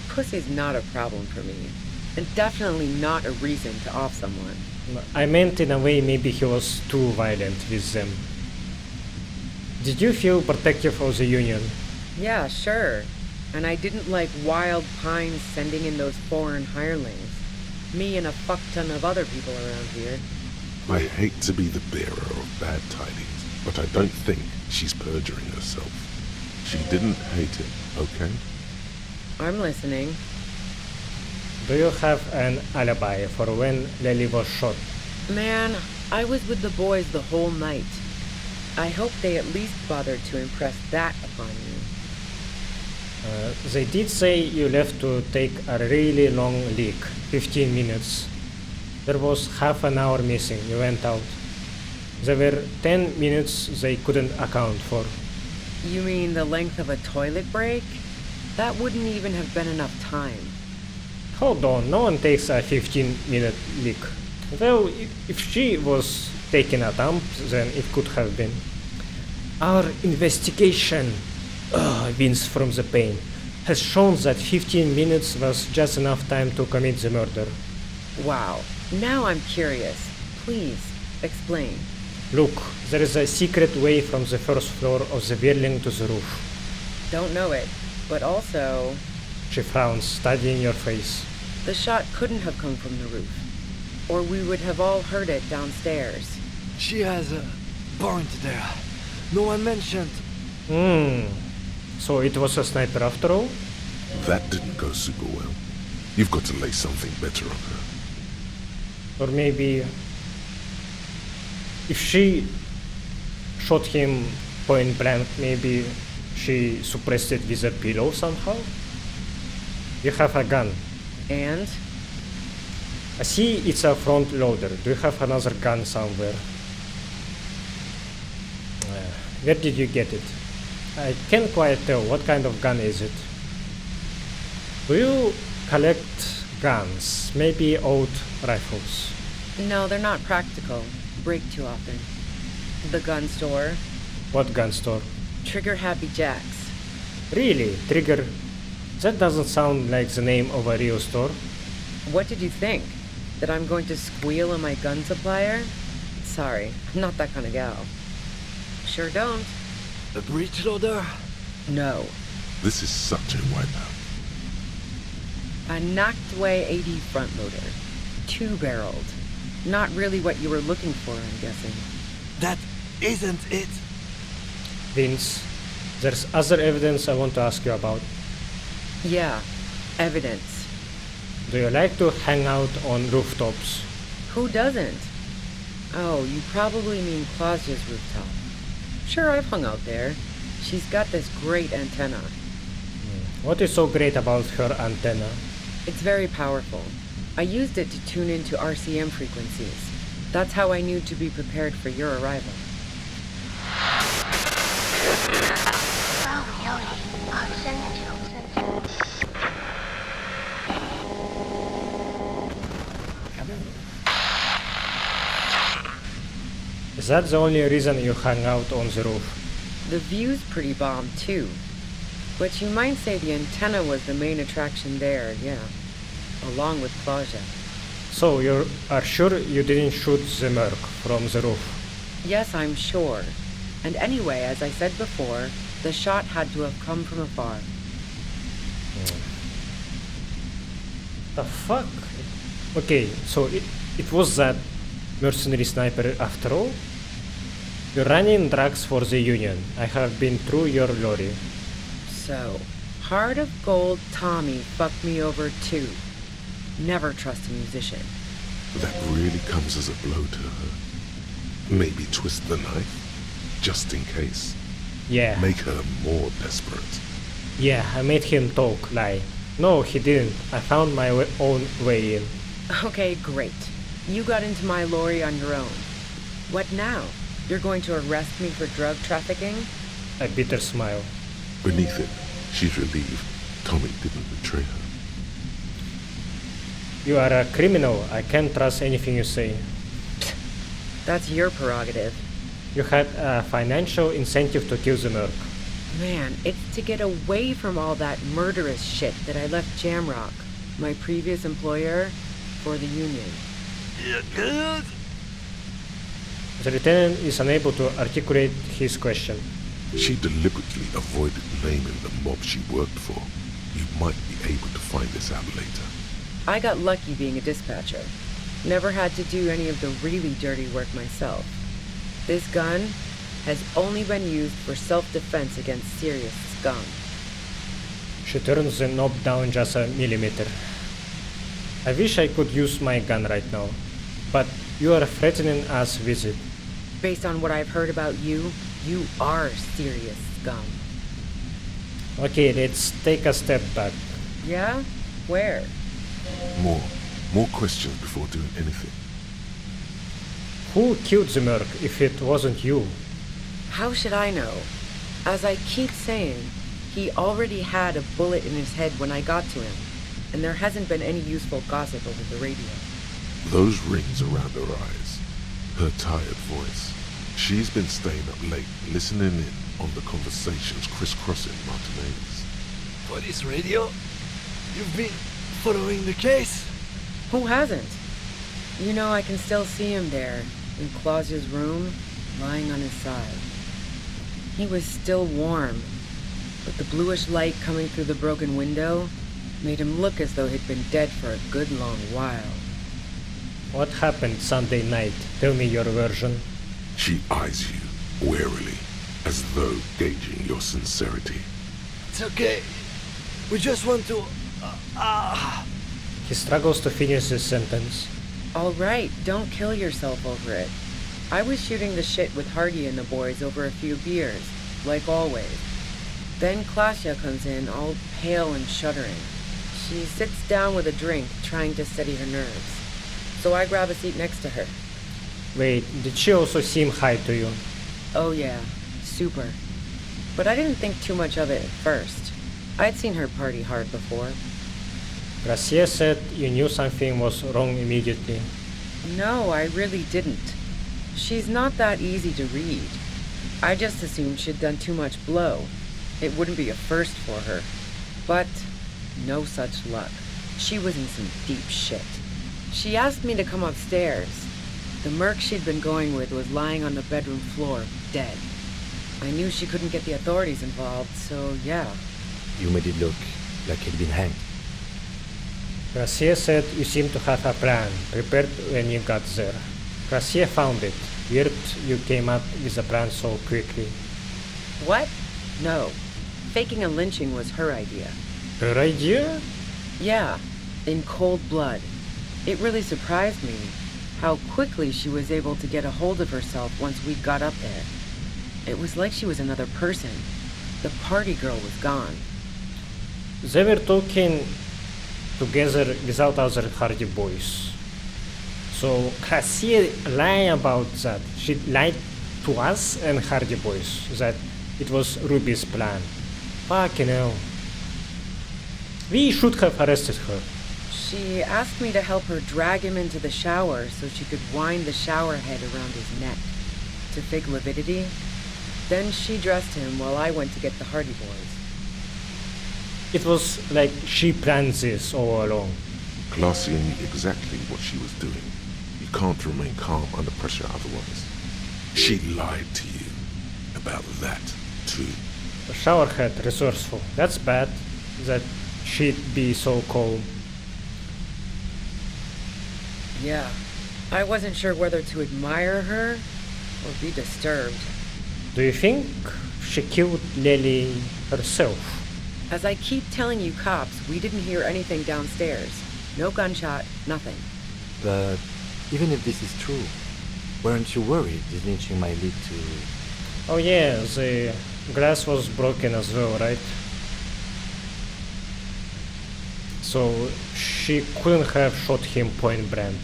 pussy's not a problem for me. And definitely not a reason to off someone. I meant in a way maybe he was too violent with them. Did you feel protective of the Union? Yeah, sure. And I didn't like Wild Pines sending in those foreign hirelings. Me and a fuck-ton of other people around here. I hate to be the bearer of bad tidings, but I don't think she's perjuring herself. She didn't hate it, okay? I'm listening. Do you have an alibi for when Lily was shot? Man, I was with the boys the whole night. I hope they at least bothered to impress that upon you. They did say you left to take a really long leak, 15 minutes. There was half an hour missing, you went out. There were 10 minutes they couldn't account for. You mean the length of a toilet break? That wouldn't even have been enough time. Hold on, no one takes a 15-minute leak. Though, if she was taking a dump, then it could have been. Our investigation, wins from the pain, has shown that 15 minutes was just enough time to commit the murder. Wow, now I'm curious. Please, explain. Look, there is a secret way from the first floor of the building to the roof. Don't know it, but also... She frowns, studying your face. The shot couldn't have come from the roof, or we would have all heard it downstairs. She has a point there. No one mentioned. So it was a sniper after all? That didn't go super well. You've got to lay something better on her. Or maybe... if she shot him point blank, maybe she suppressed it with a pillow somehow? You have a gun. And? I see it's a front loader. Do you have another gun somewhere? Where did you get it? I can't quite tell. What kind of gun is it? Do you collect guns? Maybe old rifles? No, they're not practical. Break too often. The gun store. What gun store? Trigger Happy Jacks. Really? Trigger? That doesn't sound like the name of a real store. What did you think? That I'm going to squeal on my gun supplier? Sorry, I'm not that kind of gal. Sure don't. A breech loader? No. This is such a wipeout. A knocked-away 80 front loader. 2-barreled. Not really what you were looking for, I'm guessing. That isn't it. Vince, there's other evidence I want to ask you about. Yeah, evidence. Do you like to hang out on rooftops? Who doesn't? Oh, you probably mean Klaasje's rooftop. Sure, I've hung out there. She's got this great antenna. What is so great about her antenna? It's very powerful. I used it to tune into RCM frequencies. That's how I knew to be prepared for your arrival. Is that the only reason you hang out on the roof? The view's pretty bomb, too. But you might say the antenna was the main attraction there, yeah. Along with Klaasje. So you are sure you didn't shoot the merc from the roof? Yes, I'm sure. And anyway, as I said before, the shot had to have come from afar. The fuck? Okay, so it was that mercenary sniper after all? You're running drugs for the Union. I have been through your lorry. So, Heart of Gold Tommy fucked me over too. Never trust a musician. That really comes as a blow to her. Maybe twist the knife, just in case. Yeah. Make her more desperate. Yeah, I made him talk, lie. No, he didn't. I found my own way in. Okay, great. You got into my lorry on your own. What now? You're going to arrest me for drug trafficking? A bitter smile. Beneath it, she's relieved Tommy didn't betray her. You are a criminal. I can't trust anything you say. That's your prerogative. You had a financial incentive to kill the merc. Man, it's to get away from all that murderous shit that I left Jamrock, my previous employer, for the Union. The lieutenant is unable to articulate his question. She deliberately avoided naming the mob she worked for. You might be able to find this out later. I got lucky being a dispatcher. Never had to do any of the really dirty work myself. This gun has only been used for self-defense against serious scum. She turns the knob down just a millimeter. I wish I could use my gun right now, but you are threatening us with it. Based on what I've heard about you, you are serious scum. Okay, let's take a step back. Yeah? Where? More questions before doing anything. Who killed the merc if it wasn't you? How should I know? As I keep saying, he already had a bullet in his head when I got to him, and there hasn't been any useful gossip over the radio. Those rings around her eyes, her tired voice. She's been staying up late, listening in on the conversations crisscrossing Martinez. Police radio? You've been following the case? Who hasn't? You know, I can still see him there, in Klaasje's room, lying on his side. He was still warm, but the bluish light coming through the broken window made him look as though he'd been dead for a good long while. What happened Sunday night? Tell me your version. She eyes you warily, as though gauging your sincerity. It's okay. We just want to... He struggles to finish his sentence. All right, don't kill yourself over it. I was shooting the shit with Hardy and the boys over a few beers, like always. Then Klaasje comes in, all pale and shuddering. She sits down with a drink, trying to steady her nerves. So I grab a seat next to her. Wait, did she also seem high to you? Oh yeah, super. But I didn't think too much of it at first. I'd seen her party hard before. Klaasje said you knew something was wrong immediately. No, I really didn't. She's not that easy to read. I just assumed she'd done too much blow. It wouldn't be a first for her. But no such luck. She was in some deep shit. She asked me to come upstairs. The merc she'd been going with was lying on the bedroom floor, dead. I knew she couldn't get the authorities involved, so yeah. You made it look like he'd been hanged. Klaasje said you seem to have a plan, prepared when you got there. Klaasje found it. Weird you came up with a plan so quickly. What? No. Faking a lynching was her idea. Her idea? Yeah, in cold blood. It really surprised me how quickly she was able to get a hold of herself once we got up there. It was like she was another person. The party girl was gone. They were talking together without other Hardy boys. So Klaasje lied about that. She lied to us and Hardy boys that it was Ruby's plan. Fucking hell. We should have arrested her. She asked me to help her drag him into the shower so she could wind the shower head around his neck to fake lividity. Then she dressed him while I went to get the Hardy boys. It was like she planned this all along. Klaasje knew exactly what she was doing. You can't remain calm under pressure otherwise. She lied to you about that, too. The showerhead resourceful. That's bad that she'd be so calm. Yeah, I wasn't sure whether to admire her or be disturbed. Do you think she killed Lily herself? As I keep telling you cops, we didn't hear anything downstairs. No gunshot, nothing. But even if this is true, weren't you worried this lynching might lead to... Oh yeah, the glass was broken as well, right? So she couldn't have shot him point blank.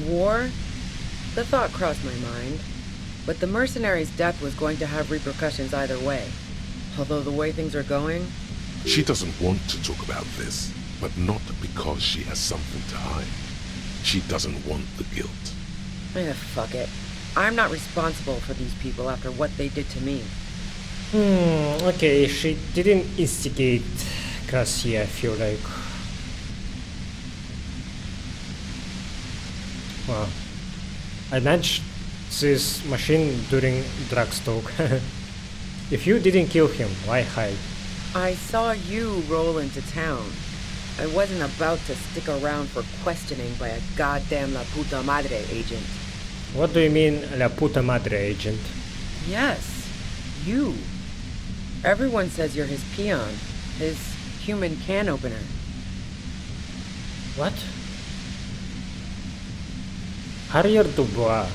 War? The thought crossed my mind. But the mercenary's death was going to have repercussions either way. Although the way things are going... She doesn't want to talk about this, but not because she has something to hide. She doesn't want the guilt. Fuck it. I'm not responsible for these people after what they did to me. Okay, she didn't instigate Klaasje, I feel like. Well, I nudged this machine during Drugstoke. If you didn't kill him, why hide? I saw you roll into town. I wasn't about to stick around for questioning by a goddamn La Puta Madre agent. What do you mean, La Puta Madre agent? Yes, you. Everyone says you're his peon, his human can opener. What? Harrier Dubois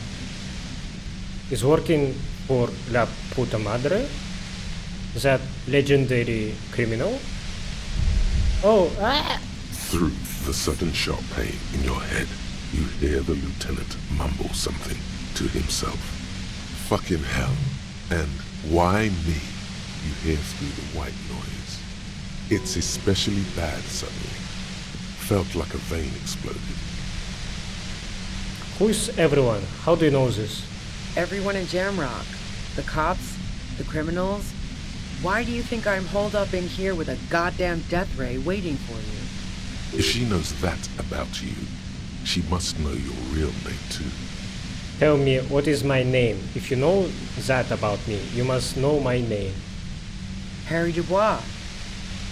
is working for La Puta Madre? That legendary criminal? Oh, ah! Through the sudden sharp pain in your head, you hear the lieutenant mumble something to himself. Fucking hell. And why me? You hear through the white noise. It's especially bad suddenly. Felt like a vein exploded. Who is everyone? How do you know this? Everyone in Jamrock. The cops, the criminals. Why do you think I'm holed up in here with a goddamn death ray waiting for you? If she knows that about you, she must know your real name too. Tell me, what is my name? If you know that about me, you must know my name. Harry Dubois.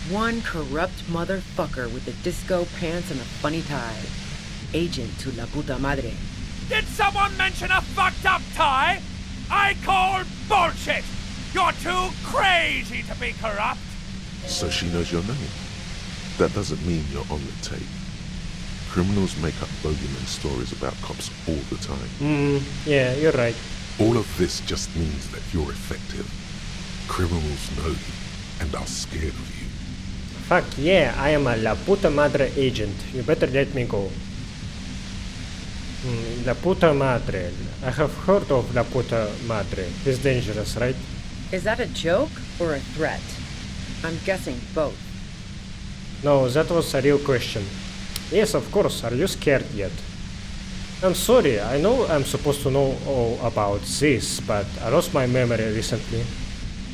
One corrupt motherfucker with the disco pants and a funny tie. Agent to La Puta Madre. Did someone mention a fucked up tie? I call bullshit! You're too crazy to be corrupt! So she knows your name. That doesn't mean you're on the tape. Criminals make up bogeyman stories about cops all the time. Yeah, you're right. All of this just means that you're effective. Criminals know you and are scared of you. Fuck yeah, I am a La Puta Madre agent. You better let me go. La Puta Madre. I have heard of La Puta Madre. He's dangerous, right? Is that a joke or a threat? I'm guessing both. No, that was a real question. Yes, of course. Are you scared yet? I'm sorry. I know I'm supposed to know all about this, but I lost my memory recently.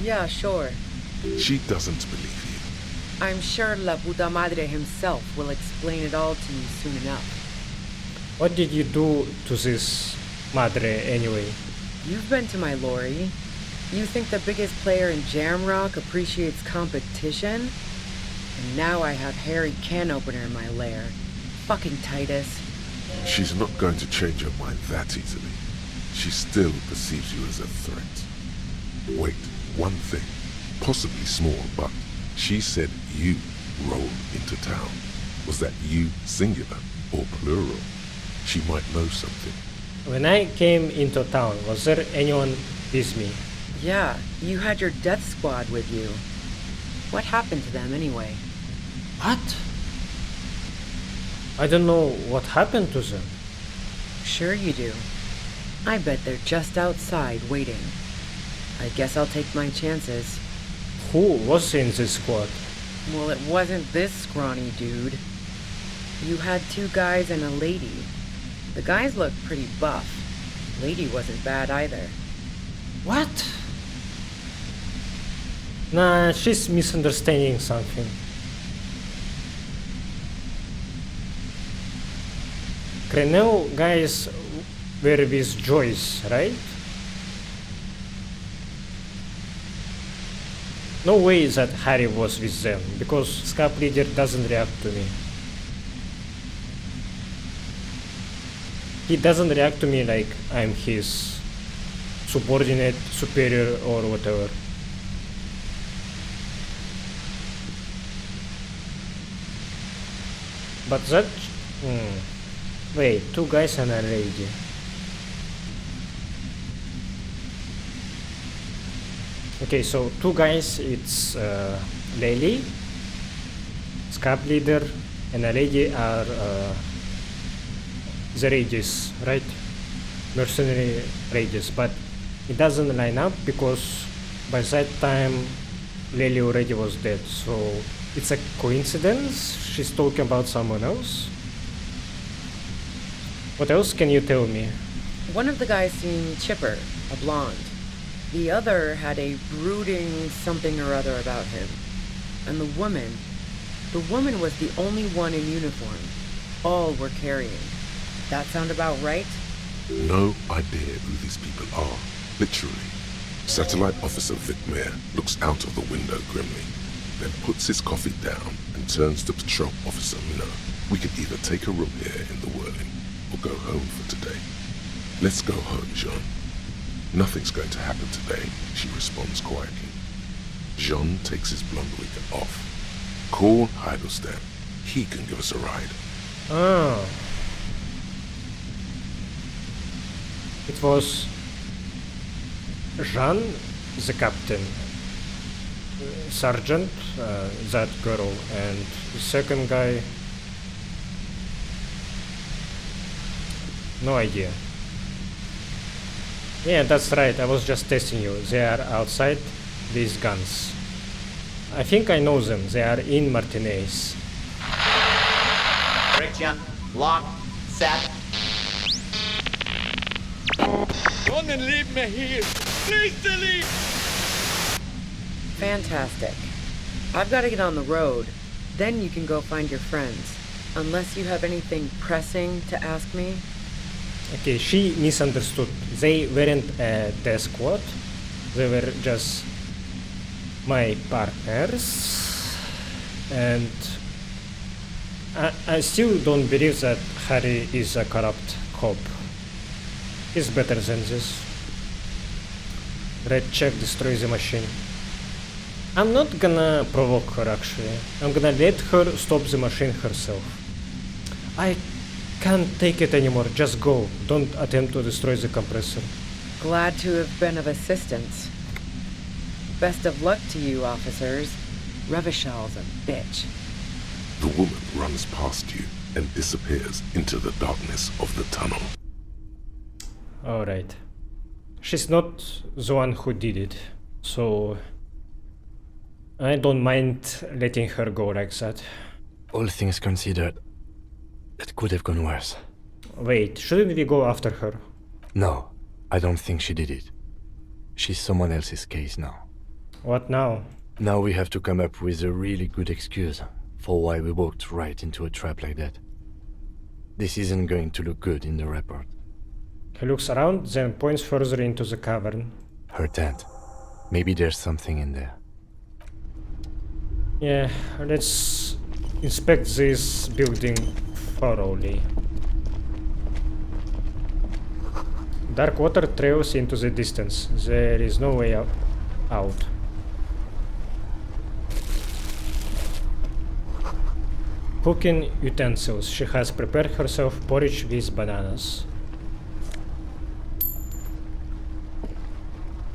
Yeah, sure. She doesn't believe you. I'm sure La Puta Madre himself will explain it all to you soon enough. What did you do to this madre anyway? You've been to my lorry. You think the biggest player in Jamrock appreciates competition? And now I have Harry Can Opener in my lair. Fucking Titus. She's not going to change her mind that easily. She still perceives you as a threat. Wait, one thing. Possibly small, but she said you rolled into town. Was that you singular or plural? She might know something. When I came into town, was there anyone with me? Yeah, you had your death squad with you. What happened to them anyway? What? I don't know what happened to them. Sure you do. I bet they're just outside waiting. I guess I'll take my chances. Who was in this squad? Well, it wasn't this scrawny dude. You had 2 guys and a lady. The guys looked pretty buff. Lady wasn't bad either. What? Nah, she's misunderstanding something. Crenel guys were with Joyce, right? No way that Harry was with them, because Scap Leader doesn't react to me. He doesn't react to me like I'm his subordinate, superior, or whatever. But that... Wait, 2 guys and a lady. Okay, so 2 guys, it's Lely, Scap Leader, and a lady are the Rages, right? Mercenary Rages, but it doesn't line up because by that time Lely already was dead, so it's a coincidence. She's talking about someone else. What else can you tell me? One of the guys seemed chipper, a blonde. The other had a brooding something or other about him. And the woman was the only one in uniform. All were carrying. That sound about right? No idea who these people are, literally. Satellite Officer Vic Mayer looks out of the window grimly, then puts his coffee down and turns to Patrol Officer Minnow. We could either take a room here in the Whirling or go home for today. Let's go home, Jean. Nothing's going to happen today, she responds quietly. Jean takes his blonde wig off. Call Heidelstein. He can give us a ride. Oh. It was Jean, the captain, Sergeant, that girl, and the second guy... No idea. Yeah, that's right, I was just testing you. They are outside these guns. I think I know them, they are in Martinez. Friction, lock, set. Don't leave me here! Please delete! Fantastic. I've got to get on the road. Then you can go find your friends. Unless you have anything pressing to ask me. Okay, she misunderstood. They weren't a death squad. They were just my partners. And I still don't believe that Harry is a corrupt cop. He's better than this. Red check, destroy the machine. I'm not gonna provoke her actually. I'm gonna let her stop the machine herself. I can't take it anymore, just go. Don't attempt to destroy the compressor. Glad to have been of assistance. Best of luck to you, officers. Revishal's a bitch. The woman runs past you and disappears into the darkness of the tunnel. Alright. She's not the one who did it, so I don't mind letting her go like that. All things considered, it could have gone worse. Wait, shouldn't we go after her? No, I don't think she did it. She's someone else's case now. What now? Now we have to come up with a really good excuse for why we walked right into a trap like that. This isn't going to look good in the report. He looks around, then points further into the cavern. Her tent. Maybe there's something in there. Yeah, let's inspect this building thoroughly. Dark water trails into the distance. There is no way out. Cooking utensils. She has prepared herself porridge with bananas.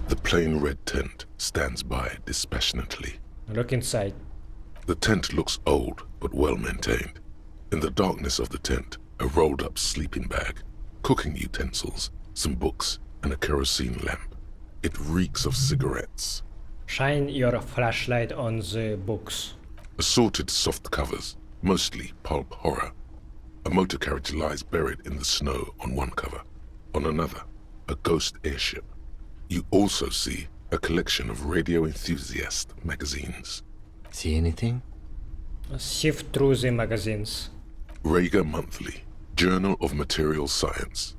The plain red tent stands by dispassionately. Look inside. The tent looks old, but well maintained. In the darkness of the tent, a rolled up sleeping bag, cooking utensils, some books, and a kerosene lamp. It reeks of cigarettes. Shine your flashlight on the books. Assorted soft covers, mostly pulp horror. A motor carriage lies buried in the snow on one cover. On another, a ghost airship. You also see a collection of radio enthusiast magazines. See anything? Sift through the magazines. Rager Monthly, Journal of Material Science.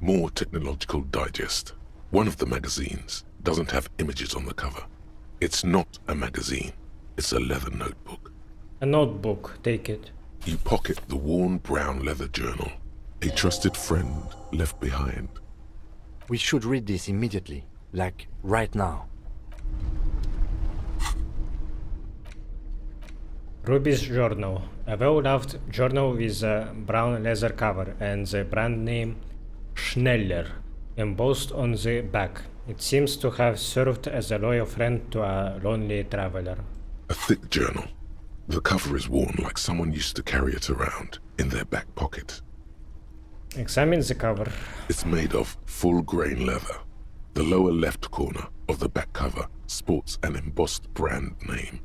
More Technological Digest. One of the magazines doesn't have images on the cover. It's not a magazine, it's a leather notebook. A notebook, take it. You pocket the worn brown leather journal. A trusted friend left behind. We should read this immediately, like right now. Ruby's journal. A well-loved journal with a brown leather cover and the brand name Schneller embossed on the back. It seems to have served as a loyal friend to a lonely traveler. A thick journal. The cover is worn like someone used to carry it around in their back pocket. Examine the cover. It's made of full-grain leather. The lower left corner of the back cover sports an embossed brand name,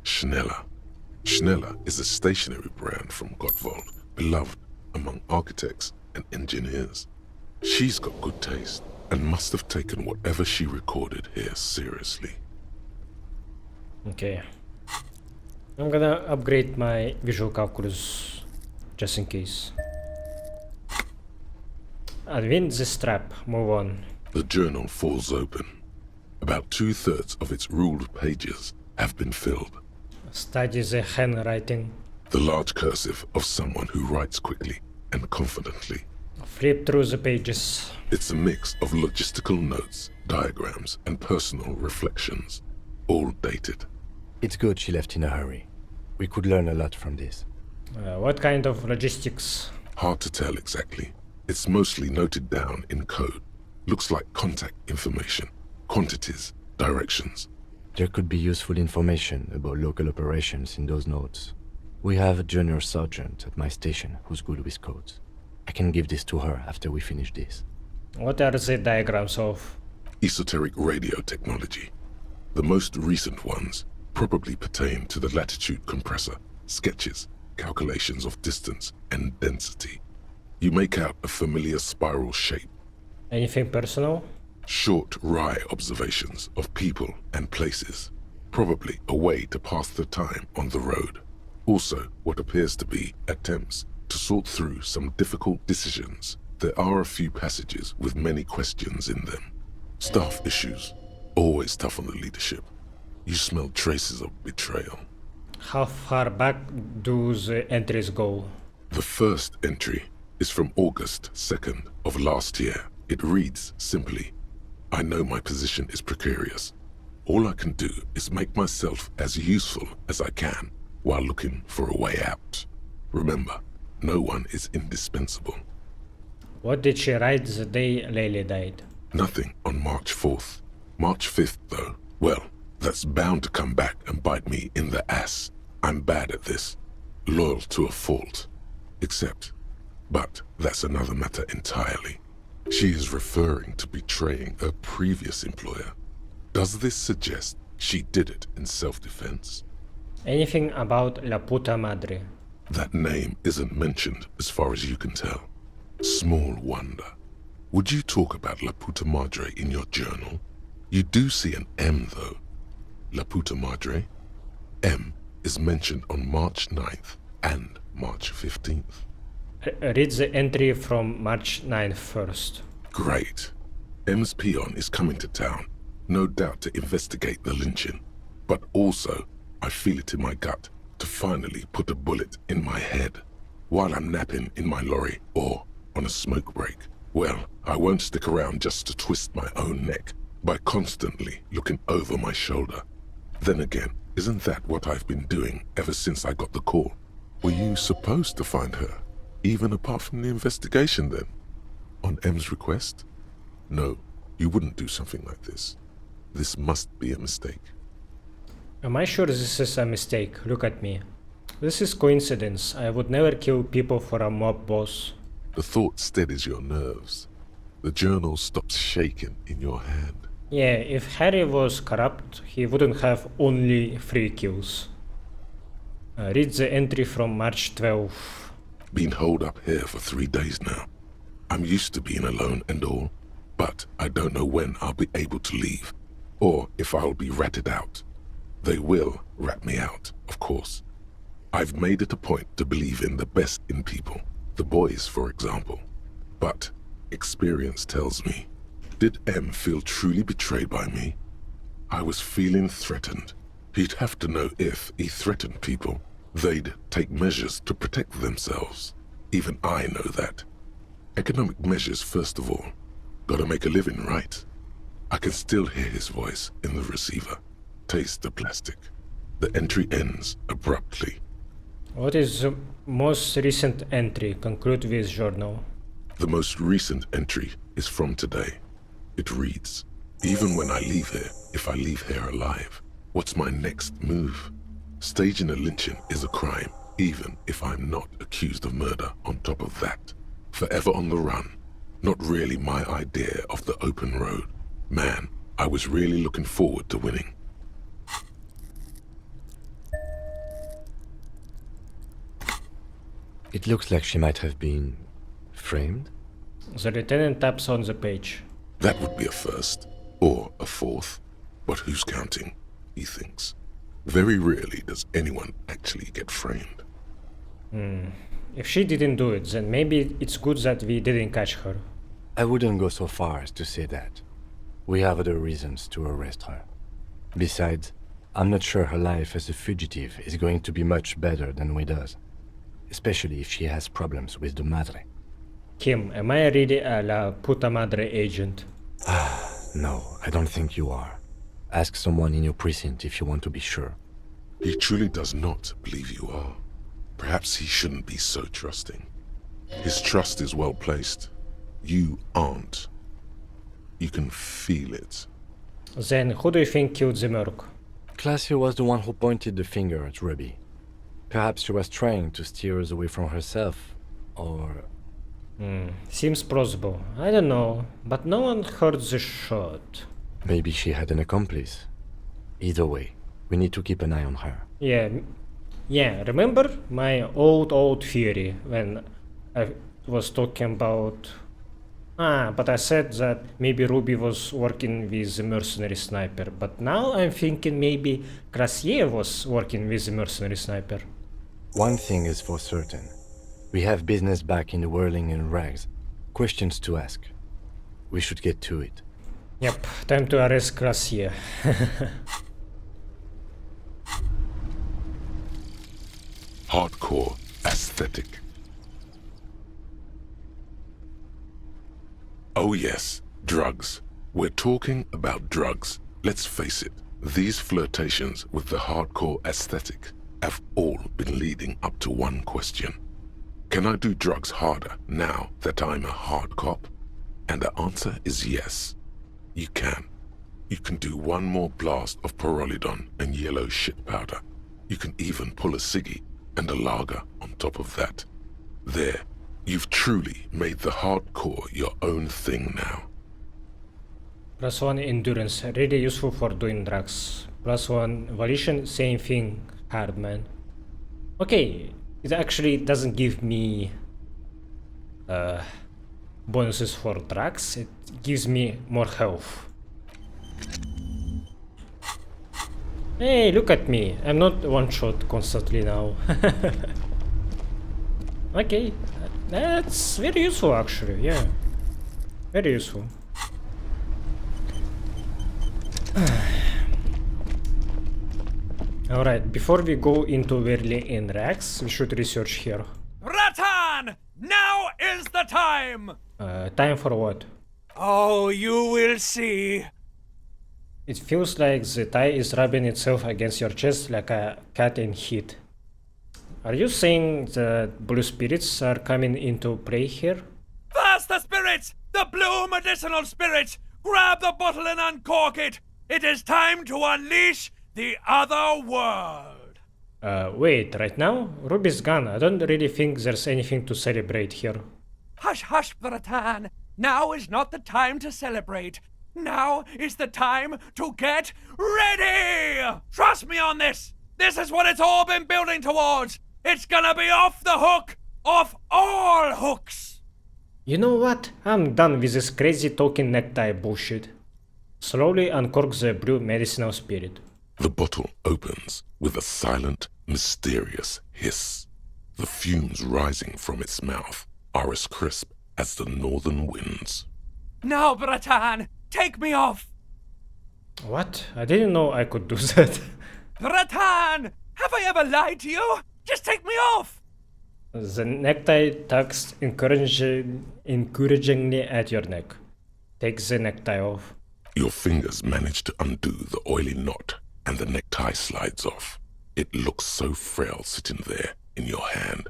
Schneller. Schneller is a stationery brand from Gottwald, beloved among architects and engineers. She's got good taste and must have taken whatever she recorded here seriously. Okay. I'm gonna upgrade my visual calculus just in case. Unwind the strap. Move on. The journal falls open. About 2/3 of its ruled pages have been filled. Study the handwriting. The large cursive of someone who writes quickly and confidently. Flip through the pages. It's a mix of logistical notes, diagrams, and personal reflections, all dated. It's good she left in a hurry. We could learn a lot from this. What kind of logistics? Hard to tell exactly. It's mostly noted down in code. Looks like contact information, quantities, directions. There could be useful information about local operations in those notes. We have a junior sergeant at my station who's good with codes. I can give this to her after we finish this. What are the diagrams of? Esoteric radio technology. The most recent ones probably pertain to the latitude compressor, sketches, calculations of distance and density. You make out a familiar spiral shape. Anything personal? Short, wry observations of people and places. Probably a way to pass the time on the road. Also, what appears to be attempts to sort through some difficult decisions. There are a few passages with many questions in them. Staff issues. Always tough on the leadership. You smell traces of betrayal. How far back do the entries go? The first entry is from August 2nd of last year. It reads simply, I know my position is precarious. All I can do is make myself as useful as I can while looking for a way out. Remember, no one is indispensable. What did she write the day Lily died? Nothing on March 4th. March 5th, though, well, that's bound to come back and bite me in the ass. I'm bad at this. Loyal to a fault. But that's another matter entirely. She is referring to betraying her previous employer. Does this suggest she did it in self-defense? Anything about La Puta Madre? That name isn't mentioned as far as you can tell. Small wonder. Would you talk about La Puta Madre in your journal? You do see an M, though. La Puta Madre. M is mentioned on March 9th and March 15th. read the entry from March 9th first. Great. M's peon is coming to town, no doubt to investigate the lynching. But also, I feel it in my gut to finally put a bullet in my head while I'm napping in my lorry or on a smoke break. Well, I won't stick around just to twist my own neck by constantly looking over my shoulder. Then again, isn't that what I've been doing ever since I got the call? Were you supposed to find her, even apart from the investigation then? On M's request? No, you wouldn't do something like this. This must be a mistake. Am I sure this is a mistake? Look at me. This is coincidence. I would never kill people for a mob boss. The thought steadies your nerves. The journal stops shaking in your hand. Yeah, if Harry was corrupt, he wouldn't have only 3 kills. Read the entry from March 12th. Been holed up here for 3 days now. I'm used to being alone and all, but I don't know when I'll be able to leave, or if I'll be ratted out. They will rat me out, of course. I've made it a point to believe in the best in people, the boys, for example. But experience tells me, did M feel truly betrayed by me? I was feeling threatened. He'd have to know if he threatened people, they'd take measures to protect themselves. Even I know that. Economic measures first of all. Gotta make a living, right? I can still hear his voice in the receiver. Taste the plastic. The entry ends abruptly. What is the most recent entry? Conclude with journal. The most recent entry is from today. It reads, even when I leave here, if I leave here alive, what's my next move? Staging a lynching is a crime, even if I'm not accused of murder on top of that. Forever on the run. Not really my idea of the open road. Man, I was really looking forward to winning. It looks like she might have been framed. The lieutenant taps on the page. That would be a first, or a fourth. But who's counting, he thinks. Very rarely does anyone actually get framed. If she didn't do it, then maybe it's good that we didn't catch her. I wouldn't go so far as to say that. We have other reasons to arrest her. Besides, I'm not sure her life as a fugitive is going to be much better than we does. Especially if she has problems with the Madre. Kim, am I really a La Puta Madre agent? No, I don't think you are. Ask someone in your precinct if you want to be sure. He truly does not believe you are. Perhaps he shouldn't be so trusting. His trust is well placed. You aren't. You can feel it. Then who do you think killed the Merc? Klaasje was the one who pointed the finger at Ruby. Perhaps she was trying to steer us away from herself, or... Seems plausible. I don't know, but no one heard the shot. Maybe she had an accomplice. Either way, we need to keep an eye on her. Yeah, remember my old theory when I was talking about... but I said that maybe Ruby was working with the mercenary sniper, but now I'm thinking maybe Klaasje was working with the mercenary sniper. One thing is for certain. We have business back in the whirling and rags. Questions to ask. We should get to it. Yep, time to arrest Klaasje. Hardcore aesthetic. Oh yes, drugs. We're talking about drugs. Let's face it, these flirtations with the hardcore aesthetic have all been leading up to one question. Can I do drugs harder now that I'm a hard cop? And the answer is yes. You can. You can do one more blast of Parabellum and yellow shit powder. You can even pull a ciggy and a lager on top of that. There, you've truly made the hardcore your own thing now. +1 endurance, really useful for doing drugs. +1 volition, same thing, hard man. Okay, it actually doesn't give me bonuses for drugs, it gives me more health. Hey, look at me, I'm not one shot constantly now. Okay, That's very useful actually, yeah. Very useful. Alright, before we go into Verley in Rex, we should research here. Rattan! Now is the time! Time for what? Oh, you will see. It feels like the tie is rubbing itself against your chest like a cat in heat. Are you saying that blue spirits are coming into play here? That's the spirits! The blue medicinal spirits! Grab the bottle and uncork it! It is time to unleash the other world! Wait, right now? Ruby's gone. I don't really think there's anything to celebrate here. Hush, hush, Bratan! Now is not the time to celebrate. Now is the time to get ready! Trust me on this! This is what it's all been building towards! It's gonna be off the hook! Off all hooks! You know what? I'm done with this crazy talking necktie bullshit. Slowly uncork the blue medicinal spirit. The bottle opens with a silent, mysterious hiss. The fumes rising from its mouth are as crisp as the northern winds. Now, Bratan, take me off! What? I didn't know I could do that. Bratan! Have I ever lied to you? Just take me off! The necktie tugs encouragingly at your neck. Take the necktie off. Your fingers manage to undo the oily knot, and the necktie slides off. It looks so frail sitting there in your hand,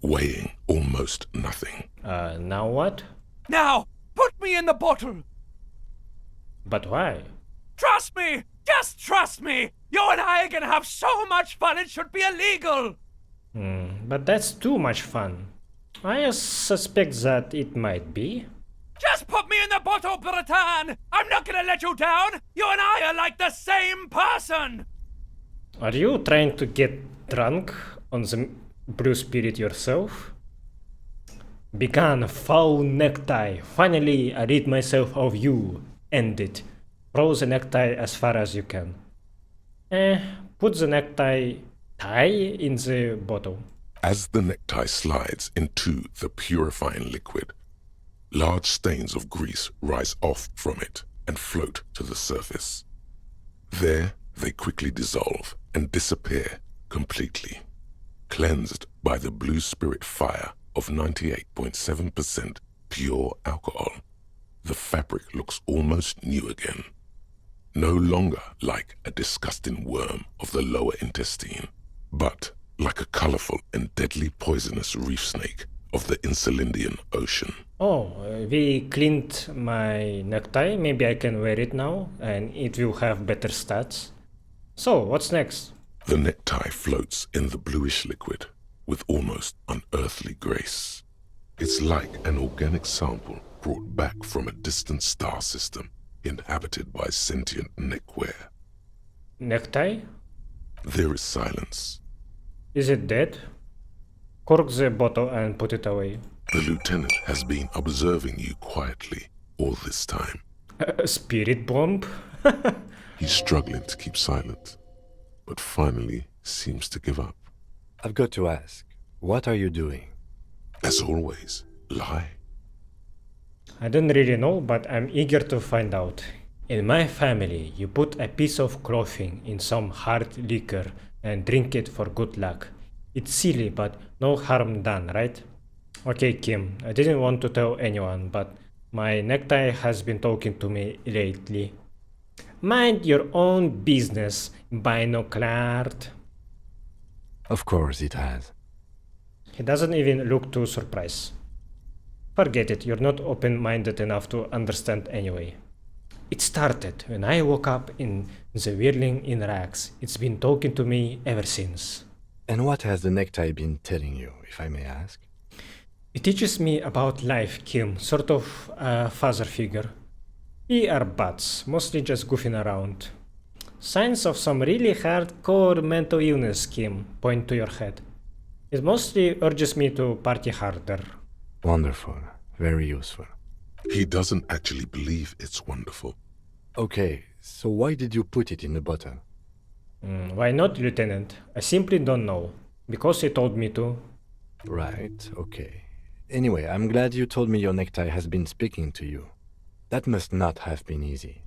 weighing almost nothing. Now what? Now, put me in the bottle! But why? Trust me! Just trust me! You and I are gonna have so much fun it should be illegal! But that's too much fun. I suspect that it might be. Just put me in the bottle, Bratan! I'm not gonna let you down! You and I are like the same person! Are you trying to get drunk on the blue spirit yourself? Begone, foul necktie. Finally, I rid myself of you. End it. Throw the necktie as far as you can. Put the necktie in the bottle. As the necktie slides into the purifying liquid, large stains of grease rise off from it and float to the surface. There, they quickly dissolve and disappear completely, cleansed by the blue spirit fire of 98.7% pure alcohol. The fabric looks almost new again, no longer like a disgusting worm of the lower intestine, but like a colorful and deadly poisonous reef snake of the Insulindian Ocean. Oh, we cleaned my necktie. Maybe I can wear it now, and it will have better stats. So, what's next? The necktie floats in the bluish liquid with almost unearthly grace. It's like an organic sample brought back from a distant star system inhabited by sentient neckwear. Necktie? There is silence. Is it dead? Cork the bottle and put it away. The lieutenant has been observing you quietly all this time. Spirit bomb? He's struggling to keep silent, but finally seems to give up. I've got to ask, what are you doing? As always, lie. I don't really know, but I'm eager to find out. In my family, you put a piece of clothing in some hard liquor and drink it for good luck. It's silly, but no harm done, right? Okay, Kim, I didn't want to tell anyone, but my necktie has been talking to me lately. Mind your own business, binoclard. Of course it has. He doesn't even look too surprised. Forget it, you're not open-minded enough to understand anyway. It started when I woke up in the whirling in rags. It's been talking to me ever since. And what has the necktie been telling you, if I may ask? It teaches me about life, Kim, sort of a father figure. We are buds, mostly just goofing around. Signs of some really hardcore mental illness, Kim, point to your head. It mostly urges me to party harder. Wonderful, very useful. He doesn't actually believe it's wonderful. Okay, so why did you put it in the bottle? Why not, Lieutenant? I simply don't know. Because he told me to. Right, okay. Anyway, I'm glad you told me your necktie has been speaking to you. That must not have been easy.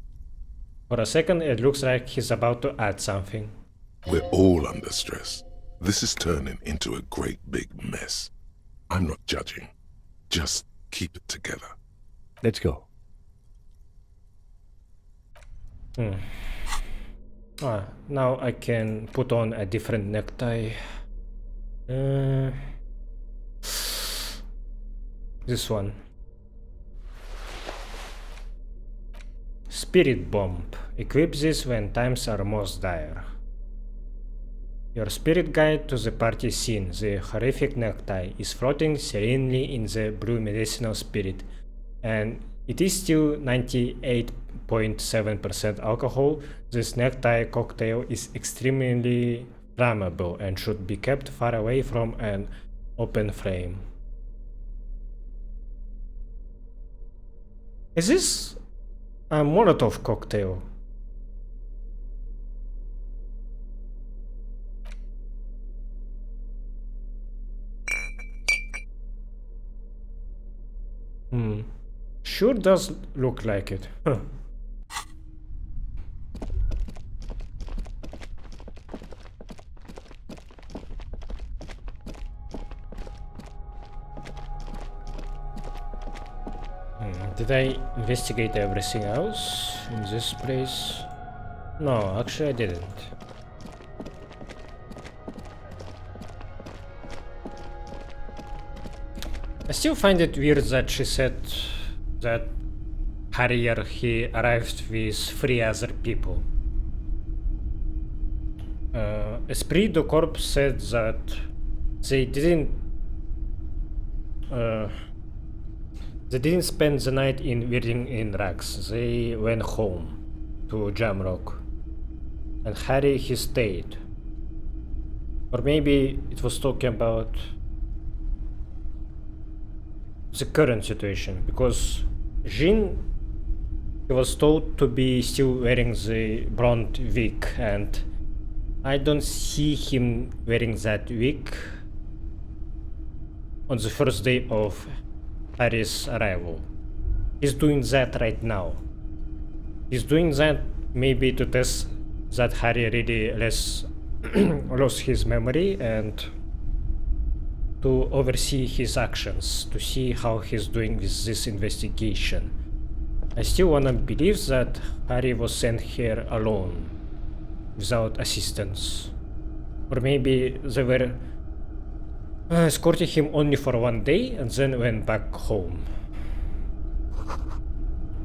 For a second, it looks like he's about to add something. We're all under stress. This is turning into a great big mess. I'm not judging. Just keep it together. Let's go. Now I can put on a different necktie. This one. Spirit Bomb. Equip this when times are most dire. Your spirit guide to the party scene, the horrific necktie, is floating serenely in the blue medicinal spirit, and it is still 98.7% alcohol. This necktie cocktail is extremely flammable and should be kept far away from an open flame. Is this a Molotov cocktail? Sure does look like it. Huh. Did I investigate everything else in this place? No, actually I didn't. I still find it weird that she said that Harrier he arrived with 3 other people. Esprit de Corps said that they didn't spend the night in waiting in racks. They went home to Jamrock, and Harry he stayed. Or maybe it was talking about the current situation, because Jean he was told to be still wearing the blonde wig, and I don't see him wearing that wig on the first day of Harry's arrival. He's doing that right now. He's doing that maybe to test that Harry really lost his memory, and to oversee his actions, to see how he's doing with this investigation. I still wanna believe that Harry was sent here alone, without assistance. Or maybe they were escorting him only for 1 day and then went back home.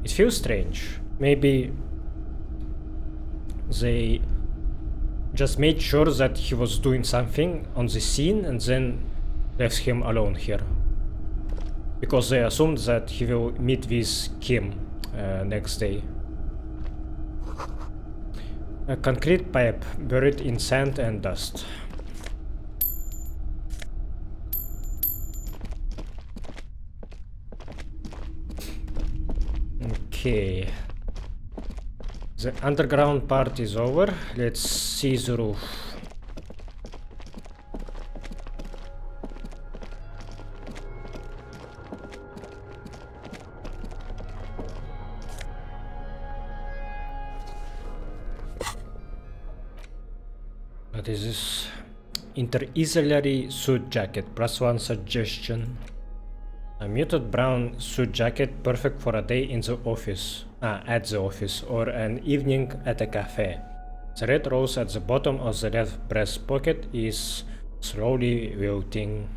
It feels strange. Maybe they just made sure that he was doing something on the scene and then left him alone here, because they assumed that he will meet with Kim next day. A concrete pipe buried in sand and dust. Okay, the underground part is over. Let's see the roof. What is this? Inter-easily suit jacket, +1 suggestion. A muted brown suit jacket, perfect for a day in the office, at the office, or an evening at a cafe. The red rose at the bottom of the left breast pocket is slowly wilting.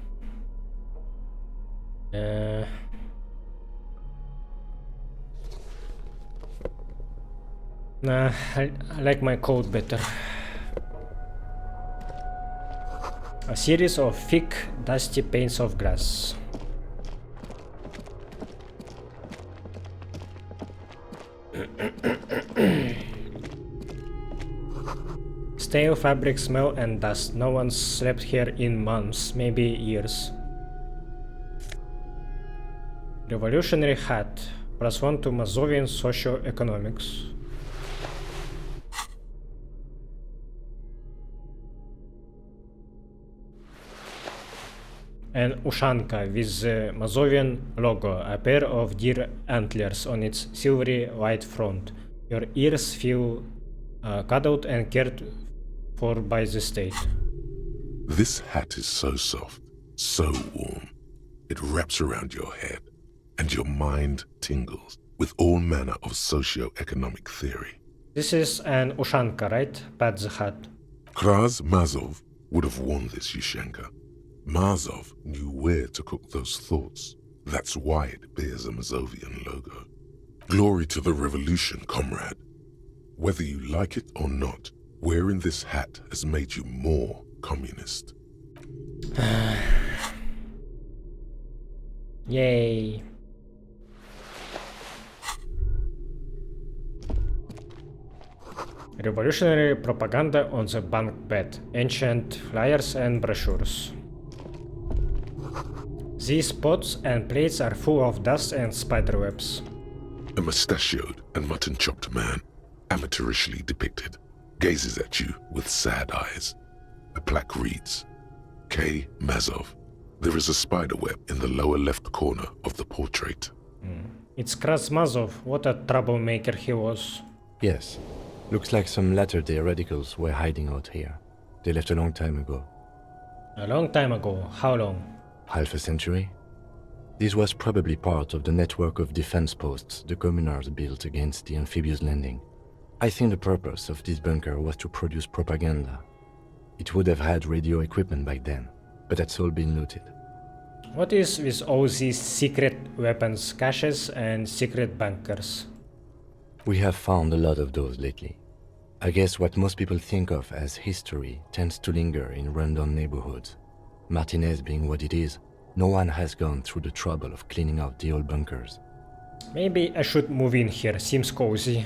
Nah, I like my coat better. A series of thick, dusty panes of glass. Stale fabric smell and dust. No one slept here in months, maybe years. Revolutionary hat. +1 to Mazovian socio-economics. an Ushanka with the Mazovian logo, a pair of deer antlers on its silvery white front. Your ears feel cuddled and cared for by the state. This hat is so soft, so warm. It wraps around your head, and your mind tingles with all manner of socio-economic theory. This is an Ushanka, right? Pat the hat. Kraz Mazov would have worn this, Yushenka. Mazov knew where to cook those thoughts. That's why it bears a Mazovian logo. Glory to the revolution, comrade. Whether you like it or not, wearing this hat has made you more communist. Yay. Revolutionary propaganda on the bunk bed, ancient flyers and brochures. These pots and plates are full of dust and spiderwebs. A mustachioed and mutton-chopped man, amateurishly depicted, gazes at you with sad eyes. A plaque reads, K. Mazov. There is a spiderweb in the lower left corner of the portrait. It's Kraz Mazov. What a troublemaker he was. Yes. Looks like some latter-day radicals were hiding out here. They left a long time ago. A long time ago. How long? Half a century? This was probably part of the network of defense posts the communards built against the amphibious landing. I think the purpose of this bunker was to produce propaganda. It would have had radio equipment back then, but that's all been looted. What is with all these secret weapons caches and secret bunkers? We have found a lot of those lately. I guess what most people think of as history tends to linger in rundown neighborhoods. Martinez being what it is, no one has gone through the trouble of cleaning out the old bunkers. Maybe I should move in here, seems cozy.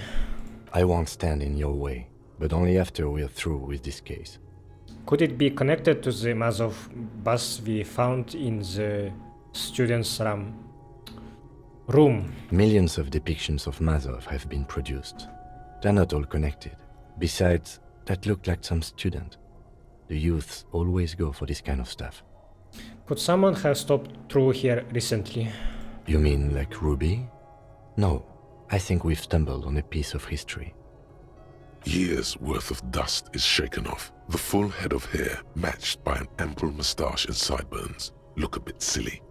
I won't stand in your way, but only after we're through with this case. Could it be connected to the Mazov bus we found in the students' room? Millions of depictions of Mazov have been produced. They're not all connected. Besides, that looked like some student. The youths always go for this kind of stuff. Could someone have stopped through here recently? You mean like Ruby? No, I think we've stumbled on a piece of history. Years' worth of dust is shaken off. The full head of hair, matched by an ample moustache and sideburns, look a bit silly.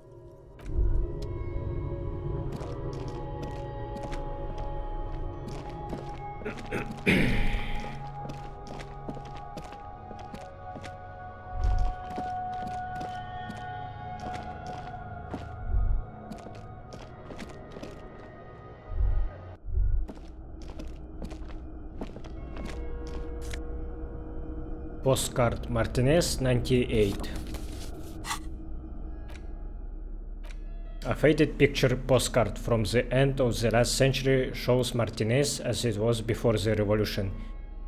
Postcard Martinez 98. A faded picture postcard from the end of the last century shows Martinez as it was before the revolution.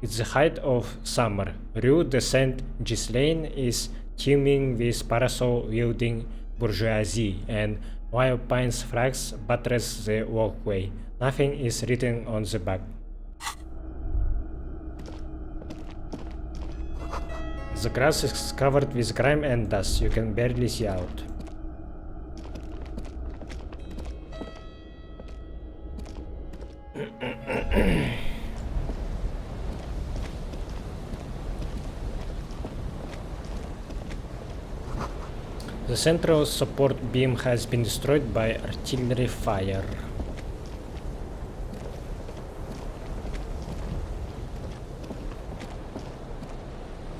It's the height of summer. Rue de Saint-Ghislain is teeming with parasol-wielding bourgeoisie, and wild pines flags buttress the walkway. Nothing is written on the back. The grass is covered with grime and dust. You can barely see out. The central support beam has been destroyed by artillery fire.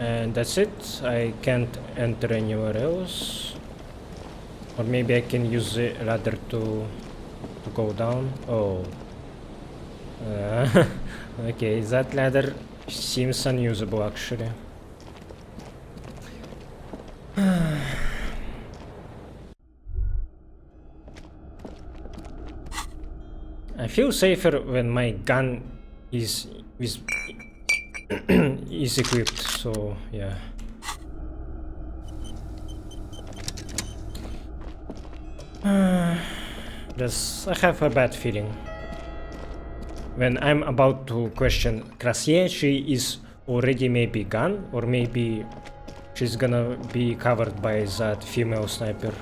And that's it. I can't enter anywhere else. Or maybe I can use the ladder to go down. Oh. Okay, that ladder seems unusable actually. I feel safer when my gun is is equipped, so yeah. I have a bad feeling. When I'm about to question Klaasje, she is already maybe gone, or maybe she's gonna be covered by that female sniper.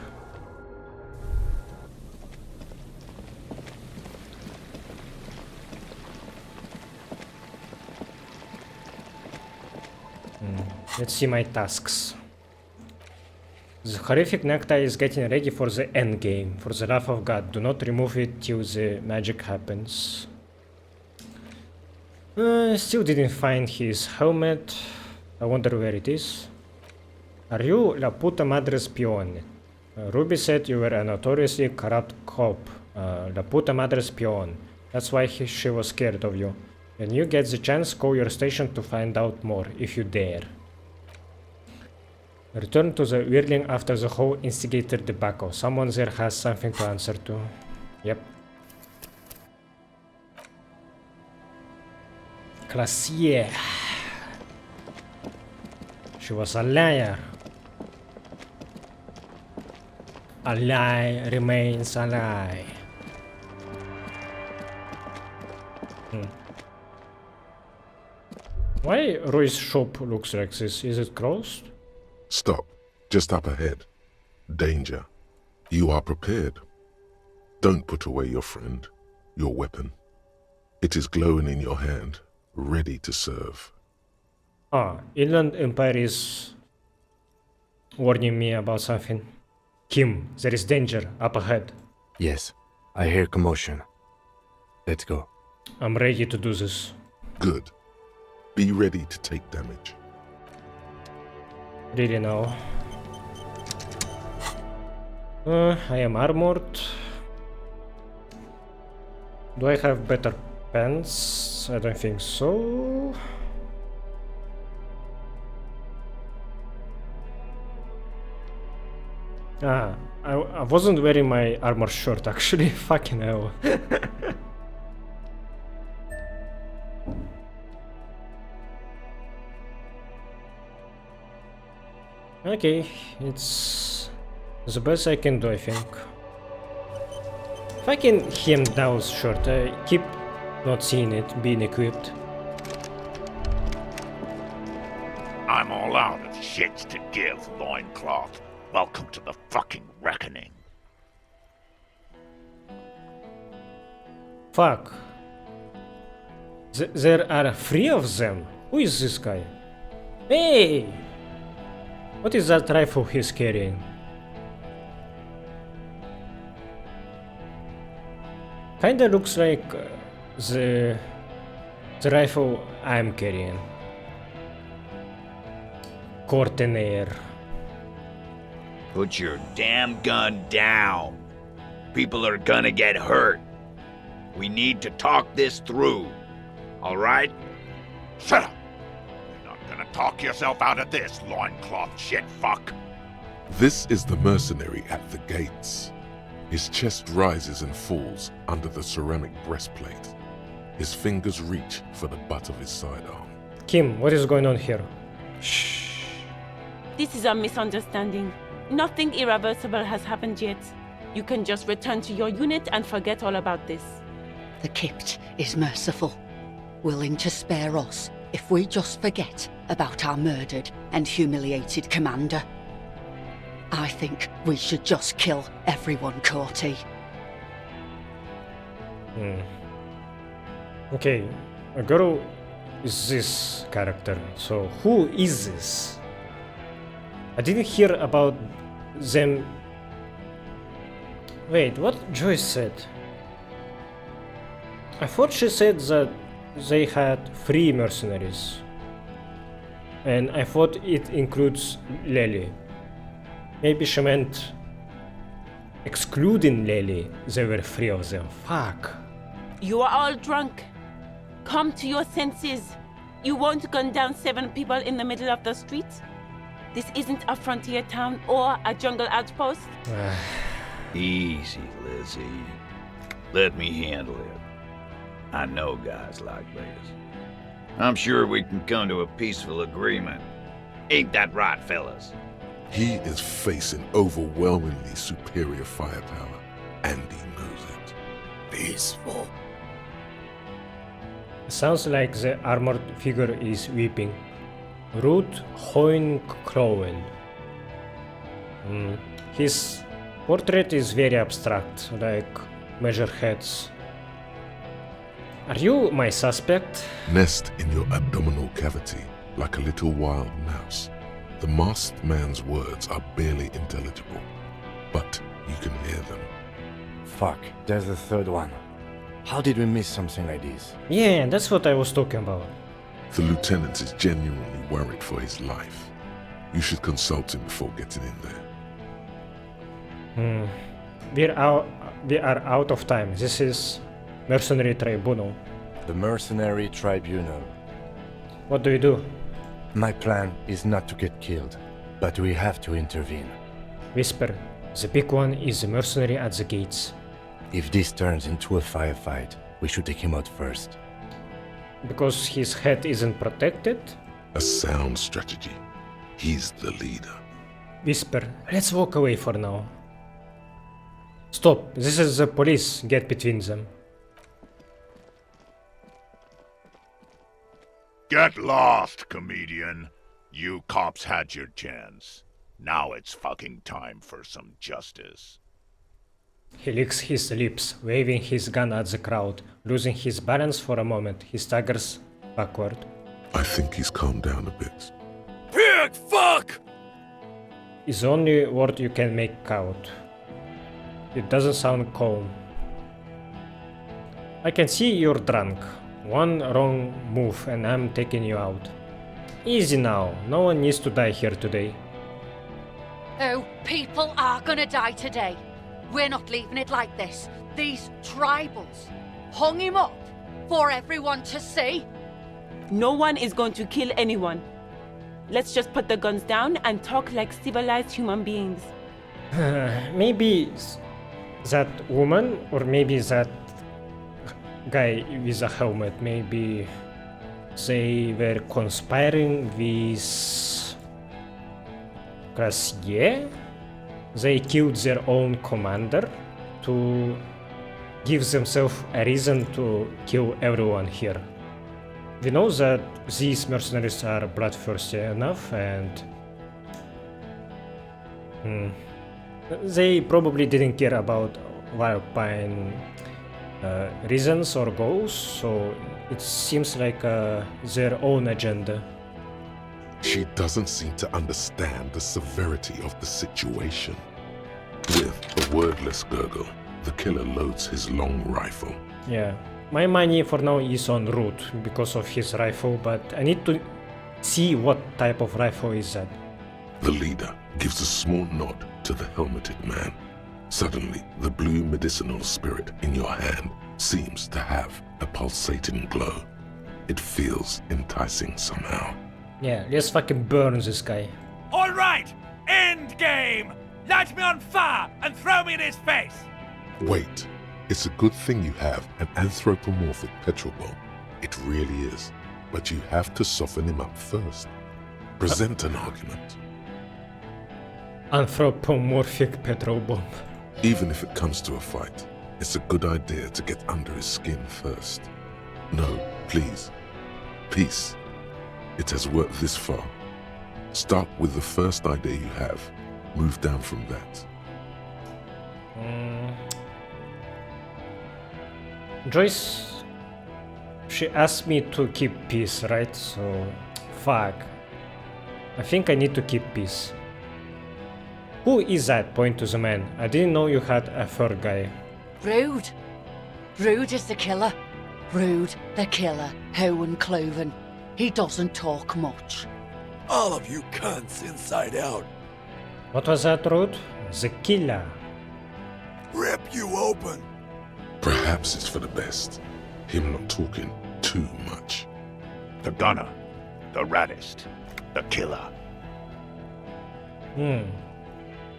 Let's see my tasks. The horrific necktie is getting ready for the end game. For the love of God, do not remove it till the magic happens. Still didn't find his helmet. I wonder where it is. Are you la puta madre spione? Ruby said you were a notoriously corrupt cop. La puta madre spione. That's why she was scared of you. When you get the chance, call your station to find out more, if you dare. Return to the Whirling after the whole Instigator debacle. Someone there has something to answer to. Yep. Klaasje. She was a liar. A lie remains a lie. Why Roy's shop looks like this? Is it closed? Stop. Just up ahead. Danger. You are prepared. Don't put away your friend, your weapon. It is glowing in your hand, ready to serve. Inland Empire is warning me about something. Kim, there is danger up ahead. Yes, I hear commotion. Let's go. I'm ready to do this. Good. Be ready to take damage. Really now. I am armored. Do I have better pants? I don't think so. I wasn't wearing my armor shirt actually. Fucking hell. Okay, it's the best I can do, I think. If I can hem down short, I keep not seeing it being equipped. I'm all out of shits to give, loincloth. Welcome to the fucking reckoning. Fuck. There are 3 of them. Who is this guy? Hey! What is that rifle he's carrying? Kinda looks like the rifle I'm carrying. Cortenair. Put your damn gun down. People are gonna get hurt. We need to talk this through. All right? Shut up. You're not gonna talk yourself out of this, loincloth shit fuck. This is the mercenary at the gates. His chest rises and falls under the ceramic breastplate. His fingers reach for the butt of his sidearm. Kim, what is going on here? Shh. This is a misunderstanding. Nothing irreversible has happened yet. You can just return to your unit and forget all about this. The Kypt is merciful, willing to spare us if we just forget about our murdered and humiliated commander. I think we should just kill everyone, Corty. Okay, a girl is this character, so who is this? I didn't hear about them. Wait, what Joyce said? I thought she said that they had 3 mercenaries. And I thought it includes Lely. Maybe she meant excluding Lely, there were 3 of them. Fuck. You are all drunk. Come to your senses. You won't gun down 7 people in the middle of the street. This isn't a frontier town or a jungle outpost. Easy, Lizzie. Let me handle it. I know guys like this. I'm sure we can come to a peaceful agreement. Ain't that right, fellas? He is facing overwhelmingly superior firepower, and he knows it. Peaceful. Sounds like the armored figure is weeping. Ruud Hoinkroel. His portrait is very abstract, like measure heads. Are you my suspect? Nest in your abdominal cavity like a little wild mouse. The masked man's words are barely intelligible, but you can hear them. Fuck, there's the third one. How did we miss something like this? Yeah, that's what I was talking about. The lieutenant is genuinely worried for his life. You should consult him before getting in there. We are out of time. This is Mercenary Tribunal. The Mercenary Tribunal. What do you do? My plan is not to get killed, but we have to intervene. Whisper. The big one is the mercenary at the gates. If this turns into a firefight, we should take him out first. Because his head isn't protected? A sound strategy. He's the leader. Whisper. Let's walk away for now. Stop. This is the police. Get between them. Get lost, comedian. You cops had your chance. Now it's fucking time for some justice. He licks his lips, waving his gun at the crowd. Losing his balance for a moment, he staggers backward. I think he's calmed down a bit. Pig fuck! Is the only word you can make out. It doesn't sound calm. I can see you're drunk. One wrong move and I'm taking you out. Easy now, no one needs to die here today. Oh, people are gonna die today. We're not leaving it like this. These tribals hung him up for everyone to see. No one is going to kill anyone. Let's just put the guns down and talk like civilized human beings. Maybe that woman, or maybe that guy with a helmet, maybe they were conspiring with Klaasje. They killed their own commander to give themselves a reason to kill everyone here. We know that these mercenaries are bloodthirsty enough, and they probably didn't care about Wildpine reasons or goals, so it seems like their own agenda. She doesn't seem to understand the severity of the situation. With a wordless gurgle, the killer loads his long rifle. Yeah, my money for now is on Ruud because of his rifle, but I need to see what type of rifle is that. The leader gives a small nod to the helmeted man. Suddenly, the blue medicinal spirit in your hand seems to have a pulsating glow. It feels enticing somehow. Yeah, let's fucking burn this guy. All right, end game. Light me on fire and throw me in his face. Wait, it's a good thing you have an anthropomorphic petrol bomb. It really is. But you have to soften him up first. Present an argument. Anthropomorphic petrol bomb. Even if it comes to a fight, it's a good idea to get under his skin first. No, please. Peace. It has worked this far. Start with the first idea you have. Move down from that. Joyce, she asked me to keep peace, right? So, fuck. I think I need to keep peace. Who is that? Point to the man. I didn't know you had a third guy. Ruud. Ruud is the killer. Ruud, the killer. Hohen Cloven. He doesn't talk much. All of you cunts inside out. What was that, Ruud? The killer. Rip you open. Perhaps it's for the best. Him not talking too much. The gunner. The raddest. The killer.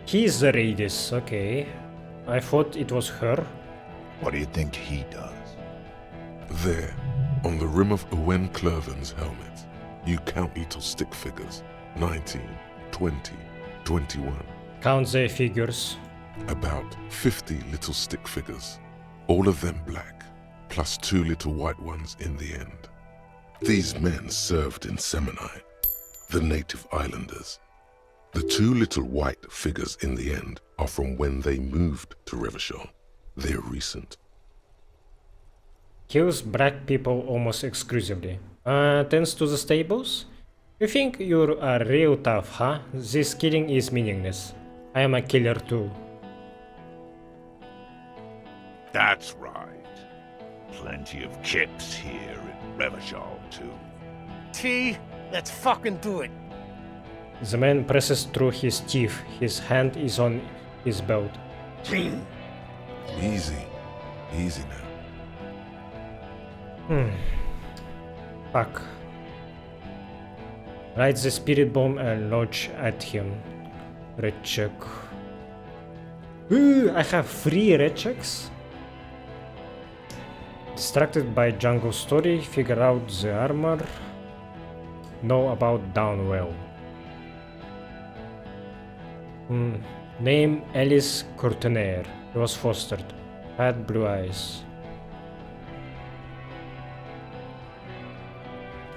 He's the Radis, okay. I thought it was her. What do you think he does? There, on the rim of Owen Clerven's helmet, you count little stick figures. 19, 20, 21. Count the figures. About 50 little stick figures. All of them black, plus 2 little white ones in the end. These men served in Seminai. the native islanders. The two little white figures in the end are from when they moved to Revachol. They're recent. Kills black people almost exclusively. Tends to the stables? You think you're real tough, huh? This killing is meaningless. I am a killer too. That's right. Plenty of kips here in Revachol too. T, let's fucking do it. The man presses through his teeth. His hand is on his belt. Easy. Easy now. Fuck. Light the spirit bomb and launch at him. Red check. Ooh, I have 3 red checks. Distracted by jungle story, figure out the armor. Know about Downwell. Name Alice Courtenay. He was fostered. Had blue eyes.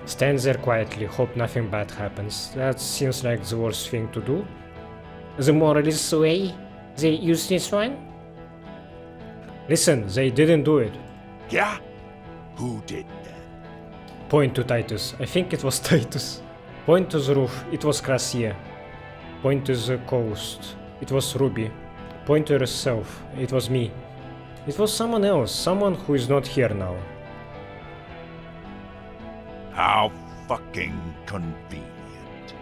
Stand there quietly, hope nothing bad happens. That seems like the worst thing to do. The Moralist way? The useless one? Listen, they didn't do it. Yeah? Who did that? Point to Titus. I think it was Titus. Point to the roof. It was Klaasje. Point to the coast. It was Ruby. Point to yourself. It was me. It was someone else. Someone who is not here now. How fucking convenient.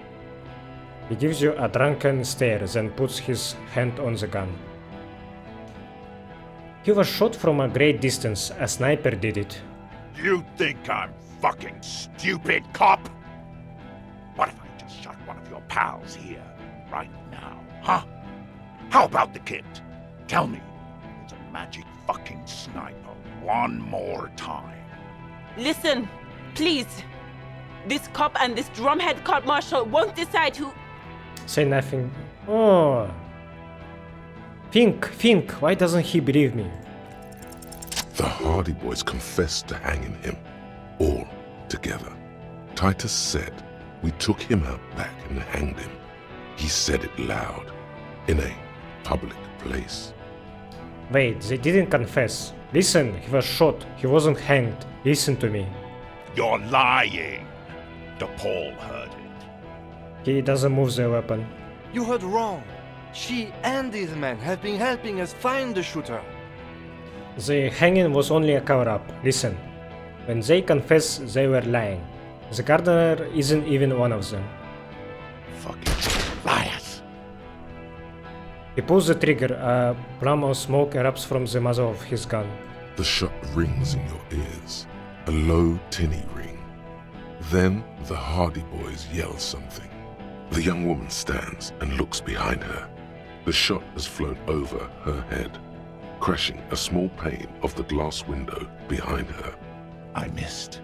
He gives you a drunken stare, then puts his hand on the gun. He was shot from a great distance. A sniper did it. You think I'm fucking stupid, cop? What if I just shot one of your pals here, right now, huh? How about the kid? Tell me, it's a magic fucking sniper one more time. Listen, please. This cop and this drumhead court marshal won't decide who... Say nothing. Oh. Think, why doesn't he believe me? The Hardy Boys confessed to hanging him, all together. Titus said we took him out back and hanged him. He said it loud, in a public place. Wait, they didn't confess. Listen, he was shot. He wasn't hanged. Listen to me. You're lying. DePaul heard it. He doesn't move the weapon. You heard wrong. She and these men have been helping us find the shooter. The hanging was only a cover-up. Listen. When they confess, they were lying. The gardener isn't even one of them. Fucking liars. He pulls the trigger. A plume of smoke erupts from the muzzle of his gun. The shot rings in your ears, a low, tinny ring. Then the Hardy Boys yell something. The young woman stands and looks behind her. The shot has flown over her head, crashing a small pane of the glass window behind her. I missed.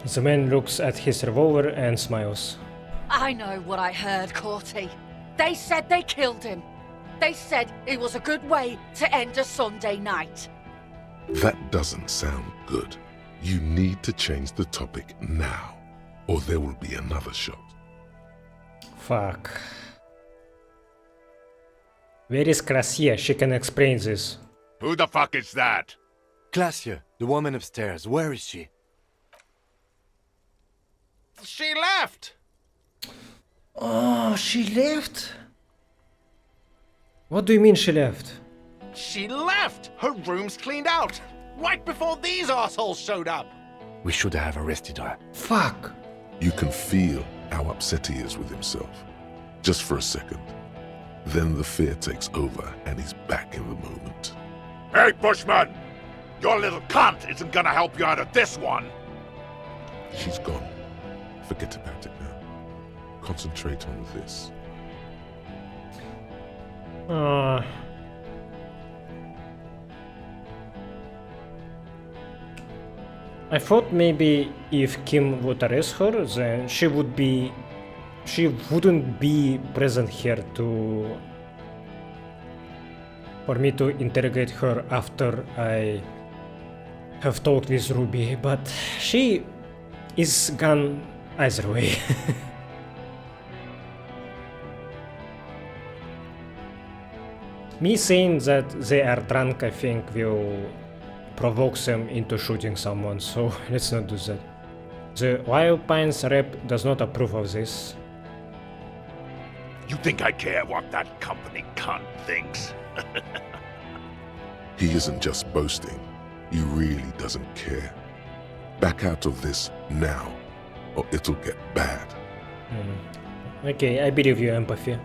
The man looks at his revolver and smiles. I know what I heard, Corty. They said they killed him. They said it was a good way to end a Sunday night. That doesn't sound good. You need to change the topic now, or there will be another shot. Fuck. Where is Klaasje? She can explain this. Who the fuck is that? Klaasje, the woman upstairs. Where is she? She left! Oh, she left? What do you mean she left? She left! Her room's cleaned out! Right before these assholes showed up! We should have arrested her. Fuck! You can feel how upset he is with himself. Just for a second. Then the fear takes over and he's back in the moment. Hey, Bushman! Your little cunt isn't gonna help you out of this one! She's gone. Forget about it now. Concentrate on this. I thought maybe if Kim would arrest her, then she wouldn't be present here for me to interrogate her after I have talked with Ruby, but she is gone Either way. Me saying that they are drunk, I think, will provoke them into shooting someone, so let's not do that. The Wild Pines rep does not approve of this. You think I care what that company cunt thinks? He isn't just boasting. He really doesn't care. Back out of this now, or it'll get bad. Okay, I believe you, Empathy.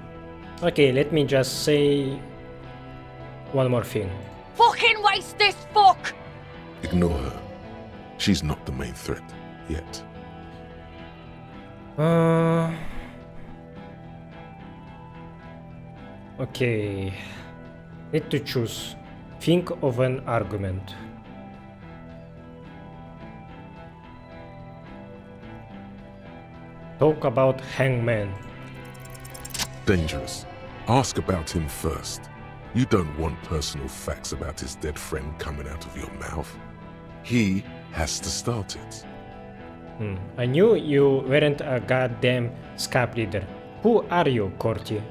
Okay, let me just say one more thing. Fucking waste this fuck! Ignore her. She's not the main threat yet. Okay. Need to choose. Think of an argument. Talk about Hangman. Dangerous. Ask about him first. You don't want personal facts about his dead friend coming out of your mouth. He has to start it. I knew you weren't a goddamn scap leader. Who are you, Corti?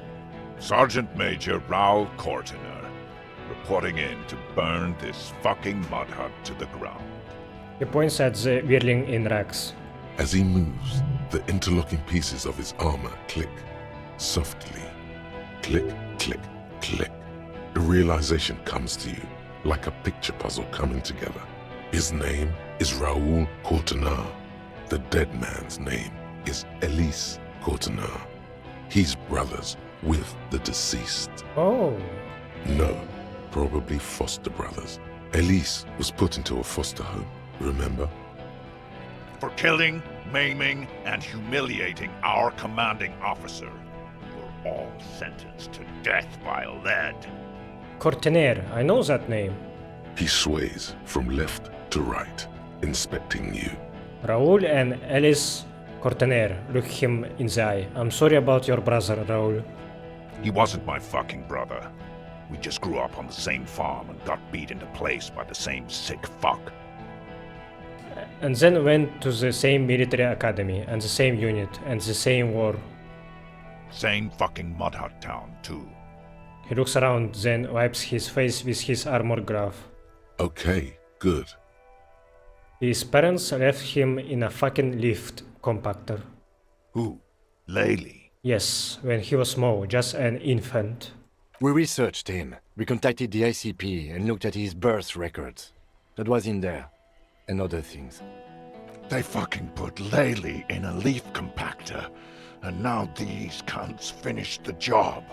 Sergeant Major Raoul Cortiner, reporting in to burn this fucking mud hut to the ground. He points at the whirling in racks. As he moves, the interlocking pieces of his armor click, softly. Click, click, click. The realization comes to you, like a picture puzzle coming together. His name is Raoul Cortiner. The dead man's name is Elise Cortiner. He's brothers with the deceased. Oh. No, probably foster brothers. Elise was put into a foster home, remember? For killing, maiming, and humiliating our commanding officer. You're all sentenced to death by lead. Cortiner, I know that name. He sways from left to right, inspecting you. Raoul and Alice Cortiner look him in the eye. I'm sorry about your brother, Raoul. He wasn't my fucking brother. We just grew up on the same farm and got beat into place by the same sick fuck. And then went to the same military academy, and the same unit, and the same war. Same fucking mud hut town, too. He looks around, then wipes his face with his armor glove. Okay, good. His parents left him in a fucking lift compactor. Who? Laylee? Yes, when he was small, just an infant. We researched him. We contacted the ICP and looked at his birth records. That was in there. And other things. They fucking put Laylee in a leaf compactor, and now these cunts finished the job.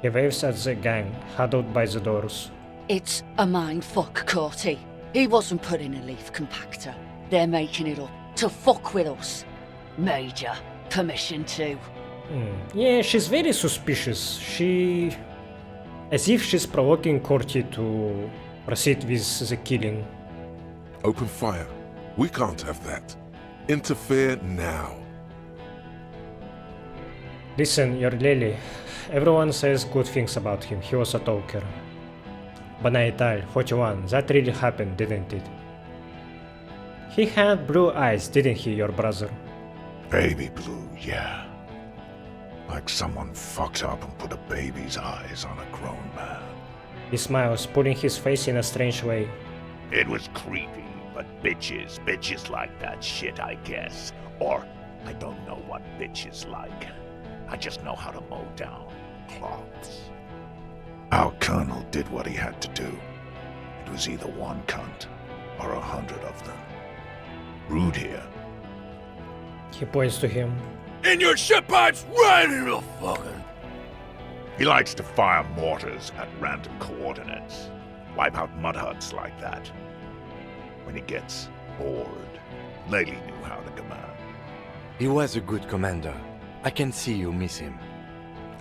He waves at the gang, huddled by the doors. It's a mindfuck, Corty. He wasn't put in a leaf compactor. They're making it up to fuck with us. Major, permission to. Yeah, she's very suspicious. As if she's provoking Corti to proceed with the killing. Open fire. We can't have that. Interfere now. Listen, your Lily. Everyone says good things about him. He was a talker. Banaital, 41. That really happened, didn't it? He had blue eyes, didn't he, your brother? Baby blue, yeah. Like someone fucked up and put a baby's eyes on a grown man. He smiles, pulling his face in a strange way. It was creepy, but bitches like that shit, I guess. Or, I don't know what bitches like. I just know how to mow down cloths. Our colonel did what he had to do. It was either one cunt or 100 of them. Rude here. He points to him. In your shit pipes, right in the fucking... He likes to fire mortars at random coordinates. Wipe out mud huts like that. When he gets bored, Laylee knew how to command. He was a good commander. I can see you miss him.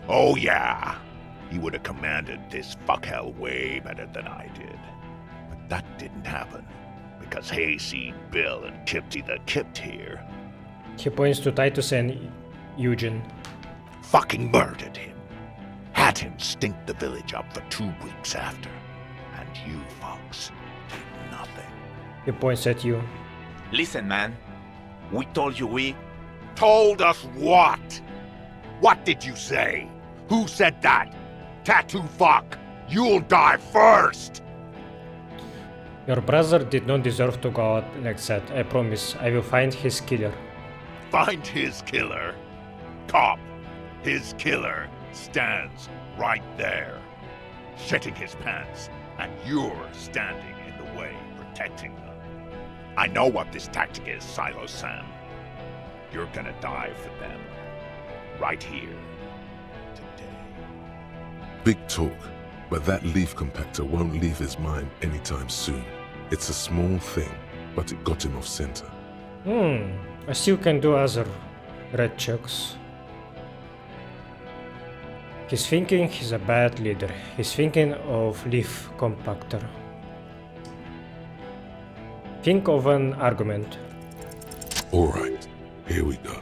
Oh yeah! He would have commanded this fuckhell way better than I did. But that didn't happen, because Hayseed Bill and Kipty the Kipt here. He points to Titus and Eugen. Fucking murdered him. Had him stink the village up for 2 weeks after. And you folks did nothing. He points at you. Listen, man. We told you we Told us what? What did you say? Who said that? Tattoo fuck! You'll die first! Your brother did not deserve to go out like that. I promise. I will find his killer. Find his killer? Cop, his killer stands right there, shitting his pants, and you're standing in the way, protecting them. I know what this tactic is, Silo Sam. You're gonna die for them. Right here. Big talk, but that leaf compactor won't leave his mind anytime soon. It's a small thing, but it got him off center. I still can do other red checks. He's thinking he's a bad leader. He's thinking of leaf compactor. Think of an argument. Alright, here we go.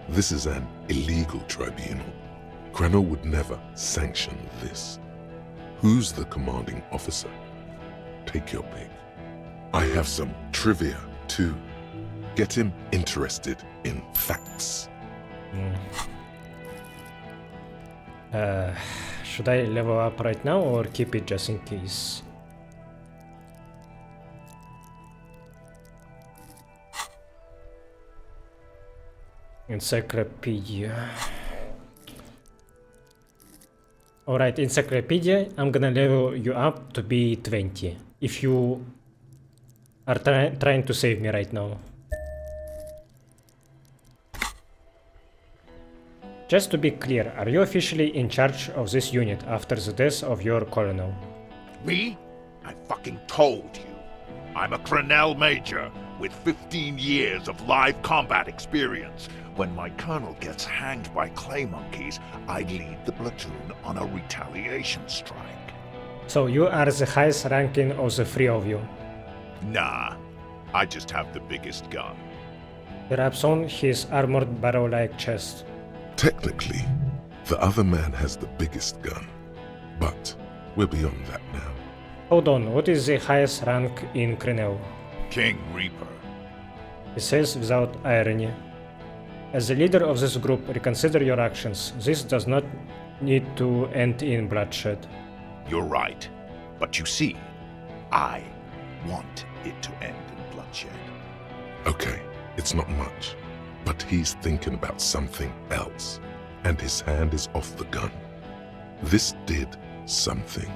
This is an illegal tribunal. Krenner would never sanction this. Who's the commanding officer? Take your pick. I have some trivia, too. Get him interested in facts. Should I level up right now or keep it just in case? Encyclopedia. Alright, Encyclopedia, I'm gonna level you up to be 20. If you are trying to save me right now. Just to be clear, are you officially in charge of this unit after the death of your colonel? Me? I fucking told you. I'm a Crenell Major with 15 years of live combat experience. When my colonel gets hanged by clay monkeys, I lead the platoon on a retaliation strike. So you are the highest ranking of the three of you? Nah, I just have the biggest gun. Perhaps on his armored barrel-like chest. Technically, the other man has the biggest gun, but we're beyond that now. Hold on, what is the highest rank in Crenell? King Reaper. He says without irony. As the leader of this group, reconsider your actions. This does not need to end in bloodshed. You're right, but you see, I want it to end in bloodshed. Okay, it's not much, but he's thinking about something else, and his hand is off the gun. This did something.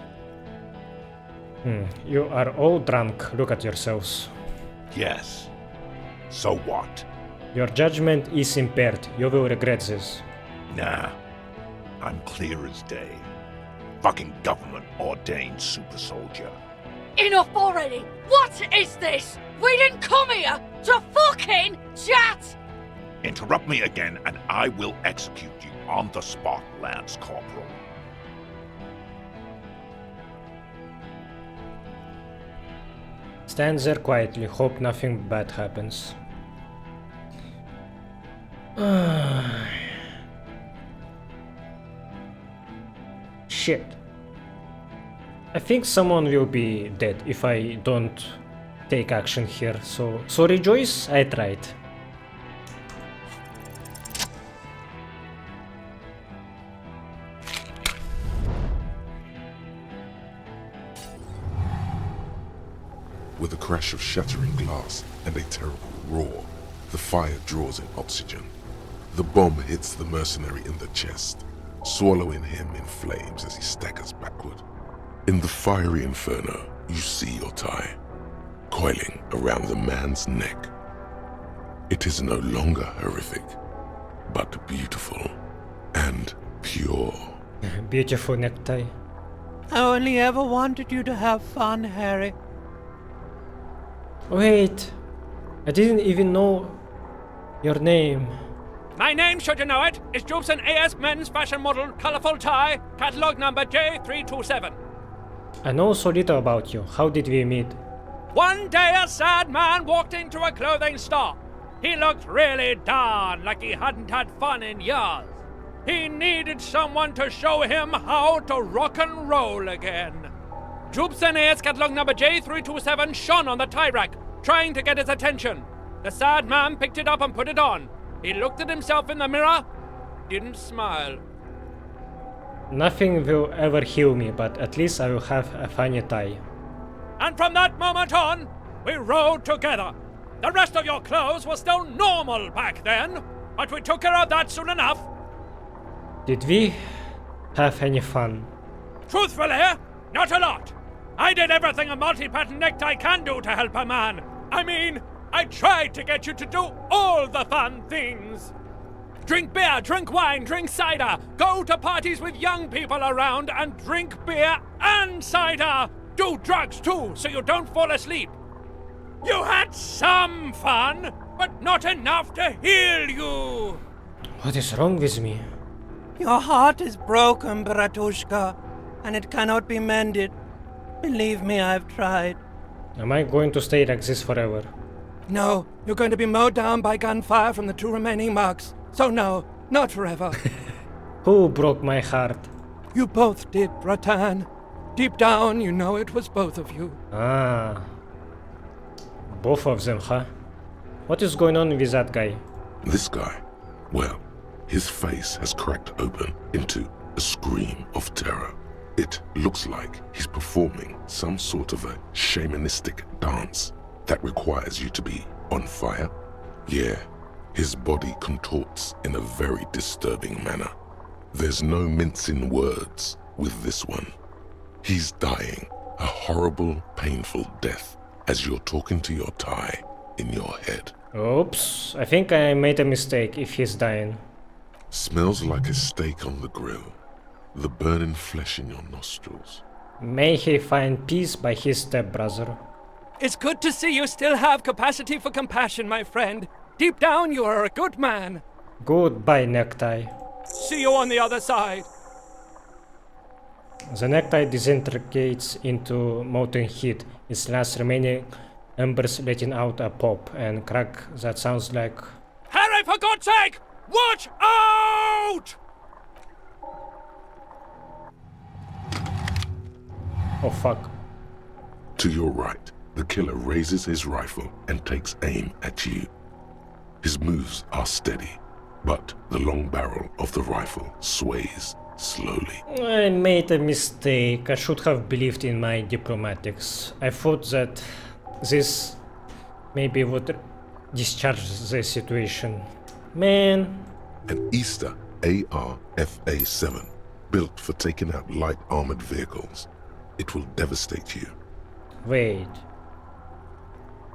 You are all drunk. Look at yourselves. Yes. So what? Your judgment is impaired. You will regret this. Nah. I'm clear as day. Fucking government-ordained super soldier. Enough already! What is this? We didn't come here to fucking chat! Interrupt me again and I will execute you on the spot, Lance Corporal. Stand there quietly. Hope nothing bad happens. Shit. I think someone will be dead if I don't take action here, so rejoice, I tried. With a crash of shattering glass and a terrible roar, the fire draws in oxygen. The bomb hits the mercenary in the chest, swallowing him in flames as he staggers backward. In the fiery inferno, you see your tie, coiling around the man's neck. It is no longer horrific, but beautiful and pure. Beautiful necktie. I only ever wanted you to have fun, Harry. Wait, I didn't even know your name. My name, should you know it, is Jobson AS Men's Fashion Model, Colorful Tie, Catalog number J327. I know so little about you. How did we meet? One day a sad man walked into a clothing store. He looked really darn like he hadn't had fun in years. He needed someone to show him how to rock and roll again. Jobson AS Catalog number J327 shone on the tie rack, trying to get his attention. The sad man picked it up and put it on. He looked at himself in the mirror, didn't smile. Nothing will ever heal me, but at least I will have a funny tie. And from that moment on, we rode together. The rest of your clothes were still normal back then, but we took care of that soon enough. Did we have any fun? Truthfully, not a lot. I did everything a multi-pattern necktie can do to help a man. I mean, I tried to get you to do all the fun things. Drink beer, drink wine, drink cider. Go to parties with young people around and drink beer and cider. Do drugs too, so you don't fall asleep. You had some fun, but not enough to heal you. What is wrong with me? Your heart is broken, Bratushka, and it cannot be mended. Believe me, I've tried. Am I going to stay like this forever? No, you're going to be mowed down by gunfire from the 2 remaining mugs. So no, not forever. Who broke my heart? You both did, Bratan. Deep down, you know it was both of you. Ah. Both of them, huh? What is going on with that guy? This guy? Well, his face has cracked open into a scream of terror. It looks like he's performing some sort of a shamanistic dance that requires you to be on fire. Yeah, his body contorts in a very disturbing manner. There's no mincing words with this one. He's dying a horrible, painful death as you're talking to your tie in your head. Oops, I think I made a mistake if he's dying. Smells like a steak on the grill. The burning flesh in your nostrils. May he find peace by his stepbrother. It's good to see you still have capacity for compassion, my friend. Deep down, you are a good man. Goodbye, necktie. See you on the other side. The necktie disintegrates into molten heat, its last remaining embers letting out a pop and crack that sounds like... Harry, for God's sake! Watch out! Oh fuck. To your right, the killer raises his rifle and takes aim at you. His moves are steady, but the long barrel of the rifle sways slowly. I made a mistake. I should have believed in my diplomatics. I thought that this maybe would discharge the situation. Man. An Easter AR-FA-7, built for taking out light armored vehicles. It will devastate you. Wait.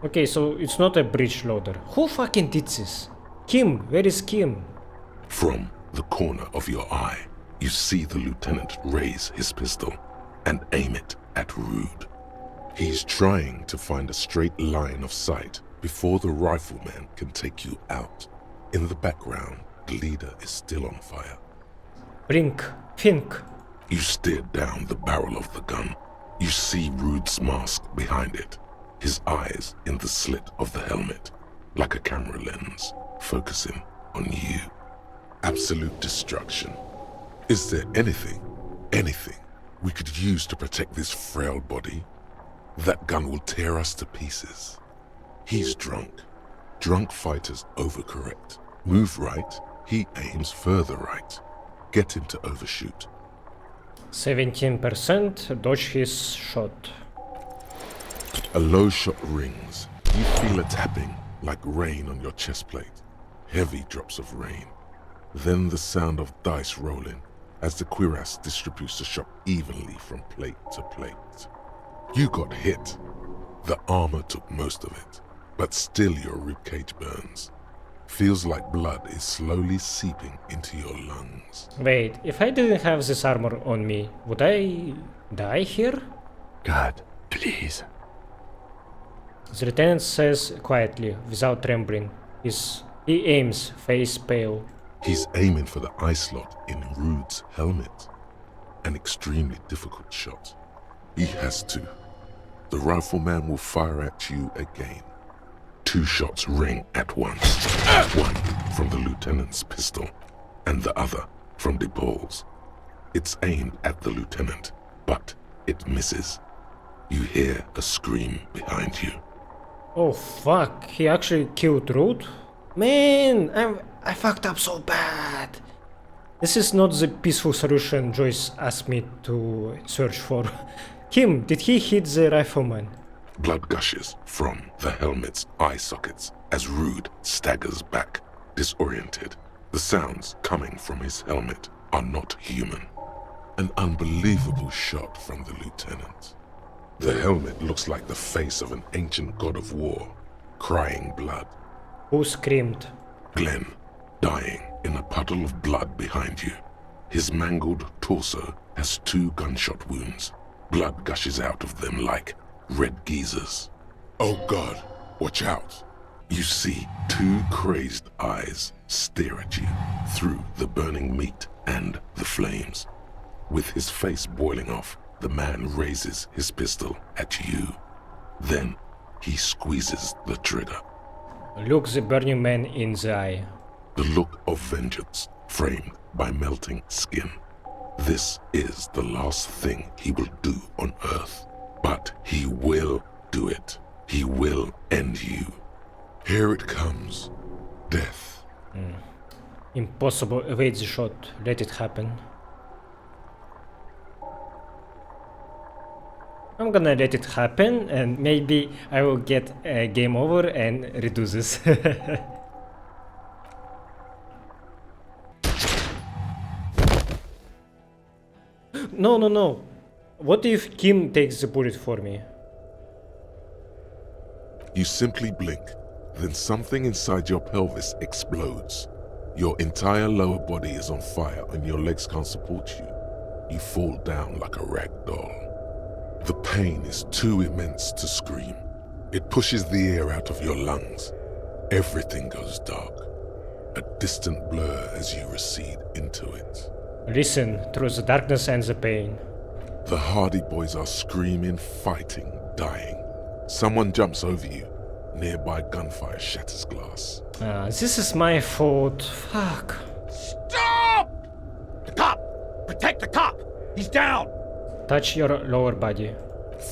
Okay, so it's not a breech loader. Who fucking did this? Kim, where is Kim? From the corner of your eye, you see the lieutenant raise his pistol and aim it at Rude. He's trying to find a straight line of sight before the rifleman can take you out. In the background, the leader is still on fire. Blink, think. You stare down the barrel of the gun. You see Rude's mask behind it, his eyes in the slit of the helmet, like a camera lens, focusing on you. Absolute destruction. Is there anything we could use to protect this frail body? That gun will tear us to pieces. He's drunk. Drunk fighters overcorrect. Move right, he aims further right. Get him to overshoot. 17%, dodge his shot. A low shot rings. You feel a tapping, like rain on your chest plate. Heavy drops of rain. Then the sound of dice rolling as the cuirass distributes the shot evenly from plate to plate. You got hit. The armor took most of it, but still your ribcage burns. Feels like blood is slowly seeping into your lungs. Wait, if I didn't have this armor on me, would I die here? God, please. The lieutenant says quietly, without trembling. He aims, face pale. He's aiming for the eye slot in Rude's helmet. An extremely difficult shot. He has to. The rifleman will fire at you again. 2 shots ring at once. One from the lieutenant's pistol, and the other from DePaul's. It's aimed at the lieutenant, but it misses. You hear a scream behind you. Oh fuck, he actually killed Rude? Man, I fucked up so bad. This is not the peaceful solution Joyce asked me to search for. Kim, did he hit the rifleman? Blood gushes from the helmet's eye sockets as Rude staggers back, disoriented. The sounds coming from his helmet are not human. An unbelievable shot from the lieutenant. The helmet looks like the face of an ancient god of war, crying blood. Who screamed? Glenn, dying in a puddle of blood behind you. His mangled torso has 2 gunshot wounds. Blood gushes out of them like red geysers. Oh God, watch out. You see 2 crazed eyes stare at you through the burning meat and the flames. With his face boiling off, the man raises his pistol at you. Then he squeezes the trigger. Look the burning man in the eye. The look of vengeance framed by melting skin. This is the last thing he will do on Earth. But he will do it. He will end you. Here it comes. Death. Impossible. Evade the shot. Let it happen. I'm gonna let it happen, and maybe I will get a game over and redo this. No. What if Kim takes the bullet for me? You simply blink, then something inside your pelvis explodes. Your entire lower body is on fire and your legs can't support you. You fall down like a rag doll. The pain is too immense to scream. It pushes the air out of your lungs. Everything goes dark. A distant blur as you recede into it. Listen through the darkness and the pain. The Hardy Boys are screaming, fighting, dying. Someone jumps over you. Nearby gunfire shatters glass. This is my fault. Fuck. Stop! The cop! Protect the cop! He's down! Touch your lower body.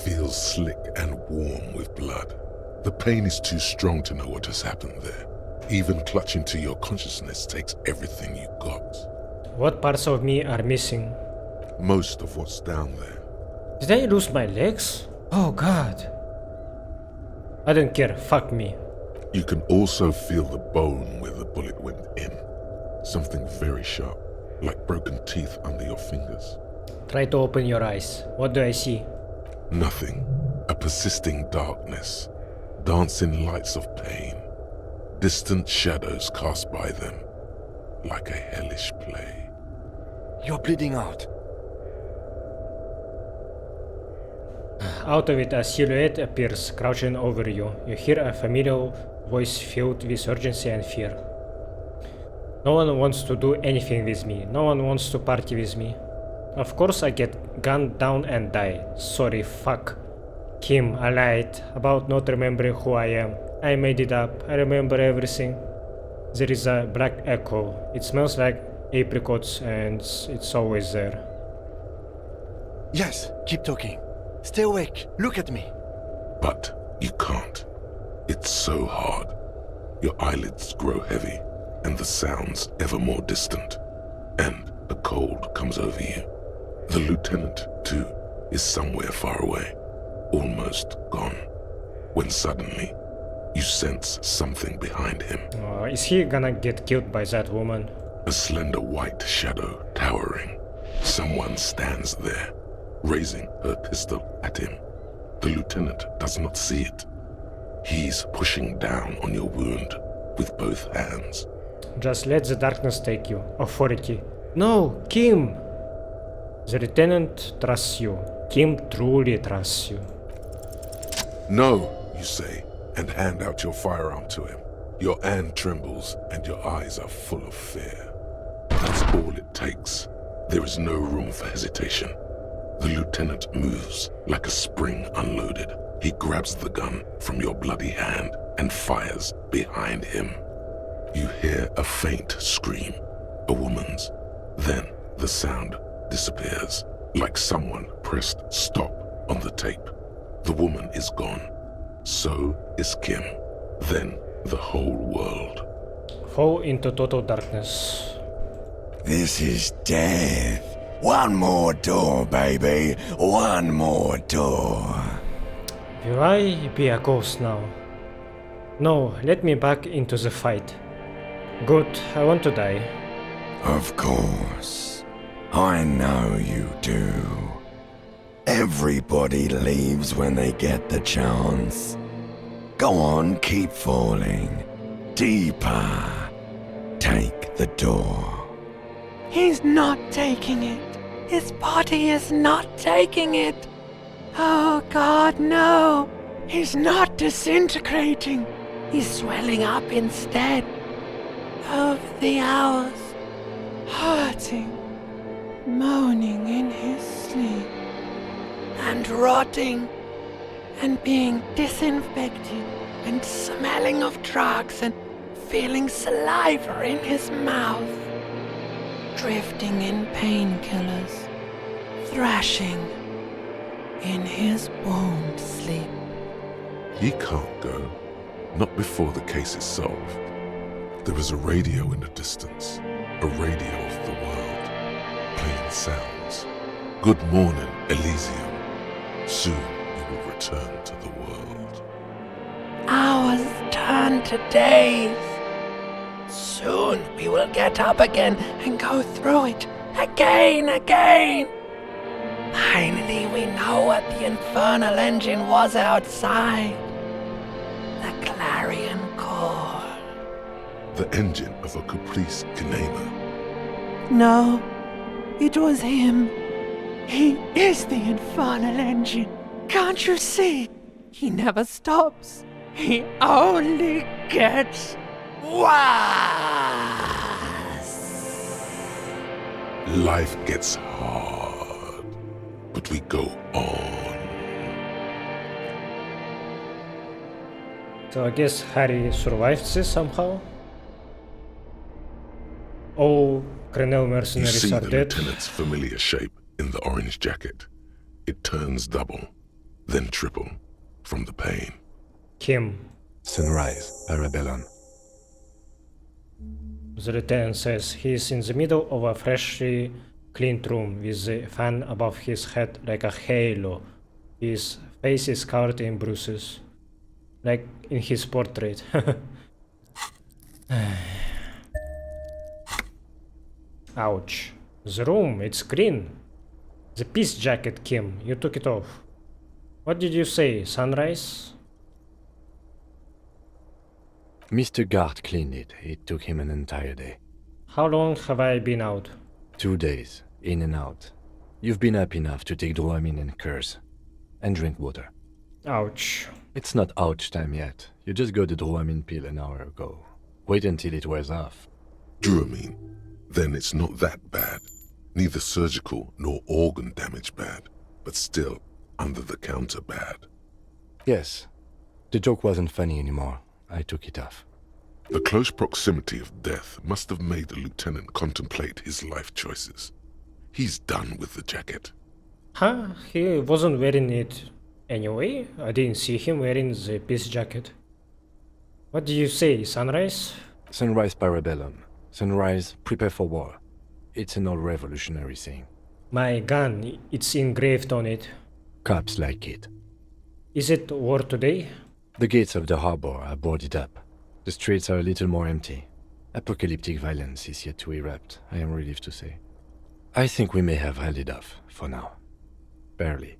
Feels slick and warm with blood. The pain is too strong to know what has happened there. Even clutching to your consciousness takes everything you got. What parts of me are missing? Most of what's down there. Did I lose my legs? Oh God. I don't care, fuck me. You can also feel the bone where the bullet went in. Something very sharp, like broken teeth under your fingers. Try to open your eyes. What do I see? Nothing. A persisting darkness. Dancing lights of pain. Distant shadows cast by them. Like a hellish play. You're bleeding out. Out of it, a silhouette appears, crouching over you. You hear a familiar voice filled with urgency and fear. No one wants to do anything with me. No one wants to party with me. Of course I get gunned down and die. Sorry, fuck. Kim, I lied about not remembering who I am. I made it up. I remember everything. There is a black echo. It smells like apricots and it's always there. Yes, keep talking. Stay awake. Look at me. But you can't. It's so hard. Your eyelids grow heavy, and the sounds ever more distant. And a cold comes over you. The lieutenant, too, is somewhere far away, almost gone. When suddenly, you sense something behind him. Is he gonna get killed by that woman? A slender white shadow towering. Someone stands there, raising her pistol at him. The lieutenant does not see it. He's pushing down on your wound with both hands. Just let the darkness take you. Authority. No, Kim! The lieutenant trusts you. Kim truly trusts you. No, you say, and hand out your firearm to him. Your hand trembles and your eyes are full of fear. That's all it takes. There is no room for hesitation. The lieutenant moves like a spring unloaded. He grabs the gun from your bloody hand and fires behind him. You hear a faint scream, a woman's. Then the sound disappears, like someone pressed stop on the tape. The woman is gone. So is Kim. Then the whole world. fall into total darkness. This is death. One more door, baby. One more door. Will I be a ghost now? No, let me back into the fight. Good, I want to die. Of course. I know you do. Everybody leaves when they get the chance. Go on, keep falling. Deeper. Take the door. He's not taking it. His body is not taking it. Oh God, no. He's not disintegrating. He's swelling up instead. Over the hours, hurting, moaning in his sleep, and rotting, and being disinfected, and smelling of drugs, and feeling saliva in his mouth, drifting in painkillers, thrashing in his wound sleep. He can't go. Not before the case is solved. There is a radio in the distance. A radio of the world. Playing sounds. Good morning, Elysium. Soon you will return to the world. Hours turn to days. Soon we will get up again and go through it again. Finally we know what the infernal engine was outside. The clarion call. The engine of a caprice Kinema. No, it was him. He is the infernal engine. Can't you see? He never stops. He only gets worse. Life gets hard, but we go on. So I guess Harry survived this somehow. All Grenell You mercenaries see are the dead. lieutenant's familiar shape in the orange jacket. It turns double, then triple, from the pain. Kim. Sunrise, Parabellum. The lieutenant says he is in the middle of a freshly cleaned room with the fan above his head like a halo. His face is covered in bruises, like in his portrait. Ouch. The room, it's green. The peace jacket, Kim, you took it off. What did you say, Sunrise? Mr. Gart cleaned it. It took him an entire day. How long have I been out? 2 days, in and out. You've been up enough to take Dramamine and curse. And drink water. Ouch. It's not ouch time yet. You just got the Dramamine pill an hour ago. Wait until it wears off. Dramamine? Then it's not that bad. Neither surgical nor organ damage bad, but still under the counter bad. Yes. The joke wasn't funny anymore. I took it off. The close proximity of death must have made the lieutenant contemplate his life choices. He's done with the jacket. Huh? He wasn't wearing it anyway? I didn't see him wearing the peace jacket. What did you say, Sunrise? Sunrise Parabellum. Sunrise, prepare for war. It's an old revolutionary saying. My gun, it's engraved on it. Cops like it. Is it war today? The gates of the harbor are boarded up. The streets are a little more empty. Apocalyptic violence is yet to erupt, I am relieved to say. I think we may have held it off, for now. Barely.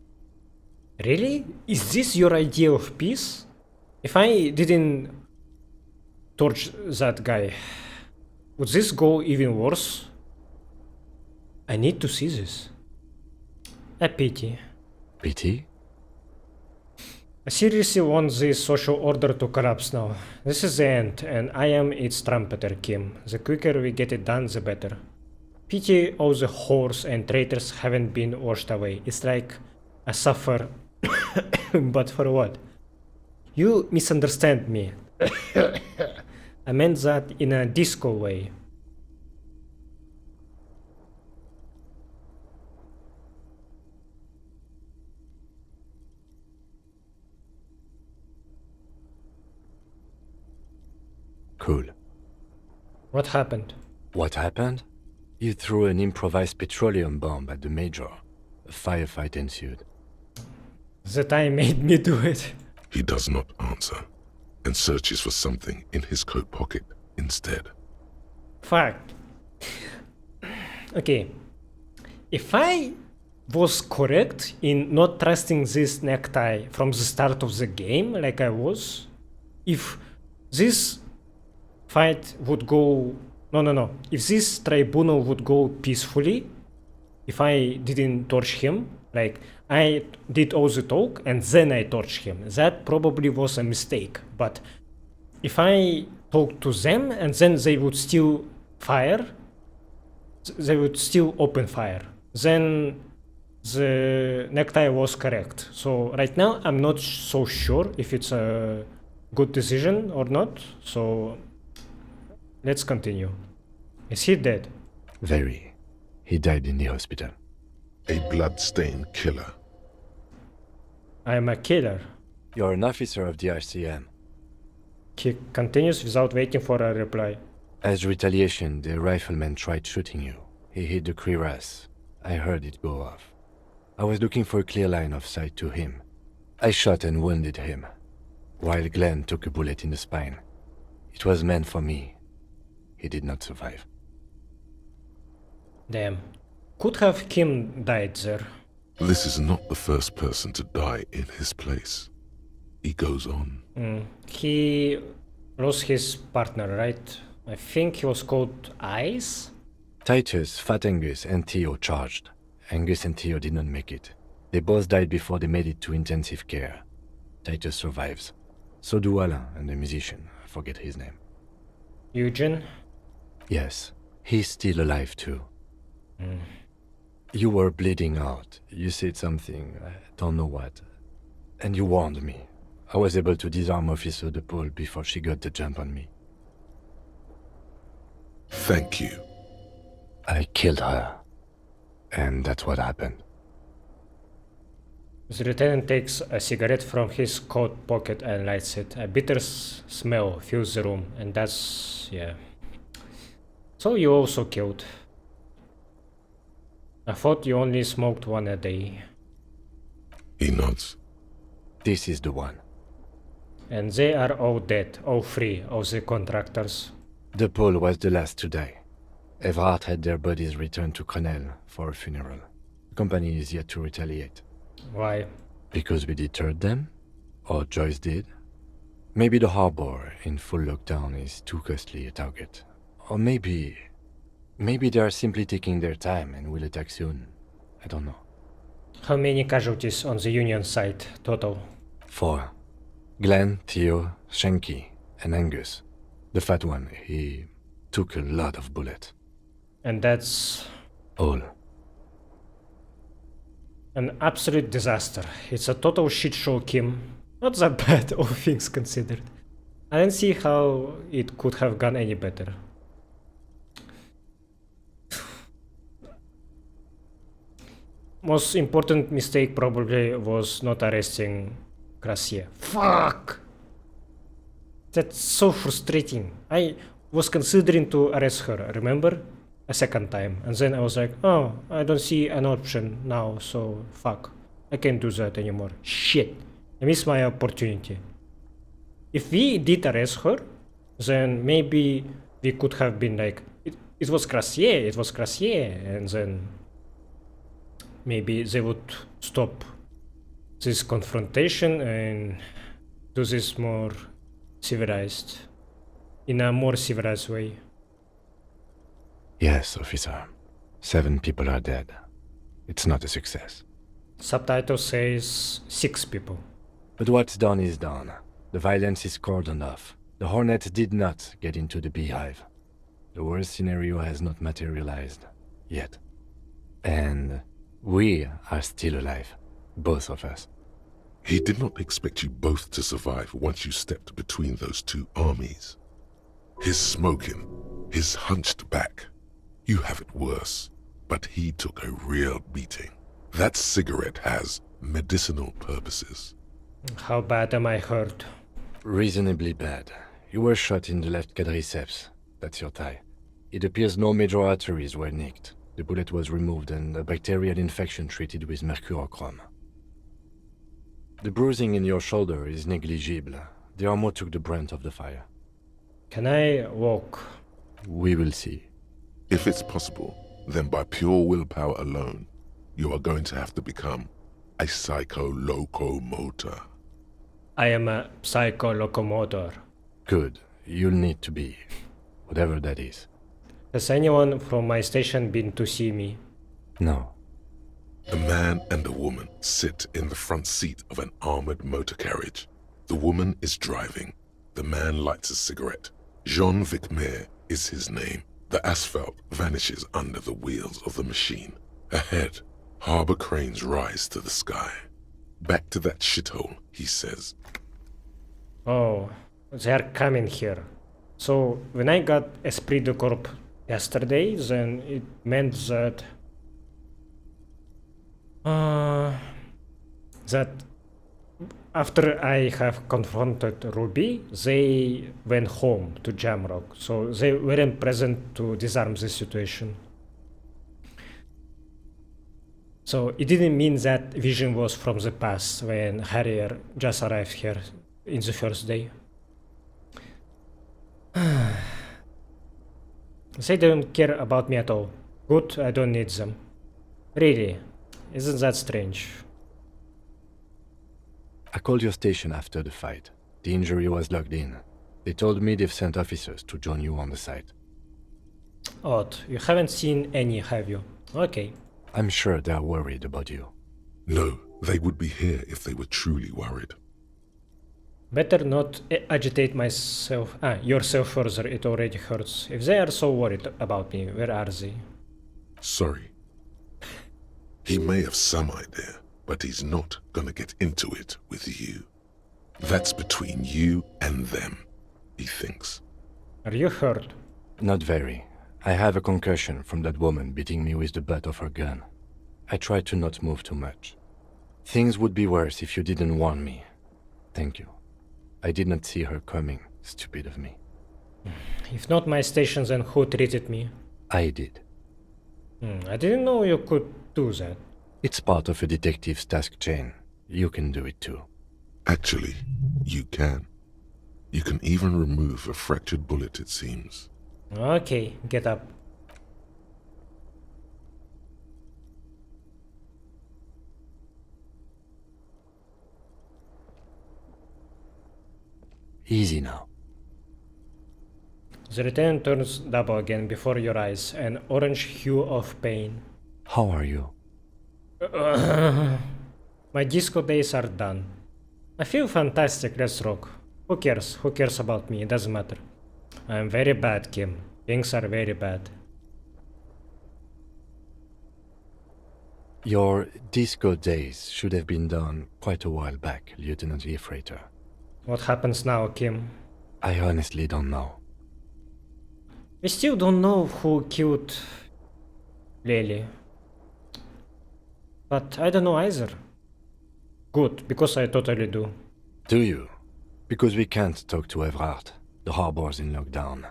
Really? Is this your idea of peace? If I didn't torch that guy, would this go even worse? I need to see this. A pity. Pity? I seriously want this social order to collapse now. This is the end, and I am its trumpeter, Kim. The quicker we get it done, the better. Pity all the whores and traitors haven't been washed away. It's like I suffer, but for what? You misunderstand me. I meant that in a disco way. Cool. What happened? What happened? You threw an improvised petroleum bomb at the Major. A firefight ensued. That I made me do it. He does not answer, and searches for something in his coat pocket instead. Fuck. Okay. If I was correct in not trusting this necktie from the start of the game, like I was, if this fight would go... No. If this tribunal would go peacefully, if I didn't torch him, like I did all the talk and then I torched him, that probably was a mistake. But if I talked to them and then they would still fire, they would still open fire, then the necktie was correct. So right now I'm not so sure if it's a good decision or not, so let's continue. Is he dead? Very. He died in the hospital. A blood-stained killer. I am a killer. You're an officer of the RCM. He continues without waiting for a reply. As retaliation, the rifleman tried shooting you. He hit the cuirass. I heard it go off. I was looking for a clear line of sight to him. I shot and wounded him, while Glenn took a bullet in the spine. It was meant for me. He did not survive. Damn. Could have Kim died there. This is not the first person to die in his place. He goes on. He lost his partner, right? I think he was called Ice? Titus, Fat Angus, and Theo charged. Angus and Theo did not make it. They both died before they made it to intensive care. Titus survives. So do Alain and the musician. I forget his name. Eugene? Yes, he's still alive too. You were bleeding out. You said something, I don't know what. And you warned me. I was able to disarm Officer De Paul before she got the jump on me. Thank you. I killed her. And that's what happened. The lieutenant takes a cigarette from his coat pocket and lights it. A bitter smell fills the room, and that's... yeah. So you also killed. I thought you only smoked one a day. He nods. This is the one. And they are all dead, all three of the contractors. De Paul was the last to die. Everard had their bodies returned to Crenel for a funeral. The company is yet to retaliate. Why? Because we deterred them? Or Joyce did? Maybe the harbor in full lockdown is too costly a target. Or maybe they are simply taking their time and will attack soon. I don't know. How many casualties on the Union side total? 4. Glenn, Theo, Shanky, and Angus. The fat one, he took a lot of bullets. And that's... all. An absolute disaster. It's a total shit show, Kim. Not that bad, all things considered. I don't see how it could have gone any better. Most important mistake probably was not arresting Klaasje. Fuck! That's so frustrating. I was considering to arrest her, remember? A second time. And then I was like, oh, I don't see an option now, so fuck. I can't do that anymore. Shit. I missed my opportunity. If we did arrest her, then maybe we could have been like, it was Klaasje, and then maybe they would stop this confrontation and do this more civilized, in a more civilized way. Yes, officer. 7 people are dead. It's not a success. Subtitle says 6 people. But what's done is done. The violence is cordoned off. The Hornet did not get into the beehive. The worst scenario has not materialized. Yet. And we are still alive. Both of us. He did not expect you both to survive once you stepped between those two armies. His smoking, his hunched back. You have it worse, but he took a real beating. That cigarette has medicinal purposes. How bad am I hurt? Reasonably bad. You were shot in the left quadriceps. that's your tie. It appears no major arteries were nicked. The bullet was removed and a bacterial infection treated with mercurochrome. The bruising in your shoulder is negligible. The armor took the brunt of the fire. Can I walk? We will see. If it's possible, then by pure willpower alone, you are going to have to become a psycho-locomotor. I am a psycho-locomotor. Good. You'll need to be. Whatever that is. Has anyone from my station been to see me? No. A man and a woman sit in the front seat of an armored motor carriage. The woman is driving. The man lights a cigarette. Jean Vicmer is his name. The asphalt vanishes under the wheels of the machine. Ahead, harbor cranes rise to the sky. Back to that shithole, he says. Oh, they're coming here. So, when I got Esprit de Corps yesterday, then it meant that... that after I have confronted Ruby, they went home to Jamrock, so they weren't present to disarm the situation. So it didn't mean that vision was from the past when Harrier just arrived here in the first day. They don't care about me at all. Good, I don't need them. Really, isn't that strange? I called your station after the fight. The injury was logged in. They told me they've sent officers to join you on the site. Odd. You haven't seen any, have you? Okay. I'm sure they're worried about you. No, they would be here if they were truly worried. Better not agitate yourself further, it already hurts. If they are so worried about me, where are they? Sorry. He may have some idea, but he's not gonna get into it with you. That's between you and them, he thinks. Are you hurt? Not very. I have a concussion from that woman beating me with the butt of her gun. I tried to not move too much. Things would be worse if you didn't warn me. Thank you. I did not see her coming. Stupid of me. If not my station, then who treated me? I did. I didn't know you could do that. It's part of a detective's task chain. You can do it too. Actually, you can. You can even remove a fractured bullet, it seems. Okay, get up. Easy now. The return turns double again before your eyes, an orange hue of pain. How are you? My disco days are done. I feel fantastic, let's rock. Who cares? Who cares about me? It doesn't matter. I'm very bad, Kim. Things are very bad. Your disco days should have been done quite a while back, Lieutenant Liefreiter. What happens now, Kim? I honestly don't know. We still don't know who killed Lily. But I don't know either. Good, because I totally do. Do you? Because we can't talk to Evrard. The harbor's in lockdown.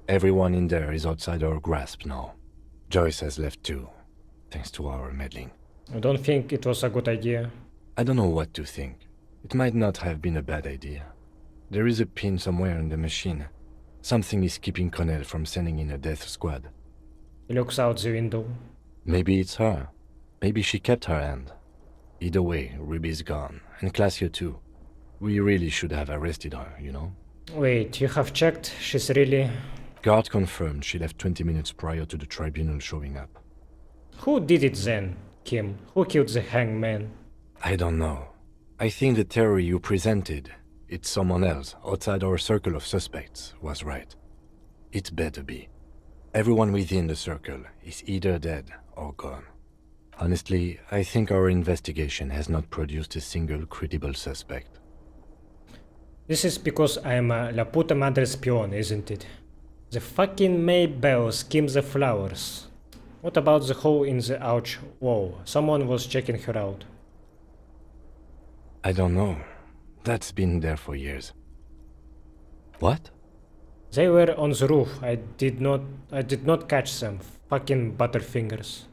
Everyone in there is outside our grasp now. Joyce has left too, thanks to our meddling. I don't think it was a good idea. I don't know what to think. It might not have been a bad idea. There is a pin somewhere in the machine. Something is keeping Connell from sending in a death squad. He looks out the window. Maybe it's her. Maybe she kept her hand. Either way, Ruby's gone, and Klaasje too. We really should have arrested her, you know? Wait, you have checked? She's really... Guard confirmed she left 20 minutes prior to the tribunal showing up. Who did it then, Kim? Who killed the hangman? I don't know. I think the theory you presented, it's someone else outside our circle of suspects, was right. It better be. Everyone within the circle is either dead or gone. Honestly, I think our investigation has not produced a single credible suspect. This is because I'm a La Puta Madre Spion, isn't it? The fucking Maybell skims the flowers. What about the hole in the arch wall? Someone was checking her out. I don't know. That's been there for years. What? They were on the roof. I did not catch them. Fucking butterfingers.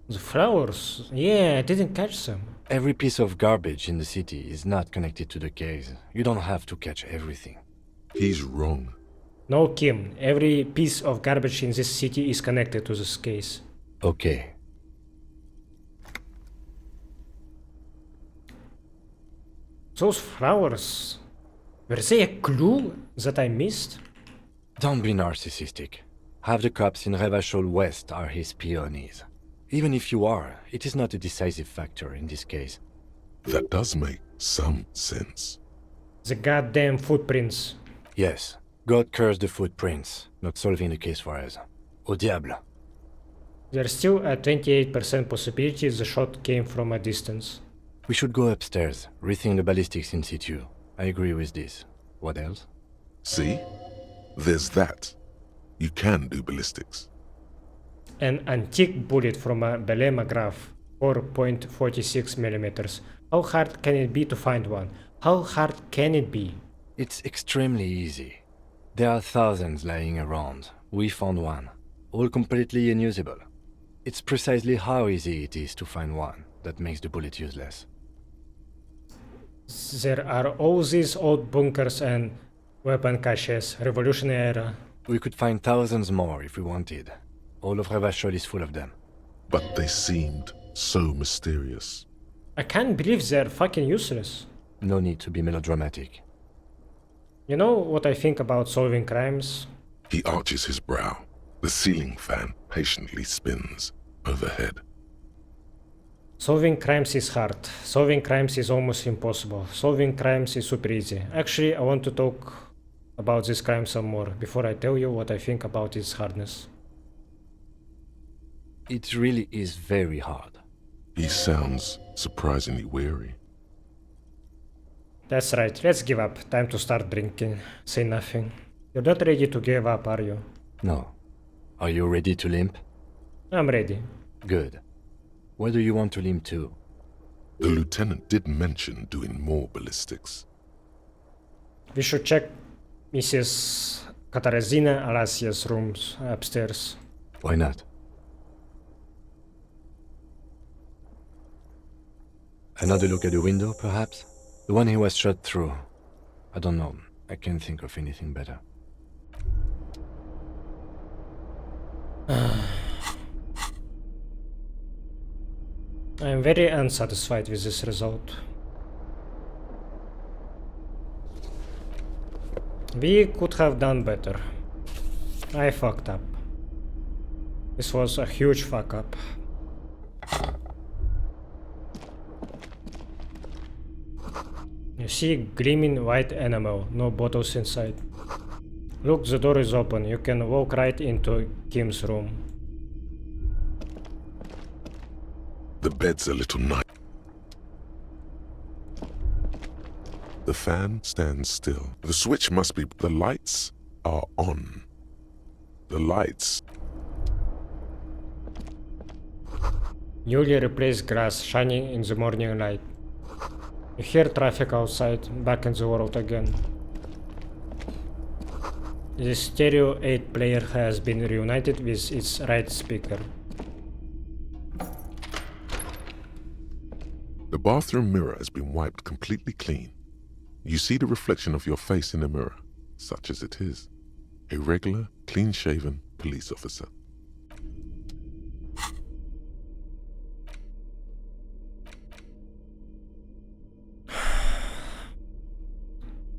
The flowers. Yeah, I didn't catch them. Every piece of garbage in the city is not connected to the case. You don't have to catch everything. He's wrong. No, Kim. Every piece of garbage in this city is connected to this case. Okay. Those flowers. Were they a clue that I missed? Don't be narcissistic. Half the cops in Revachol West are his peonies. Even if you are, it is not a decisive factor in this case. That does make some sense. The goddamn footprints. Yes. God cursed the footprints, not solving the case for us. Au diable. There's still a 28% possibility the shot came from a distance. We should go upstairs, rethink the ballistics in situ. I agree with this. What else? See? There's that. You can do ballistics. An antique bullet from a Belemagraph, 4.46 millimeters. How hard can it be to find one? How hard can it be? It's extremely easy. There are thousands lying around. We found one. All completely unusable. It's precisely how easy it is to find one that makes the bullet useless. There are all these old bunkers and weapon caches, Revolutionary era. We could find thousands more if we wanted. All of Revachol is full of them. But they seemed so mysterious. I can't believe they're fucking useless. No need to be melodramatic. You know what I think about solving crimes? He arches his brow. The ceiling fan patiently spins overhead. Solving crimes is hard. Solving crimes is almost impossible. Solving crimes is super easy. Actually, I want to talk about this crime some more before I tell you what I think about its hardness. It really is very hard. He sounds surprisingly weary. That's right, let's give up. Time to start drinking. Say nothing. You're not ready to give up, are you? No. Are you ready to limp? I'm ready. Good. Where do you want to limp to? The lieutenant did mention doing more ballistics. We should check Mrs. Katarzyna Alasia's rooms upstairs. Why not? Another look at the window, perhaps? The one he was shot through. I don't know. I can't think of anything better. I am very unsatisfied with this result. We could have done better. I fucked up. This was a huge fuck up. You see gleaming white enamel, no bottles inside. Look, the door is open. You can walk right into Kim's room. The bed's a little nice. The fan stands still. The switch must be... The lights are on. The lights... Newly replaced grass shining in the morning light. You hear traffic outside, back in the world again. The stereo 8 player has been reunited with its right speaker. The bathroom mirror has been wiped completely clean. You see the reflection of your face in the mirror, such as it is. A regular, clean-shaven police officer.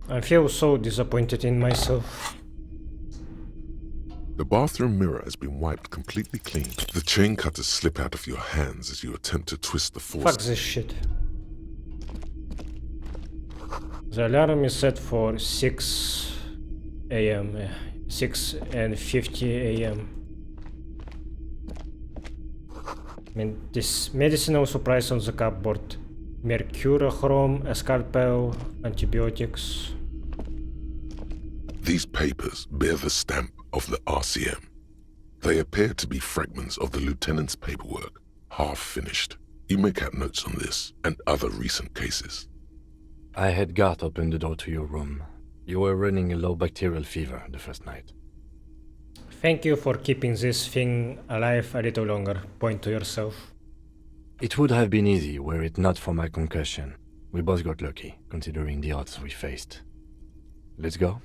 I feel so disappointed in myself. The bathroom mirror has been wiped completely clean. The chain cutters slip out of your hands as you attempt to twist the force. Fuck this shit. The alarm is set for 6 a.m. 6:50 a.m. I mean, this medicinal supplies on the cupboard. Mercurochrome, a scalpel, antibiotics. These papers bear the stamp of the RCM. They appear to be fragments of the lieutenant's paperwork, half finished. You make out notes on this and other recent cases. I had Garth open the door to your room. You were running a low bacterial fever the first night. Thank you for keeping this thing alive a little longer. Point to yourself. It would have been easy were it not for my concussion. We both got lucky, considering the odds we faced. Let's go?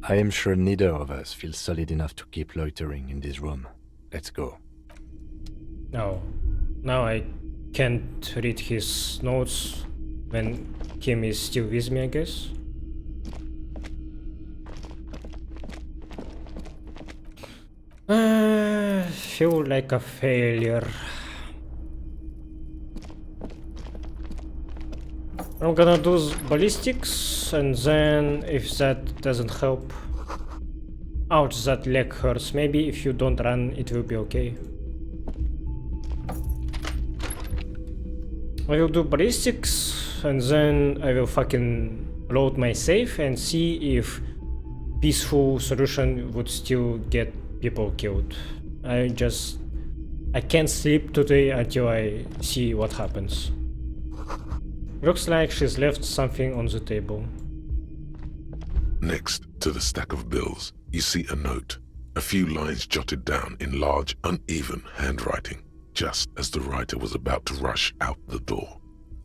I am sure neither of us feels solid enough to keep loitering in this room. Let's go. No. Now I can't read his notes when Kim is still with me, I guess. Feel like a failure. I'm gonna do ballistics, and then if that doesn't help... Ouch, that leg hurts. Maybe if you don't run, it will be okay. I will do ballistics, and then I will fucking load my save and see if peaceful solution would still get people killed. I can't sleep today until I see what happens. Looks like she's left something on the table. Next to the stack of bills, you see a note, a few lines jotted down in large, uneven handwriting, just as the writer was about to rush out the door.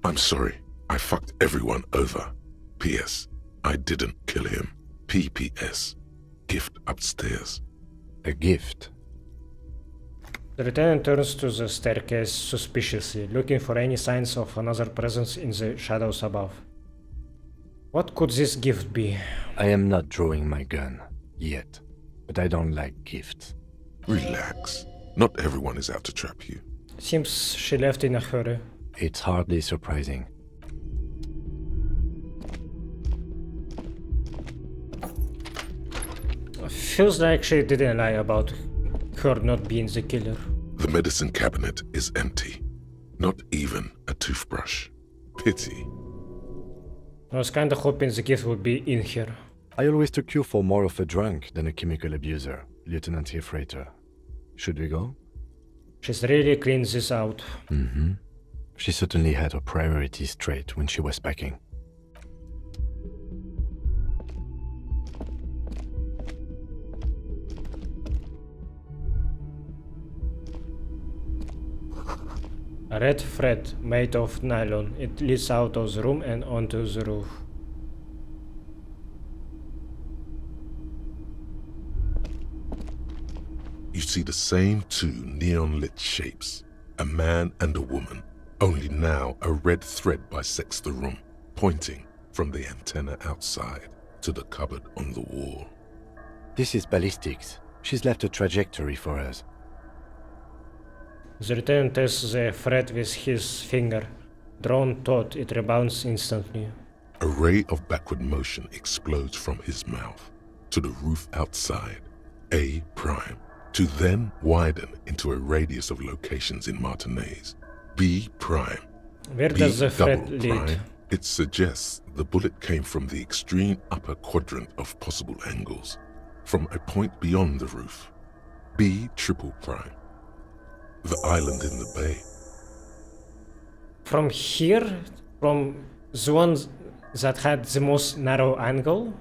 I'm sorry, I fucked everyone over. P.S. I didn't kill him. P.P.S. Gift upstairs. A gift? The lieutenant turns to the staircase suspiciously, looking for any signs of another presence in the shadows above. What could this gift be? I am not drawing my gun, yet, but I don't like gifts. Relax. Not everyone is out to trap you. Seems she left in a hurry. It's hardly surprising. Feels like she didn't lie about her not being the killer. The medicine cabinet is empty. Not even a toothbrush. Pity. I was kinda hoping the gift would be in here. I always took you for more of a drunk than a chemical abuser, Lieutenant Hilfreiter. Should we go? She's really cleaned this out. Mm-hmm. She certainly had her priorities straight when she was packing. A red thread made of nylon. It leads out of the room and onto the roof. You see the same two neon-lit shapes, a man and a woman, only now a red thread bisects the room, pointing from the antenna outside to the cupboard on the wall. This is ballistics. She's left a trajectory for us. The lieutenant tests the thread with his finger. Drawn taut, it rebounds instantly. A ray of backward motion explodes from his mouth to the roof outside, A prime, to then widen into a radius of locations in Martinez, B prime. Where does the thread lead? It suggests the bullet came from the extreme upper quadrant of possible angles, from a point beyond the roof, B triple prime. The island in the bay. From here? From the one that had the most narrow angle?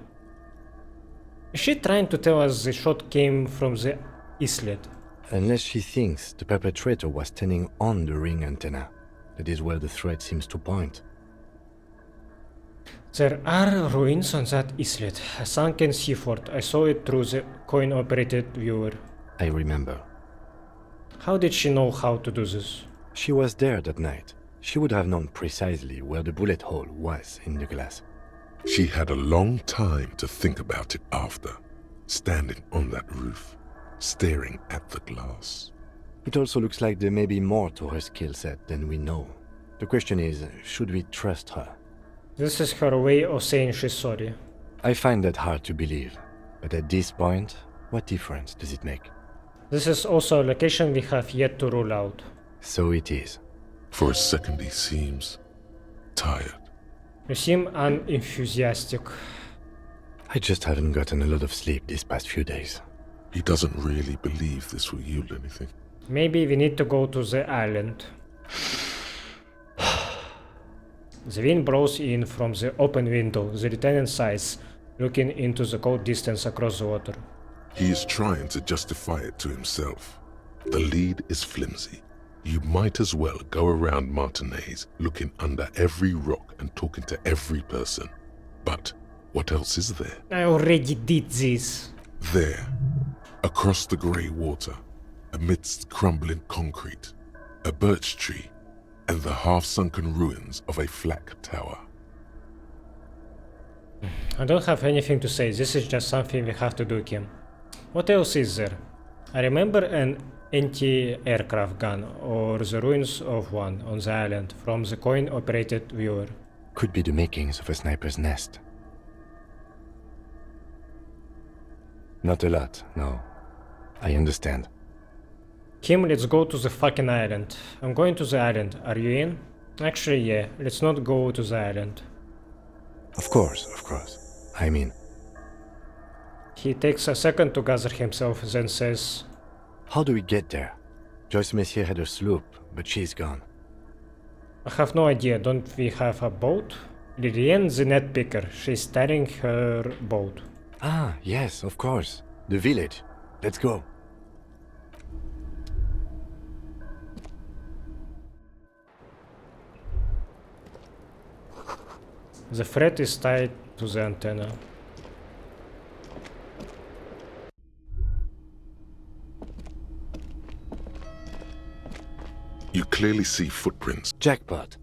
Is she trying to tell us the shot came from the islet? Unless she thinks the perpetrator was standing on the ring antenna. That is where the thread seems to point. There are ruins on that islet, a sunken seafort. I saw it through the coin-operated viewer. I remember. How did she know how to do this? She was there that night. She would have known precisely where the bullet hole was in the glass. She had a long time to think about it after, standing on that roof, staring at the glass. It also looks like there may be more to her skill set than we know. The question is, should we trust her? This is her way of saying she's sorry. I find that hard to believe, but at this point, what difference does it make? This is also a location we have yet to rule out. So it is. For a second he seems tired. You seem unenthusiastic. I just haven't gotten a lot of sleep these past few days. He doesn't really believe this will yield anything. Maybe we need to go to the island. The wind blows in from the open window. The lieutenant sighs, looking into the cold distance across the water. He is trying to justify it to himself. The lead is flimsy. You might as well go around Martinez looking under every rock and talking to every person. But what else is there? I already did this. There, across the grey water, amidst crumbling concrete, a birch tree, and the half-sunken ruins of a flak tower. I don't have anything to say, this is just something we have to do, Kim. What else is there? I remember an anti-aircraft gun, or the ruins of one on the island, from the coin-operated viewer. Could be the makings of a sniper's nest. Not a lot, no. I understand. Kim, let's go to the fucking island. I'm going to the island. Are you in? Actually, yeah. Let's not go to the island. Of course, of course. I'm in. He takes a second to gather himself, then says, How do we get there? Joyce Messier had a sloop, but she's gone. I have no idea. Don't we have a boat? Liliane, the net picker. She's steering her boat. Ah, yes, of course. The village. Let's go. The thread is tied to the antenna. You clearly see footprints. Jackpot.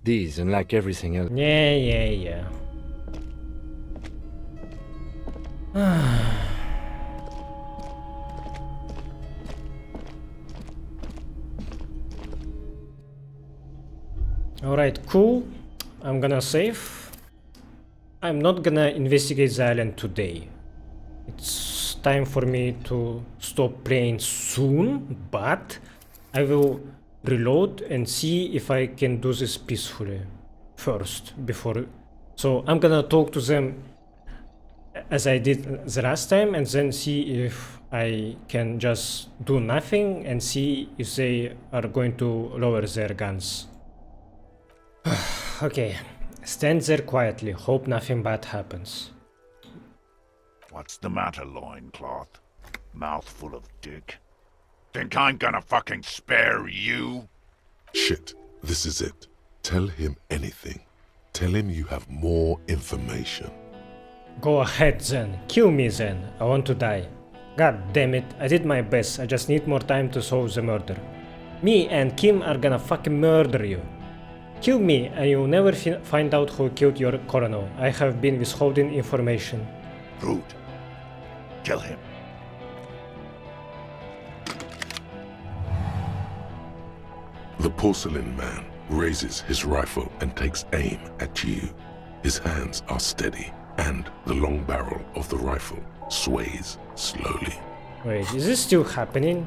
These, unlike everything else. Yeah. Alright, cool. I'm gonna save. I'm not gonna investigate the island today. It's time for me to stop playing soon, but I will reload and see if I can do this peacefully first before. So I'm gonna talk to them as I did the last time and then see if I can just do nothing and see if they are going to lower their guns. Okay, stand there quietly, hope nothing bad happens. What's the matter, loincloth? Mouthful of dick. Think I'm gonna fucking spare you? Shit, this is it. Tell him anything. Tell him you have more information. Go ahead then, kill me then, I want to die. God damn it, I did my best, I just need more time to solve the murder. Me and Kim are gonna fucking murder you. Kill me and you'll never find out who killed your colonel. I have been withholding information. Rude. Kill him. The porcelain man raises his rifle and takes aim at you. His hands are steady, and the long barrel of the rifle sways slowly. Wait, is this still happening?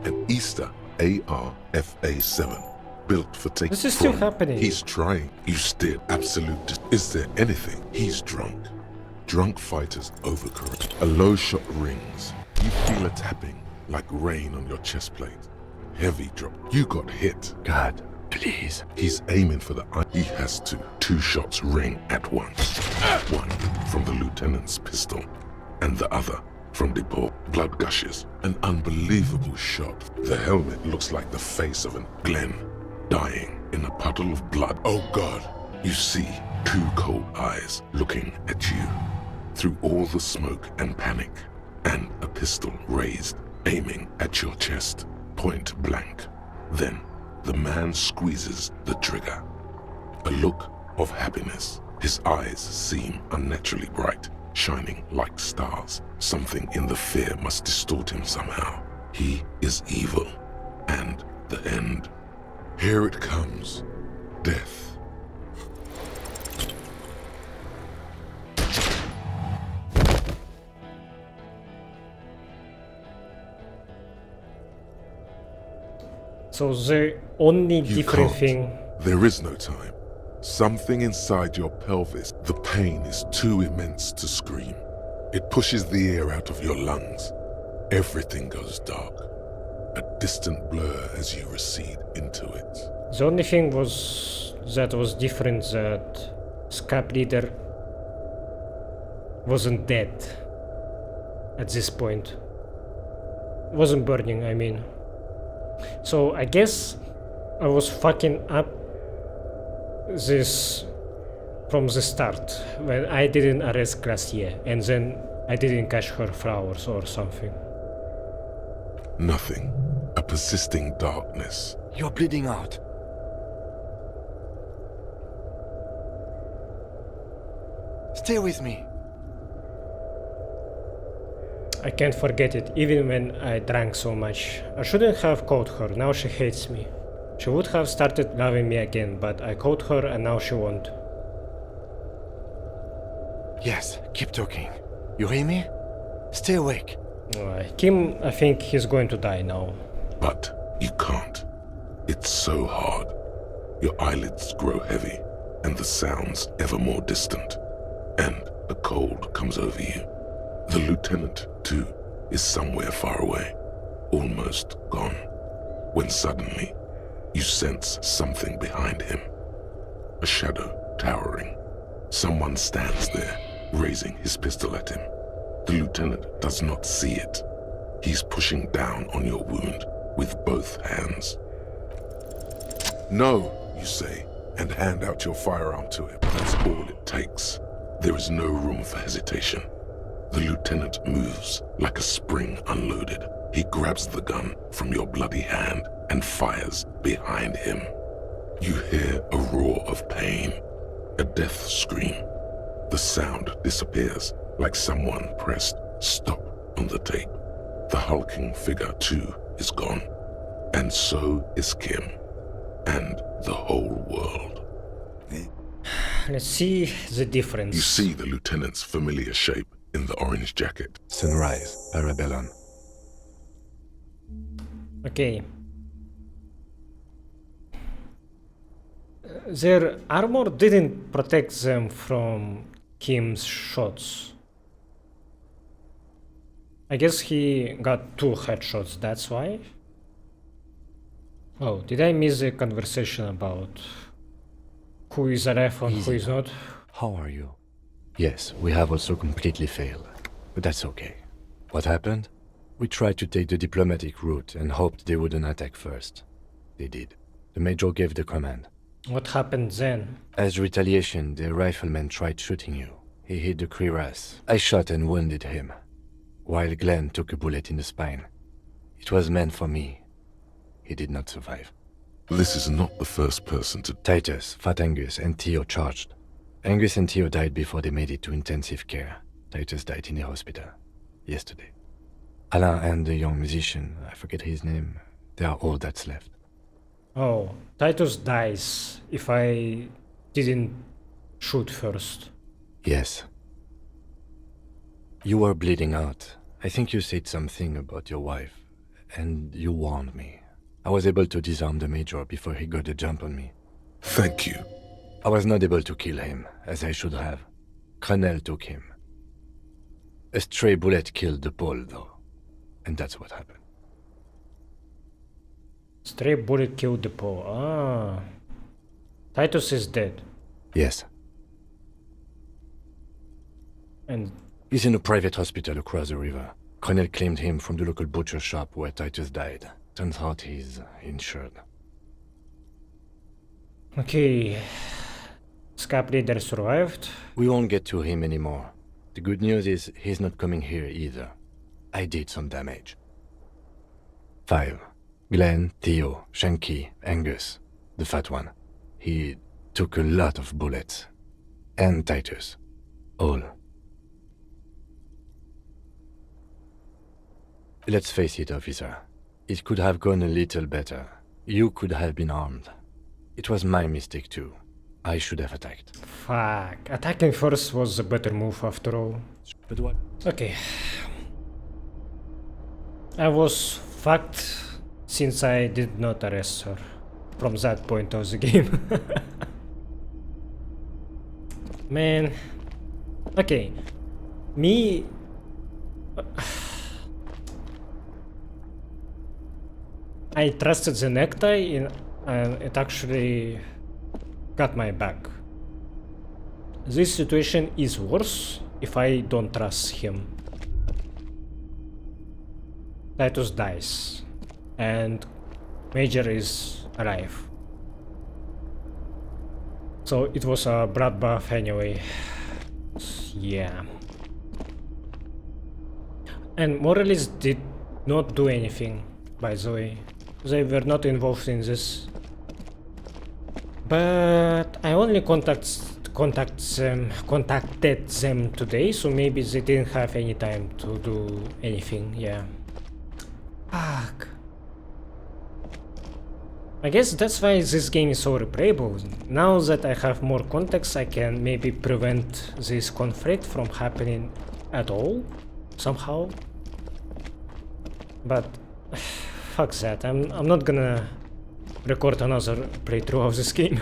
An Easter AR-FA7, built for taking. This is still happening. He's trying. You steered absolute. Is there anything? He's drunk. Drunk fighters overcorrect. A low shot rings. You feel a tapping, like rain on your chest plate. Heavy drop. You got hit. God, please. He's aiming for the eye. He has to. 2 shots ring at once. One from the lieutenant's pistol, and the other from Depot. Blood gushes. An unbelievable shot. The helmet looks like the face of an Glen, dying in a puddle of blood. Oh God. You see 2 cold eyes looking at you through all the smoke and panic, and a pistol raised, aiming at your chest, point blank. Then the man squeezes the trigger. A look of happiness. His eyes seem unnaturally bright, shining like stars. Something in the fear must distort him somehow. He is evil, and the end. Here it comes. Death. So the only different thing... There is no time. Something inside your pelvis. The pain is too immense to scream. It pushes the air out of your lungs. Everything goes dark. A distant blur as you recede into it. The only thing was different that Scap Leader wasn't dead at this point. Wasn't burning, I mean. So I guess I was fucking up this from the start when I didn't arrest Klaasje and then I didn't catch her flowers or something. Nothing. A persisting darkness. You're bleeding out. Stay with me. I can't forget it, even when I drank so much. I shouldn't have caught her, now she hates me. She would have started loving me again, but I caught her and now she won't. Yes, keep talking. You hear me? Stay awake. Kim, I think he's going to die now. But you can't. It's so hard. Your eyelids grow heavy, and the sounds ever more distant. And a cold comes over you. The lieutenant, too, is somewhere far away, almost gone, when suddenly you sense something behind him. A shadow towering. Someone stands there, raising his pistol at him. The lieutenant does not see it. He's pushing down on your wound with both hands. No, you say, and hand out your firearm to him. That's all it takes. There is no room for hesitation. The lieutenant moves like a spring unloaded. He grabs the gun from your bloody hand and fires behind him. You hear a roar of pain, a death scream. The sound disappears like someone pressed stop on the tape. The hulking figure, too, is gone. And so is Kim. And the whole world. Let's see the difference. You see the lieutenant's familiar shape in the orange jacket. Sunrise, Parabellum. Okay. Their armor didn't protect them from Kim's shots. I guess he got 2 headshots, that's why? Oh, did I miss a conversation about who is a ref and who is not? How are you? Yes, we have also completely failed, but that's okay. What happened? We tried to take the diplomatic route and hoped they wouldn't attack first. They did. The Major gave the command. What happened then? As retaliation, the rifleman tried shooting you. He hit the cuirass. I shot and wounded him, while Glenn took a bullet in the spine. It was meant for me. He did not survive. This is not the first person to... Titus, Fat Angus, and Theo charged. Angus and Theo died before they made it to intensive care. Titus died in the hospital yesterday. Alain and the young musician, I forget his name, they are all that's left. Oh, Titus dies if I didn't shoot first. Yes. You were bleeding out. I think you said something about your wife, and you warned me. I was able to disarm the Major before he got a jump on me. Thank you. I was not able to kill him, as I should have. Colonel took him. A stray bullet killed the Pole, though. And that's what happened. Stray bullet killed the Pole. Ah. Titus is dead. Yes. And he's in a private hospital across the river. Colonel claimed him from the local butcher shop where Titus died. Turns out he's insured. Okay. Scap Leader survived. We won't get to him anymore. The good news is he's not coming here either. I did some damage. 5. Glenn, Theo, Shanky, Angus, the fat one. He took a lot of bullets. And Titus. All. Let's face it, officer. It could have gone a little better. You could have been armed. It was my mistake too. I should have attacked. Fuck. Attacking first was a better move after all. But what? Okay. I was fucked since I did not arrest her. From that point of the game. Man. Okay. Me... I trusted the necktie and it actually got my back. This situation is worse if I don't trust him. Titus dies, and Major is alive. So it was a bloodbath anyway. Yeah. And Moralist did not do anything, by the way. They were not involved in this. But I only contacted them today, so maybe they didn't have any time to do anything, yeah. Fuck. I guess that's why this game is so replayable. Now that I have more context, I can maybe prevent this conflict from happening at all, somehow. But fuck that, I'm not gonna record another playthrough of this game.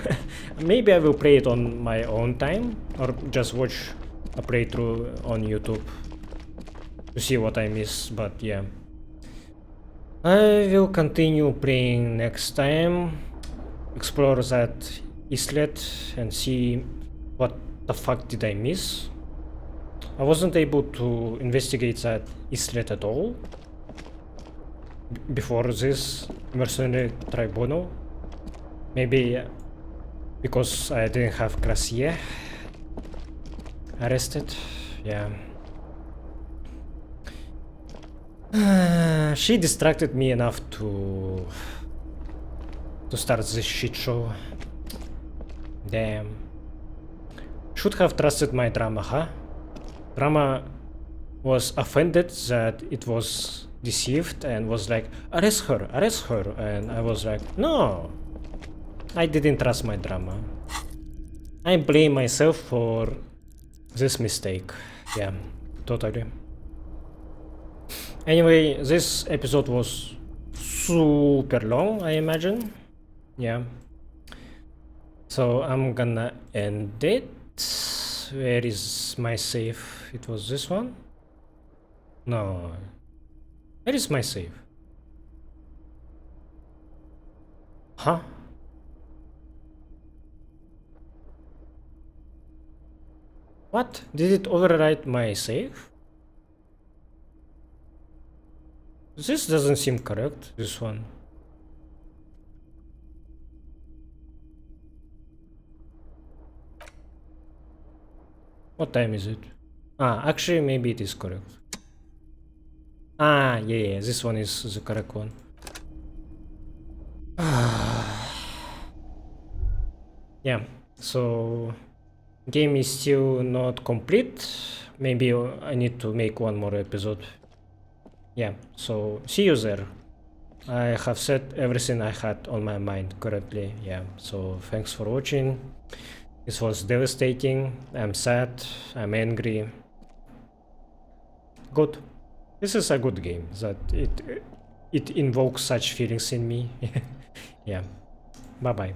Maybe I will play it on my own time, or just watch a playthrough on YouTube to see what I miss, but yeah. I will continue playing next time, explore that islet and see what the fuck did I miss. I wasn't able to investigate that islet at all before this Mercenary Tribunal. Maybe because I didn't have Klaasje arrested, yeah. She distracted me enough to start this shit show. Damn. Should have trusted my drama, huh? Drama was offended that it was deceived and was like, arrest her, and I was like, no, I didn't trust my drama. I blame myself for this mistake. Yeah, totally. Anyway, this episode was super long, I imagine. Yeah. So I'm gonna end it. Where is my save? It was this one? No. Where is my save? Huh? What? Did it overwrite my save? This doesn't seem correct, this one. What time is it? Ah, actually maybe it is correct. Ah, yeah, this one is the correct one. Yeah, so game is still not complete. Maybe I need to make one more episode. Yeah, so see you there. I have said everything I had on my mind currently. Yeah, so thanks for watching. This was devastating. I'm sad. I'm angry. Good. This is a good game. That it invokes such feelings in me. Yeah. Bye bye.